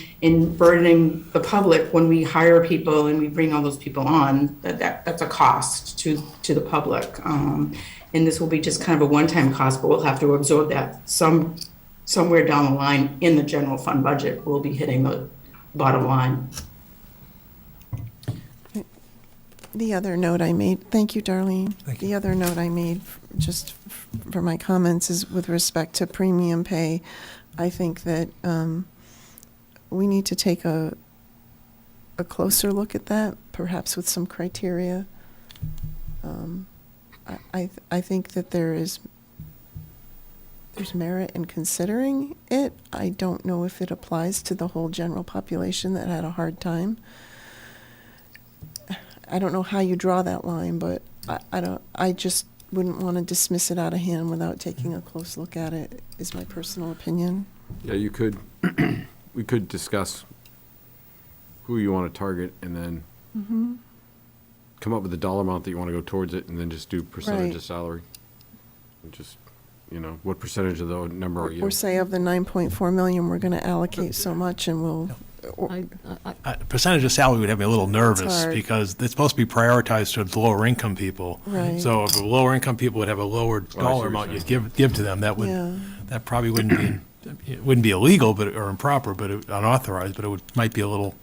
burdening the public, when we hire people and we bring all those people on, that's a cost to the public. And this will be just kind of a one-time cost, but we'll have to absorb that somewhere down the line in the general fund budget. We'll be hitting the bottom line. The other note I made, thank you, Darlene. The other note I made, just for my comments, is with respect to premium pay. I think that we need to take a a closer look at that, perhaps with some criteria. I think that there's merit in considering it. I don't know if it applies to the whole general population that had a hard time. I don't know how you draw that line, but I just wouldn't want to dismiss it out of hand without taking a close look at it, is my personal opinion. Yeah, you could, we could discuss who you want to target and then Mm-hmm. come up with a dollar amount that you want to go towards it and then just do percentage Right. of salary. And just, what percentage of the number are you? Or say of the 9.4 million, we're going to allocate so much and we'll, Percentage of salary would have me a little nervous hard. because it's supposed to be prioritized towards lower income people. Right. So if the lower income people would have a lower what dollar you're amount you'd saying. give to them, that would, Yeah. that probably wouldn't be, it wouldn't be illegal or improper, but unauthorized, but it might be a little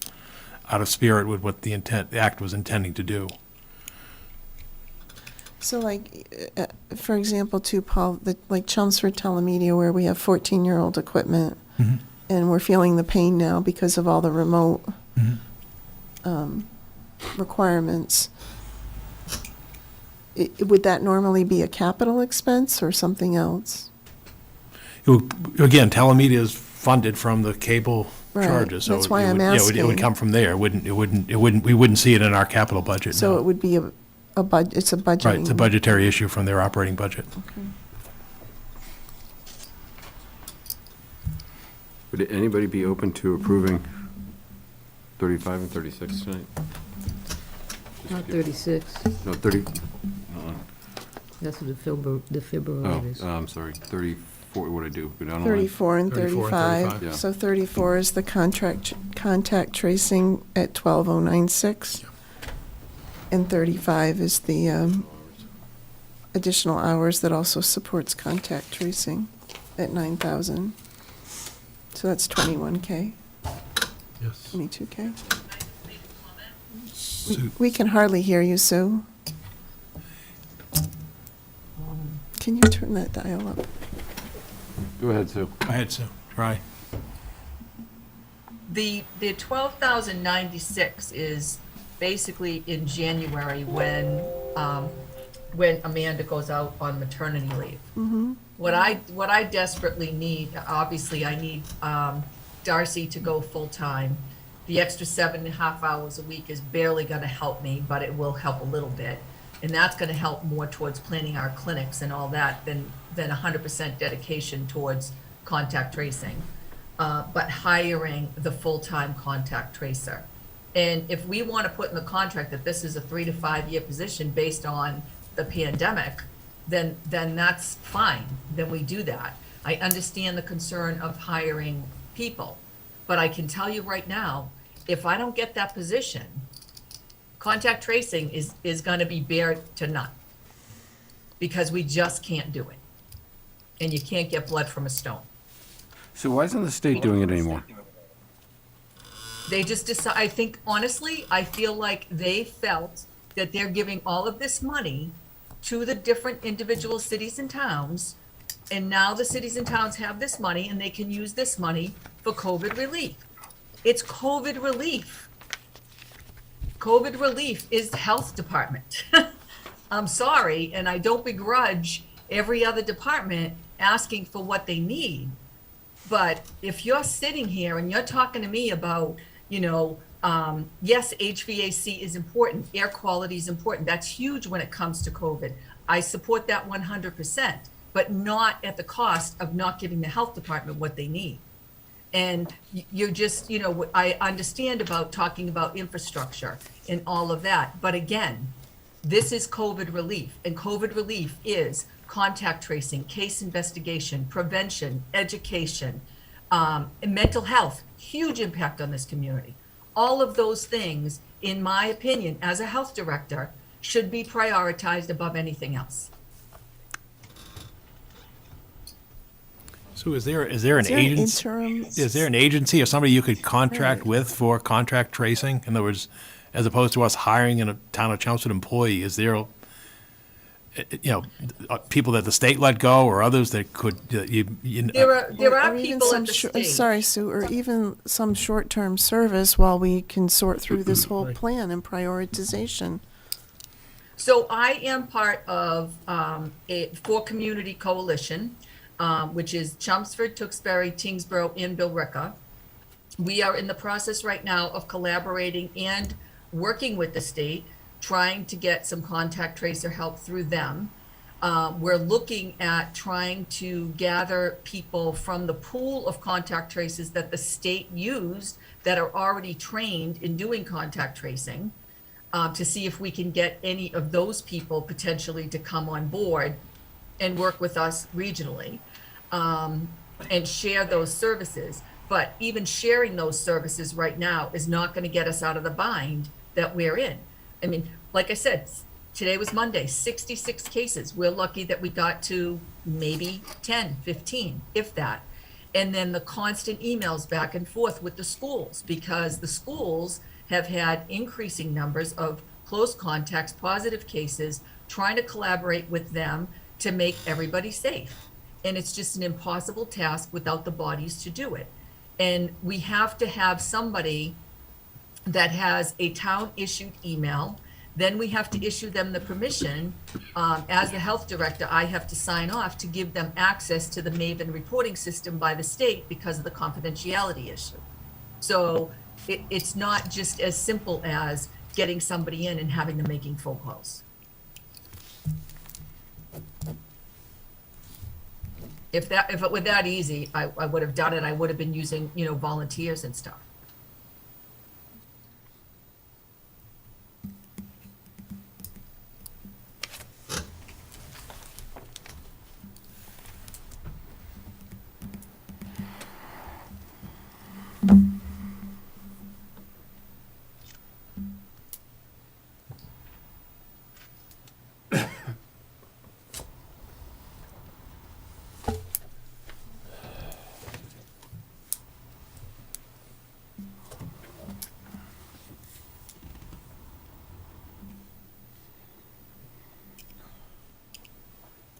out of spirit with what the act was intending to do. so for example, too, Paul, like Chelmsford Telemedia, where we have 14-year-old equipment, Mhm. and we're feeling the pain now because of all the remote Mhm. requirements. Would that normally be a capital expense or something else? Again, telemedia is funded from the cable Right. charges, so That's why it I'm would- yeah, it would asking. come from there. We wouldn't see it in our capital budget. So no. it would be it's a budgeting. Right, it's a budgetary issue from their operating budget. Okay. Would anybody be open to approving 35 and 36 tonight? Not 36, No, 30, that's the defibrillators. I'm sorry, 34, what'd I do? Go down a line? 34 and 34 and 35. 35. Yeah. So 34 is the contact tracing at 12096. And 35 is the additional hours that also supports contact tracing at 9,000. So that's 21K, Yes. 22K. Sue. We can hardly hear you, Sue. Can you turn that dial up? Go ahead, Sue. Go ahead, Sue. Try. The 12,096 is basically in January when Amanda goes out on maternity leave. Mm-hmm. What I desperately need, obviously, I need Darcy to go full-time. The extra 7.5 hours a week is barely gonna help me, but it will help a little bit. And that's gonna help more towards planning our clinics and all that than 100% dedication towards contact tracing. But hiring the full-time contact tracer. And if we wanna put in the contract that this is a 3 to 5 year position based on the pandemic, then that's fine, then we do that. I understand the concern of hiring people, but I can tell you right now, if I don't get that position, contact tracing is gonna be bare to none. Because we just can't do it. And you can't get blood from a stone. So why isn't the state doing it anymore? They just decide, I think, honestly, I feel like they felt that they're giving all of this money to the different individual cities and towns. And now the cities and towns have this money and they can use this money for COVID relief. It's COVID relief. COVID relief is the health department. I'm sorry, and I don't begrudge every other department asking for what they need. But if you're sitting here and you're talking to me about, yes, HVAC is important, air quality is important. That's huge when it comes to COVID. I support that 100%, but not at the cost of not giving the health department what they need. And you're just, I understand about talking about infrastructure and all of that. But again, this is COVID relief, and COVID relief is contact tracing, case investigation, prevention, education, and mental health, huge impact on this community. All of those things, in my opinion, as a health director, should be prioritized above anything else. So is there an Is there an agency? interim? Is there an agency or somebody you could contract with for contract tracing? In other words, as opposed to us hiring a town of Chelmsford employee, is there people that the state let go or others that could, There are Or even people some at the shor- state. Sorry, Sue, or even some short-term service while we can sort through this whole plan and prioritization. So I am part of a four-community coalition, which is Chelmsford, Tewksbury, Tingsboro, and Billerica. We are in the process right now of collaborating and working with the state, trying to get some contact tracer help through them. We're looking at trying to gather people from the pool of contact tracers that the state used that are already trained in doing contact tracing, to see if we can get any of those people potentially to come on board and work with us regionally, and share those services. But even sharing those services right now is not going to get us out of the bind that we're in. I mean, like I said, today was Monday, 66 cases. We're lucky that we got to maybe 10, 15, if that. And then the constant emails back and forth with the schools, because the schools have had increasing numbers of close contacts, positive cases, trying to collaborate with them to make everybody safe. And it's just an impossible task without the bodies to do it. And we have to have somebody that has a town-issued email. Then we have to issue them the permission. As the health director, I have to sign off to give them access to the Maven reporting system by the state because of the confidentiality issue. So it's not just as simple as getting somebody in and having them making phone calls. If it were that easy, I would have done it. I would have been using, volunteers and stuff.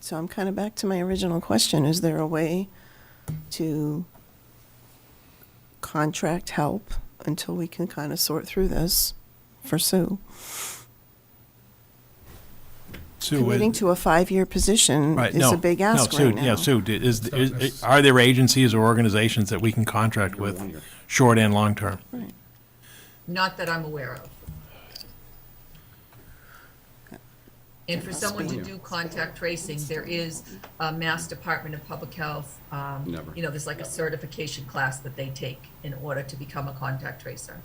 So I'm kind of back to my original question. Is there a way to contract help until we can kind of sort through this for Sue? Sue, Committing to a 5-year position right, is a big ask Sue, right now. Yeah, Sue, are there agencies or organizations that we can contract with, short and long term? Right. Not that I'm aware of. And for someone to do contact tracing, there is a Mass Department of Public Health, there's like a certification class that they take in order to become a contact tracer.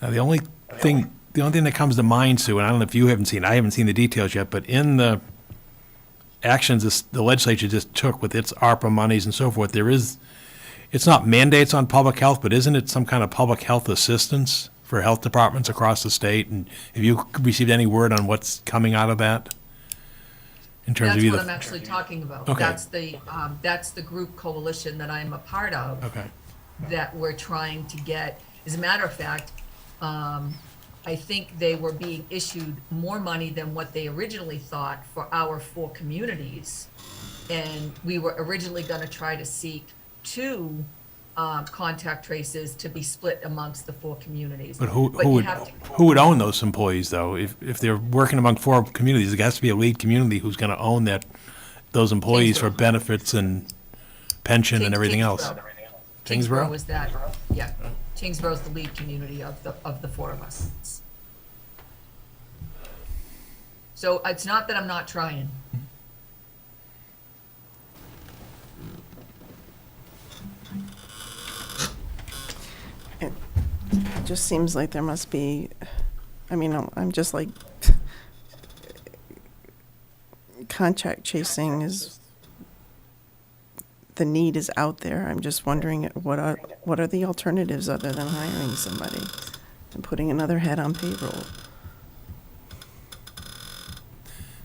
Now, the only thing that comes to mind, Sue, and I don't know if you haven't seen, I haven't seen the details yet, but in the actions the legislature just took with its ARPA monies and so forth, it's not mandates on public health, but isn't it some kind of public health assistance for health departments across the state? And have you received any word on what's coming out of that? In terms of That's either. what I'm actually talking about. Okay. That's the group coalition that I'm a part of. Okay. That we're trying to get. As a matter of fact, I think they were being issued more money than what they originally thought for our 4 communities. And we were originally going to try to seek 2 contact traces to be split amongst the 4 communities. But who would own those employees, though? If they're working among 4 communities, there has to be a lead community who's going to own those employees for benefits and pension and everything else. Tingsboro was that, yeah. Tingsboro's the lead community of the 4 of us. So it's not that I'm not trying. It just seems like there must be, I'm just like, contact chasing is, the need is out there. I'm just wondering what are the alternatives other than hiring somebody and putting another head on payroll?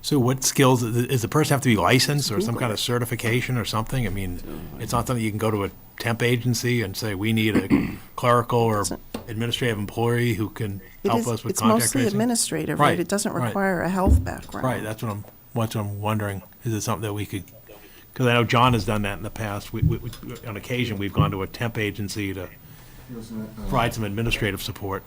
So what skills, does the person have to be licensed or some kind of certification or something? I mean, it's not something you can go to a temp agency and say, we need a clerical or administrative employee who can help us with It's contact mostly tracing? administrative, right? It doesn't right. require a health background. Right, that's what I'm wondering. Is it something that we could, because I know John has done that in the past. On occasion, we've gone to a temp agency to provide some administrative support.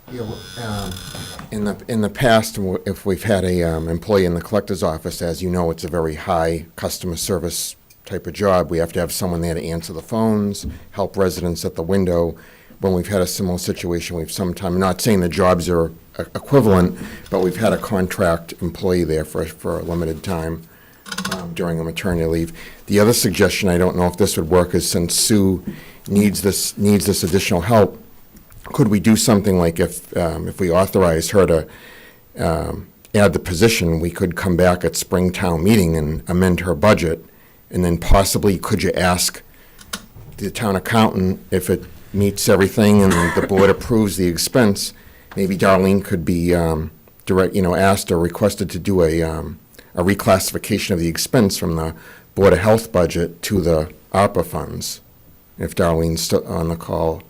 In the past, if we've had a employee in the collector's office, as you know, it's a very high customer service type of job. We have to have someone there to answer the phones, help residents at the window. When we've had a similar situation, I'm not saying the jobs are equivalent, but we've had a contract employee there for a limited time during a maternity leave. The other suggestion, I don't know if this would work, is since Sue needs this additional help, could we do something like if we authorize her to add the position, we could come back at Springtown meeting and amend her budget, and then possibly could you ask the town accountant if it meets everything and the board approves the expense, maybe Darlene could be asked or requested to do a reclassification of the expense from the Board of Health budget to the ARPA funds, if Darlene's still on the call.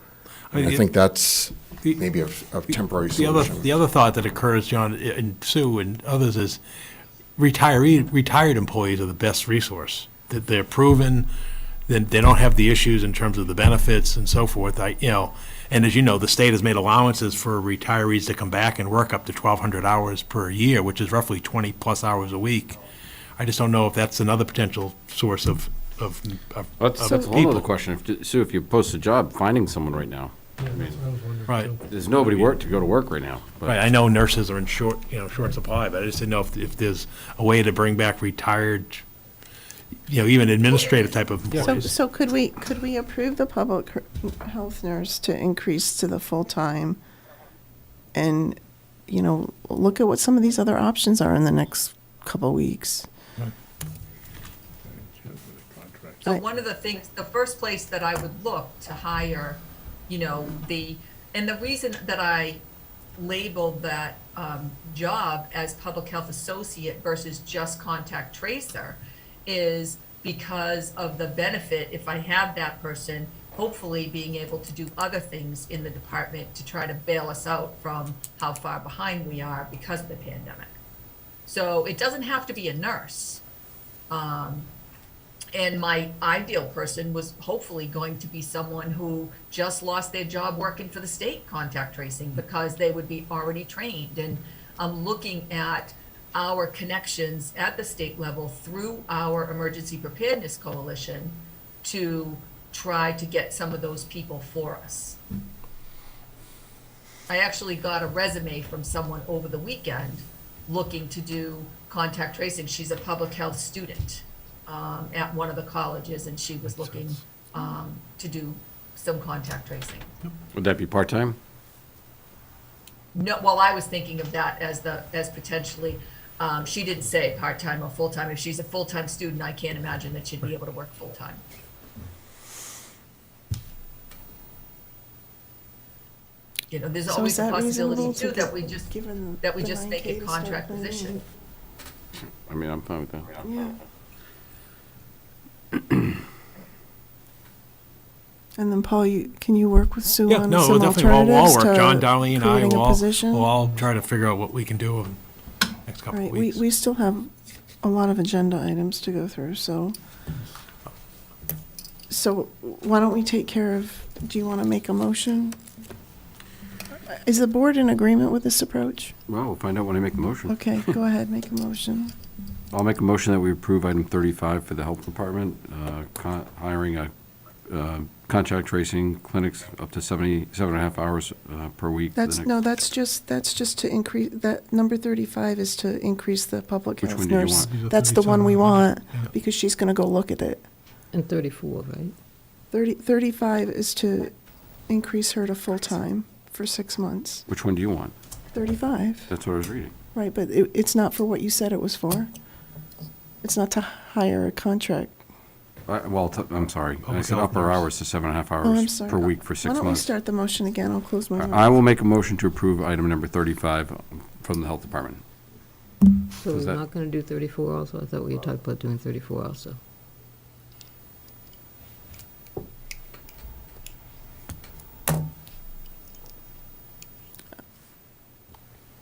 I think that's maybe a temporary solution. The other thought that occurs, John, and Sue and others, is retired employees are the best resource. That they're proven, that they don't have the issues in terms of the benefits and so forth. And as you know, the state has made allowances for retirees to come back and work up to 1,200 hours per year, which is roughly 20-plus hours a week. I just don't know if that's another potential source of That's a whole other question. Sue, if you post a job, finding someone right now. Right. There's nobody to go to work right now. But. Right, I know nurses are in short supply, but I just didn't know if there's a way to bring back retired, even administrative type of employees. So could we approve the public health nurse to increase to the full-time and, look at what some of these other options are in the next couple of weeks? So one of the things, the first place that I would look to hire, the reason that I labeled that job as public health associate versus just contact tracer is because of the benefit, if I have that person, hopefully being able to do other things in the department to try to bail us out from how far behind we are because of the pandemic. So it doesn't have to be a nurse. And my ideal person was hopefully going to be someone who just lost their job working for the state contact tracing because they would be already trained. And I'm looking at our connections at the state level through our Emergency Preparedness Coalition to try to get some of those people for us. I actually got a resume from someone over the weekend looking to do contact tracing. She's a public health student at one of the colleges, and she was looking to do some contact tracing. Would that be part-time? No, well, I was thinking of that as potentially, she didn't say part-time or full-time. If she's a full-time student, I can't imagine that she'd be able to work full-time. There's So always is a that possibility reasonable too to that we just the make a 9K contract start position. I mean, I'm fine with that. Yeah. And then Paul, can you work with Sue Yeah, on no, some definitely. We'll all alternatives work. to John, Darlene, and I creating a position? will all try to figure out what we can do in the next couple of Right, weeks. we still have a lot of agenda items to go through, so why don't we take care of, do you want to make a motion? Is the board in agreement with this approach? Well, we'll find out when I make the motion. Okay, go ahead, make a motion. I'll make a motion that we approve item 35 for the health department, hiring a contact tracing clinics up to 77.5 hours per week. That's just to increase, that number 35 is to increase the public Which health one do you nurse. want? That's the one we want, because she's going to go look at it. And 34, right? 35 is to increase her to full-time for 6 months. Which one do you want? 35, That's what I was reading. right, but it's not for what you said it was for. It's not to hire a contract. I'm sorry. I Public said health upper nurse. hours to 7.5 Oh, I'm hours sorry. per week for 6 Why don't we months. start the motion again? I'll close my mouth. I will make a motion to approve item number 35 from the health department. So Is we're that- not going to do 34 also? I thought we had talked about doing 34 also.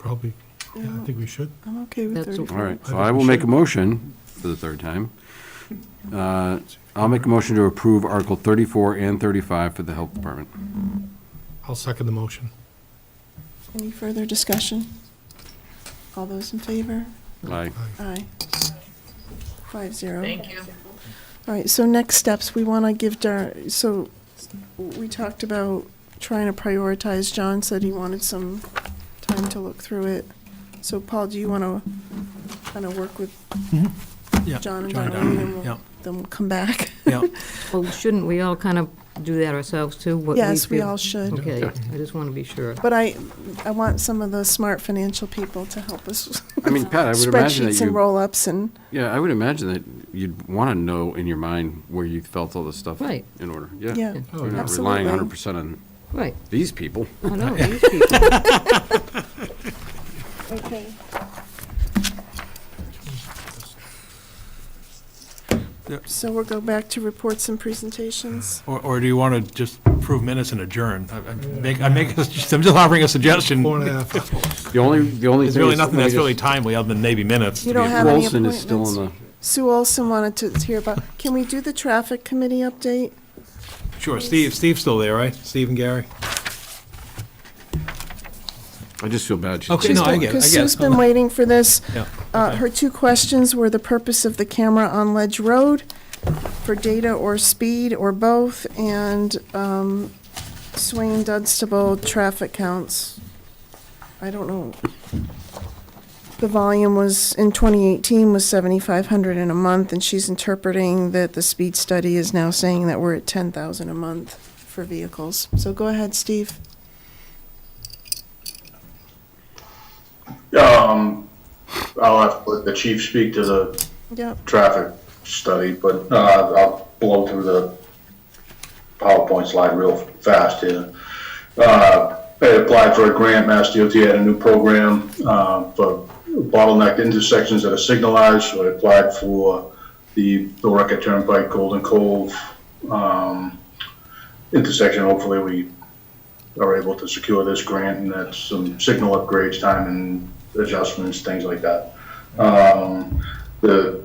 probably, yeah, I think we should. I'm okay with That's 34. All right, so think I we will make should. a motion for the third time. I'll make a motion to approve Article 34 and 35 for the Health Department. I'll second the motion. Any further discussion? All those in favor? Aye. Aye. 5-0. Thank you. All right, so next steps, we want to give, so we talked about trying to prioritize. John said he wanted some time to look through it. So Paul, do you want to kind of work with Yeah, John and John and Darlene, Darlene, and yeah. then we'll come back? Yeah. Well, shouldn't we all kind of do that ourselves too? What Yes, we feel? all should. Okay, I just want to be sure. But I want some of the smart financial people to help us. I mean, Pat, I would imagine that Spreadsheets and you, roll-ups and, yeah, I would imagine that you'd want to know in your mind where you felt all this stuff Right. in order. Yeah. yeah, You're not relying absolutely. 100% on Right. these people. I know, these people. Okay. Yep. So we'll go back to reports and presentations. Or do you want to just approve minutes and adjourn? I'm just offering a suggestion. 4.5 hours. The only There's thing really is, nothing let me that's really just- timely other than maybe minutes. You to be don't have any Wilson is still in appointments? the, Sue Olson wanted to hear about, can we do the traffic committee update? Sure, Steve's still there, right? Steve and Gary? I just feel bad. She's Okay, no, I get it, Because Sue's been waiting for this. Yeah. Her two questions were the purpose of the camera on Ledge Road, for data or speed or both, and Swain Dunstable traffic counts. I don't know. The volume was, in 2018, was 7,500 in a month, and she's interpreting that the speed study is now saying that we're at 10,000 a month for vehicles. So go ahead, Steve. I'll have to let the chief speak to the Yep. traffic study, but I'll blow through the PowerPoint slide real fast here. I applied for a grant. Mass DOT had a new program for bottlenecked intersections that are signalized, so I applied for the Billerica Turnpike, Golden Cove intersection. Hopefully we are able to secure this grant, and that's some signal upgrades, time and adjustments, things like that. The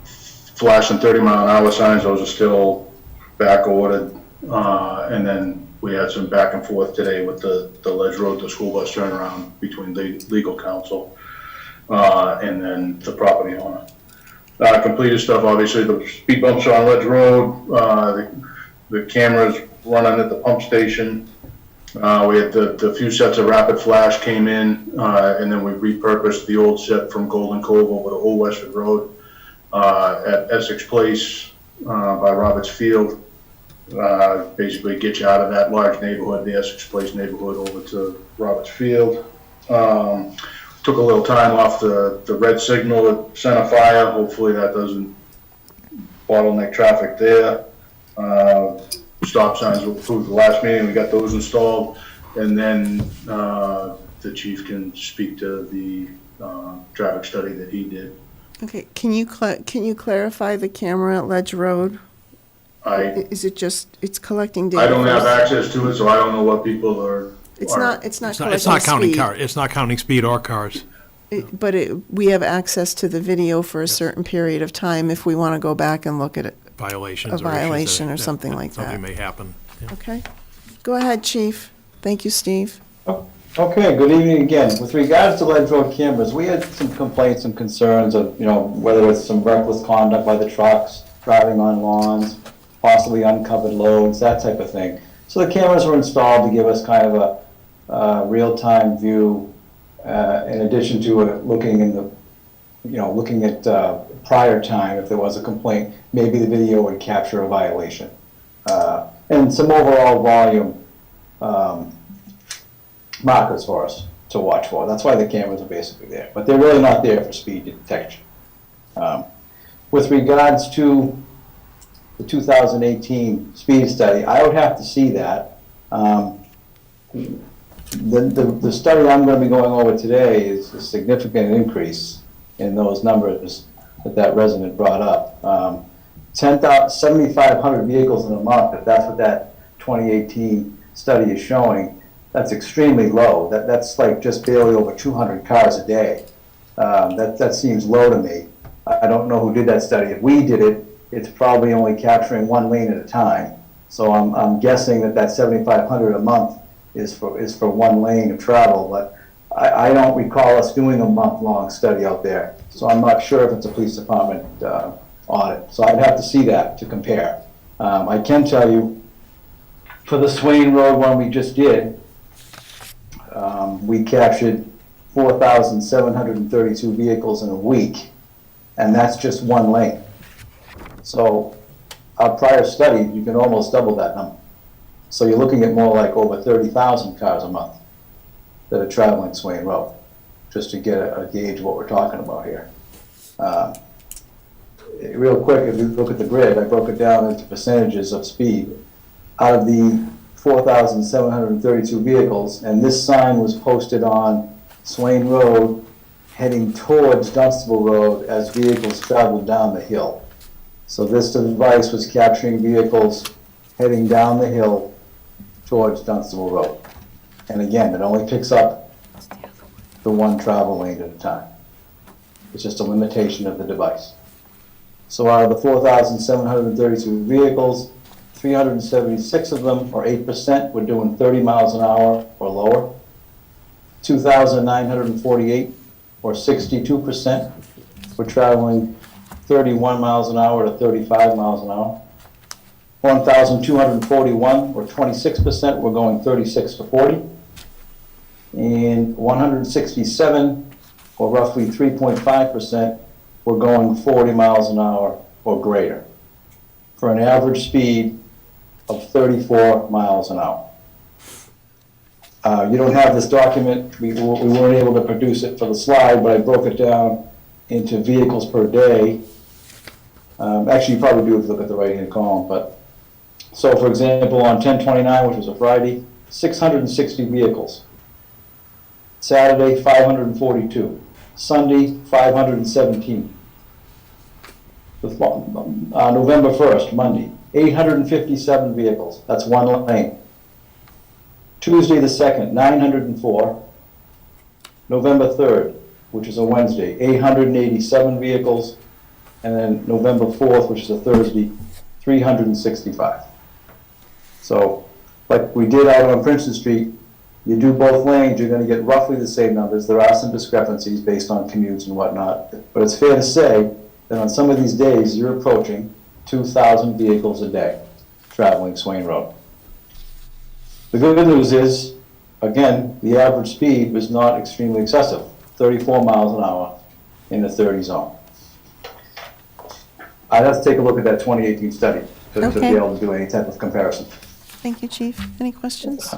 flashing 30-mile-an-hour signs, those are still back ordered. And then we had some back and forth today with the Ledge Road to school bus turnaround between the legal counsel and then the property owner. Completed stuff, obviously, the speed bumps on Ledge Road, the cameras running at the pump station. We had the few sets of rapid flash came in, and then we repurposed the old set from Golden Cove over to Old Westford Road at Essex Place by Roberts Field. Basically get you out of that large neighborhood, the Essex Place neighborhood, over to Roberts Field. Took a little time off the red signal at Center Fire. Hopefully that doesn't bottleneck traffic there. Stop signs were approved the last meeting, we got those installed, and then the chief can speak to the traffic study that he did. Okay, can you clarify the camera at Ledge Road? Is it just, it's collecting data? I don't have first? access to it, so I don't know what people are. It's not collecting It's not counting speed. car, it's not counting speed or cars. But we have access to the video for a certain period of time if we want to go back and look at it. Violations A or issues violation that- or something that- like that. Something may happen. Yeah. Okay? Go ahead, chief. Thank you, Steve. Okay, good evening again. With regards to Ledge Road cameras, we had some complaints and concerns of, whether it's some reckless conduct by the trucks, driving on lawns, possibly uncovered loads, that type of thing. So the cameras were installed to give us kind of a real-time view, in addition to looking in the, looking at prior time, if there was a complaint, maybe the video would capture a violation. And some overall volume markers for us to watch for. That's why the cameras are basically there, but they're really not there for speed detection. With regards to the 2018 speed study, I would have to see that. The study I'm going to be going over today is a significant increase in those numbers that resident brought up. 7,500 vehicles in a month, if that's what that 2018 study is showing, that's extremely low. That's like just barely over 200 cars a day. That seems low to me. I don't know who did that study. If we did it, it's probably only capturing one lane at a time. So I'm guessing that 7,500 a month is for one lane of travel, but I don't recall us doing a month-long study out there. So I'm not sure if it's a police department audit. So I'd have to see that to compare. I can tell you, for the Swain Road one we just did, we captured 4,732 vehicles in a week, and that's just one lane. So our prior study, you can almost double that number. So you're looking at more like over 30,000 cars a month that are traveling Swain Road, just to get a gauge of what we're talking about here. Real quick, if you look at the grid, I broke it down into percentages of speed. Out of the 4,732 vehicles, and this sign was posted on Swain Road heading towards Dunstable Road as vehicles traveled down the hill. So this device was capturing vehicles heading down the hill towards Dunstable Road. And again, it only picks up the one travel lane at a time. It's just a limitation of the device. So out of the 4,732 vehicles, 376 of them, or 8%, were doing 30 miles an hour or lower. 2,948, or 62%, were traveling 31 miles an hour to 35 miles an hour. 1,241, or 26%, were going 36 to 40. And 167, or roughly 3.5%, were going 40 miles an hour or greater, for an average speed of 34 miles an hour. You don't have this document. We weren't able to produce it for the slide, but I broke it down into vehicles per day. Actually, you probably do if you look at the right-hand column, but so for example, on 10/29, which was a Friday, 660 vehicles. Saturday, 542. Sunday, 517. November 1st, Monday, 857 vehicles. That's one lane. Tuesday the 2nd, 904. November 3rd, which is a Wednesday, 887 vehicles. And then November 4th, which is a Thursday, 365. So, like we did out on Princeton Street, you do both lanes, you're going to get roughly the same numbers. There are some discrepancies based on commutes and whatnot. But it's fair to say that on some of these days, you're approaching 2,000 vehicles a day traveling Swain Road. The good news is, again, the average speed was not extremely excessive, 34 miles an hour in the 30 zone. I'd have to take a look at that 2018 study to be able to do any type of comparison. Thank you, Chief. Any questions?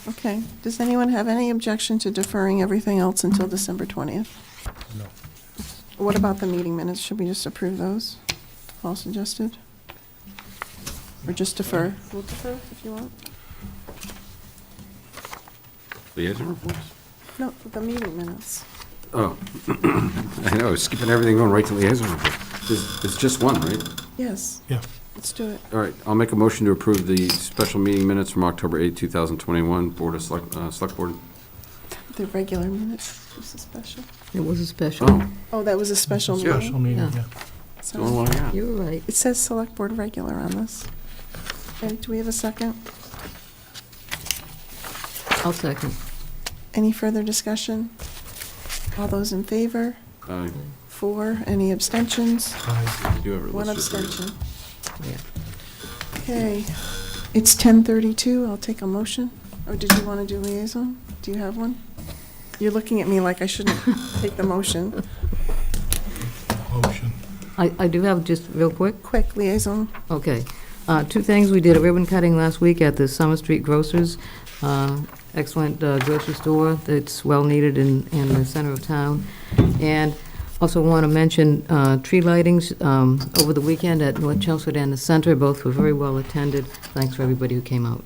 Okay. Does anyone have any objection to deferring everything else until December 20th? No. What about the meeting minutes? Should we just approve those? All suggested? Or just defer? We'll defer if you want. Liaison reports? No, the meeting minutes. Oh, I know, skipping everything, going right to liaison report. There's just one, right? Yes. Yeah. Let's do it. All right, I'll make a motion to approve the special meeting minutes from October 8, 2021, Board of Select Board. The regular minutes, was a special. It was a special. Oh, Oh, that was a special meeting? Special meeting, Yeah. yeah. it's the only one I got. You were right. It says Select Board regular on this. Okay, do we have a second? I'll second. Any further discussion? All those in favor? Aye. 4, any abstentions? You do have it. 1 Let's just read it. abstention. Yeah. Okay, it's 10:32, I'll take a motion. Or did you want to do liaison? Do you have one? You're looking at me like I shouldn't take the motion. Motion. I do have, just real quick. Quick, liaison. Okay. 2 things. We did a ribbon cutting last week at the Summer Street Grocers. Excellent grocery store that's well needed in the center of town. And also want to mention tree lightings over the weekend at North Chelmsford and the center. Both were very well attended. Thanks for everybody who came out.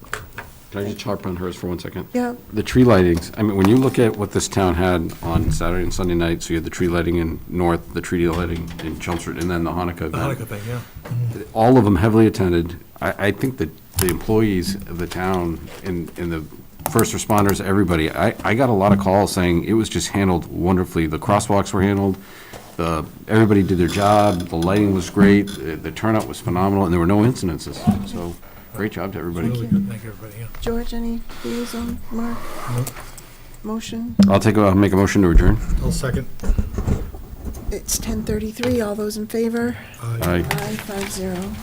Can I just harp on hers for 1 second? Yeah. The tree lightings, I mean, when you look at what this town had on Saturday and Sunday night, so you had the tree lighting in North, the tree lighting in Chelmsford, and then the Hanukkah The event. Hanukkah thing, yeah. All of them heavily attended. I think that the employees of the town in the first responders, everybody. I got a lot of calls saying it was just handled wonderfully. The crosswalks were handled, everybody did their job, the lighting was great, the turnout was phenomenal, and there were no incidences. So, great job to everybody. Really good, thank you, everybody, yeah. George, any liaison, Mark? Motion? I'll make a motion to adjourn. I'll second. It's 10:33. All those in favor? Aye. Aye, 5-0.